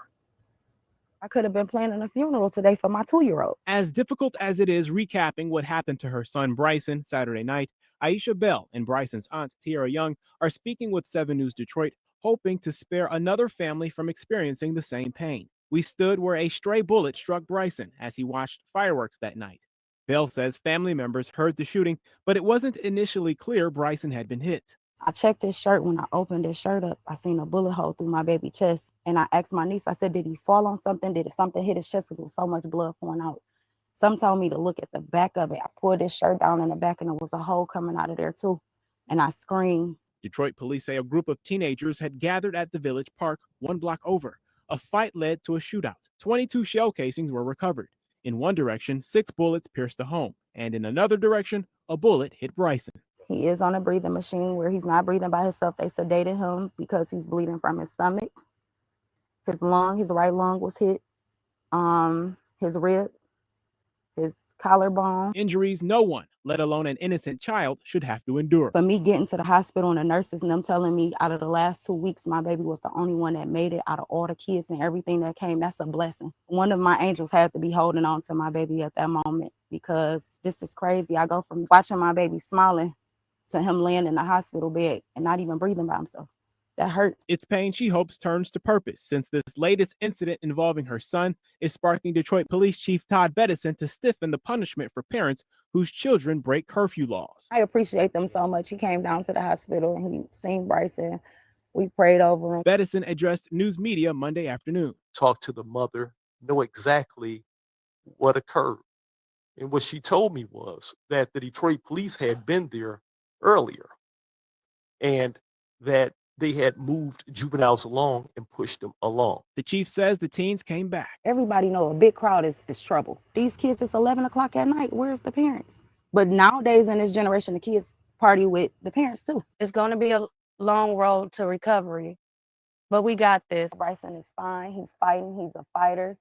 I could have been planning a funeral today for my 2-year-old. As difficult as it is recapping what happened to her son Bryson Saturday night, Aisha Bell and Bryson's aunt Tiara Young are speaking with 7 News Detroit, hoping to spare another family from experiencing the same pain. We stood where a stray bullet struck Bryson as he watched fireworks that night. Bell says family members heard the shooting, but it wasn't initially clear Bryson had been hit. I checked his shirt. When I opened his shirt up, I seen a bullet hole through my baby chest. And I asked my niece, I said, did he fall on something? Did something hit his chest? Because there was so much blood pouring out. Some told me to look at the back of it. I pulled his shirt down in the back and there was a hole coming out of there too. And I screamed. Detroit police say a group of teenagers had gathered at the Village Park 1 block over. A fight led to a shootout. 22 shell casings were recovered. In one direction, 6 bullets pierced the home, and in another direction, a bullet hit Bryson. He is on a breathing machine where he's not breathing by himself. They sedated him because he's bleeding from his stomach. His right lung was hit, his rib, his collarbone. Injuries no one, let alone an innocent child, should have to endure. For me getting to the hospital and the nurses and them telling me out of the last 2 weeks, my baby was the only one that made it out of all the kids and everything that came, that's a blessing. One of my angels had to be holding on to my baby at that moment because this is crazy. I go from watching my baby smiling to him laying in the hospital bed and not even breathing by himself. That hurts. It's pain she hopes turns to purpose, since this latest incident involving her son is sparking Detroit Police Chief Todd Bettison to stiffen the punishment for parents whose children break curfew laws. I appreciate them so much. He came down to the hospital and he seen Bryson. We prayed over him. Bettison addressed news media Monday afternoon. Talk to the mother, know exactly what occurred. And what she told me was that the Detroit police had been there earlier and that they had moved juveniles along and pushed them along. The chief says the teens came back. Everybody know a big crowd is trouble. These kids, it's 11 o'clock at night. Where's the parents? But nowadays in this generation, the kids party with the parents too. It's going to be a long road to recovery, but we got this. Bryson is fine. He's fighting. He's a fighter.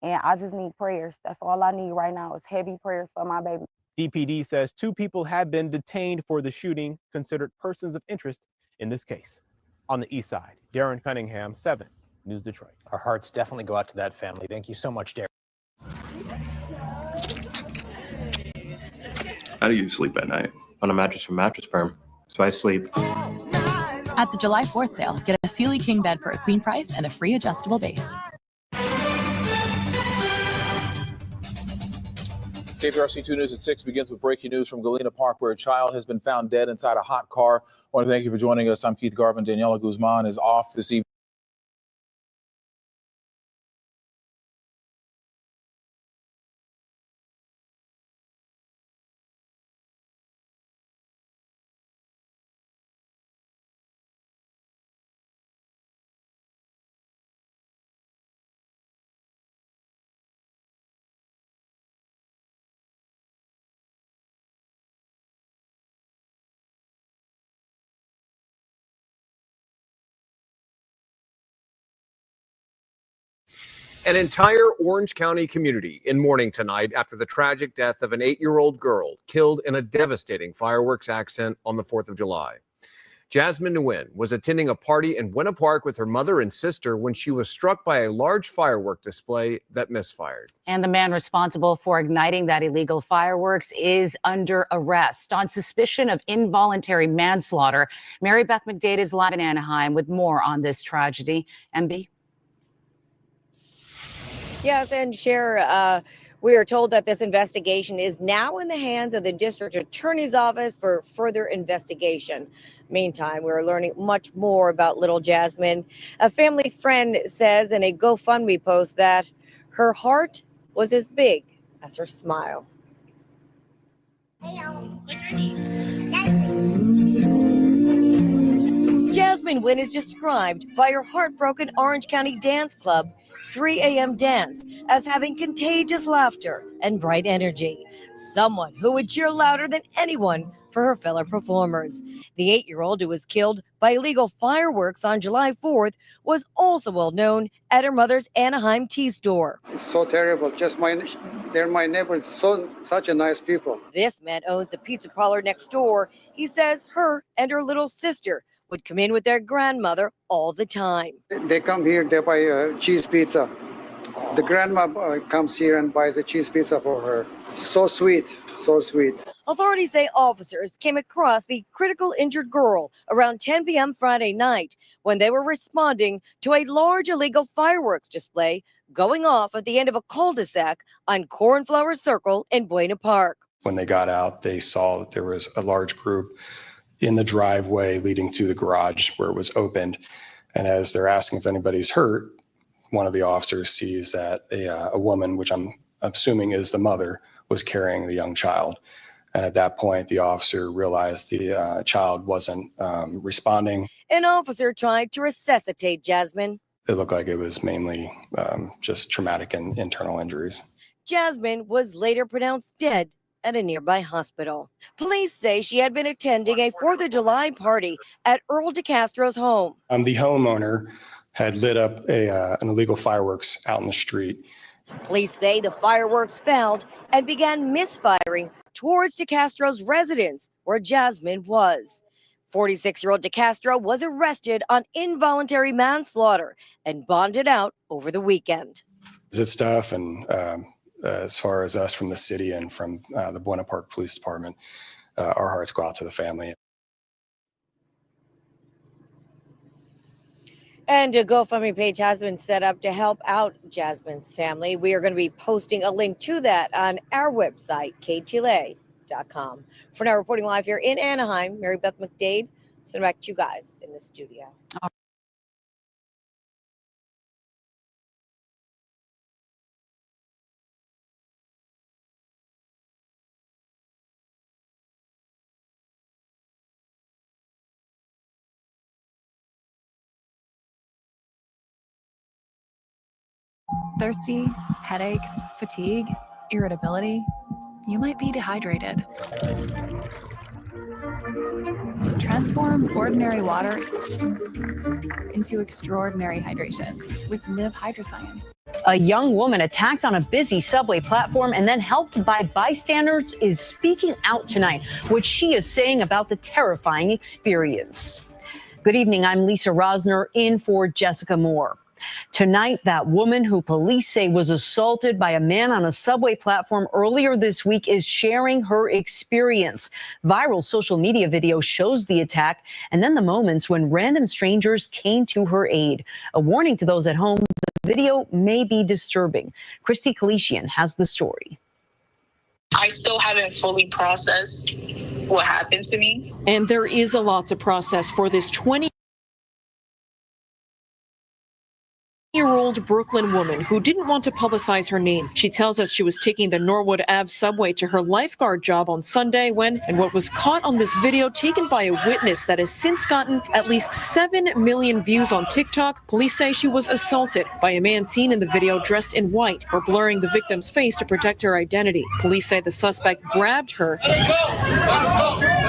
And I just need prayers. That's all I need right now is heavy prayers for my baby. DPD says 2 people have been detained for the shooting, considered persons of interest in this case. On the east side, Darren Cunningham, 7 News Detroit. Our hearts definitely go out to that family. Thank you so much, Darren. How do you sleep at night? On a mattress from Mattress Firm. So I sleep. At the July 4th sale, get a Sealy King bed for a queen price and a free adjustable base. KPRC 2 News at 6 begins with breaking news from Galena Park, where a child has been found dead inside a hot car. I want to thank you for joining us. I'm Keith Garvin. Daniela Guzman is off this evening. An entire Orange County community in mourning tonight after the tragic death of an 8-year-old girl killed in a devastating fireworks accident on the 4th of July. Jasmine Nguyen was attending a party in Winter Park with her mother and sister when she was struck by a large firework display that misfired. And the man responsible for igniting that illegal fireworks is under arrest on suspicion of involuntary manslaughter. Mary Beth McDade is live in Anaheim with more on this tragedy. MB? Yes, and Cher, we are told that this investigation is now in the hands of the district attorney's office for further investigation. Meantime, we're learning much more about little Jasmine. A family friend says in a GoFundMe post that her heart was as big as her smile. Jasmine Nguyen is described by her heartbroken Orange County Dance Club 3 a.m. dance as having contagious laughter and bright energy. Someone who would cheer louder than anyone for her fellow performers. The 8-year-old who was killed by illegal fireworks on July 4th was also well known at her mother's Anaheim tea store. It's so terrible. They're my neighbors, such a nice people. This man owns the pizza parlor next door. He says her and her little sister would come in with their grandmother all the time. They come here, they buy cheese pizza. The grandma comes here and buys a cheese pizza for her. So sweet, so sweet. Authorities say officers came across the critical injured girl around 10 p.m. Friday night when they were responding to a large illegal fireworks display going off at the end of a cul-de-sac on Cornflower Circle in Buena Park. When they got out, they saw that there was a large group in the driveway leading to the garage where it was opened. And as they're asking if anybody's hurt, one of the officers sees that a woman, which I'm assuming is the mother, was carrying the young child. And at that point, the officer realized the child wasn't responding. An officer tried to resuscitate Jasmine. It looked like it was mainly just traumatic and internal injuries. Jasmine was later pronounced dead at a nearby hospital. Police say she had been attending a 4th of July party at Earl DeCastro's home. The homeowner had lit up an illegal fireworks out in the street. Police say the fireworks failed and began misfiring towards DeCastro's residence where Jasmine was. 46-year-old DeCastro was arrested on involuntary manslaughter and bonded out over the weekend. It's tough, and as far as us from the city and from the Buena Park Police Department, our hearts go out to the family. And a GoFundMe page has been set up to help out Jasmine's family. We are going to be posting a link to that on our website, KTLA.com. For now, reporting live here in Anaheim, Mary Beth McDade. Send back to you guys in the studio. thirsty, headaches, fatigue, irritability, you might be dehydrated. Transform ordinary water into extraordinary hydration with Nib Hydroscience. A young woman attacked on a busy subway platform and then helped by bystanders is speaking out tonight, what she is saying about the terrifying experience. Good evening, I'm Lisa Rosner in for Jessica Moore. Tonight, that woman who police say was assaulted by a man on a subway platform earlier this week is sharing her experience. Viral social media video shows the attack and then the moments when random strangers came to her aid. A warning to those at home, the video may be disturbing. Christy Kalisian has the story. I still haven't fully processed what happened to me. And there is a lot to process for this 20-year-old Brooklyn woman who didn't want to publicize her name. She tells us she was taking the Norwood Ave subway to her lifeguard job on Sunday when, and what was caught on this video taken by a witness that has since gotten at least 7 million views on TikTok, police say she was assaulted by a man seen in the video dressed in white or blurring the victim's face to protect her identity. Police say the suspect grabbed her.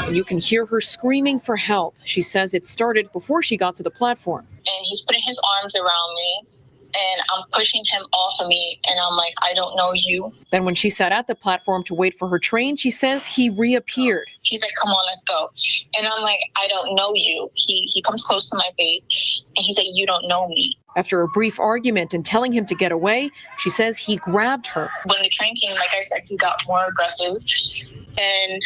And you can hear her screaming for help. She says it started before she got to the platform. And he's putting his arms around me, and I'm pushing him off of me, and I'm like, I don't know you. Then when she sat at the platform to wait for her train, she says he reappeared. He's like, come on, let's go. And I'm like, I don't know you. He comes close to my face, and he's like, you don't know me. After a brief argument and telling him to get away, she says he grabbed her. When the train came, like I said, he got more aggressive, and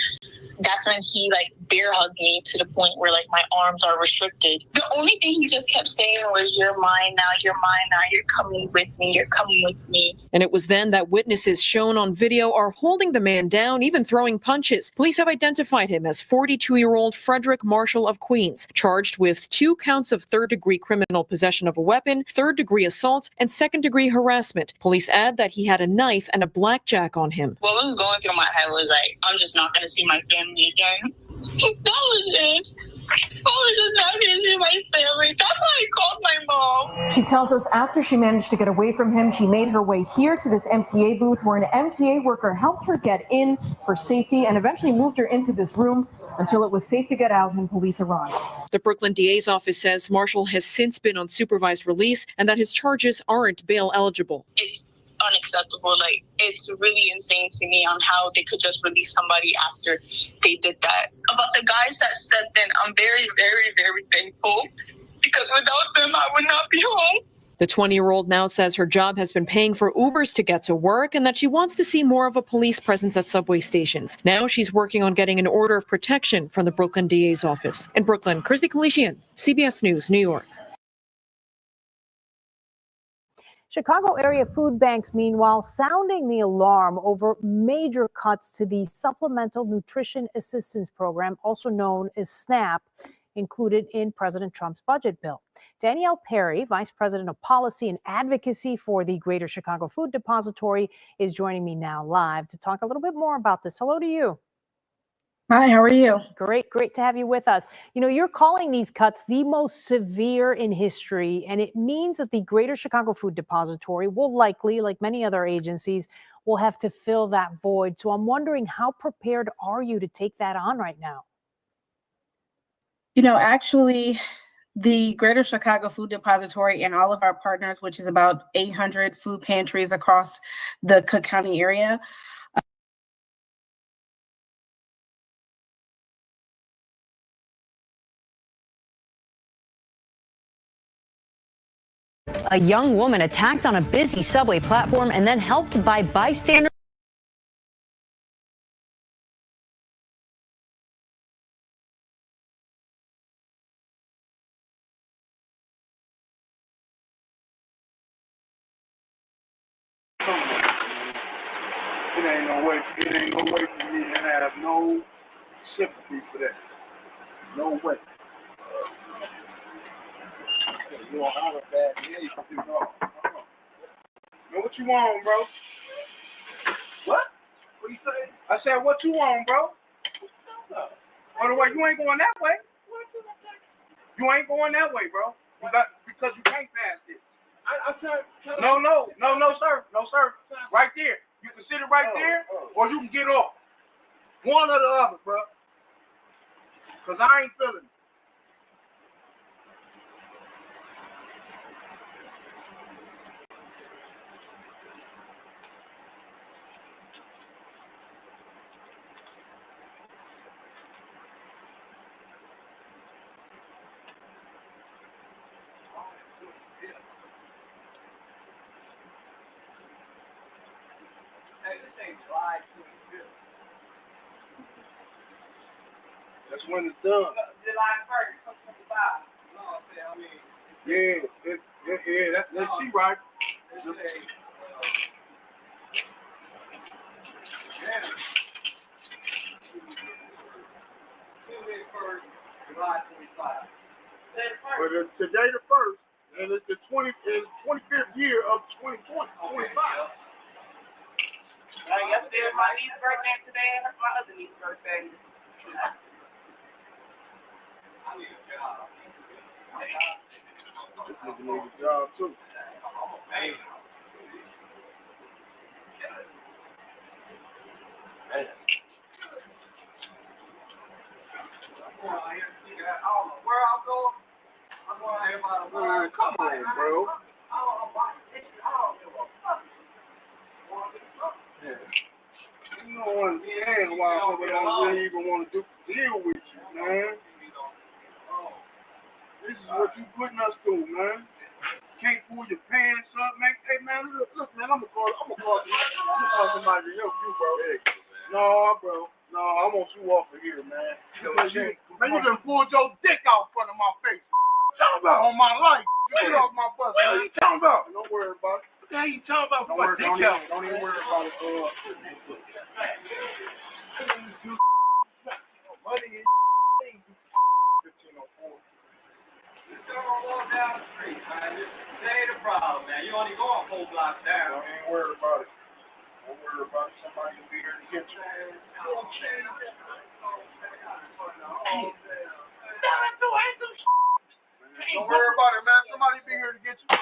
that's when he like bear hugged me to the point where like my arms are restricted. The only thing he just kept saying was, you're mine now, you're mine now, you're coming with me, you're coming with me. And it was then that witnesses shown on video are holding the man down, even throwing punches. Police have identified him as 42-year-old Frederick Marshall of Queens, charged with 2 counts of third-degree criminal possession of a weapon, third-degree assault, and second-degree harassment. Police add that he had a knife and a blackjack on him. What was going through my head was like, I'm just not going to see my family again. That was it. I was just not going to see my family. That's why I called my mom. She tells us after she managed to get away from him, she made her way here to this MTA booth where an MTA worker helped her get in for safety and eventually moved her into this room until it was safe to get out and police arrived. The Brooklyn DA's office says Marshall has since been on supervised release and that his charges aren't bail eligible. It's unacceptable. Like, it's really insane to me on how they could just release somebody after they did that. About the guys that stepped in, I'm very, very, very thankful, because without them, I would not be home. The 20-year-old now says her job has been paying for Ubers to get to work and that she wants to see more of a police presence at subway stations. Now she's working on getting an order of protection from the Brooklyn DA's office. In Brooklyn, Christy Kalisian, CBS News, New York. Chicago area food banks, meanwhile, sounding the alarm over major cuts to the Supplemental Nutrition Assistance Program, also known as SNAP, included in President Trump's budget bill. Danielle Perry, Vice President of Policy and Advocacy for the Greater Chicago Food Depository, is joining me now live to talk a little bit more about this. Hello to you. Hi, how are you? Great to have you with us. You know, you're calling these cuts the most severe in history, and it means that the Greater Chicago Food Depository will likely, like many other agencies, will have to fill that void. So I'm wondering, how prepared are you to take that on right now? You know, actually, the Greater Chicago Food Depository and all of our partners, which is about 800 food pantries across the Cook County area, A young woman attacked on a busy subway platform and then helped by bystanders. It ain't no way for me to have no sympathy for that. No way. You don't have a bad day, you do know. Know what you want, bro? What? What you say? I said, what you want, bro? By the way, you ain't going that way. You ain't going that way, bro. Because you can't pass it. No, sir. No, sir. Right there. You can sit it right there, or you can get off. One or the other, bro. Because I ain't feeling it. That's when it's done. Yeah, let's see, right? But today the 1st, and it's the 25th year of 2020, 25. Yesterday was my niece's birthday today, and that's my other niece's birthday. This nigga need a job too. Where I'm going, I'm going to everybody. Man, come on, bro. Yeah. You don't understand why I don't really even want to deal with you, man. This is what you putting us through, man. Can't pull your pants up, man. Hey, man, look, man, I'm gonna call somebody to help you, bro. No, bro. No, I want you off of here, man. Man, you done pulled your dick out in front of my face. Talking about on my life. Get off my bus. What are you talking about? Don't worry about it. What the hell you talking about? Don't even worry about it. Money and 1504. Don't walk down the street, man. This ain't a problem, man. You only go a whole block down. Don't even worry about it. Don't worry about it. Somebody will be here to get you. Don't worry about it, man. Somebody will be here to get you.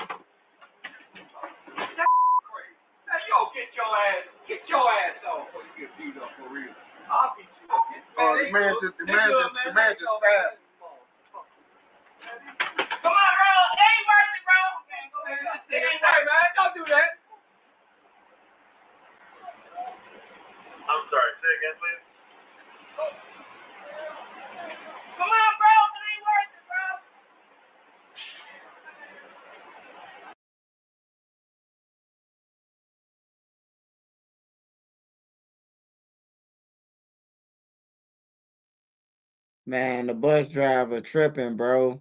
Now you go get your ass off before you get beat up for real. I'll beat you up. The man just fast. Come on, bro. It ain't worth it, bro. It ain't worth it, man. Don't do that. I'm sorry. Say again, please. Come on, bro. It ain't worth it, bro. Man, the bus driver tripping, bro.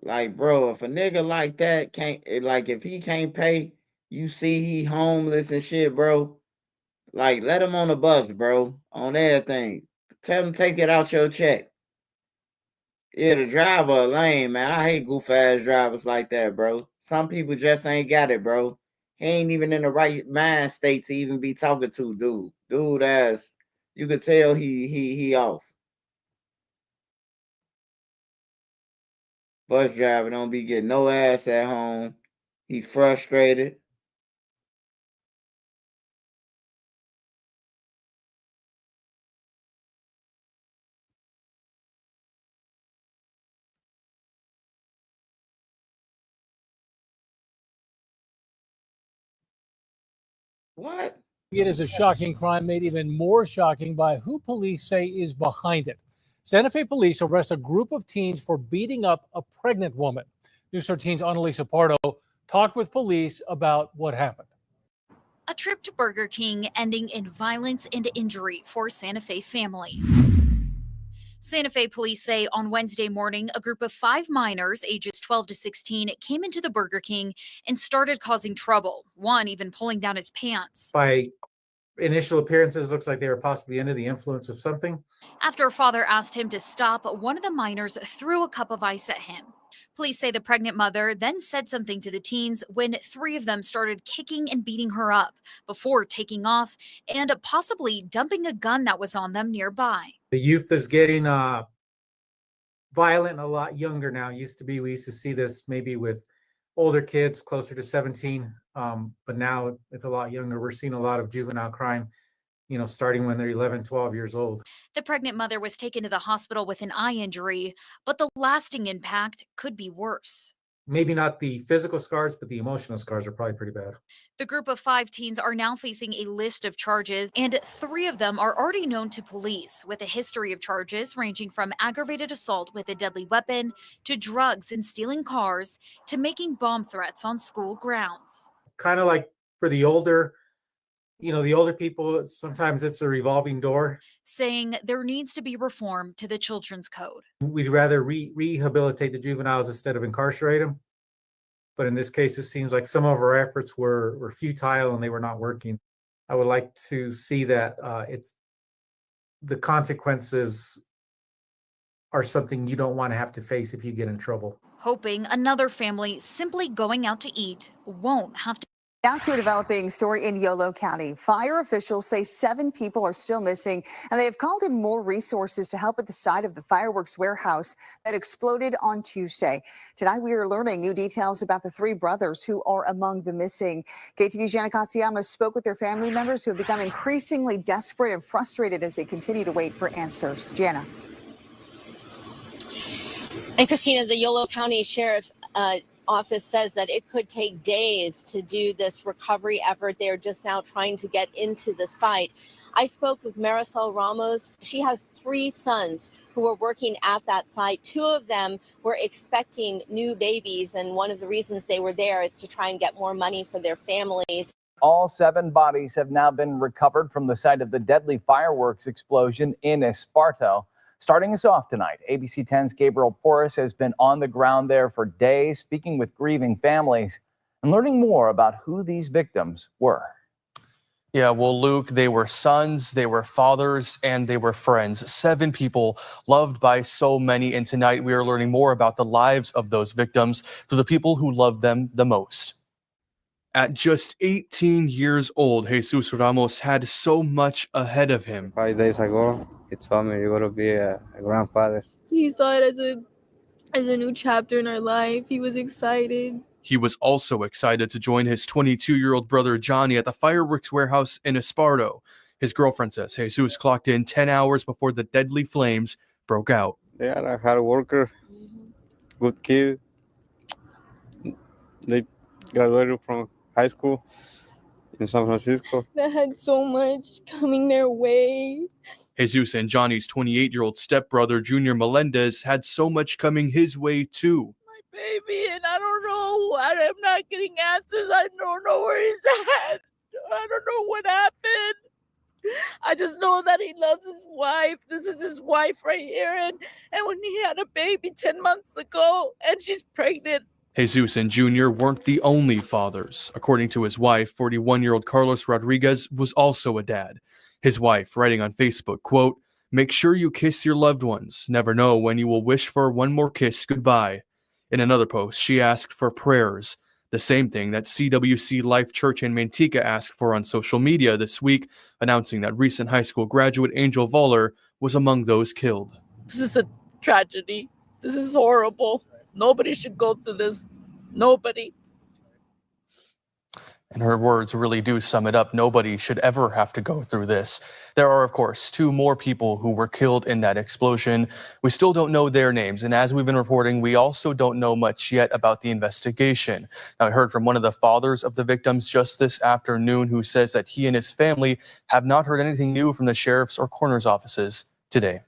Like, bro, if a nigga like that if he can't pay, you see he homeless and shit, bro. Like, let him on the bus, bro. On everything. Tell him take it out your check. Yeah, the driver lame, man. I hate goof ass drivers like that, bro. Some people just ain't got it, bro. He ain't even in the right mind state to even be talking to dude. Dude ass, you could tell he off. Bus driver don't be getting no ass at home. He frustrated. What? It is a shocking crime made even more shocking by who police say is behind it. Santa Fe police arrest a group of teens for beating up a pregnant woman. News 13's Annalisa Pardo talked with police about what happened. A trip to Burger King ending in violence and injury for Santa Fe family. Santa Fe police say on Wednesday morning, a group of 5 minors ages 12 to 16 came into the Burger King and started causing trouble, one even pulling down his pants. By initial appearances, looks like they were possibly under the influence of something. After a father asked him to stop, one of the minors threw a cup of ice at him. Police say the pregnant mother then said something to the teens when 3 of them started kicking and beating her up before taking off and possibly dumping a gun that was on them nearby. The youth is getting violent a lot younger now. Used to be, we used to see this maybe with older kids closer to 17, but now it's a lot younger. We're seeing a lot of juvenile crime, starting when they're 11, 12 years old. The pregnant mother was taken to the hospital with an eye injury, but the lasting impact could be worse. Maybe not the physical scars, but the emotional scars are probably pretty bad. The group of 5 teens are now facing a list of charges, and 3 of them are already known to police, with a history of charges ranging from aggravated assault with a deadly weapon to drugs and stealing cars to making bomb threats on school grounds. Kind of like for the older people, sometimes it's a revolving door. Saying there needs to be reform to the children's code. We'd rather rehabilitate the juveniles instead of incarcerate them. But in this case, it seems like some of our efforts were futile and they were not working. I would like to see that the consequences are something you don't want to have to face if you get in trouble. Hoping another family simply going out to eat won't have to. Now to a developing story in Yolo County. Fire officials say 7 people are still missing, and they have called in more resources to help at the site of the fireworks warehouse that exploded on Tuesday. Tonight, we are learning new details about the 3 brothers who are among the missing. KTV's Jana Katsuyama spoke with their family members who have become increasingly desperate and frustrated as they continue to wait for answers. Jana. And Christina, the Yolo County Sheriff's office says that it could take days to do this recovery effort. They're just now trying to get into the site. I spoke with Marisol Ramos. She has 3 sons who were working at that site. 2 of them were expecting new babies, and one of the reasons they were there is to try and get more money for their families. All 7 bodies have now been recovered from the site of the deadly fireworks explosion in Esparto. Starting us off tonight, ABC 10's Gabriel Porras has been on the ground there for days, speaking with grieving families and learning more about who these victims were. Yeah, well, Luke, they were sons, they were fathers, and they were friends. 7 people loved by so many. And tonight we are learning more about the lives of those victims through the people who loved them the most. At just 18 years old, Jesus Ramos had so much ahead of him. 5 days ago, he told me you're going to be a grandfather. He saw it as a new chapter in our life. He was excited. He was also excited to join his 22-year-old brother Johnny at the fireworks warehouse in Esparto. His girlfriend says Jesus clocked in 10 hours before the deadly flames broke out. They are a hard worker, good kid. They graduated from high school in San Francisco. That had so much coming their way. Jesus and Johnny's 28-year-old stepbrother, Junior Melendez, had so much coming his way, too. Baby, and I don't know. I'm not getting answers. I don't know where he's at. I don't know what happened. I just know that he loves his wife. This is his wife right here. And when he had a baby 10 months ago, and she's pregnant. Jesus and Junior weren't the only fathers. According to his wife, 41-year-old Carlos Rodriguez was also a dad. His wife, writing on Facebook, quote, "Make sure you kiss your loved ones. Never know when you will wish for one more kiss goodbye." In another post, she asked for prayers, the same thing that CWC Life Church in Manteca asked for on social media this week, announcing that recent high school graduate Angel Voller was among those killed. This is a tragedy. This is horrible. Nobody should go through this. Nobody. And her words really do sum it up. Nobody should ever have to go through this. There are, of course, 2 more people who were killed in that explosion. We still don't know their names. And as we've been reporting, we also don't know much yet about the investigation. Now, I heard from one of the fathers of the victims just this afternoon who says that he and his family have not heard anything new from the sheriff's or coroner's offices today.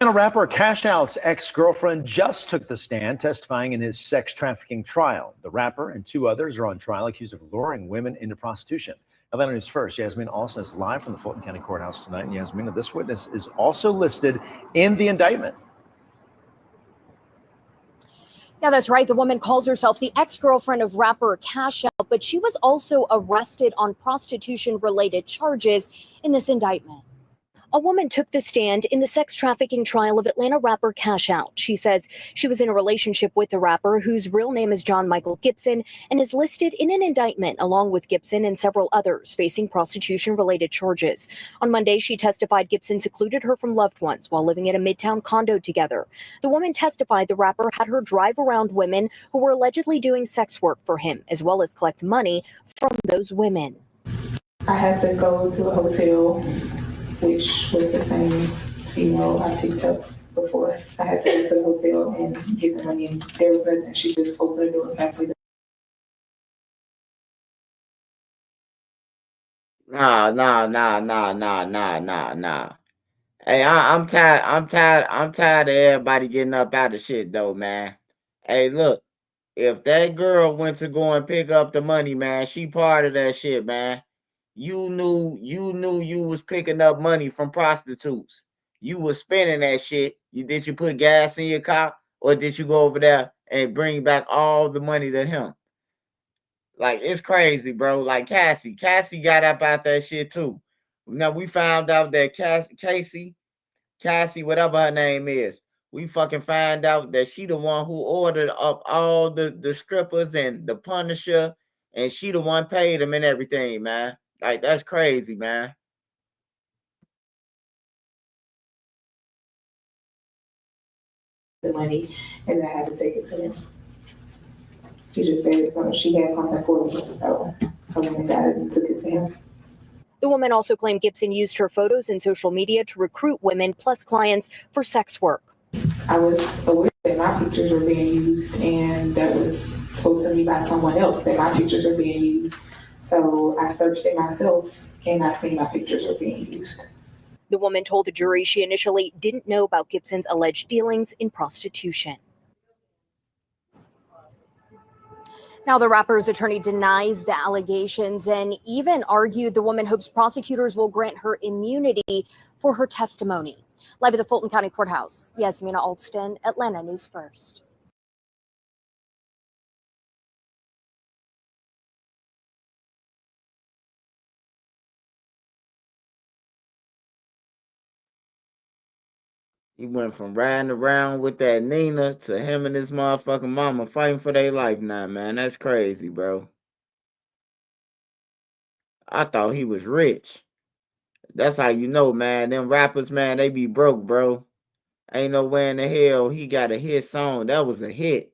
And a rapper Cash Out's ex-girlfriend just took the stand, testifying in his sex trafficking trial. The rapper and 2 others are on trial accused of luring women into prostitution. Atlanta News First, Yasmin Alston is live from the Fulton County Courthouse tonight. And Yasmin, this witness is also listed in the indictment. Yeah, that's right. The woman calls herself the ex-girlfriend of rapper Cash Out, but she was also arrested on prostitution-related charges in this indictment. A woman took the stand in the sex trafficking trial of Atlanta rapper Cash Out. She says she was in a relationship with the rapper, whose real name is John Michael Gibson, and is listed in an indictment along with Gibson and several others facing prostitution-related charges. On Monday, she testified Gibson secluded her from loved ones while living in a Midtown condo together. The woman testified the rapper had her drive around women who were allegedly doing sex work for him, as well as collect money from those women. I had to go to a hotel, which was the same female I picked up before. I had to go to the hotel and get the money, and there was nothing. She just opened the door and passed me the Nah. Hey, I'm tired. I'm tired of everybody getting up out of shit though, man. Hey, look, if that girl went to go and pick up the money, man, she part of that shit, man. You knew you was picking up money from prostitutes. You was spending that shit. Did you put gas in your car, or did you go over there and bring back all the money to him? Like, it's crazy, bro. Like Cassie got up out that shit too. Now we found out that Cassie, whatever her name is, we fucking find out that she the one who ordered up all the strippers and the Punisher, and she the one paid them and everything, man. Like, that's crazy, man. money, and I had to take it to him. He just said she had something for me, so I went and got it and took it to him. The woman also claimed Gibson used her photos and social media to recruit women plus clients for sex work. I was aware that my pictures were being used, and that was told to me by someone else that my pictures are being used. So I searched it myself, and I seen my pictures are being used. The woman told the jury she initially didn't know about Gibson's alleged dealings in prostitution. Now, the rapper's attorney denies the allegations and even argued the woman hopes prosecutors will grant her immunity for her testimony. Live at the Fulton County Courthouse, Yasmina Alston, Atlanta News First. He went from riding around with that Nina to him and his motherfucking mama fighting for their life now, man. That's crazy, bro. I thought he was rich. That's how you know, man. Them rappers, man, they be broke, bro. Ain't no way in the hell he got a hit song. That was a hit.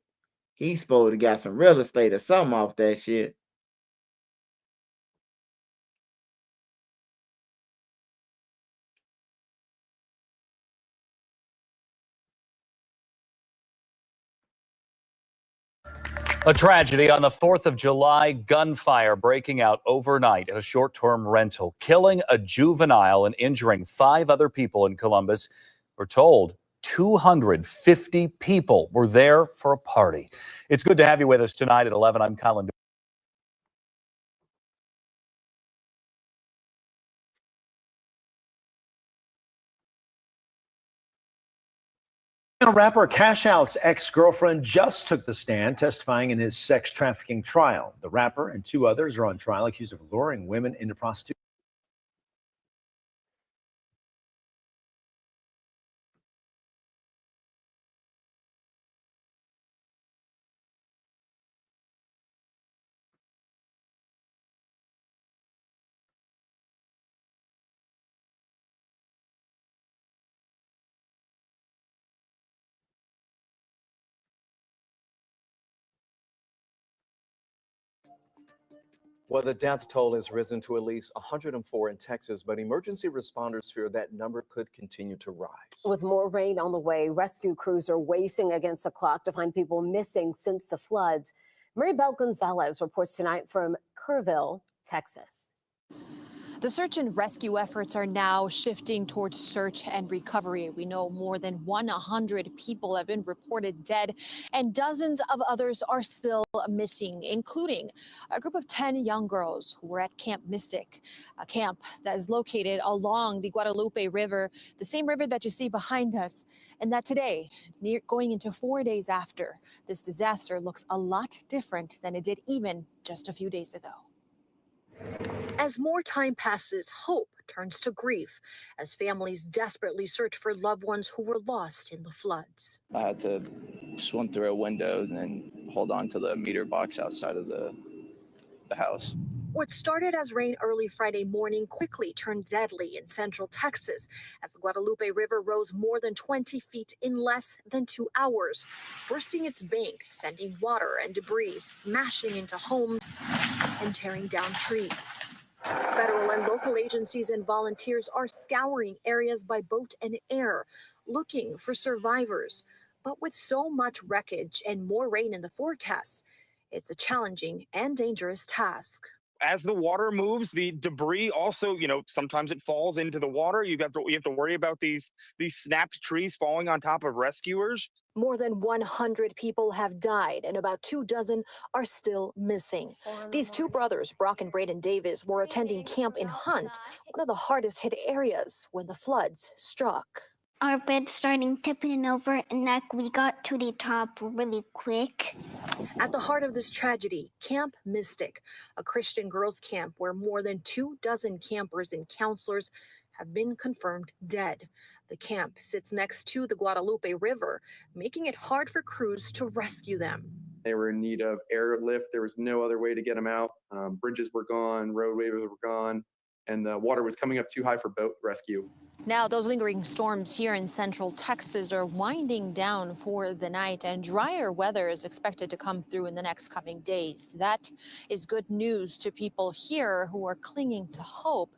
He's supposed to got some real estate or something off that shit. A tragedy on the 4th of July, gunfire breaking out overnight at a short-term rental, killing a juvenile and injuring 5 other people in Columbus. We're told 250 people were there for a party. It's good to have you with us tonight at 11. I'm Colin. And a rapper Cash Out's ex-girlfriend just took the stand, testifying in his sex trafficking trial. The rapper and 2 others are on trial accused of luring women into prostitution. Well, the death toll has risen to at least 104 in Texas, but emergency responders fear that number could continue to rise. With more rain on the way, rescue crews are racing against the clock to find people missing since the floods. Maribel Gonzalez reports tonight from Kerrville, Texas. The search and rescue efforts are now shifting towards search and recovery. We know more than 100 people have been reported dead, and dozens of others are still missing, including a group of 10 young girls who were at Camp Mystic, a camp that is located along the Guadalupe River, the same river that you see behind us, and that today, going into 4 days after this disaster, looks a lot different than it did even just a few days ago. As more time passes, hope turns to grief as families desperately search for loved ones who were lost in the floods. I had to swim through a window and then hold on to the meter box outside of the house. What started as rain early Friday morning quickly turned deadly in central Texas as the Guadalupe River rose more than 20 feet in less than 2 hours, bursting its bank, sending water and debris smashing into homes and tearing down trees. Federal and local agencies and volunteers are scouring areas by boat and air, looking for survivors. But with so much wreckage and more rain in the forecast, it's a challenging and dangerous task. As the water moves, the debris also, sometimes it falls into the water. You have to worry about these snapped trees falling on top of rescuers. More than 100 people have died and about 24 are still missing. These two brothers, Brock and Braden Davis, were attending camp in Hunt, one of the hardest hit areas when the floods struck. Our bed starting tipping over and we got to the top really quick. At the heart of this tragedy, Camp Mystic, a Christian girls' camp where more than 24 campers and counselors have been confirmed dead. The camp sits next to the Guadalupe River, making it hard for crews to rescue them. They were in need of airlift. There was no other way to get them out. Bridges were gone, roadways were gone, and the water was coming up too high for boat rescue. Now, those lingering storms here in central Texas are winding down for the night, and drier weather is expected to come through in the next coming days. That is good news to people here who are clinging to hope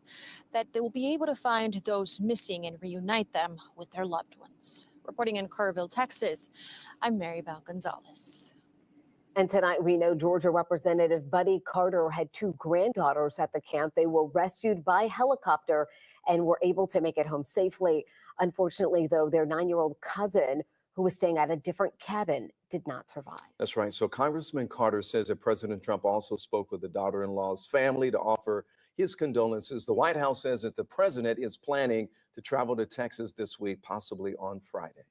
that they will be able to find those missing and reunite them with their loved ones. Reporting in Kerrville, Texas, I'm Maribel Gonzalez. And tonight, we know Georgia Representative Buddy Carter had 2 granddaughters at the camp. They were rescued by helicopter and were able to make it home safely. Unfortunately, though, their 9-year-old cousin, who was staying at a different cabin, did not survive. That's right. So Congressman Carter says that President Trump also spoke with the daughter-in-law's family to offer his condolences. The White House says that the president is planning to travel to Texas this week, possibly on Friday.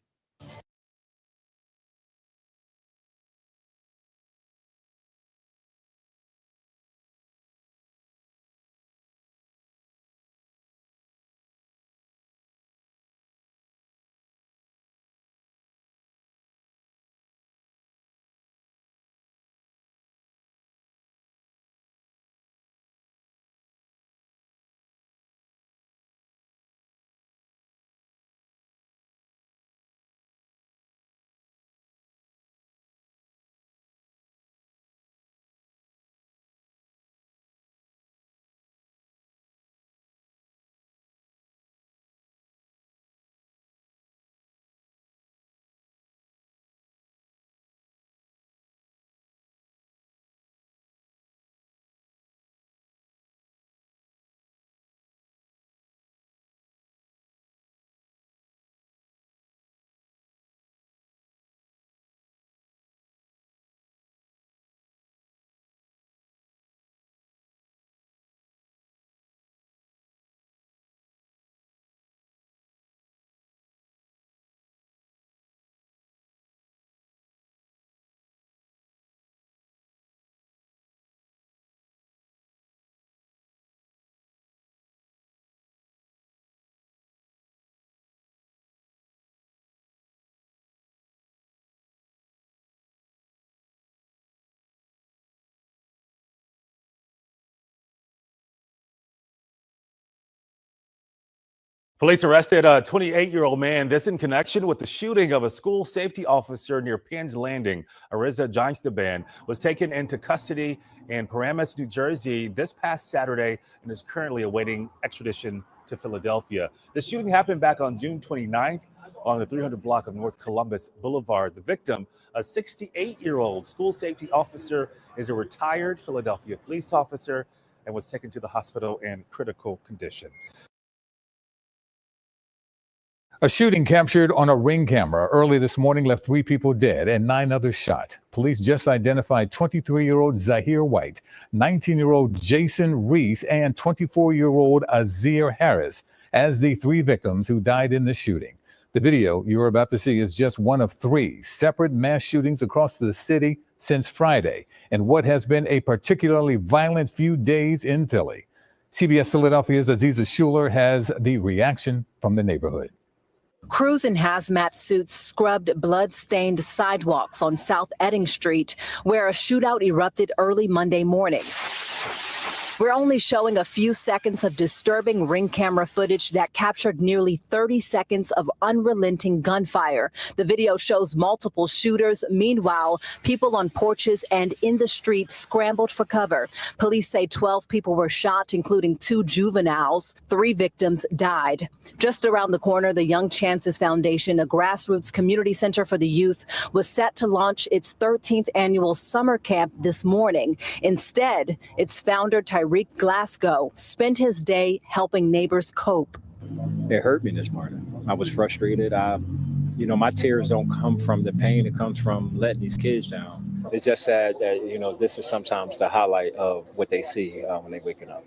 Police arrested a 28-year-old man. This in connection with the shooting of a school safety officer near Penn's Landing. Ariza Jainstaban was taken into custody in Paramus, New Jersey this past Saturday and is currently awaiting extradition to Philadelphia. The shooting happened back on June 29th on the 300 block of North Columbus Boulevard. The victim, a 68-year-old school safety officer, is a retired Philadelphia police officer. and was taken to the hospital in critical condition. A shooting captured on a Ring camera early this morning left 3 people dead and 9 others shot. Police just identified 23-year-old Zahir White, 19-year-old Jason Reese, and 24-year-old Azir Harris as the 3 victims who died in the shooting. The video you're about to see is just one of 3 separate mass shootings across the city since Friday, and what has been a particularly violent few days in Philly. CBS Philadelphia's Aziza Schuler has the reaction from the neighborhood. Crews in hazmat suits scrubbed blood-stained sidewalks on South Edding Street, where a shootout erupted early Monday morning. We're only showing a few seconds of disturbing Ring camera footage that captured nearly 30 seconds of unrelenting gunfire. The video shows multiple shooters. Meanwhile, people on porches and in the street scrambled for cover. Police say 12 people were shot, including 2 juveniles. 3 victims died. Just around the corner, the Young Chances Foundation, a grassroots community center for the youth, was set to launch its 13th annual summer camp this morning. Instead, its founder, Tyreek Glasgow, spent his day helping neighbors cope. It hurt me this morning. I was frustrated. My tears don't come from the pain. It comes from letting these kids down. It's just sad that, this is sometimes the highlight of what they see when they waking up.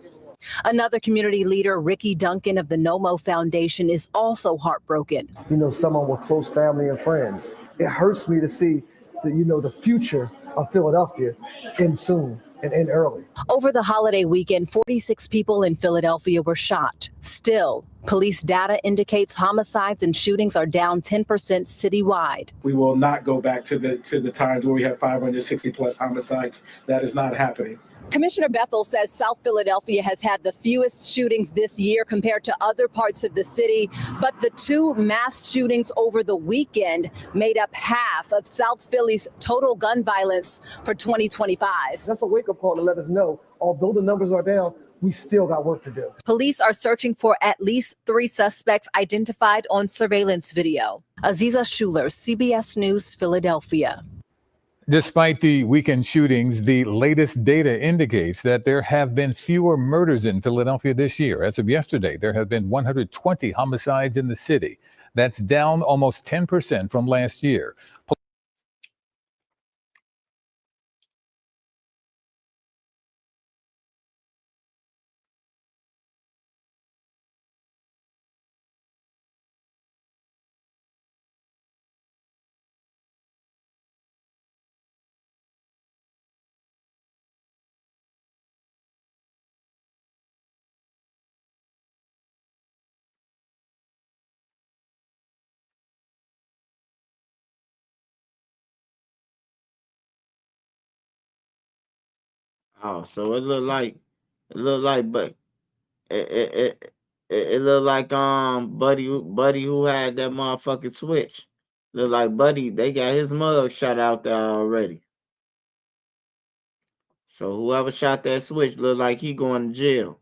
Another community leader, Ricky Duncan of the NOMO Foundation, is also heartbroken. Someone with close family and friends. It hurts me to see the future of Philadelphia end soon and end early. Over the holiday weekend, 46 people in Philadelphia were shot. Still, police data indicates homicides and shootings are down 10% citywide. We will not go back to the times where we had 560 plus homicides. That is not happening. Commissioner Bethel says South Philadelphia has had the fewest shootings this year compared to other parts of the city, but the 2 mass shootings over the weekend made up half of South Philly's total gun violence for 2025. That's a wake-up call to let us know, although the numbers are down, we still got work to do. Police are searching for at least 3 suspects identified on surveillance video. Aziza Schuler, CBS News, Philadelphia. Despite the weekend shootings, the latest data indicates that there have been fewer murders in Philadelphia this year. As of yesterday, there have been 120 homicides in the city. That's down almost 10% from last year. Oh, so it looked like, but it looked like Buddy who had that motherfucking switch. Look like Buddy, they got his mug shot out there already. So whoever shot that switch look like he going to jail.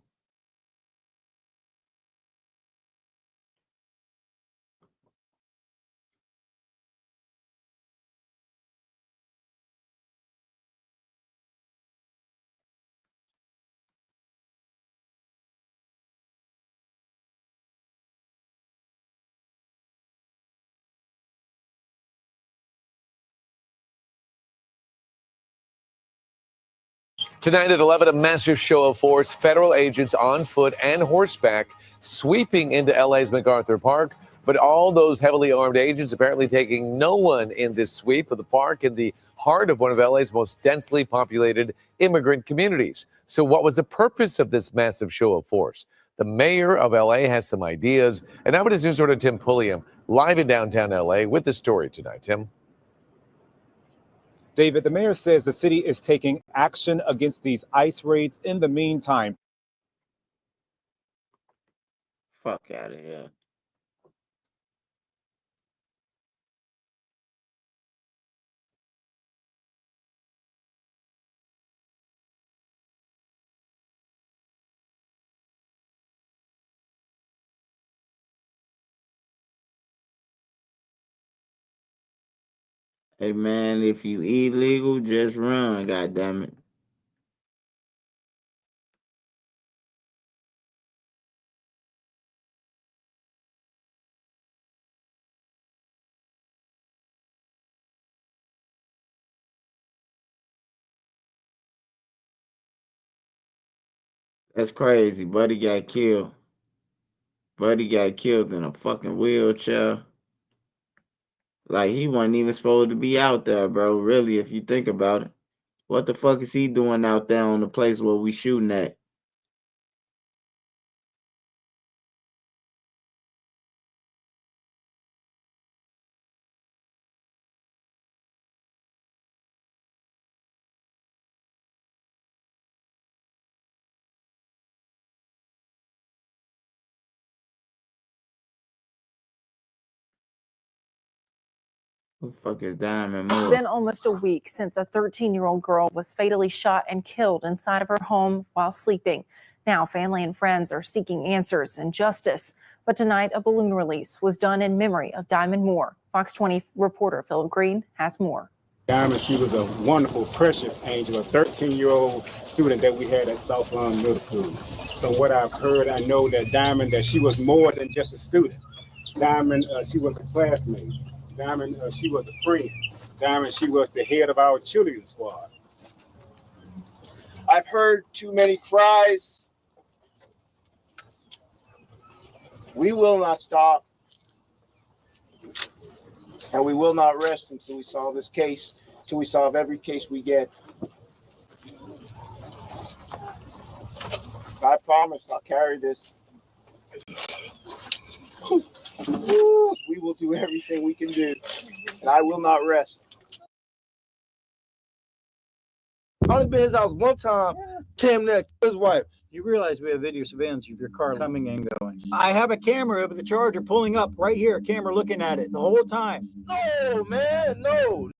Tonight at 11, a massive show of force. Federal agents on foot and horseback sweeping into LA's MacArthur Park. But all those heavily armed agents apparently taking no one in this sweep of the park in the heart of one of LA's most densely populated immigrant communities. So what was the purpose of this massive show of force? The mayor of LA has some ideas. And now it is News Reporter Tim Pulliam live in downtown LA with the story tonight. Tim. David, the mayor says the city is taking action against these ICE raids. In the meantime, Fuck out of here. Hey man, if you illegal, just run, goddammit. That's crazy. Buddy got killed. Buddy got killed in a fucking wheelchair. Like, he wasn't even supposed to be out there, bro. Really, if you think about it. What the fuck is he doing out there on the place where we shooting at? Who the fuck is Diamond It's Moore? been almost a week since a 13-year-old girl was fatally shot and killed inside of her home while sleeping. Now, family and friends are seeking answers and justice. But tonight, a balloon release was done in memory of Diamond Moore. Fox 20 reporter Philip Green has more. Diamond, she was a wonderful, precious angel, a 13-year-old student that we had at South Lawn Middle School. From what I've heard, I know that Diamond, that she was more than just a student. Diamond, she was a classmate. Diamond, she was a friend. Diamond, she was the head of our cheerleading squad. I've heard too many cries. We will not stop. And we will not rest until we solve this case, until we solve every case we get. I promise I'll carry this. We will do everything we can do, and I will not rest. I only been to his house one time, came there, his wife. You realize we have video surveillance of your car coming and going. I have a camera of the Charger pulling up right here, camera looking at it the whole time. No, man, no.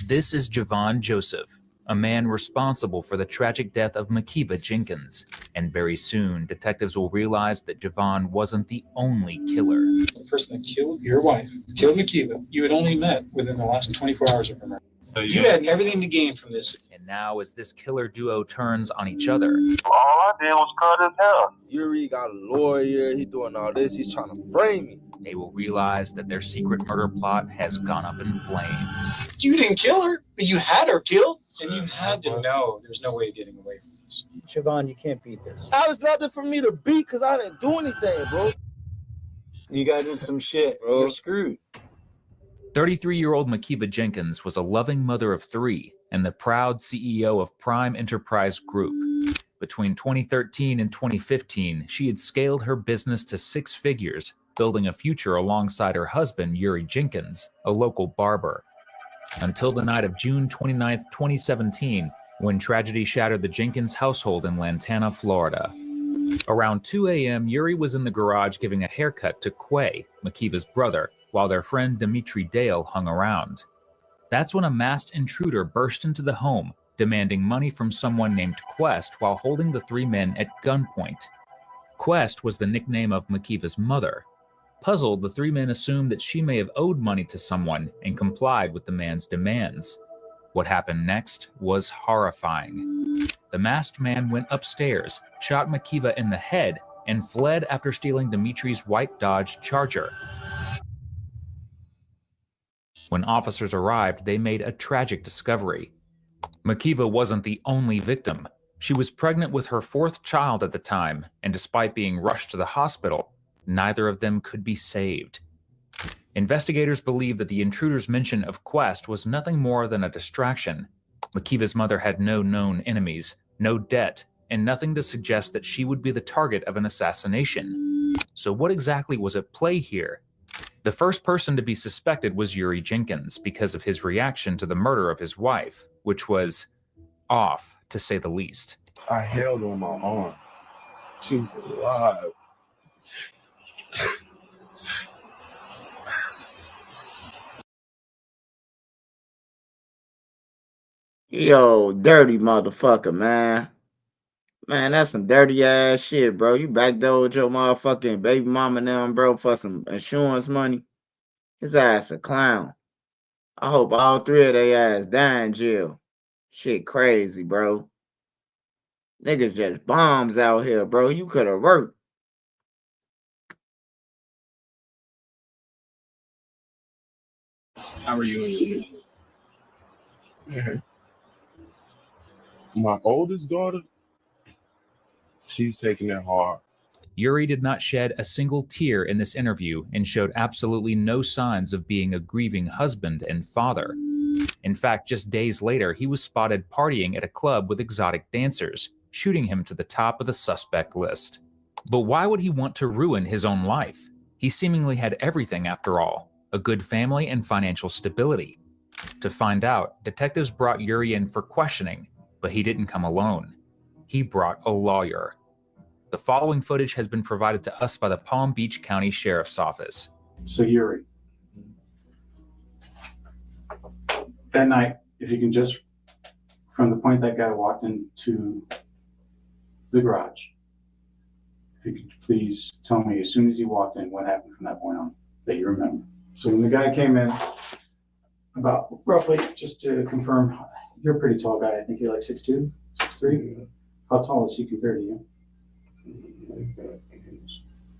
This is Javon Joseph, a man responsible for the tragic death of Makiva Jenkins. And very soon, detectives will realize that Javon wasn't the only killer. The person that killed your wife, killed Makiva, you had only met within the last 24 hours of her murder. You had everything to gain from this. And now, as this killer duo turns on each other, All I did was cut his hair. Yuri got a lawyer, he doing all this, he's trying to frame me. they will realize that their secret murder plot has gone up in flames. You didn't kill her, but you had her killed, and you had to know there's no way of getting away from this. Javon, you can't beat this. That was nothing for me to beat because I didn't do anything, bro. You got into some shit, bro. You're screwed. 33-year-old Makiva Jenkins was a loving mother of three and the proud CEO of Prime Enterprise Group. Between 2013 and 2015, she had scaled her business to six figures, building a future alongside her husband, Yuri Jenkins, a local barber. Until the night of June 29, 2017, when tragedy shattered the Jenkins household in Lantana, Florida. Around 2 a.m., Yuri was in the garage giving a haircut to Quay, Makiva's brother, while their friend Dimitri Dale hung around. That's when a masked intruder burst into the home, demanding money from someone named Quest while holding the three men at gunpoint. Quest was the nickname of Makiva's mother. Puzzled, the three men assumed that she may have owed money to someone and complied with the man's demands. What happened next was horrifying. The masked man went upstairs, shot Makiva in the head, and fled after stealing Dimitri's white Dodge Charger. When officers arrived, they made a tragic discovery. Makiva wasn't the only victim. She was pregnant with her fourth child at the time, and despite being rushed to the hospital, neither of them could be saved. Investigators believe that the intruder's mention of Quest was nothing more than a distraction. Makiva's mother had no known enemies, no debt, and nothing to suggest that she would be the target of an assassination. So what exactly was at play here? The first person to be suspected was Yuri Jenkins because of his reaction to the murder of his wife, which was off, to say the least. I held her in my arms. She was alive. Yo, dirty motherfucker, man. Man, that's some dirty ass shit, bro. You backdoored your motherfucking baby mama now, bro, for some insurance money. His ass a clown. I hope all three of they ass die in jail. Shit crazy, bro. Niggas just bombs out here, bro. You could have worked. How are you? My oldest daughter, She's taking it hard. Yuri did not shed a single tear in this interview and showed absolutely no signs of being a grieving husband and father. In fact, just days later, he was spotted partying at a club with exotic dancers, shooting him to the top of the suspect list. But why would he want to ruin his own life? He seemingly had everything after all, a good family and financial stability. To find out, detectives brought Yuri in for questioning, but he didn't come alone. He brought a lawyer. The following footage has been provided to us by the Palm Beach County Sheriff's Office. So Yuri, that night, if you can just, from the point that guy walked into the garage, if you could please tell me as soon as he walked in what happened from that point on that you remember. So when the guy came in, about roughly, just to confirm, you're a pretty tall guy. I think you're like 6'2", 6'3". Yeah. How tall is he compared to you?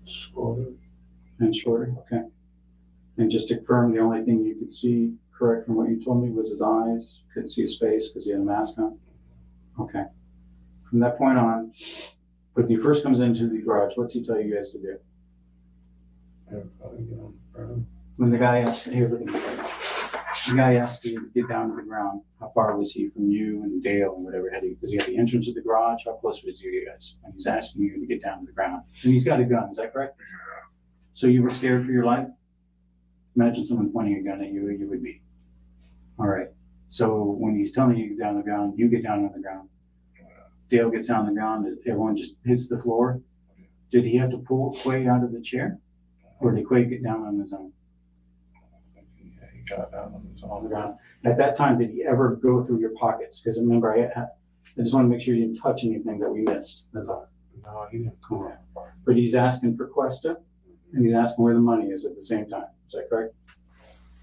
Shorter. And shorter, okay. And just to confirm, the only thing you could see, correct from what you told me, was his eyes. Couldn't see his face because he had a mask on. Okay. From that point on, when he first comes into the garage, what's he tell you guys to do? When the guy asked, here, look at me. The guy asked you to get down to the ground. How far was he from you and Dale and whatever? Because he had the entrance of the garage. How close was you guys? And he's asking you to get down to the ground. And he's got a gun. Is that correct? Yeah. So you were scared for your life? Imagine someone pointing a gun at you. You would be. All right. So when he's telling you to get down on the ground, you get down on the ground. Dale gets down on the ground. Everyone just hits the floor. Did he have to pull Quay out of the chair, or did Quay get down on his own? Got down on his On the ground. At that time, did he ever go through your pockets? Because remember, I just want to make sure you didn't touch anything that we missed. That's all. No, he didn't come out. But he's asking for Cuesta, and he's asking where the money is at the same time. Is that correct?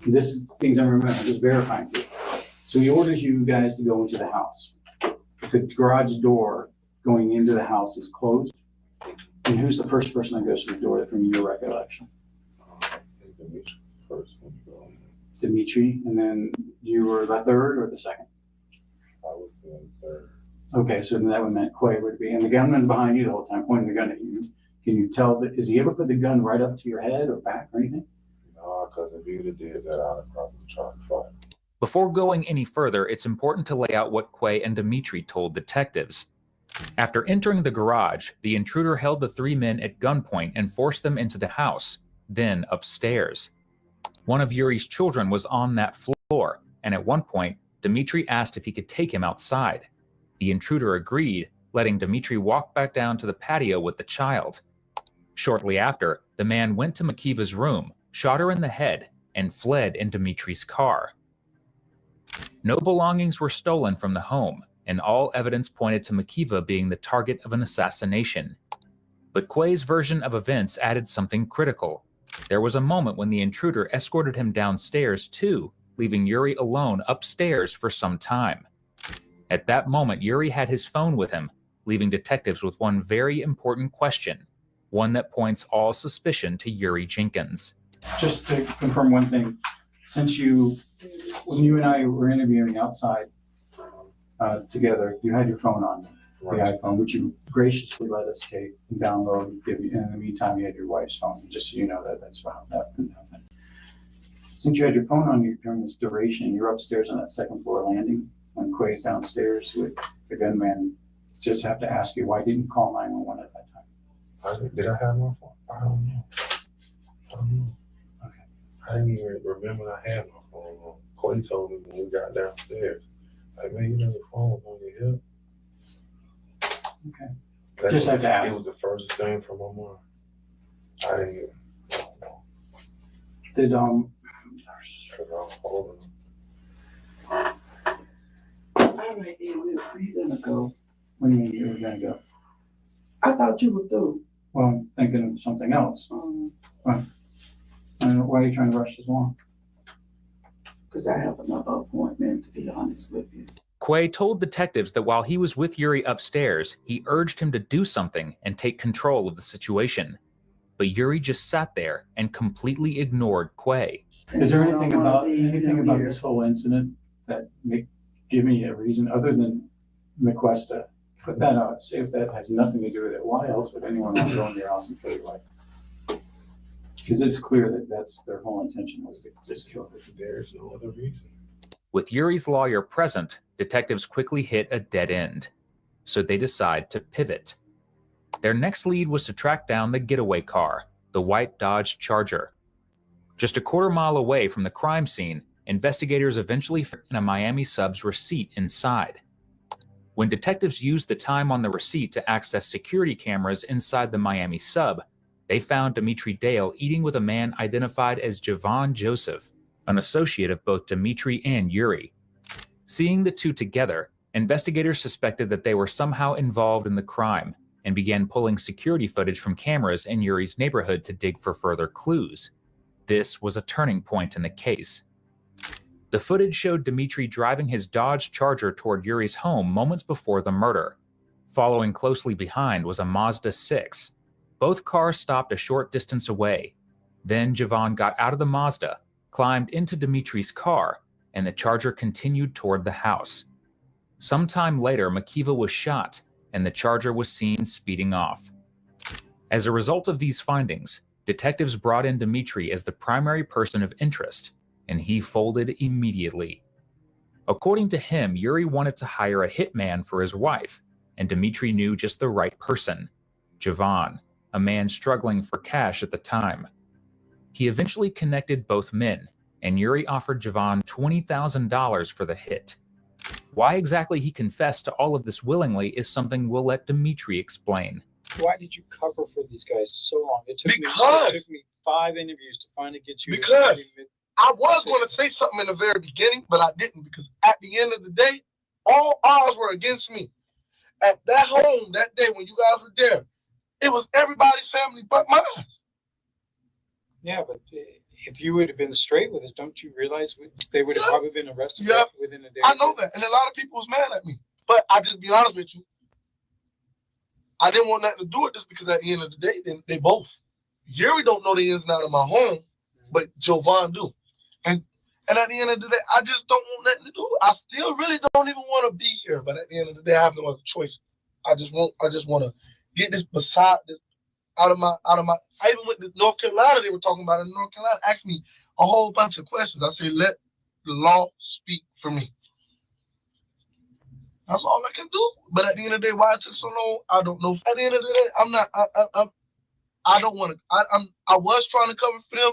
And this is things I remember. I'm just verifying for you. So he orders you guys to go into the house. The garage door going into the house is closed. And who's the first person that goes to the door from your recollection? First when you go in. Dimitri, and then you were the third or the second? I was the third. Okay, so that would meant Quay would be, and the gunman's behind you the whole time, pointing the gun at you. Can you tell that, has he ever put the gun right up to your head or back or anything? No, because if he'd have did that, I'd have probably tried to fight. Before going any further, it's important to lay out what Quay and Dimitri told detectives. After entering the garage, the intruder held the three men at gunpoint and forced them into the house, then upstairs. One of Yuri's children was on that floor, and at one point, Dimitri asked if he could take him outside. The intruder agreed, letting Dimitri walk back down to the patio with the child. Shortly after, the man went to Makiva's room, shot her in the head, and fled in Dimitri's car. No belongings were stolen from the home, and all evidence pointed to Makiva being the target of an assassination. But Quay's version of events added something critical. There was a moment when the intruder escorted him downstairs too, leaving Yuri alone upstairs for some time. At that moment, Yuri had his phone with him, leaving detectives with one very important question, one that points all suspicion to Yuri Jenkins. Just to confirm one thing, when you and I were interviewing outside together, you had your phone on, the iPhone, which you graciously let us take and download and give you. And in the meantime, you had your wife's phone, just so you know that's about that. Since you had your phone on you during this duration, you're upstairs on that second floor landing. When Quay's downstairs with the gunman, just have to ask you, why didn't you call 911 at that time? Did I have my phone? I don't know. Okay. I didn't even remember I had my phone on. Quay told me when we got downstairs, like, man, you know the phone was on your hip. Okay. Just have to ask. It was the furthest thing from my mind. I didn't even know. Did Because I was holding them. All right, then, where you gonna go? When do you mean you were gonna go? I thought you were through. Well, I'm thinking of something else. Why are you trying to rush this along? Because I have another appointment, to be honest with you. Quay told detectives that while he was with Yuri upstairs, he urged him to do something and take control of the situation. But Yuri just sat there and completely ignored Quay. Is there anything about this whole incident that may give me a reason other than McQuesta But then, say if that has nothing to do with it, why else would anyone want to go into your house and kill your wife? Because it's clear that that's their whole intention was to just kill her. There's no other reason. With Yuri's lawyer present, detectives quickly hit a dead end, so they decide to pivot. Their next lead was to track down the getaway car, the white Dodge Charger. Just a quarter-mile away from the crime scene, investigators eventually found a Miami sub's receipt inside. When detectives used the time on the receipt to access security cameras inside the Miami sub, they found Dimitri Dale eating with a man identified as Javon Joseph, an associate of both Dimitri and Yuri. Seeing the two together, investigators suspected that they were somehow involved in the crime and began pulling security footage from cameras in Yuri's neighborhood to dig for further clues. This was a turning point in the case. The footage showed Dimitri driving his Dodge Charger toward Yuri's home moments before the murder. Following closely behind was a Mazda 6. Both cars stopped a short distance away. Then Javon got out of the Mazda, climbed into Dimitri's car, and the Charger continued toward the house. Sometime later, Makiva was shot, and the Charger was seen speeding off. As a result of these findings, detectives brought in Dimitri as the primary person of interest, and he folded immediately. According to him, Yuri wanted to hire a hitman for his wife, and Dimitri knew just the right person, Javon, a man struggling for cash at the time. He eventually connected both men, and Yuri offered Javon $20,000 for the hit. Why exactly he confessed to all of this willingly is something we'll let Dimitri explain. Why did you cover for these guys so long? It took me 5 interviews to finally get you. Because I was going to say something in the very beginning, but I didn't, because at the end of the day, all odds were against me. At that home that day when you guys were there, it was everybody's family but mine. Yeah, but if you would have been straight with us, don't you realize they would have probably been arrested within a day? I know that, and a lot of people was mad at me. But I just be honest with you, I didn't want nothing to do with this, because at the end of the day, they both. Yuri don't know the ins and outs of my home, but Javon do. And at the end of the day, I just don't want nothing to do. I still really don't even want to be here. But at the end of the day, I have no other choice. I just want to get this out of my. I even went to North Carolina. They were talking about it in North Carolina. Asked me a whole bunch of questions. I said, let the law speak for me. That's all I can do. But at the end of the day, why it took so long, I don't know. At the end of the day, I'm not. I don't want to. I was trying to cover for them.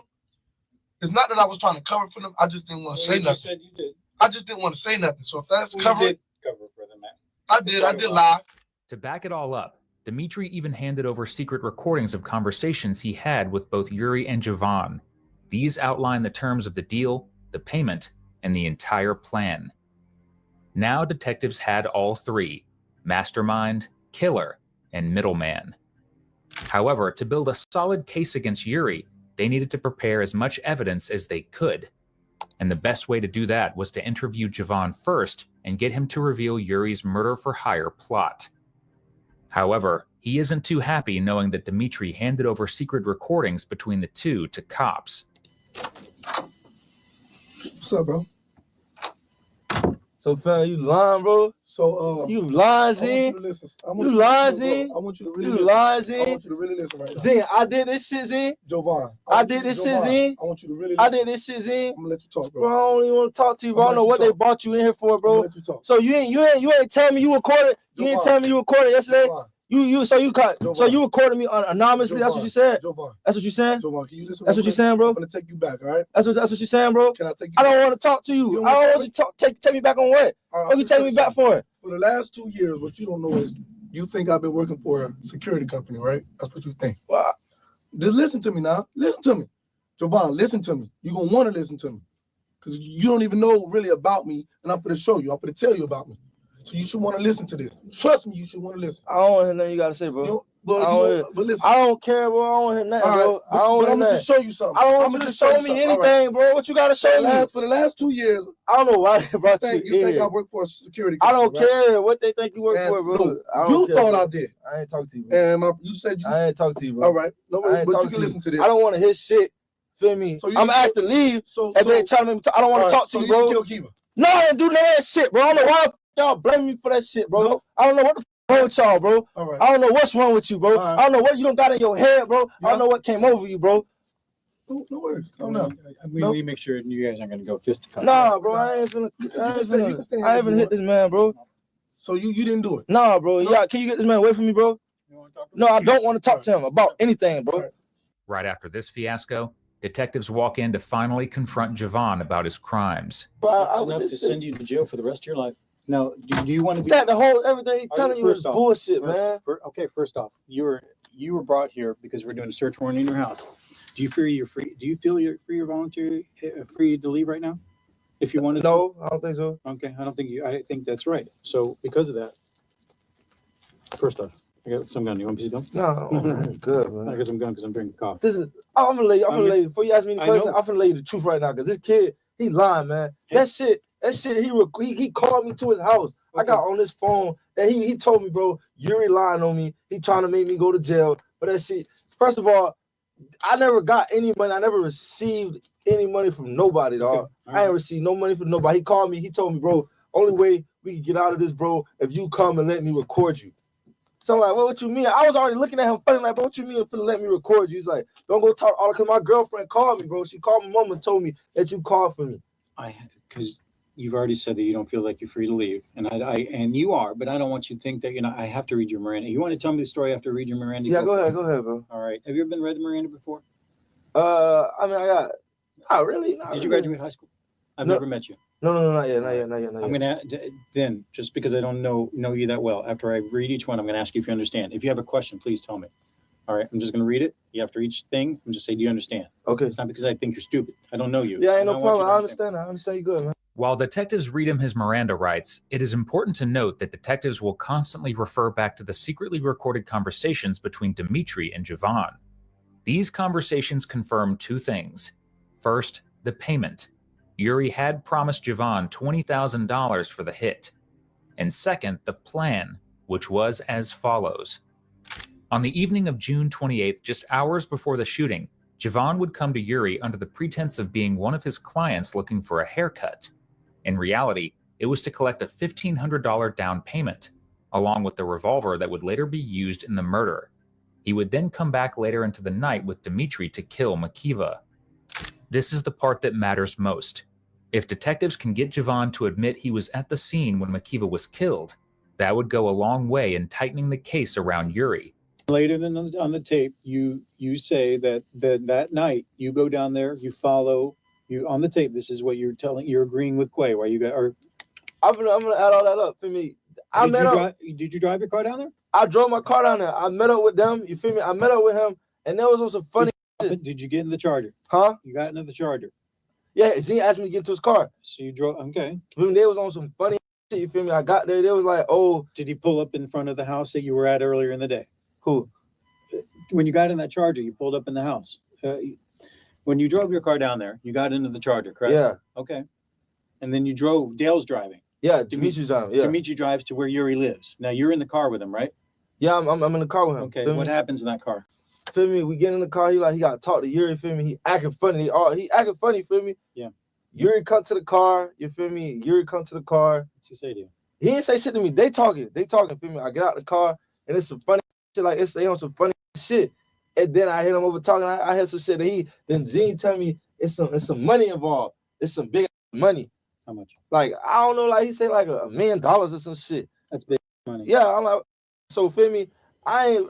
It's not that I was trying to cover for them. I just didn't want to say nothing. You said you did. I just didn't want to say nothing. So if that's covering, did cover for them, man. I did lie. To back it all up, Dimitri even handed over secret recordings of conversations he had with both Yuri and Javon. These outline the terms of the deal, the payment, and the entire plan. Now detectives had all three: mastermind, killer, and middleman. However, to build a solid case against Yuri, they needed to prepare as much evidence as they could. And the best way to do that was to interview Javon first and get him to reveal Yuri's murder-for-hire plot. However, he isn't too happy knowing that Dimitri handed over secret recordings between the two to cops. What's up, bro? So, fam, you lying, bro? So, you lying, Zin? You lying, Zin? I want you to really listen. Lying, Zin? I want you to really listen right now. Zin, I did this shit, Zin. Javon. I did this shit, Zin. I want you to really listen. I did this shit, Zin. I'm gonna let you talk, bro. Bro, I don't even want to talk to you, bro. I don't know what they brought you in here for, bro. Let you talk. So you ain't telling me you recorded. You ain't telling me you recorded yesterday. So you recorded me anonymously. That's what you said. That's what you saying. Javon, can you listen? That's what you saying, bro. I'm gonna take you back, all right? That's what you saying, bro. Can I take you? I don't want to talk to you. I don't want you to talk. Take me back on what? Right, what you taking me back for? For the last 2 years, what you don't know is you think I've been working for a security company, right? That's what you think. Well, just listen to me now. Listen to me. Javon, listen to me. You're going to want to listen to me. Because you don't even know really about me, and I'm going to show you. I'm going to tell you about me. So you should want to listen to this. Trust me, you should want to listen. I don't want to hear nothing you got to say, bro. But listen. I don't care, bro. I don't want to hear nothing, bro. Right, but I'm going to show you something. I don't want you to show me anything, bro. What you got to show me? For the last 2 years, I don't know why they brought you you think I work for a security company, I don't care what they think you work for, bro. No, you thought I did. I ain't talk to you, bro. And you said you... I ain't talk to you, bro. All right. No worries, but you can listen to this. I don't want to hear shit. Feel me? So I'm asked to leave, and they telling me I don't want to talk to you, bro. No, I didn't do none of that shit, bro. I don't know why y'all blame me for that shit, bro. I don't know what the wrong with y'all, bro? All right. I don't know what's wrong with you, bro. All right. I don't know what you don't got in your head, bro. I don't know what came over you, bro. No worries. Calm down. We make sure you guys aren't gonna go fisticuffs. Nah, bro, I ain't even hit this man, bro. So you didn't do it? Nah, bro. Yeah, can you get this man away from me, bro? No, I don't want to talk to him about anything, bro. Right after this fiasco, detectives walk in to finally confront Javon about his crimes. It's enough to send you to jail for the rest of your life. Now, do you want to be that the whole everything he's telling you is bullshit, man? First off, you were brought here because we're doing a search warrant in your house. Do you feel you're free? Do you feel you're free or voluntary, free to leave right now? If you wanted to? No, I don't think so. Okay, I don't think you. I think that's right. So because of that, first off, I got some gun. You want a piece of gum? No, good, man. I got some gun because I'm drinking coffee. This is. I'm gonna lay you. Before you ask me the question, I'm gonna lay you the truth right now. Cause this kid, he lying, man. That shit. He called me to his house. I got on his phone and he told me, bro, you're lying on me. He trying to make me go to jail. But that shit. First of all, I never got any money. I never received any money from nobody, dog. I ain't received no money from nobody. He called me. He told me, bro, only way we can get out of this, bro, if you come and let me record you. So I'm like, well, what you mean? I was already looking at him funny, like, bro, what you mean if you let me record you? He's like, don't go talk all because my girlfriend called me, bro. She called my mom and told me that you called for me. Because you've already said that you don't feel like you're free to leave, and and you are, but I don't want you to think that I have to read your Miranda. You want to tell me the story after I read your Miranda? Yeah, go ahead, bro. All right. Have you ever been read the Miranda before? I mean, not really. Did you graduate high school? I've never met you. No, not yet. I'm gonna then, just because I don't know you that well, after I read each one, I'm gonna ask you if you understand. If you have a question, please tell me. All right, I'm just gonna read it. You after each thing, I'm just say, do you understand? Okay. It's not because I think you're stupid. I don't know you. Yeah, ain't no problem. I understand. I understand you good, man. While detectives read him his Miranda rights, it is important to note that detectives will constantly refer back to the secretly recorded conversations between Dimitri and Javon. These conversations confirm two things. First, the payment. Yuri had promised Javon $20,000 for the hit. And second, the plan, which was as follows. On the evening of June 28th, just hours before the shooting, Javon would come to Yuri under the pretense of being one of his clients looking for a haircut. In reality, it was to collect a $1,500 down payment, along with the revolver that would later be used in the murder. He would then come back later into the night with Dimitri to kill Makiva. This is the part that matters most. If detectives can get Javon to admit he was at the scene when Makiva was killed, that would go a long way in tightening the case around Yuri. Later than on the tape, you say that night you go down there, you follow you on the tape. This is what you're agreeing with Quay. Why you got? Or I'm gonna add all that up for me. Did you drive your car down there? I drove my car down there. I met up with them. You feel me? I met up with him, and there was on some funny. Did you get in the Charger? Huh? You got into the Charger? Yeah, Z asked me to get into his car. So you drove. Okay. They was on some funny shit. You feel me? I got there. They was like, oh. Did he pull up in front of the house that you were at earlier in the day? Who? When you got in that Charger, you pulled up in the house. When you drove your car down there, you got into the Charger, correct? Yeah. Okay. And then you drove. Dale's driving. Yeah, Dimitri's driving. Yeah. Dimitri drives to where Yuri lives. Now you're in the car with him, right? Yeah, I'm in the car with him. Okay. What happens in that car? Feel me? We get in the car. He got to talk to Yuri. Feel me? He acting funny. He acting funny. Feel me? Yeah. Yuri come to the car. You feel me? Yuri come to the car. What's he say to you? He didn't say shit to me. They talking. Feel me? I get out the car and it's some funny shit. Like they on some funny shit. And then I hit him over talking. I had some shit that then Zine tell me it's some money involved. It's some big money. How much? Like I don't know. Like he said like $1 million or some shit. That's big money. Yeah, I'm like, so feel me? I ain't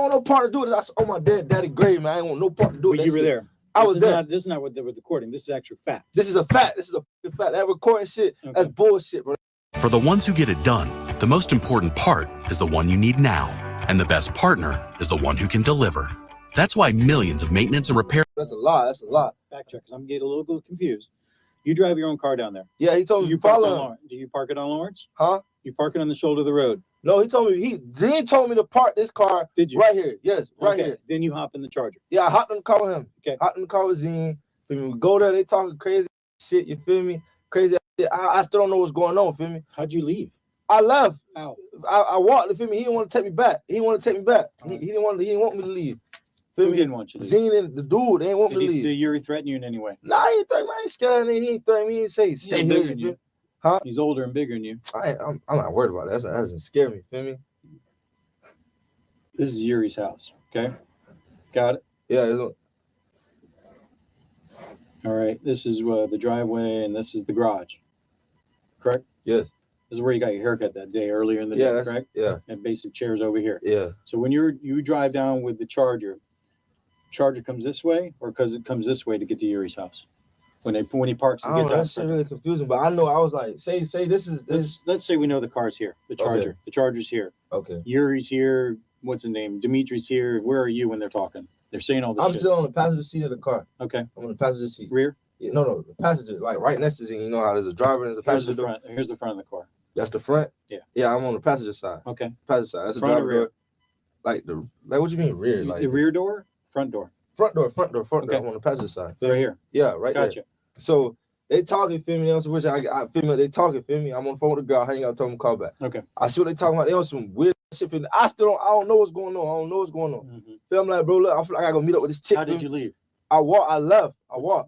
want no part to do with it. I said, oh my daddy grave, man. I ain't want no part to do with But that. you were there. I was there. This is not what they were recording. This is actual fact. This is a fact. This is a fact. That recording shit, that's bullshit, bro. For the ones who get it done, the most important part is the one you need now. And the best partner is the one who can deliver. That's why millions of maintenance and repair. That's a lot. That's a lot. Fact check, because I'm getting a little confused. You drive your own car down there. Yeah, he told me you follow him. Do you park it on Lawrence? Huh? You park it on the shoulder of the road. No, he told me Zine told me to park this car. Did you? Right here. Yes, right here. Then you hop in the Charger. Yeah, I hopped in the car with him. Okay. Hopped in the car with Zine. We go there, they talking crazy shit, you feel me? Crazy shit. I still don't know what's going on, feel me? How'd you leave? I left. How? I walked, feel me? He didn't want to take me back. He didn't want to take me back. He didn't want me to leave. Who didn't want you to leave? Zine and the dude, they didn't want me to leave. Did Yuri threaten you in any way? Nah, he ain't threaten me. I ain't scared of him. He ain't threaten me. He didn't say stay bigger here. than you. Huh? He's older and bigger than you. I'm not worried about that. That doesn't scare me, feel me? This is Yuri's house. Okay. Got it? Yeah. All right. This is the driveway, and this is the garage. Correct? Yes. This is where you got your haircut that day earlier in the day, correct? Yeah. And basic chairs over here. Yeah. So when you drive down with the Charger comes this way, or because it comes this way to get to Yuri's house? When he parks and gets out. That's really confusing, but I know I was like, say this is this. Let's say we know the car's here. The Charger. Okay. The Charger's here. Okay. Yuri's here. What's his name? Dimitri's here. Where are you when they're talking? They're saying all this I'm shit. still on the passenger seat of the car. Okay. I'm on the passenger seat. Rear? Yeah, no, the passenger, like right next to the seat. You know how there's a driver and there's a passenger door? Here's the front of the car. That's the front? Yeah. Yeah, I'm on the passenger side. Okay. Passenger side. That's the Front or driver rear? door. Like what you mean rear? Like The rear door? Front door? front door. Okay. I'm on the passenger side. Right here. Yeah, right there. Gotcha. So they talking, feel me? Which I feel me. They talking, feel me? I'm on the phone with the girl, hanging out, tell them to call back. Okay. I see what they talking about. They on some weird shit. Feel me? I don't know what's going on. Feel I'm like, bro, look, I feel like I gotta go meet up with this chick. How did you leave? I left.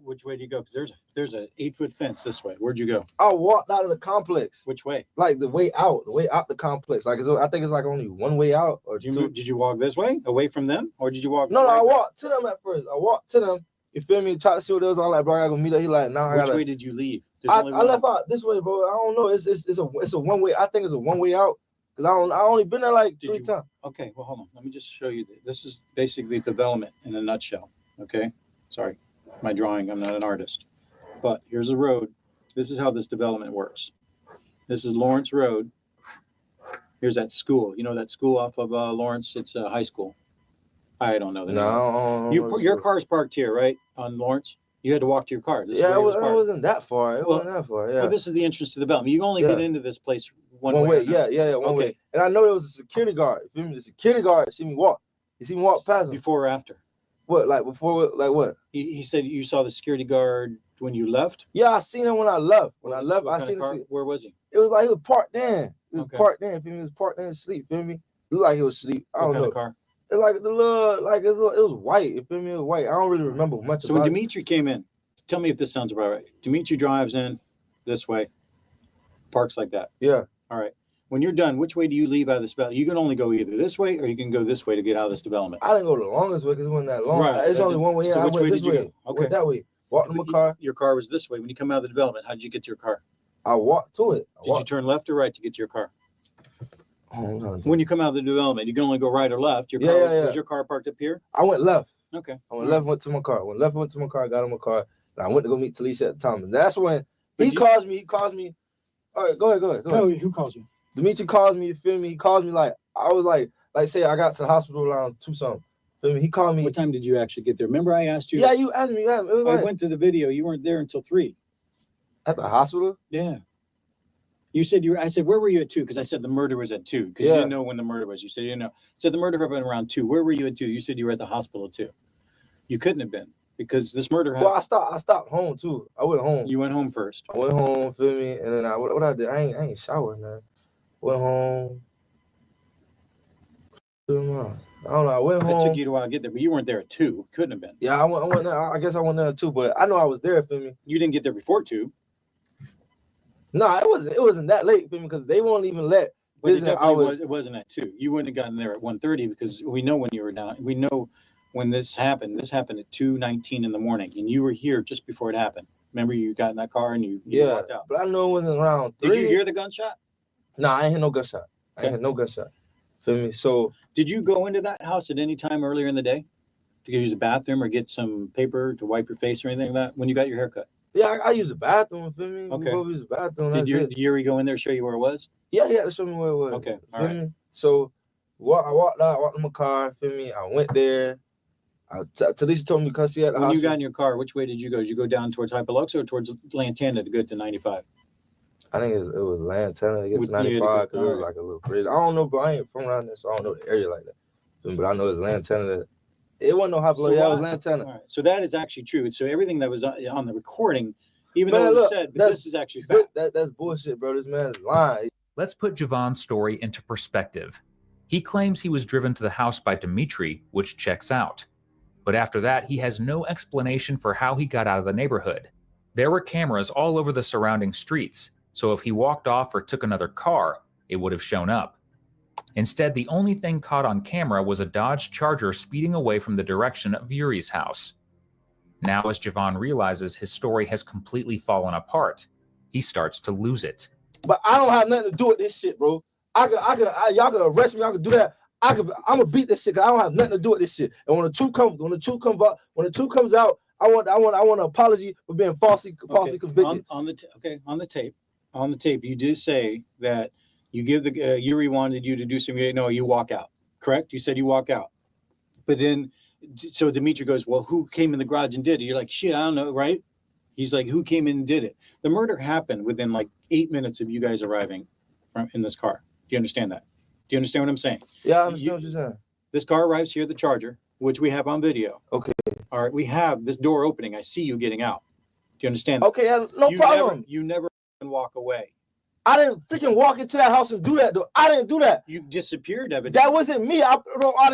Which way do you go? Because there's a 8-foot fence this way. Where'd you go? I walked out of the complex. Which way? Like the way out the complex. Like I think it's like only one way out or two. Did you walk this way, away from them, or did you walk? No, I walked to them at first. I walked to them. You feel me? Try to see what it was. I'm like, bro, I gotta go meet up. He like, nah, I gotta. Which way did you leave? I left out this way, bro. I don't know. It's a one way. I think it's a one way out because I only been there like 3 times. Okay, well, hold on. Let me just show you. This is basically development in a nutshell. Okay, sorry, my drawing. I'm not an artist, but here's a road. This is how this development works. This is Lawrence Road. Here's that school. You know that school off of Lawrence? It's a high school. I don't know. No, your car's parked here, right, on Lawrence? You had to walk to your car. This is Yeah, where it parked. wasn't that far. It wasn't that far. Yeah. Well, this is the entrance to the development. You can only Yeah. get into this place one way. One way. And I know there was a security guard. You feel me? The security guard see me walk. You see me walk past him. Before or after? What? Like before? Like what? He said you saw the security guard when you left. Yeah, I seen him when I left. When I left, What I kind seen of car? him. Where was he? It was like he was parked in. He was Okay. parked in. Feel me? He was parked in asleep. Feel me? Looked like he was asleep. I What don't kind know. of car? It's like the little, like it was white. You feel me? It was white. I don't really remember much So about when it. Dimitri came in, tell me if this sounds about right. Dimitri drives in this way, parks like that. Yeah. All right. When you're done, which way do you leave out of this development? You can only go either this way or you can go this way to get out of this development. I didn't go the longest way because it wasn't that long. Right. It's only one way. So I which went way this did you way. go? I went that way. Walked to my car. Your car was this way. When you come out of the development, how did you get to your car? I walked to it. Did you turn left or right to get to your car? Hold on. When you come out of the development, you can only go right or left. Your Yeah, car, yeah, yeah. Was your car parked up here? I went left. Okay. I went left, went to my car. Went left, went to my car. Got in my car. And I went to go meet Talisha at the time. And that's when he calls me. He calls me. All right, go ahead. No, who calls you? Dimitri calls me. You feel me? He calls me like I was like say I got to the hospital around 2 something. Feel me? He called me. What time did you actually get there? Remember I asked you? Yeah, you asked me. Yeah, it was I like, went to the video. You weren't there until 3. At the hospital? Yeah. You said I said, where were you at 2? Because I said the murder was at 2. Because you didn't know when the murder was. You said you didn't know. So the murder happened around 2. Where were you at 2? You said you were at the hospital at 2. You couldn't have been because this murder happened. Well, I stopped home too. I went home. You went home first. I went home, feel me? And then what I did, I ain't showered, man. Went home. I don't know. I went home. It took you a while to get there, but you weren't there at 2. Couldn't have been. Yeah, I went there. I guess I went there too, but I know I was there, feel me? You didn't get there before 2. No, it wasn't that late, feel me? Because they won't even let But it business definitely hours. it wasn't at 2. You wouldn't have gotten there at 1:30 because we know when you were down. We know when this happened. This happened at 2:19 in the morning, and you were here just before it happened. Remember, you got in that car and you Yeah, walked out. but I know it wasn't around 3. Did you hear the gunshot? No, I ain't hear no gunshot. I ain't hear no gunshot. Feel me? So Did you go into that house at any time earlier in the day to use the bathroom or get some paper to wipe your face or anything like that when you got your haircut? yeah, I used the bathroom, feel me? Okay. We both used the bathroom. Did that's it. Yuri go in there, show you where it was? Yeah, he had to show me where it was. Okay, all Feel right. me? So I walked out, walked in my car, feel me? I went there. Talisha told me to come see at the When you hospital. got in your car, which way did you go? Did you go down towards Hyperlux or towards Lantana to go to 95? I think it was Lantana to get With- to yeah, to 95 because it was alright. like a little bridge. I don't know, bro. I ain't from around there, so I don't know the area like that. Feel me? But I know it's Lantana. It wasn't no Hyperlux. Yeah, it was Lantana. All right, so that is actually true. So everything that was on the recording, even Man, though it was look, said, but that's- this is actually fact. That's bullshit, bro. This man is lying. Let's put Javon's story into perspective. He claims he was driven to the house by Dimitri, which checks out. But after that, he has no explanation for how he got out of the neighborhood. There were cameras all over the surrounding streets, so if he walked off or took another car, it would have shown up. Instead, the only thing caught on camera was a Dodge Charger speeding away from the direction of Yuri's house. Now, as Javon realizes his story has completely fallen apart, he starts to lose it. But I don't have nothing to do with this shit, bro. Y'all can arrest me, y'all can do that. I'm gonna beat this shit, cause I don't have nothing to do with this shit. And when the truth comes out, I want an apology for being falsely convicted. On the tape, you do say that you give the Yuri wanted you to do something. No, you walk out. Correct? You said you walk out. But then, so Dimitri goes, well, who came in the garage and did it? You're like, shit, I don't know, right? He's like, who came in and did it? The murder happened within like 8 minutes of you guys arriving in this car. Do you understand that? Do you understand what I'm saying? Yeah, I understand what you're saying. This car arrives here, the Charger, which we have on video. Okay. All right, we have this door opening. I see you getting out. Do you understand that? Okay, no problem. You never walk away. I didn't freaking walk into that house and do that, though. I didn't do that. You disappeared, evidently. That wasn't me.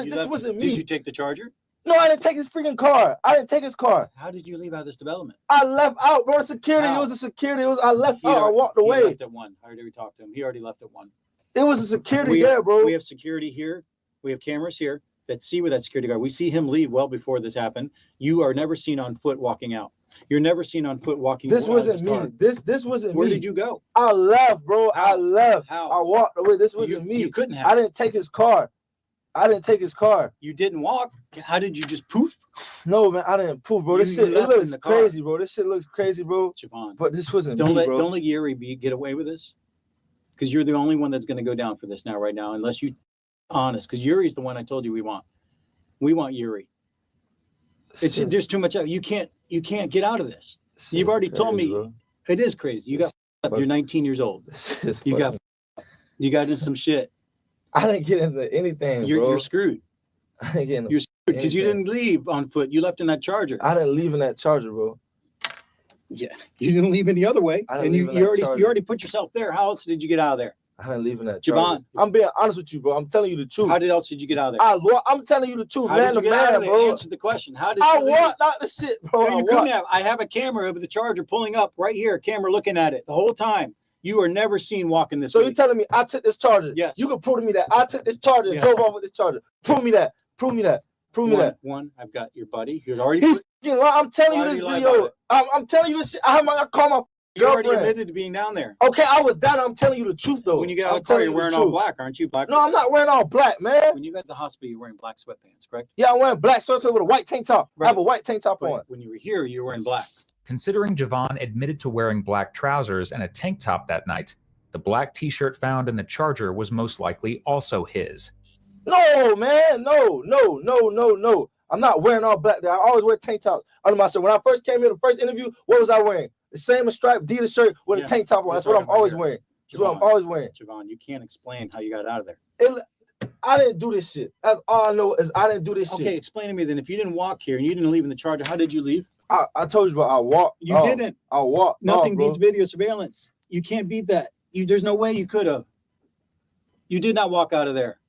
This wasn't me. Did you take the Charger? No, I didn't take his freaking car. I didn't take his car. How did you leave out of this development? I left out, bro. Security. It was a security. I left out. I walked away. He left at 1. I already talked to him. He already left at 1. It was a security there, bro. We have security here. We have cameras here that see where that security guard. We see him leave well before this happened. You are never seen on foot walking out. You're never seen on foot walking. This wasn't me. This wasn't me. Where did you go? I left, bro. How? I left. How? I walked away. This wasn't me. You couldn't have. I didn't take his car. You didn't walk. How did you just poof? No, man, I didn't poof, bro. This shit, it looks crazy, bro. This shit looks crazy, bro. Javon, but this wasn't me, bro. Don't let Yuri get away with this, because you're the only one that's going to go down for this right now, unless you honest. Because Yuri's the one I told you we want. We want Yuri. There's too much. You can't get out of this. You've already told me. Bro. It is crazy. You got. You're 19 years old. You got into some shit. I didn't get into anything, bro. You're screwed. I didn't get into You're screwed because you didn't leave on foot. You left in that Charger. I didn't leave in that Charger, bro. Yeah, you didn't leave any other way, and you already put yourself there. How else did you get out of there? I didn't leave in that Charger. Javon, I'm being honest with you, bro. I'm telling you the truth. How else did you get out of there? I'm telling you the truth, How man. did you get out of there? Bro. Answer the question. How did I you walked out the shit, bro? No, you couldn't have. I have a camera of the Charger pulling up right here. Camera looking at it the whole time. You are never seen walking this way. So you're telling me I took this Charger? Yes. You can prove to me that I took this Charger and drove off with this Charger. Prove me that. Prove me that. Prove me that. One, I've got your buddy. You'd already. I'm telling you this video. I'm telling you this shit. I call my. You already admitted to being down there. Okay, I was down. I'm telling you the truth, though. When you get out of the car, you're wearing all black, aren't you? Black. No, I'm not wearing all black, man. When you got to the hospital, you're wearing black sweatpants, correct? Yeah, I'm wearing black sweatpants with a white tank top. Right. I have a white tank top on. When you were here, you were wearing black. Considering Javon admitted to wearing black trousers and a tank top that night, the black t-shirt found in the Charger was most likely also his. No, man. No. I'm not wearing all black. I always wear tank tops under my shirt. When I first came here, the first interview, what was I wearing? The same striped Adidas shirt with a tank top on. That's what I'm always wearing. That's what I'm always wearing. Javon, you can't explain how you got out of there. I didn't do this shit. That's all I know is I didn't do this shit. Okay, explain to me then. If you didn't walk here and you didn't leave in the Charger, how did you leave? I told you, bro. I walked. You didn't. I walked. Nothing beats video surveillance. You can't beat that. There's no way you could have. You did not walk out of there.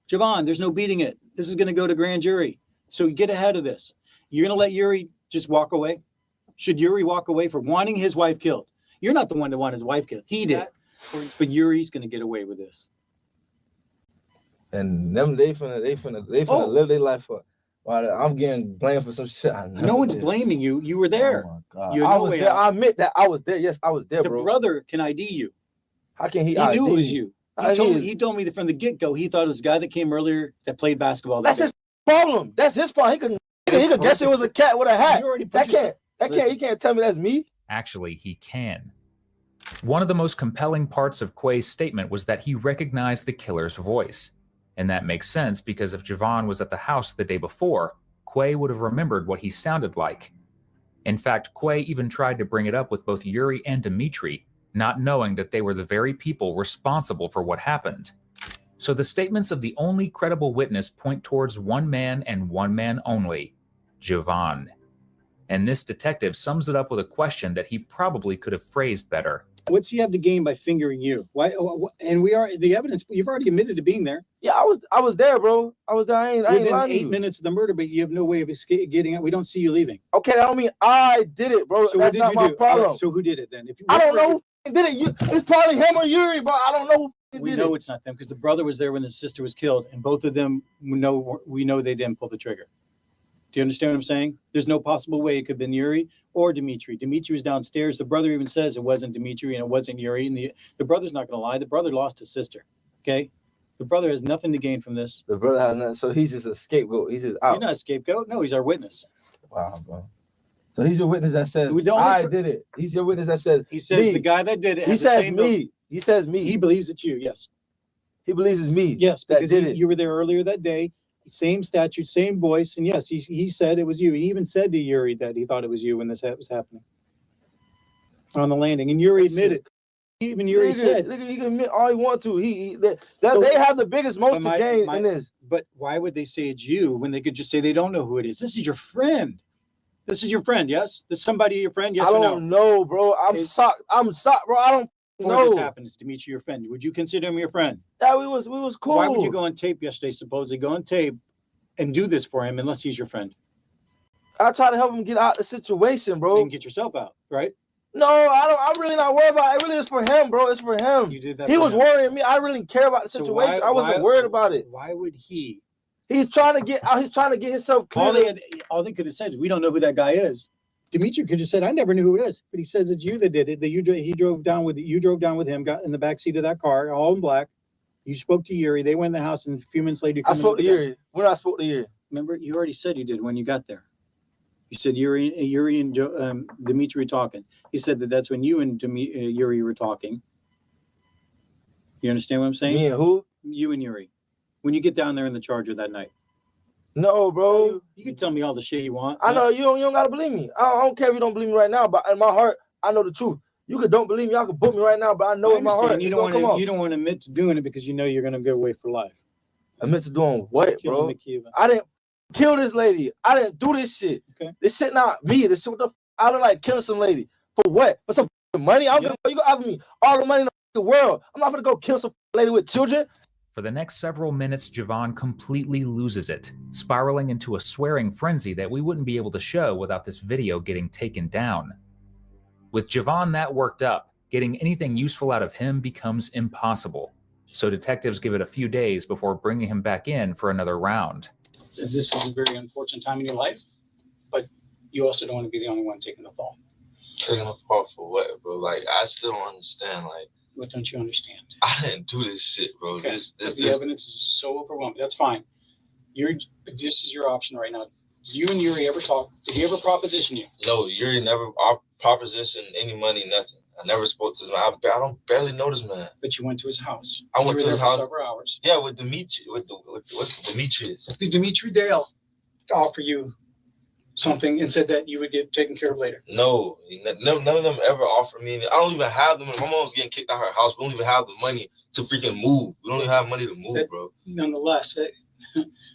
Javon, there's no beating it. This is going to go to grand jury. So get ahead of this. You're going to let Yuri just walk away? Should Yuri walk away for wanting his wife killed? You're not the one that wanted his wife killed. He did. But Yuri's going to get away with this. And them, they finna live their life for. I'm getting blamed for some shit. No one's blaming you. You were there. Oh my God. I was there. I admit that I was there. Yes, I was there, bro. The brother can ID you. How can he? He knew it was you. He told me that from the get-go, he thought it was a guy that came earlier that played basketball. That's his problem. That's his fault. He could guess it was a cat with a hat. You can't tell me that's me. Actually, he can. One of the most compelling parts of Quay's statement was that he recognized the killer's voice. And that makes sense because if Javon was at the house the day before, Quay would have remembered what he sounded like. In fact, Quay even tried to bring it up with both Yuri and Dimitri, not knowing that they were the very people responsible for what happened. So the statements of the only credible witness point towards one man and one man only, Javon. And this detective sums it up with a question that he probably could have phrased better. What's he have to gain by fingering you? Why? And we are the evidence. You've already admitted to being there. Yeah, I was there, bro. I was there. I ain't Within lying 8 minutes of the murder, but you have no way of getting out. We don't see you leaving. Okay, that don't mean I did it, bro. So that's not my problem. So who did it then? I don't know who did it. It's probably him or Yuri, but I don't know who We know it's not them because the brother was there when the sister was killed, and both of them we know they didn't pull the trigger. Do you understand what I'm saying? There's no possible way it could have been Yuri or Dimitri. Dimitri was downstairs. The brother even says it wasn't Dimitri and it wasn't Yuri. And the brother's not going to lie. The brother lost his sister. Okay? The brother has nothing to gain from this. The brother has nothing. So he's just a scapegoat. He's just out. You're not a scapegoat. No, he's our witness. Wow, bro. So he's your witness that says, I did it. He's your witness that says, he says the guy that did it. He says me. He says me. He believes it's you. Yes. He believes it's me. Yes, that because did it. You were there earlier that day. Same statute, same voice, and yes, he said it was you. He even said to Yuri that he thought it was you when this was happening on the landing, and Yuri admitted. Even Yuri said, "He can admit all he wants to." They have the biggest most to gain in this. But why would they say it's you when they could just say they don't know who it is? This is your friend. This is your friend. Yes, this is somebody your friend. Yes I or no? don't know, bro. I'm shocked. I'm shocked, bro. I don't Before know. this happened, is Dimitri your friend? Would you consider him your friend? Yeah, we was cool. Why would you go on tape yesterday, supposedly go on tape and do this for him unless he's your friend? I try to help him get out the situation, bro. You can get yourself out, right? No, I don't. I'm really not worried about it. It really is for him, bro. It's for him. You did that. He for was him. worrying me. I really didn't care about the So situation. I wasn't worried about it. Why would he? He's trying to get out. He's trying to get himself clear. All they could have said is, we don't know who that guy is. Dimitri could have said, I never knew who it is, but he says it's you that did it. That he drove down with you drove down with him, got in the back seat of that car, all in black. You spoke to Yuri. They went in the house, and a few minutes later, I spoke to Yuri. When I spoke to Yuri, remember, you already said you did when you got there. You said Yuri and Dimitri were talking. He said that's when you and Yuri were talking. You understand what I'm saying? Me and who? You and Yuri. When you get down there in the Charger that night. No, bro. You can tell me all the shit you want. I know you don't gotta believe me. I don't care if you don't believe me right now, but in my heart, I know the truth. You could don't believe me, y'all can book me right now, but I know in my heart. You don't want to admit to doing it because you know you're gonna go away for life. Admit to doing what, bro? Makiva. I didn't kill this lady. I didn't do this shit. Okay. This shit not me. This shit, what the I look like killing some lady. For what? For some money? I don't give a fuck. You gonna offer me all the money in the world. I'm not gonna go kill some lady with children. For the next several minutes, Javon completely loses it, spiraling into a swearing frenzy that we wouldn't be able to show without this video getting taken down. With Javon that worked up, getting anything useful out of him becomes impossible. So detectives give it a few days before bringing him back in for another round. This is a very unfortunate time in your life, but you also don't want to be the only one taking the fall. Taking the fall for what, bro? Like, I still don't understand. Like, what don't you understand? I didn't do this shit, bro. Okay. The evidence is so overwhelming. That's fine. This is your option right now. Did you and Yuri ever talk? Did he ever proposition you? No, Yuri never propositioned any money, nothing. I never spoke to his man. I don't barely know this man. But you went to his house. I went to his house. For several hours. Yeah, with Dimitri. With Demetrius. Did Dimitri Dale offer you something and said that you would get taken care of later? No, none of them ever offered me. I don't even have them. My mom's getting kicked out of her house. We don't even have the money to freaking move. We don't even have money to move, bro. Nonetheless,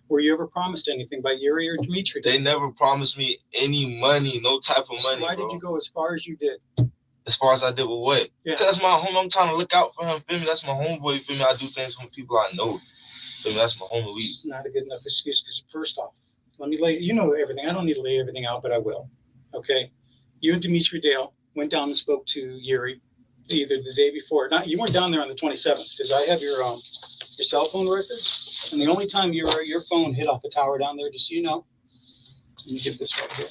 were you ever promised anything by Yuri or Dimitri? They never promised me any money, no type of money. Why did you go as far as you did? As far as I did with what? Yeah. Because that's my home. I'm trying to look out for him. Feel me? That's my homeboy. Feel me? I do things for people I know. Feel me? That's my homie. It's not a good enough excuse because first off, let me lay, you know everything. I don't need to lay everything out, but I will. Okay. You and Dimitri Dale went down and spoke to Yuri either the day before. Not, you weren't down there on the 27th because I have your cell phone records. And the only time your phone hit off the tower down there, just so you know, let me get this right here.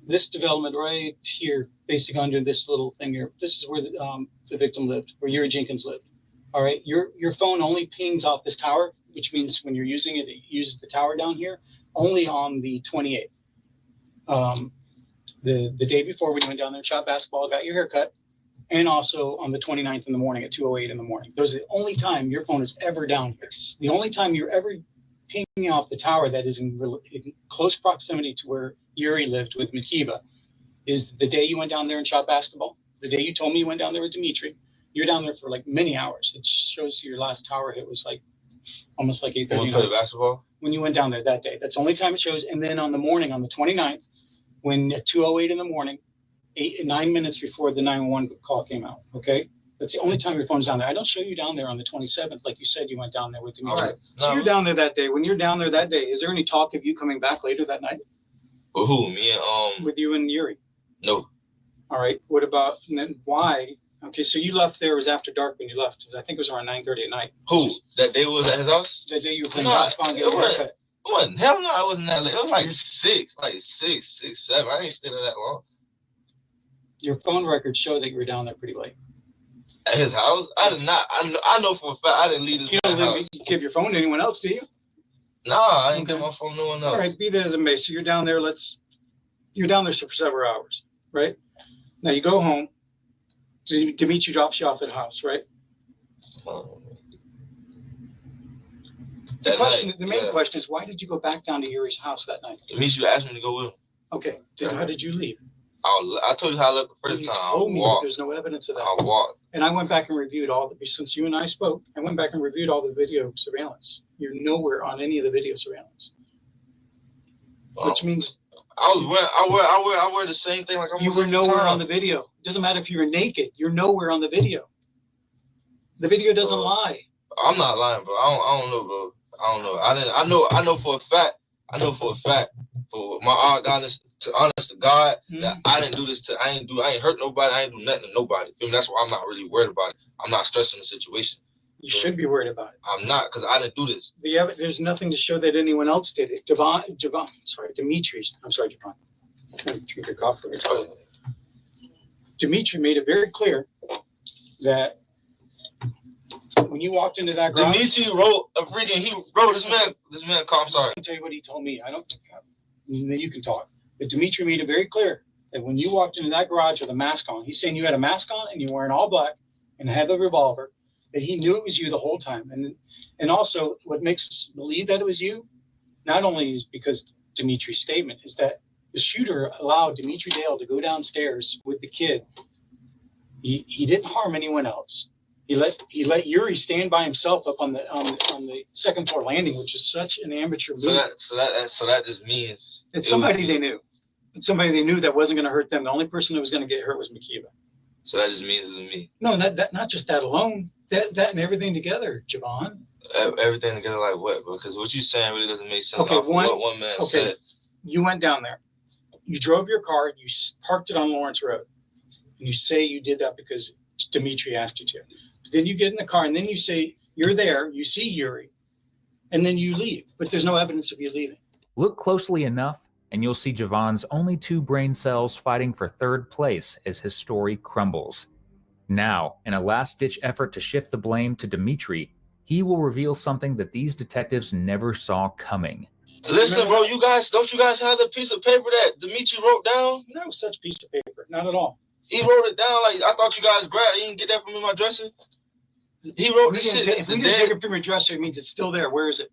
This development right here, basically under this little thing here, this is where the victim lived, where Yuri Jenkins lived. All right. Your phone only pings off this tower, which means when you're using it, it uses the tower down here only on the 28th. The day before when you went down there and shot basketball, got your haircut, and also on the 29th in the morning at 2:08 in the morning. Those are the only time your phone is ever down here. The only time you're ever pinging off the tower that is in close proximity to where Yuri lived with Makiva is the day you went down there and shot basketball. The day you told me you went down there with Dimitri. You're down there for like many hours. It shows your last tower hit was like almost like 8:30. When we played basketball? When you went down there that day. That's the only time it shows. And then on the morning, on the 29th, when at 2:08 in the morning, 9 minutes before the 911 call came out, okay? That's the only time your phone's down there. I don't show you down there on the 27th like you said you went down there with Dimitri. Right. So you're down there that day. When you're down there that day, is there any talk of you coming back later that night? With who? Me and With you and Yuri? No. All right. What about, and then why? Okay, so you left there, it was after dark when you left. I think it was around 9:30 at night. Who? That day was at his house? That day you were playing No, basketball and it getting a haircut. wasn't. Hell no, it wasn't that late. It was like 6, 7. I ain't staying there that long. Your phone records show that you were down there pretty late. At his house? I did not. I know for a fact I didn't leave his You don't house. give your phone to anyone else, do you? No, I didn't give my phone to no one else. All right, be that as it may. So you're down there. You're down there for several hours, right? Now you go home. Dimitri drops you off at the house, right? The main question is, why did you go back down to Yuri's house that night? Dimitri asked me to go with him. Okay. Then how did you leave? I told you how I left the first time. I told me, but walked. there's no evidence of that. I walked. And I went back and reviewed since you and I spoke, I went back and reviewed all the video surveillance. You're nowhere on any of the video surveillance. Which means I wear the same thing like I'm. You were nowhere on the video. It doesn't matter if you were naked. You're nowhere on the video. The video doesn't lie. I'm not lying, bro. I don't know, bro. I don't know. I know for a fact. For my honest to God, that I didn't do this I ain't hurt nobody. I ain't do nothing to nobody. That's why I'm not really worried about it. I'm not stressing the situation. You should be worried about it. I'm not, because I didn't do this. There's nothing to show that anyone else did it. Dimitri. I'm sorry, Javon. I'm trying to drink your coffee. Dimitri made it very clear that when you walked into that garage, Dimitri wrote a freaking. This man. I'm sorry. I'll tell you what he told me. Then you can talk. But Dimitri made it very clear that when you walked into that garage with a mask on, he's saying you had a mask on and you were wearing all black and had the revolver. That he knew it was you the whole time. And also what makes us believe that it was you, not only is because Dimitri's statement, is that the shooter allowed Dimitri Dale to go downstairs with the kid. He didn't harm anyone else. He let Yuri stand by himself up on the second floor landing, which is such an amateur move. So that just means it's somebody they knew. It's somebody they knew that wasn't going to hurt them. The only person that was going to get hurt was Makiba. So that just means it's me. No, that not just that alone. That and everything together, Javon. Everything together like what? Because what you're saying really doesn't make sense. Okay, what one man said. You went down there. You drove your car. You parked it on Lawrence Road. And you say you did that because Dimitri asked you to. Then you get in the car and then you say you're there. You see Yuri. And then you leave. But there's no evidence of you leaving. Look closely enough and you'll see Javon's only 2 brain cells fighting for third place as his story crumbles. Now, in a last-ditch effort to shift the blame to Dimitri, he will reveal something that these detectives never saw coming. Listen, bro, don't you guys have the piece of paper that Dimitri wrote down? No such piece of paper, not at all. He wrote it down like I thought you guys grabbed it. You didn't get that from in my dresser? He wrote this shit. If we didn't take it from your dresser, it means it's still there. Where is it?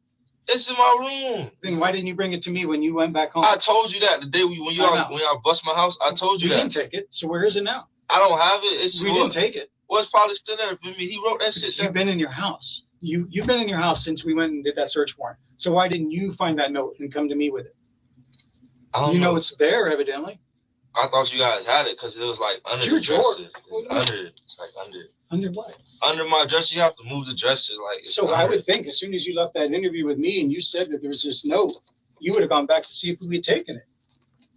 It's in my room. Then why didn't you bring it to me when you went back home? I told you that the day when y'all bust my house. I told you that. You didn't take it, so where is it now? I don't have it. We didn't take it. Well, it's probably still there for me. He wrote that shit. You've been in your house. You've been in your house since we went and did that search warrant. So why didn't you find that note and come to me with it? You know it's there, evidently. I thought you guys had it because it was like under the dresser. It's like under. Under what? Under my dresser, you have to move the dresser. So I would think as soon as you left that interview with me and you said that there was this note, you would have gone back to see if we had taken it.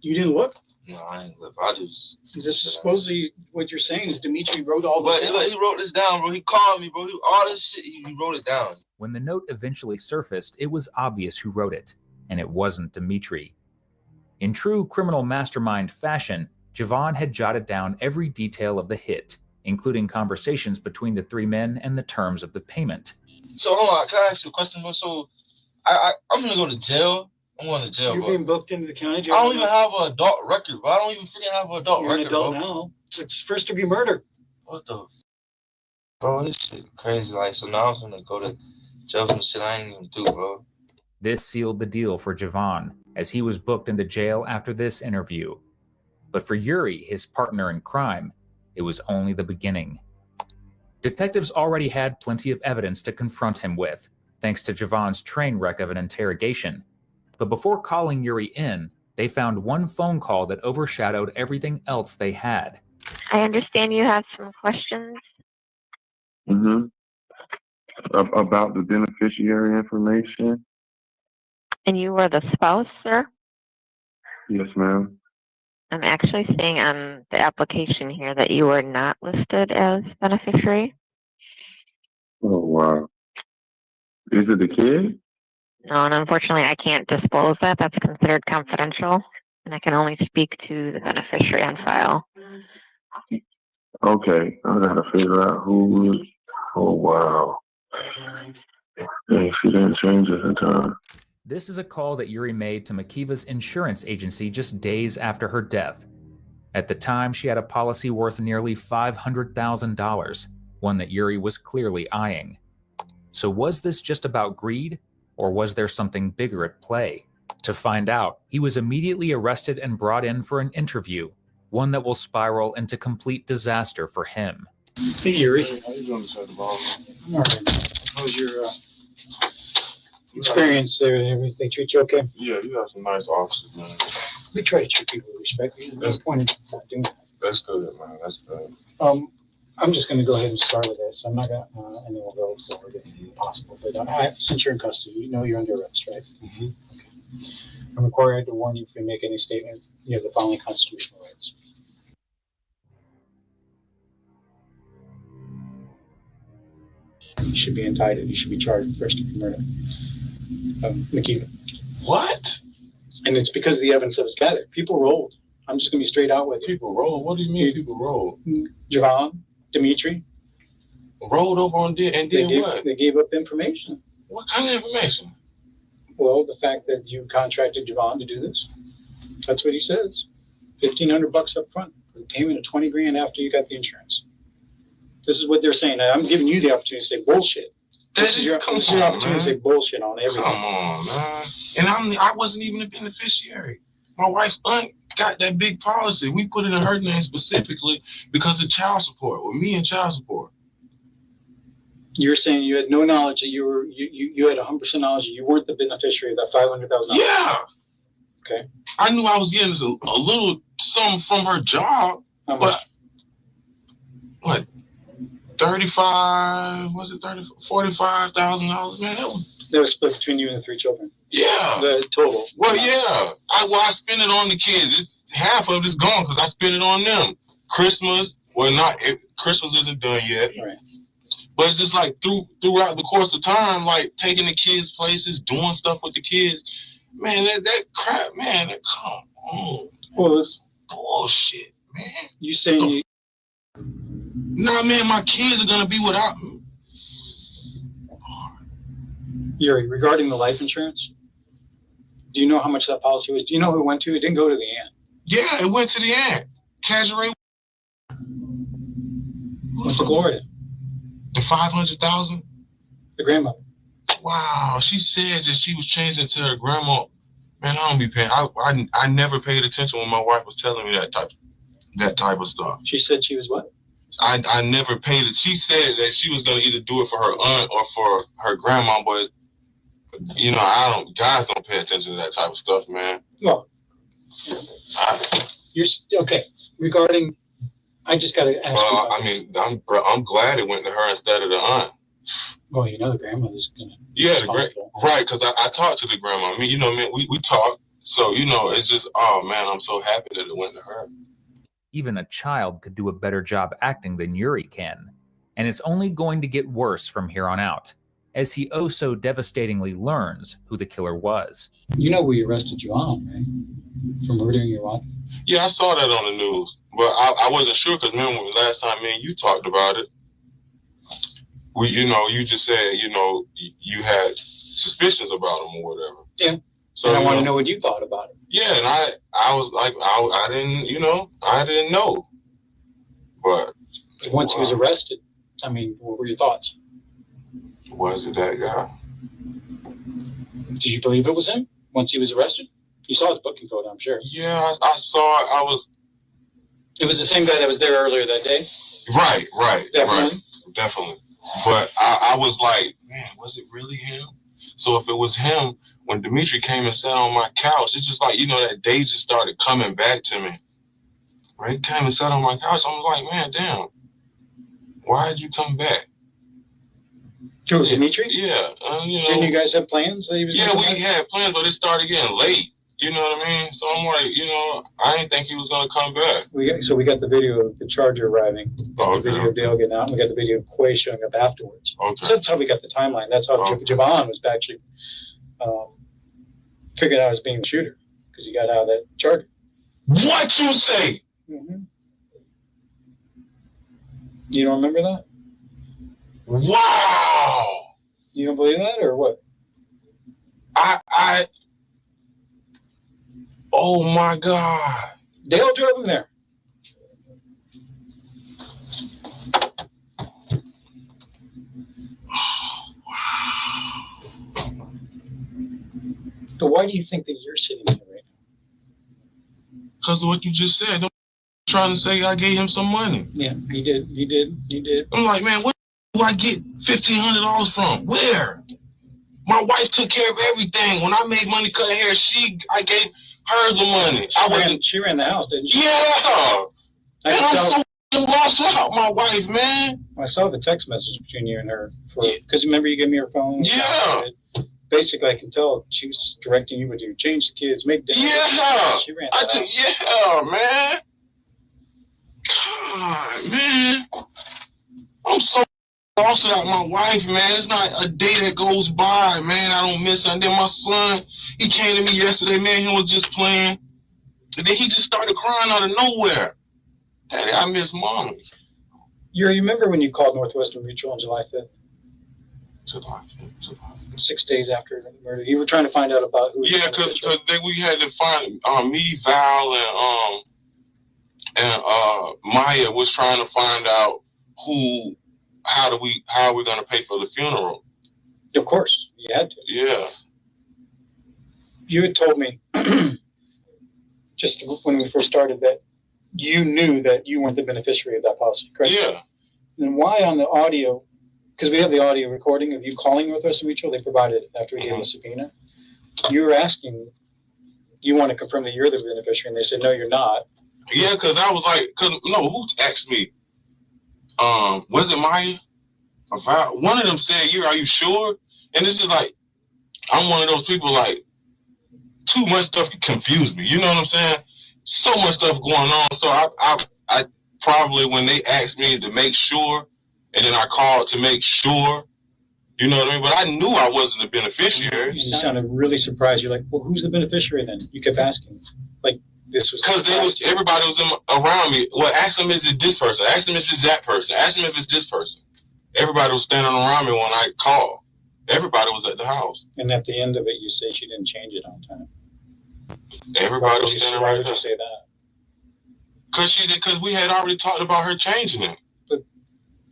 You didn't look. No, I ain't look. I just. This is supposedly what you're saying is Dimitri wrote all this down. But he wrote this down, bro. He called me, bro. All this shit, he wrote it down. When the note eventually surfaced, it was obvious who wrote it, and it wasn't Dimitri. In true criminal mastermind fashion, Javon had jotted down every detail of the hit, including conversations between the 3 men and the terms of the payment. So hold on, can I ask you a question, bro? So I'm gonna go to jail. I'm going to jail, You're bro. being booked into the county jail. I don't even have an adult record, bro. I don't even freaking have an adult You're record, an adult bro. now. It's first-degree murder. What the? Bro, this shit crazy. So now I'm gonna go to jail for some shit I ain't even do, bro. This sealed the deal for Javon, as he was booked into jail after this interview. But for Yuri, his partner in crime, it was only the beginning. Detectives already had plenty of evidence to confront him with, thanks to Javon's train wreck of an interrogation. But before calling Yuri in, they found one phone call that overshadowed everything else they had. I understand you have some questions. About the beneficiary information. And you were the spouse, sir? Yes, ma'am. I'm actually seeing on the application here that you were not listed as beneficiary. Oh, wow. Is it the kid? No, and unfortunately, I can't disclose that. That's considered confidential, and I can only speak to the beneficiary on file. Okay, I gotta figure out who was. Oh, wow. Hey, she didn't change it in time. This is a call that Yuri made to Makiva's insurance agency just days after her death. At the time, she had a policy worth nearly $500,000, one that Yuri was clearly eyeing. So was this just about greed, or was there something bigger at play? To find out, he was immediately arrested and brought in for an interview, one that will spiral into complete disaster for him. Hey, Yuri. How you doing, Mr. Ball? I'm all right. How's your experience there? They treat you okay? Yeah, you got some nice officers, man. We try to treat people with respect. There's no point in not doing that. That's good, man. That's good. I'm just going to go ahead and start with this. I'm not going to anyone go forward if possible. But since you're in custody, you know you're under arrest, right? Mm-hmm. Okay. I'm required to warn you if you make any statement. You have the following constitutional rights. You should be indicted. You should be charged with first-degree murder. Makiva. What? And it's because of the evidence that was gathered. People rolled. I'm just going to be straight out with you. People rolled? What do you mean people rolled? Javon, Dimitri. Rolled over and did what? They gave up information. What kind of information? Well, the fact that you contracted Javon to do this. That's what he says. $1,500 up front for the payment of $20,000 after you got the insurance. This is what they're saying. I'm giving you the opportunity to say bullshit. This is your opportunity to say bullshit on everything. Come on, man. And I wasn't even a beneficiary. My wife's aunt got that big policy. We put it in her name specifically because of child support, with me and child support. You're saying you had no knowledge that you had 100% knowledge that you weren't the beneficiary of that $500,000? Yeah. Okay. I knew I was getting a little something from her job. How much? But what? $45,000, man. That was split between you and the 3 children. Yeah. The total. Well, yeah. I spend it on the kids. Half of it's gone because I spend it on them. Christmas, Christmas isn't done yet. Right. But it's just like throughout the course of time, like taking the kids places, doing stuff with the kids. Man, that crap, man, come on. Well, it's bullshit, man. You saying Nah, man, my kids are gonna be without me. Yuri, regarding the life insurance, do you know how much that policy was? Do you know who it went to? It didn't go to the aunt. Yeah, it went to the aunt. Casual. Went to Florida. The 500,000. The grandmother. Wow, she said that she was changing to her grandma. Man, I don't be paying. I never paid attention when my wife was telling me that type of stuff. She said she was what? I never paid it. She said that she was gonna either do it for her aunt or for her grandma, but you know, guys don't pay attention to that type of stuff, man. Well, you're okay. Regarding, I just gotta ask. Well, I mean, I'm glad it went to her instead of the aunt. Well, you know, the grandmother's gonna. Yeah, right, because I talked to the grandma. I mean, you know, man, we talked. So, you know, it's just, oh man, I'm so happy that it went to her. Even a child could do a better job acting than Yuri can. And it's only going to get worse from here on out, as he oh so devastatingly learns who the killer was. You know we arrested Javon, right? For murdering your wife? Yeah, I saw that on the news. But I wasn't sure because remember last time me and you talked about it. You just said, you had suspicions about him or whatever. Yeah. So and I want to know what you thought about it. Yeah, and I was like, I didn't know. But once he was arrested, I mean, what were your thoughts? Was it that guy? Did you believe it was him once he was arrested? You saw his booking photo, I'm sure. Yeah, I saw it. It was the same guy that was there earlier that day? Right. Definitely. Definitely. But I was like, man, was it really him? So if it was him, when Dimitri came and sat on my couch, it's just like, that day just started coming back to me. Right? He came and sat on my couch. I'm like, man, damn. Why did you come back? Dimitri? Yeah. Didn't you guys have plans? Yeah, we had plans, but it started getting late. You know what I mean? So I'm like, I didn't think he was gonna come back. We got the video of the Charger arriving, the video of Dale getting out, and we got the video of Quay showing up afterwards. Okay. So that's how we got the timeline. That's how Javon was actually figured out as being the shooter because he got out of that Charger. What you say? Mm-hmm. You don't remember that? Wow. You don't believe that, or what? Oh my God. Dale drove him there. So why do you think that you're sitting here right now? Because of what you just said. I'm trying to say I gave him some money. Yeah, you did. I'm like, man, where do I get $1,500 from? Where? My wife took care of everything. When I made money cutting hair, I gave her the money. She ran the house, didn't she? Yeah. And I'm so lost without my wife, man. I saw the text message between you and her. Because remember you gave me her phone? Yeah. Basically, I can tell she was directing you to change the kids, make dinner. Yeah. She ran the house. Yeah, man. God, man. I'm so lost without my wife, man. It's not a day that goes by, man. I don't miss her. And then my son, he came to me yesterday, man. He was just playing. And then he just started crying out of nowhere. Daddy, I miss Mommy. You remember when you called Northwestern Mutual on July 5th? July 5th. 6 days after the murder. You were trying to find out about who. Yeah, because we had to find me, Val, and Maya was trying to find out how are we gonna pay for the funeral? Of course, you had to. Yeah. You had told me just when we first started that you knew that you weren't the beneficiary of that policy, correct? Yeah. And why on the audio? Because we have the audio recording of you calling Northwestern Mutual. They provided it after we gave them a subpoena. You were asking, you want to confirm that you're the beneficiary, and they said no, you're not. Yeah, because I was like, who asked me? Was it Maya? One of them said, are you sure? And this is like, I'm one of those people, like, too much stuff confused me. You know what I'm saying? So much stuff going on. So I probably, when they asked me to make sure, and then I called to make sure, you know what I mean? But I knew I wasn't the beneficiary. You sounded really surprised. You're like, well, who's the beneficiary then? You kept asking. Like, this was... Because everybody was around me. Well, ask them, is it this person? Ask them if it's that person. Ask them if it's this person. Everybody was standing around me when I called. Everybody was at the house. And at the end of it, you say she didn't change it on time. Everybody was standing around me. Why would you say that? Because we had already talked about her changing it.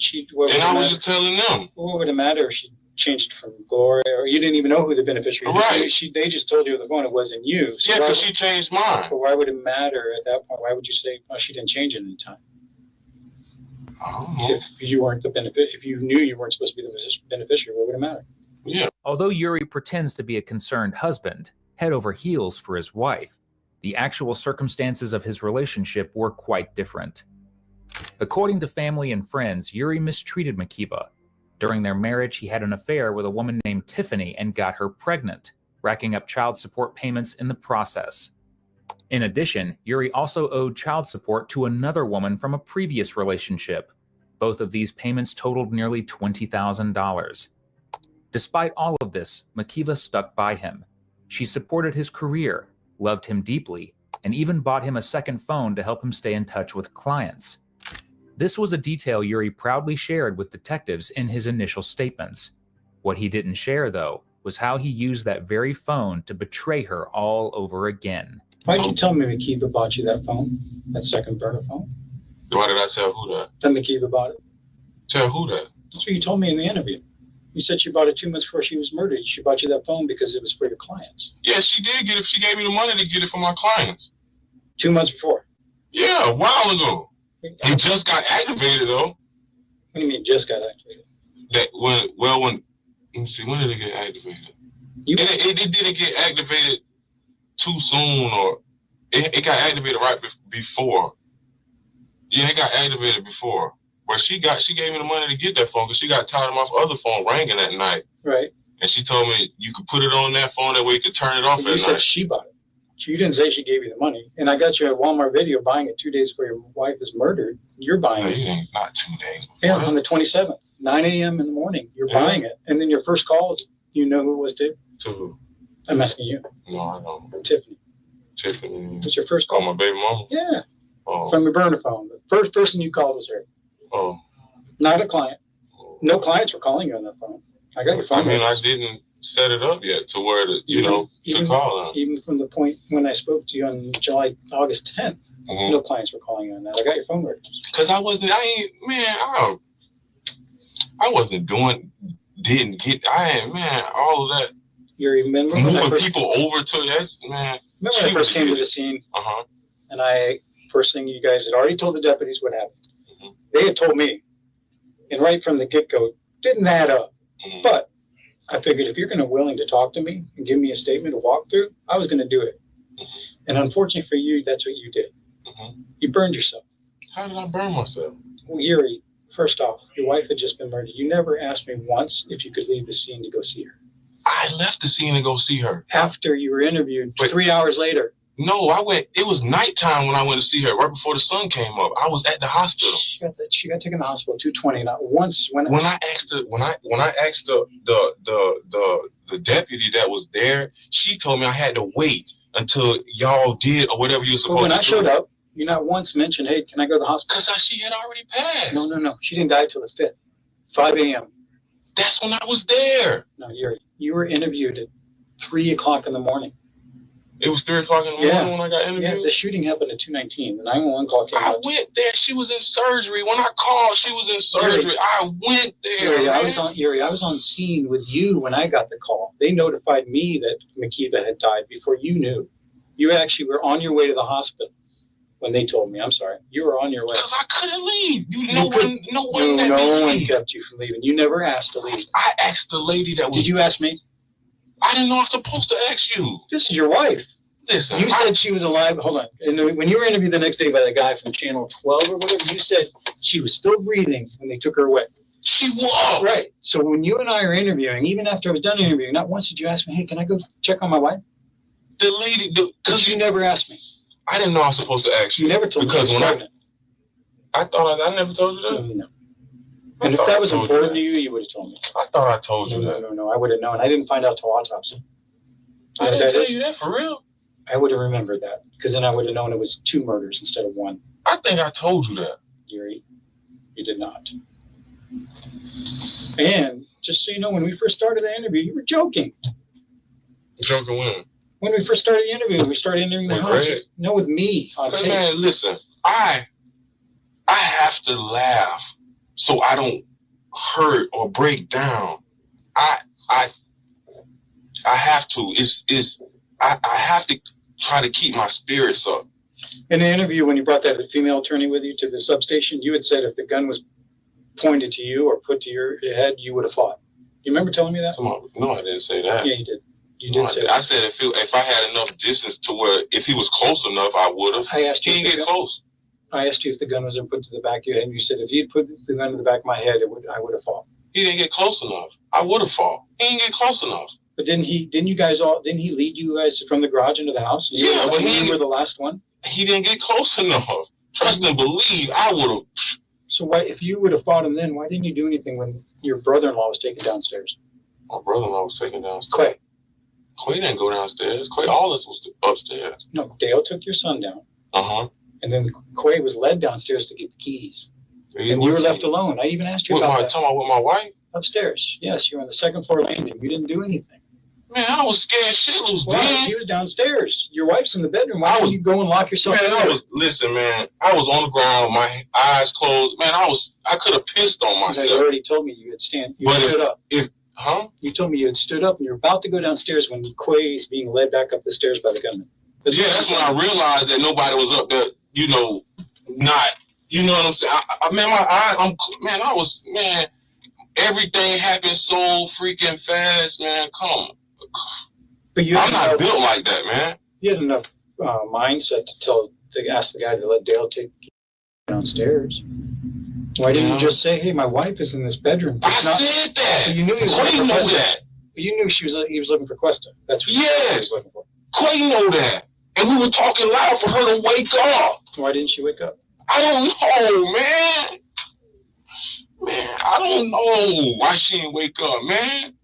And I was just telling them. What would it matter if she changed it from Gloria, or you didn't even know who the beneficiary was? Right. They just told you on the phone it wasn't you. So yeah, because she changed mine. But why would it matter at that point? Why would you say, oh, she didn't change it in time? I don't know. If you weren't if you knew you weren't supposed to be the beneficiary, what would it matter? Yeah. Although Yuri pretends to be a concerned husband, head over heels for his wife, the actual circumstances of his relationship were quite different. According to family and friends, Yuri mistreated Makiva. During their marriage, he had an affair with a woman named Tiffany and got her pregnant, racking up child support payments in the process. In addition, Yuri also owed child support to another woman from a previous relationship. Both of these payments totaled nearly $20,000. Despite all of this, Makiva stuck by him. She supported his career, loved him deeply, and even bought him a second phone to help him stay in touch with clients. This was a detail Yuri proudly shared with detectives in his initial statements. What he didn't share, though, was how he used that very phone to betray her all over again. Why did you tell me Makiva bought you that phone, that second burner phone? Why did I tell who that? That Makiva bought it. Tell who that? That's what you told me in the interview. You said she bought it 2 months before she was murdered. She bought you that phone because it was for your clients. Yeah, she did get it. She gave me the money to get it for my clients. 2 months before? Yeah, a while ago. It just got activated, though. What do you mean just got activated? When let me see, when did it get activated? It didn't get activated too soon, or it got activated right before. Yeah, it got activated before. Where she gave me the money to get that phone because she got tired of my other phone ringing that night. Right. And she told me you could put it on that phone, that way you could turn it off at night. You said she bought it. You didn't say she gave you the money. And I got you a Walmart video buying it 2 days before your wife is murdered. You're buying it. Not 2 days. Yeah, on the 27th, 9 a.m. in the morning. You're buying it. And then your first call is, you know who it was to? To who? I'm asking you. No, I don't. Tiffany. Tiffany. What's your first call? Oh, my baby mama? Yeah. Oh. From your burner phone. The first person you called was her. Oh. Not a client. No clients were calling you on that phone. I got your phone. I mean, I didn't set it up yet to where, to call them. Even from the point when I spoke to you on August 10th, no clients were calling you on that. I got your phone records. Because I wasn't all of that. You remember when moving people over to that's, man. Remember when I first came to the scene? And first thing you guys had already told the deputies what happened. They had told me, and right from the get-go, didn't add up. But I figured if you're going to willing to talk to me and give me a statement to walk through, I was going to do it. And unfortunately for you, that's what you did. You burned yourself. How did I burn myself? Well, Yuri, first off, your wife had just been murdered. You never asked me once if you could leave the scene to go see her. I left the scene to go see her. After you were interviewed, 3 hours later. No, I went. It was nighttime when I went to see her. Right before the sun came up, I was at the hospital. She got taken to the hospital 2:20. Not once. When I asked the deputy that was there, she told me I had to wait until y'all did or whatever you were supposed to do. When I showed up, you not once mentioned, "Hey, can I go to the hospital?" Because she had already passed. No. She didn't die till the 5th, 5 a.m. That's when I was there. No, you were interviewed at 3 o'clock in the morning. It was 3 o'clock in the morning when I got interviewed? Yeah, the shooting happened at 2:19. The 911 call came I out. went there. She was in surgery. When I called, she was in surgery. I went there. Yuri, I was on scene with you when I got the call. They notified me that Makiba had died before you knew. You actually were on your way to the hospital when they told me. I'm sorry. You were on your way. Because I couldn't leave. No one kept you from leaving. You never asked to leave. I asked the lady that was... Did you ask me? I didn't know I was supposed to ask you. This is your wife. Listen, you said she was alive. Hold on. And when you were interviewed the next day by the guy from Channel 12 or whatever, you said she was still breathing when they took her away. She was. Right. So when you and I are interviewing, even after I was done interviewing, not once did you ask me, "Hey, can I go check on my wife?" The lady... Because you never asked me. I didn't know I was supposed to ask you. You never told me. Because when I thought I never told you that? No. And if that was important to you, you would have told me. I thought I told you that. No. I would have known. I didn't find out till autopsy. I didn't tell you that for real. I would have remembered that because then I would have known it was 2 murders instead of 1. I think I told you that. Yuri, you did not. And just so you know, when we first started the interview, you were joking. Joking when? When we first started the interview, we started interviewing the house. Greg? No, with me on tape. Man, listen, I have to laugh so I don't hurt or break down. I have to. I have to try to keep my spirits up. In the interview, when you brought that female attorney with you to the substation, you had said if the gun was pointed to you or put to your head, you would have fought. You remember telling me that? No, I didn't say that. Yeah, you did. You did say that. I said if I had enough distance to where if he was close enough, I would have. I asked you. He didn't get close. I asked you if the gun was ever put to the back of your head, and you said if he had put the gun to the back of my head, I would have fought. He didn't get close enough. I would have fought. He didn't get close enough. But didn't he lead you guys from the garage into the house? Yeah, but you were the last one. He didn't get close enough. Trust and believe, I would have. So why, if you would have fought him then, why didn't you do anything when your brother-in-law was taken downstairs? My brother-in-law was taken downstairs. Quay didn't go downstairs. All of us was upstairs. No, Dale took your son down. And then Quay was led downstairs to get the keys. And you were left alone. I even asked you about that. Talking about with my wife? Upstairs. Yes, you were on the 2nd floor landing. You didn't do anything. Man, I was scared shitless, dude. He was downstairs. Your wife's in the bedroom. Why would you go and lock yourself in? Listen, man, I was on the ground with my eyes closed. Man, I could have pissed on myself. You already told me you had stood up. You told me you had stood up and you were about to go downstairs when Quay is being led back up the stairs by the gunman. That's when I realized that nobody was up there, not, you know what I'm saying? Everything happened so freaking fast, man. Come on. But I'm not built like that, man. You had enough mindset to ask the guy to let Dale take you downstairs. Why didn't you just say, "Hey, my wife is in this bedroom"? I said that. But you knew he was Quay know that. But you knew he was looking for Questa. That's what he was looking for. Quay know that. And we were talking loud for her to wake up. Why didn't she wake up? I don't know, man. Man, I don't know why she didn't wake up, man.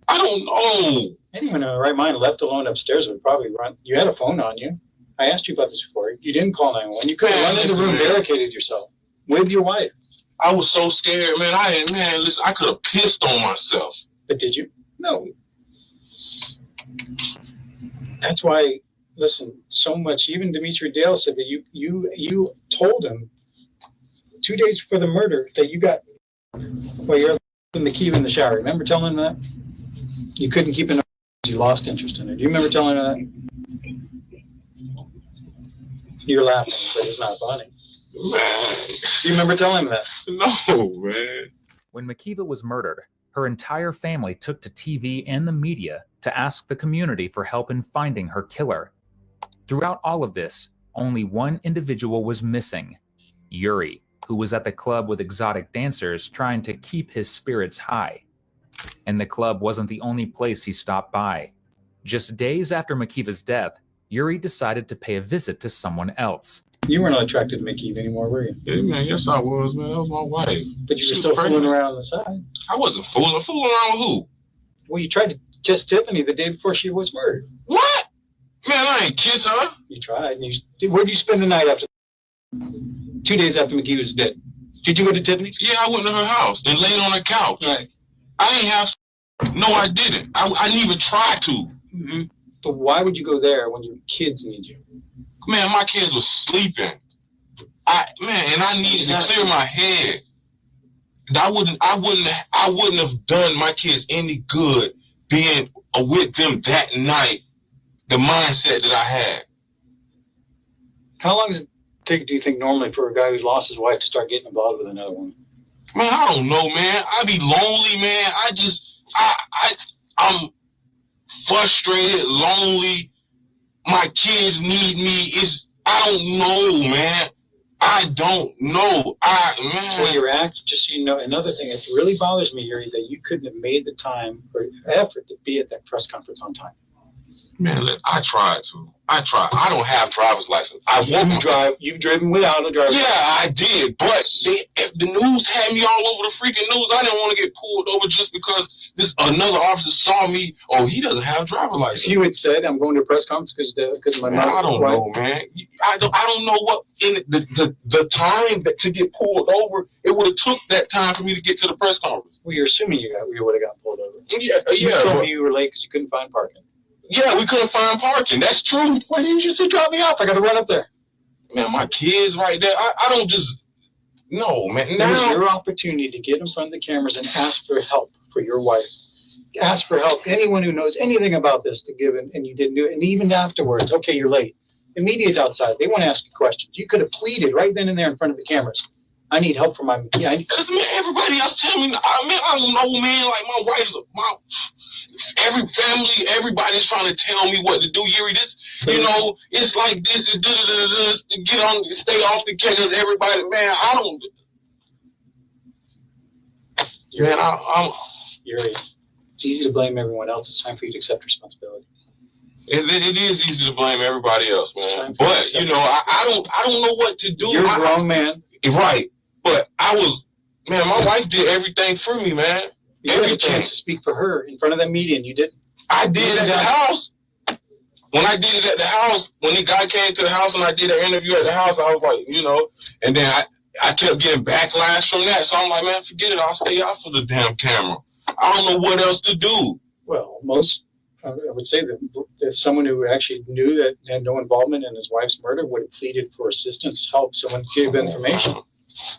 I don't know. Anyone in the right mind left alone upstairs would probably run. You had a phone on you. I asked you about this before. You didn't call 911. You could have run in the room, barricaded yourself with your wife. I was so scared, man. Listen, I could have pissed on myself. But did you? No. That's why, listen, so much. Even Demetri Dale said that you told him 2 days before the murder that you got, well, you're in the key in the shower. Remember telling him that? You couldn't keep it. You lost interest in it. Do you remember telling her that? You're laughing, but it's not funny. Man. Do you remember telling him that? No, man. When Makiva was murdered, her entire family took to TV and the media to ask the community for help in finding her killer. Throughout all of this, only one individual was missing, Yuri, who was at the club with exotic dancers trying to keep his spirits high. And the club wasn't the only place he stopped by. Just days after Makiva's death, Yuri decided to pay a visit to someone else. You weren't attracted to Makiva anymore, were you? Yeah, man, yes I was, man. That was my wife. But you were still fooling around on the side. I wasn't fooling. Fooling around with who? Well, you tried to kiss Tiffany the day before she was murdered. What? Man, I ain't kiss her. You tried. Where'd you spend the night after? 2 days after Makiva was dead. Did you go to Tiffany's? Yeah, I went to her house and laid on her couch. Right. I ain't have. No, I didn't. I didn't even try to. Mm-hmm. But why would you go there when your kids need you? Man, my kids was sleeping. I needed to clear my head. I wouldn't have done my kids any good being with them that night. The mindset that I had. How long does it take, do you think, normally for a guy who's lost his wife to start getting involved with another woman? Man, I don't know, man. I be lonely, man. I'm frustrated, lonely. My kids need me. I don't know, man. I don't know. Well, your act, just so you know, another thing, it really bothers me, Yuri, that you couldn't have made the time or effort to be at that press conference on time. Man, look, I tried to. I don't have driver's license. You've driven without a driver's license. Yeah, I did. But if the news had me all over the freaking news, I didn't want to get pulled over just because another officer saw me. Oh, he doesn't have a driver's license. If you had said, I'm going to a press conference because my mother. I don't know, man. I don't know what in the time to get pulled over. It would have took that time for me to get to the press conference. Well, you're assuming you would have gotten pulled over. Yeah. You told me you were late because you couldn't find parking. Yeah, we couldn't find parking. That's true. Why didn't you just drop me off? I got to run up there. Man, my kids right there. I don't just. No, man. Now was your opportunity to get in front of the cameras and ask for help for your wife. Ask for help. Anyone who knows anything about this to give it, and you didn't do it. And even afterwards, okay, you're late. The media's outside. They want to ask you questions. You could have pleaded right then and there in front of the cameras. I need help from my. Because man, everybody else tell me. I don't know, man. Like my wife's every family, everybody's trying to tell me what to do. Yuri, this, it's like this, to get on, stay off the cameras. Everybody, man, I don't. Yuri, Yuri, it's easy to blame everyone else. It's time for you to accept responsibility. It is easy to blame everybody else, man. But I don't know what to do. You're a grown man, right? But man, my wife did everything for me, man. You had a chance to speak for her in front of that media, and you didn't. I did at the house. When I did it at the house, when the guy came to the house and I did an interview at the house, I was like, and then I kept getting backlash from that. So I'm like, man, forget it. I'll stay off of the damn camera. I don't know what else to do. Well, I would say that someone who actually knew that had no involvement in his wife's murder would have pleaded for assistance, help, someone give information.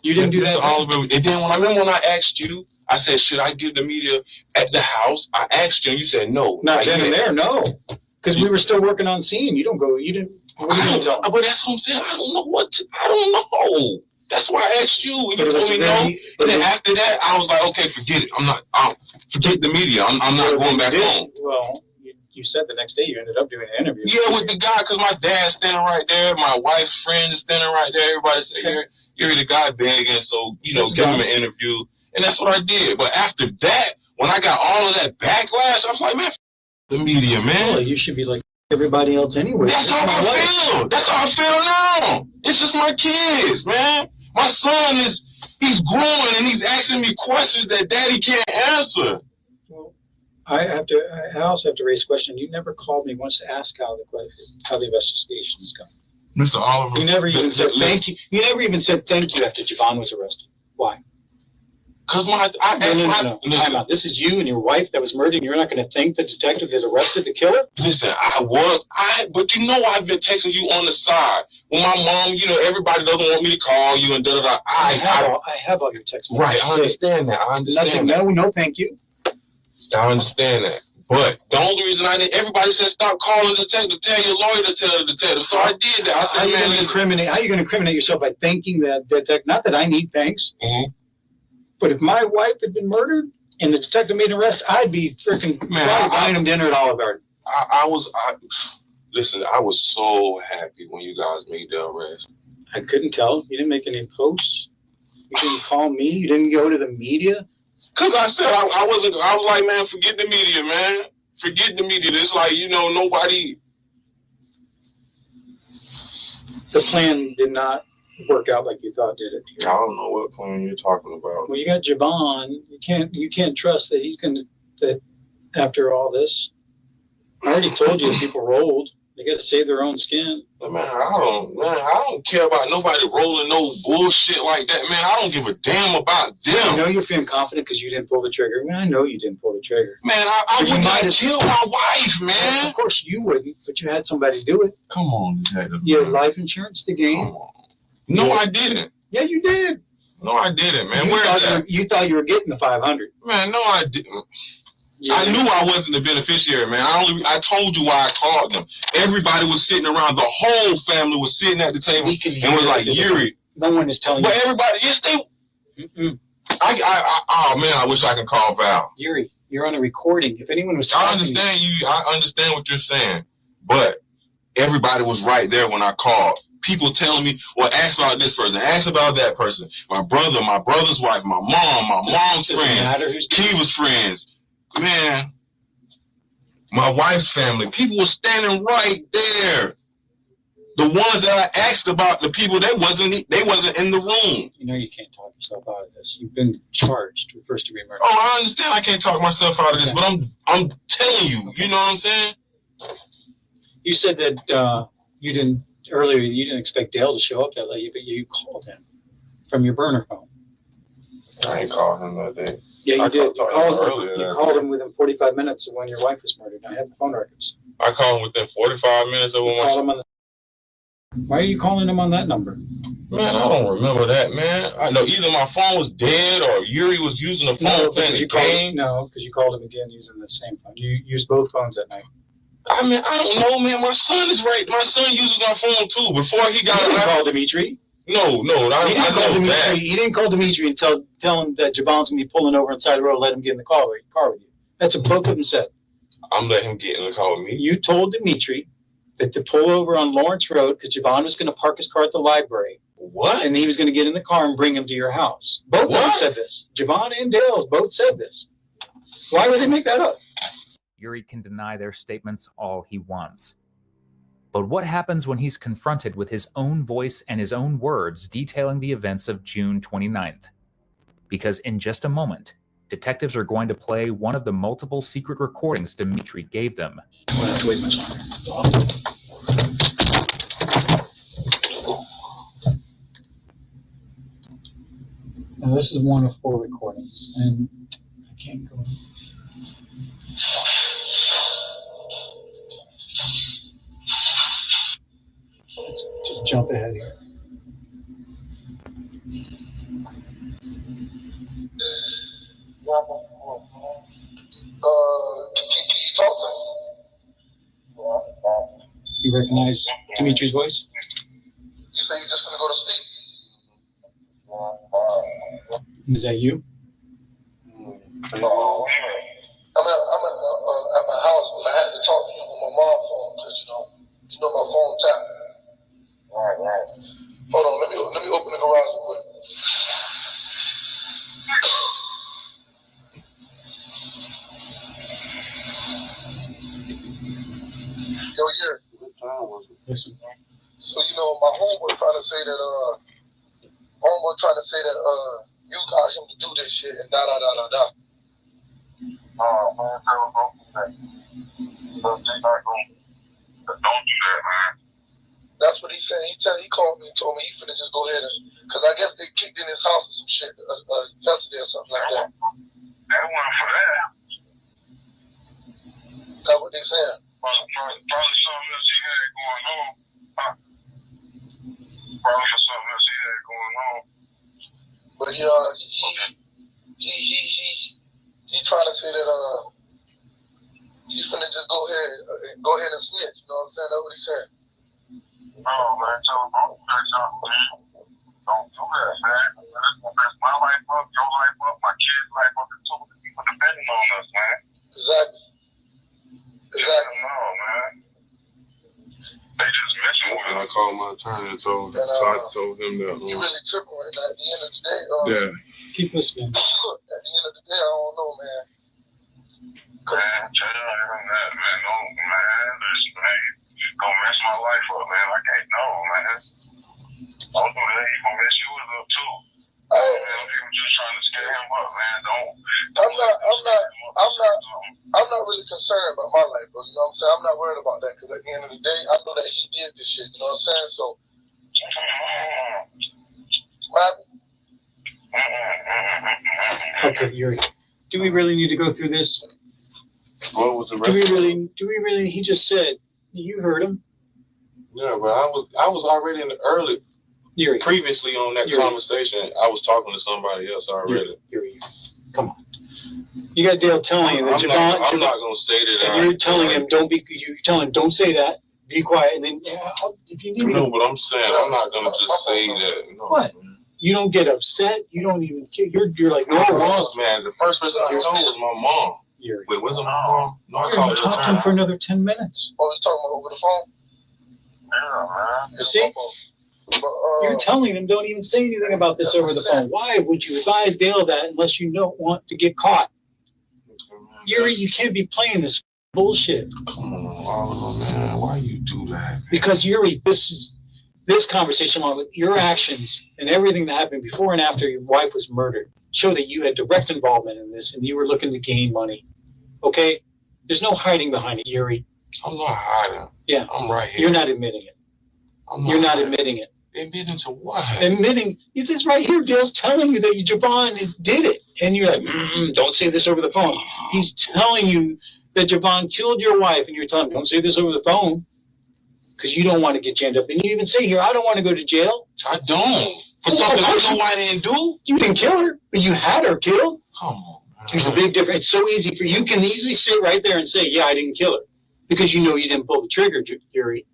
You didn't do that. And then when I asked you, I said, should I give the media at the house? I asked you, and you said no. Not then and there, no. Because we were still working on scene. You didn't. What are you going to tell them? But that's what I'm saying. I don't know I don't know. That's why I asked you. And you told me no. And then after that, I was like, okay, forget it. Forget the media. I'm not going back home. Well, you said the next day you ended up doing an interview. Yeah, with the guy, because my dad's standing right there. My wife's friend is standing right there. Everybody said, you're the guy begging. So, give him an interview. And that's what I did. But after that, when I got all of that backlash, I was like, man, the media, man. Well, you should be like everybody else anyway. That's how I feel. That's how I feel now. It's just my kids, man. My son he's growing and he's asking me questions that daddy can't answer. Well, I also have to raise a question. You never called me once to ask how the investigation is going. Mr. Oliver. You never even said thank you. You never even said thank you after Javon was arrested. Why? Because no. This is you and your wife that was murdered. And you're not going to thank the detective that arrested the killer? Listen, but you know I've been texting you on the side. When my mom, everybody doesn't want me to call you and da-da-da. I have all your texts. Right, I understand that. No, thank you. I understand that. But the only reason everybody said stop calling the detective, tell your lawyer to tell the detective. So I did that. I said, how are you going to incriminate yourself by thanking that detective? Not that I need thanks. Mm-hmm. But if my wife had been murdered and the detective made an arrest, I'd be freaking buying him dinner at Olive Garden. Listen, I was so happy when you guys made the arrest. I couldn't tell. You didn't make any posts. You didn't call me. You didn't go to the media. Because I said I was like, man, forget the media, man. Forget the media. It's like, nobody. The plan did not work out like you thought, did it? I don't know what plan you're talking about. Well, you got Javon. You can't trust that he's going to, that after all this. I already told you people rolled. They got to save their own skin. Man, I don't care about nobody rolling no bullshit like that, man. I don't give a damn about them. I know you're feeling confident because you didn't pull the trigger. I mean, I know you didn't pull the trigger. Man, I would not kill my wife, man. Of course you wouldn't, but you had somebody do it. Come on, detective. You had life insurance to gain. No, I didn't. Yeah, you did. No, I didn't, man. Where is that? You thought you were getting the 500. Man, no, I didn't. Yeah. I knew I wasn't the beneficiary, man. I told you why I called them. Everybody was sitting around. The whole family was sitting at the table and was like, Yuri. No one is telling you. But everybody, yes, they. Oh man, I wish I could call Val. Yuri, you're on a recording. If anyone was talking, I understand you. I understand what you're saying, but everybody was right there when I called. People telling me, well, ask about this person, ask about that person. My brother, my brother's wife, my mom, my mom's friends, Kiva's friends. Man, my wife's family, people were standing right there. The ones that I asked about, the people they wasn't in the room. You know you can't talk yourself out of this. You've been charged with first-degree murder. Oh, I understand. I can't talk myself out of this, but I'm telling you. You know what I'm saying? You said that you didn't expect Dale to show up that late, but you called him from your burner phone. I ain't called him that day. Yeah, you did. You called him within 45 minutes of when your wife was murdered. I have the phone records. I called him within 45 minutes of when Why are you calling him on that number? Man, I don't remember that, man. I know either my phone was dead or Yuri was using the phone playing the game. No, because you called him again using the same phone. You used both phones that night. I mean, I don't know, man. My son is right. My son uses my phone too. Before he got out. Call Dimitri. No, I know that. He didn't call Dimitri and tell him that Javon's gonna be pulling over on the side of the road and let him get in the car with you. That's what both of them said. I'm letting him get in the car with me. You told Dimitri that to pull over on Lawrence Road because Javon was going to park his car at the library. What? And he was going to get in the car and bring him to your house. Both of them said this. Javon and Dale both said this. Why would they make that up? Yuri can deny their statements all he wants. But what happens when he's confronted with his own voice and his own words detailing the events of June 29th? Because in just a moment, detectives are going to play one of the multiple secret recordings Dimitri gave them. I won't have to wait much longer. Now, this is one of 4 recordings, and I can't go in. Let's just jump ahead here. Talk to Do you recognize Dimitri's voice? You say you're just gonna go to sleep? Is that you? I'm at my house, but I had to talk to you on my mom's phone because you know my phone tapped. Right. Hold on, let me open the garage real quick. Yo, Listen. So my homeboy trying to say that you got him to do this shit and da da da da da. Oh man, don't do that. Don't do that, man. That's what he said. He called me and told me he finna just go ahead and, because I guess they kicked in his house or some shit yesterday or something like that. That wasn't for that. That's what they said. Probably something else he had going on. Probably for something else he had going on. But he trying to say that he's finna just go ahead and snitch. You know what I'm saying? That's what he said. No man, don't do that, man. Don't do that, man. That's gonna mess my life up, your life up, my kids' life up, and so many people depending on us, man. Exactly. No, man. They just mentioned me. I called my attorney and told him that. You really tripping right now. At the end of the day, yeah. Keep listening. At the end of the day, I don't know, man. Man, tell him that, man. No, man. Listen, man. Gonna mess my life up, man. I can't know, man. Don't do that. He gonna mess yours up too. Man, people just trying to scare him up, man. I'm not really concerned about my life, bro. You know what I'm saying? I'm not worried about that because at the end of the day, I know that he did this shit. You know what I'm saying? So, Okay, Yuri. Do we really need to go through this? What was the rest? Do we really? He just said. You heard him. Yeah, but I was already in the early. Yuri. Previously on that conversation, I was talking to somebody else already. Yuri. Come on. You got Dale telling you that Javon. I'm not gonna say that. You're telling him you tell him don't say that. Be quiet, and then if you need. No, but I'm saying I'm not gonna just say that. No. What? You don't get upset. You don't even. You're like no. I was, man. The first person I told was my mom. Yuri. Wait, was it my mom? No, I called her. Talking for another 10 minutes. Oh, you talking about over the phone? Yeah, man. See? You're telling him don't even say anything about this over the phone. Why would you advise Dale that unless you don't want to get caught? Yuri, you can't be playing this bullshit. Come on, man. Why you do that? Because Yuri, this conversation along with your actions and everything that happened before and after your wife was murdered show that you had direct involvement in this and you were looking to gain money. Okay? There's no hiding behind it, Yuri. I'm not hiding. Yeah. I'm right here. You're not admitting it. You're not admitting it. Admitting to what? Admitting, this right here, Dale's telling you that Javon did it. And you're like, don't say this over the phone. He's telling you that Javon killed your wife and you're telling him, don't say this over the phone because you don't want to get jammed up. And you even say here, I don't want to go to jail. I don't. For something I know I didn't do. You didn't kill her, but you had her killed. Come on. There's a big difference. It's so easy for you. You can easily sit right there and say, yeah, I didn't kill her because you know you didn't pull the trigger, Yuri.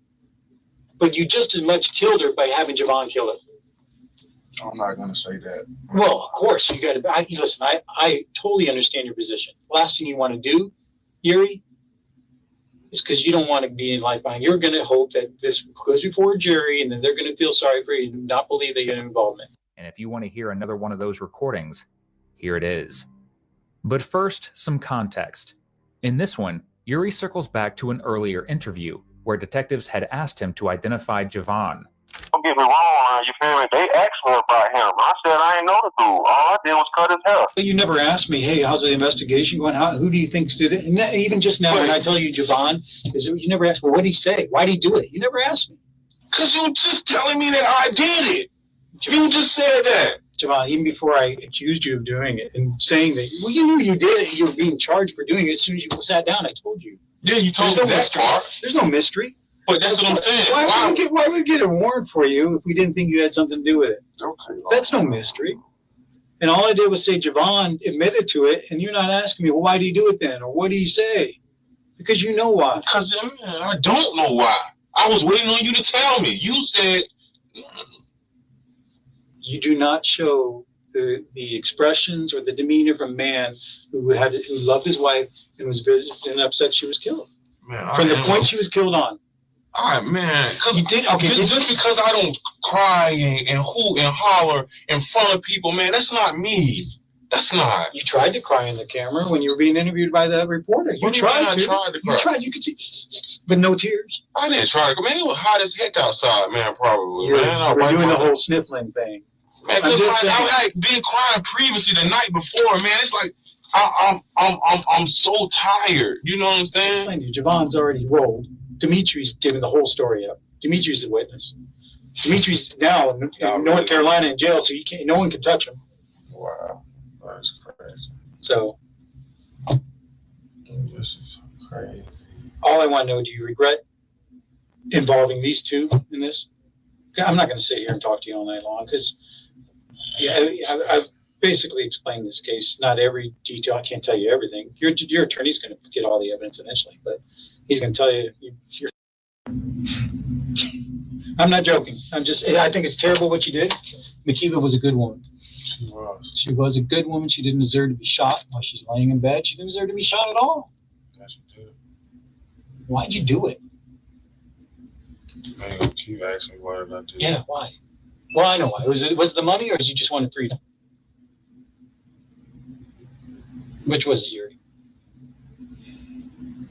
But you just as much killed her by having Javon kill her. I'm not going to say that. Well, of course, you got to. Listen, I totally understand your position. Last thing you want to do, Yuri, is because you don't want to be in life behind. You're going to hope that this goes before a jury and then they're going to feel sorry for you and not believe that you had involvement. And if you want to hear another one of those recordings, here it is. But first, some context. In this one, Yuri circles back to an earlier interview where detectives had asked him to identify Javon. Don't get me wrong, you feel me? They asked me about him. I said I ain't know the dude. All I did was cut his hair. You never asked me, hey, how's the investigation going? Who do you think did it? And even just now, when I tell you Javon, you never asked me, what did he say? Why did he do it? You never asked me. Because you were just telling me that I did it. You just said that. Javon, even before I accused you of doing it and saying that, well, you knew you did it. You were being charged for doing it as soon as you sat down. I told you. Yeah, you told me that part. There's no mystery. But that's what I'm saying. Why would we get a warrant for you if we didn't think you had something to do with it? Okay. That's no mystery. And all I did was say Javon admitted to it, and you're not asking me, well, why did he do it then? Or what did he say? Because you know why. Because I don't know why. I was waiting on you to tell me. You said... You do not show the expressions or the demeanor of a man who loved his wife and was upset she was killed. Man, from the point she was killed on. All right, man. You did okay. Just because I don't cry and hoot and holler in front of people, man, that's not me. course not. You tried to cry in the camera when you were being interviewed by the reporter. You tried to. You tried. You could see, but no tears. I didn't try to. Man, it was hot as heck outside, man. Probably. You Man, were doing the whole sniffling thing. Man, cause I been crying previously the night before. Man, it's like I'm so tired. You know what I'm saying? Javon's already rolled. Dimitri's giving the whole story up. Dimitri's the witness. Dimitri's now in North Carolina in jail, so you can't. No one can touch him. Wow, that's crazy. So this is crazy. All I want to know: do you regret involving these two in this? I'm not going to sit here and talk to you all night long because, I've basically explained this case. Not every detail. I can't tell you everything. Your attorney's going to get all the evidence eventually, but he's going to tell you. I'm not joking. I think it's terrible what you did. Makiva was a good woman. She was a good woman. She didn't deserve to be shot while she's laying in bed. She didn't deserve to be shot at all. Yes, you did. Why'd you do it? Man, keep asking me why did I do it? Yeah, why? Well, I know why. Was it the money, or did you just wanted freedom? Which was it, Yuri?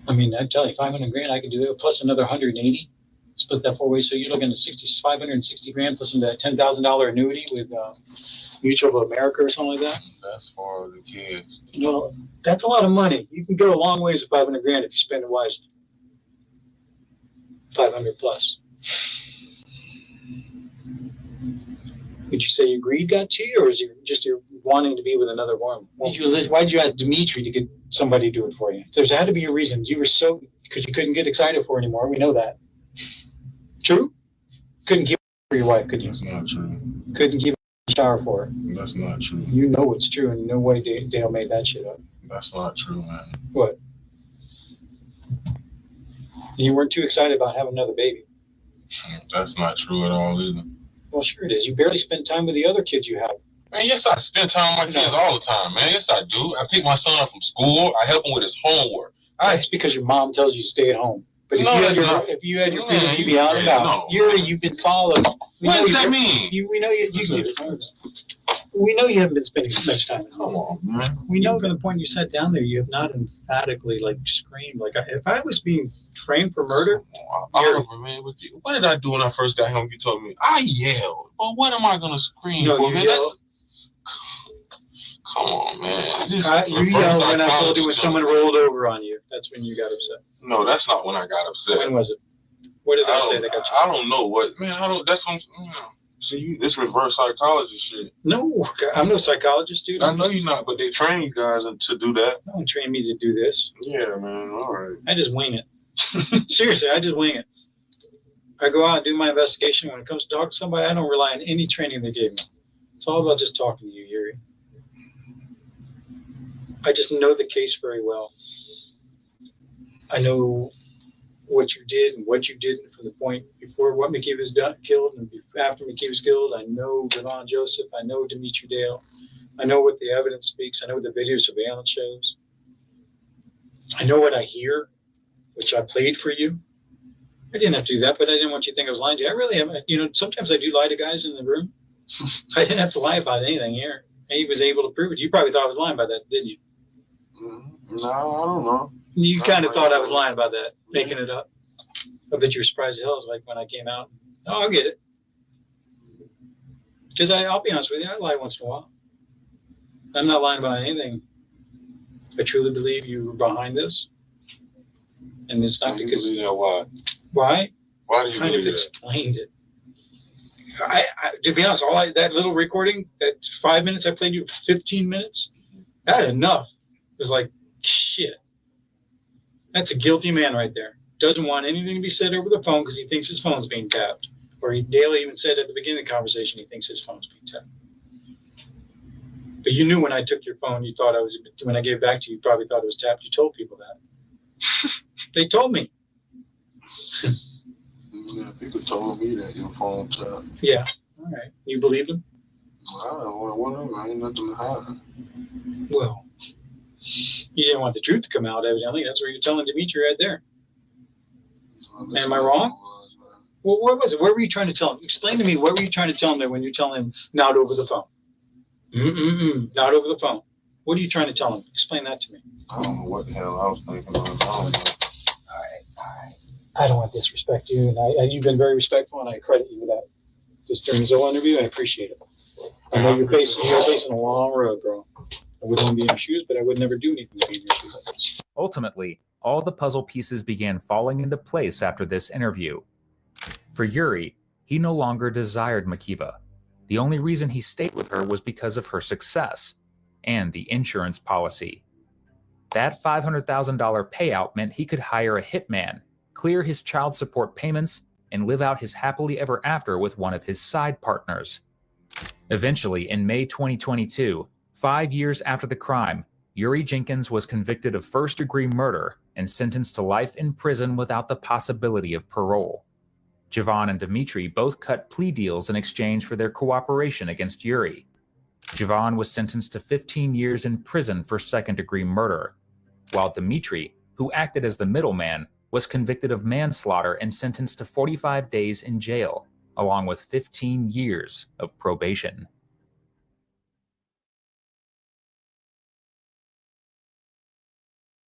I mean, I'd tell you, $500,000, I could do it, plus another 180. Split that 4 ways, so you're looking at $560,000 plus that $10,000 annuity with Mutual of America or something like that. That's for the kids. No, that's a lot of money. You can go a long ways with $500,000 if you spend it wisely. 500 plus. Would you say your greed got to you, or is it just your wanting to be with another woman? Why did you ask Dimitri to get somebody to do it for you? There's had to be a reason. You were because you couldn't get excited for it anymore. We know that. True? Couldn't keep it for your wife, could you? That's not true. Couldn't keep a shower for her. That's not true. You know it's true, and you know why Dale made that shit up. That's not true, man. What? You weren't too excited about having another baby. That's not true at all either. Well, sure it is. You barely spend time with the other kids you have. Man, yes, I spend time with my kids all the time, man. Yes, I do. I pick my son up from school. I help him with his homework. That's because your mom tells you to stay at home. But if you had your freedom, you'd be out and about. You've been followed. What does that mean? We know you haven't been spending much time at home. Come on, man. We know from the point you sat down there, you have not emphatically screamed. If I was being framed for murder, man, what did I do when I first got home? You told me I yelled. But what am I gonna scream for, man? Come on, man. You yelled when I told you when someone rolled over on you. That's when you got upset. No, that's not when I got upset. When was it? What did I say that got you? I don't know what, man. That's what see, this reverse psychology shit. No, I'm no psychologist, dude. I know you're not, but they train you guys to do that. No one trained me to do this. Yeah, man. All right. I just wing it. Seriously, I just wing it. I go out and do my investigation. When it comes to talking to somebody, I don't rely on any training they gave me. It's all about just talking to you, Yuri. I just know the case very well. I know what you did and what you didn't from the point before what McKee was killed and after McKee was killed. I know Javon Joseph. I know Dimitri Dale. I know what the evidence speaks. I know what the video surveillance shows. I know what I hear, which I played for you. I didn't have to do that, but I didn't want you to think I was lying to you. I really am. Sometimes I do lie to guys in the room. I didn't have to lie about anything here. And he was able to prove it. You probably thought I was lying about that, didn't you? No, I don't know. You kind of thought I was lying about that, making it up. I bet you were surprised as hell. It's like when I came out. Oh, I'll get it. Because I'll be honest with you, I lie once in a while. I'm not lying about anything. I truly believe you were behind this. And it's not because... Why? Why? Why do you kind of explained it. To be honest, that little recording, that 5 minutes I played you, 15 minutes, that enough. It was like, shit. That's a guilty man right there. Doesn't want anything to be said over the phone because he thinks his phone's being tapped. Or Dale even said at the beginning of the conversation he thinks his phone's being tapped. But you knew when I took your phone, you thought when I gave it back to you, you probably thought it was tapped. You told people that. They told me. Yeah, people told me that your phone tapped. Yeah. All right. You believed them? I don't know. Whatever. I ain't nothing to hide. Well, you didn't want the truth to come out, evidently. That's what you're telling Dimitri right there. Am I wrong? Well, what was it? What were you trying to tell him? Explain to me, what were you trying to tell him there when you're telling him not over the phone? Not over the phone. What are you trying to tell him? Explain that to me. I don't know what the hell I was thinking of. I don't know. All right. I don't want to disrespect you, and you've been very respectful, and I credit you for that. Just during this whole interview, I appreciate it. I know you're facing a long road, bro. I wouldn't want to be in your shoes, but I would never do anything to be in your shoes like this. Ultimately, all the puzzle pieces began falling into place after this interview. For Yuri, he no longer desired Makiva. The only reason he stayed with her was because of her success and the insurance policy. That $500,000 payout meant he could hire a hitman, clear his child support payments, and live out his happily ever after with one of his side partners. Eventually, in May 2022, 5 years after the crime, Yuri Jenkins was convicted of first-degree murder and sentenced to life in prison without the possibility of parole. Javon and Dimitri both cut plea deals in exchange for their cooperation against Yuri. Javon was sentenced to 15 years in prison for second-degree murder, while Dimitri, who acted as the middleman, was convicted of manslaughter and sentenced to 45 days in jail, along with 15 years of probation.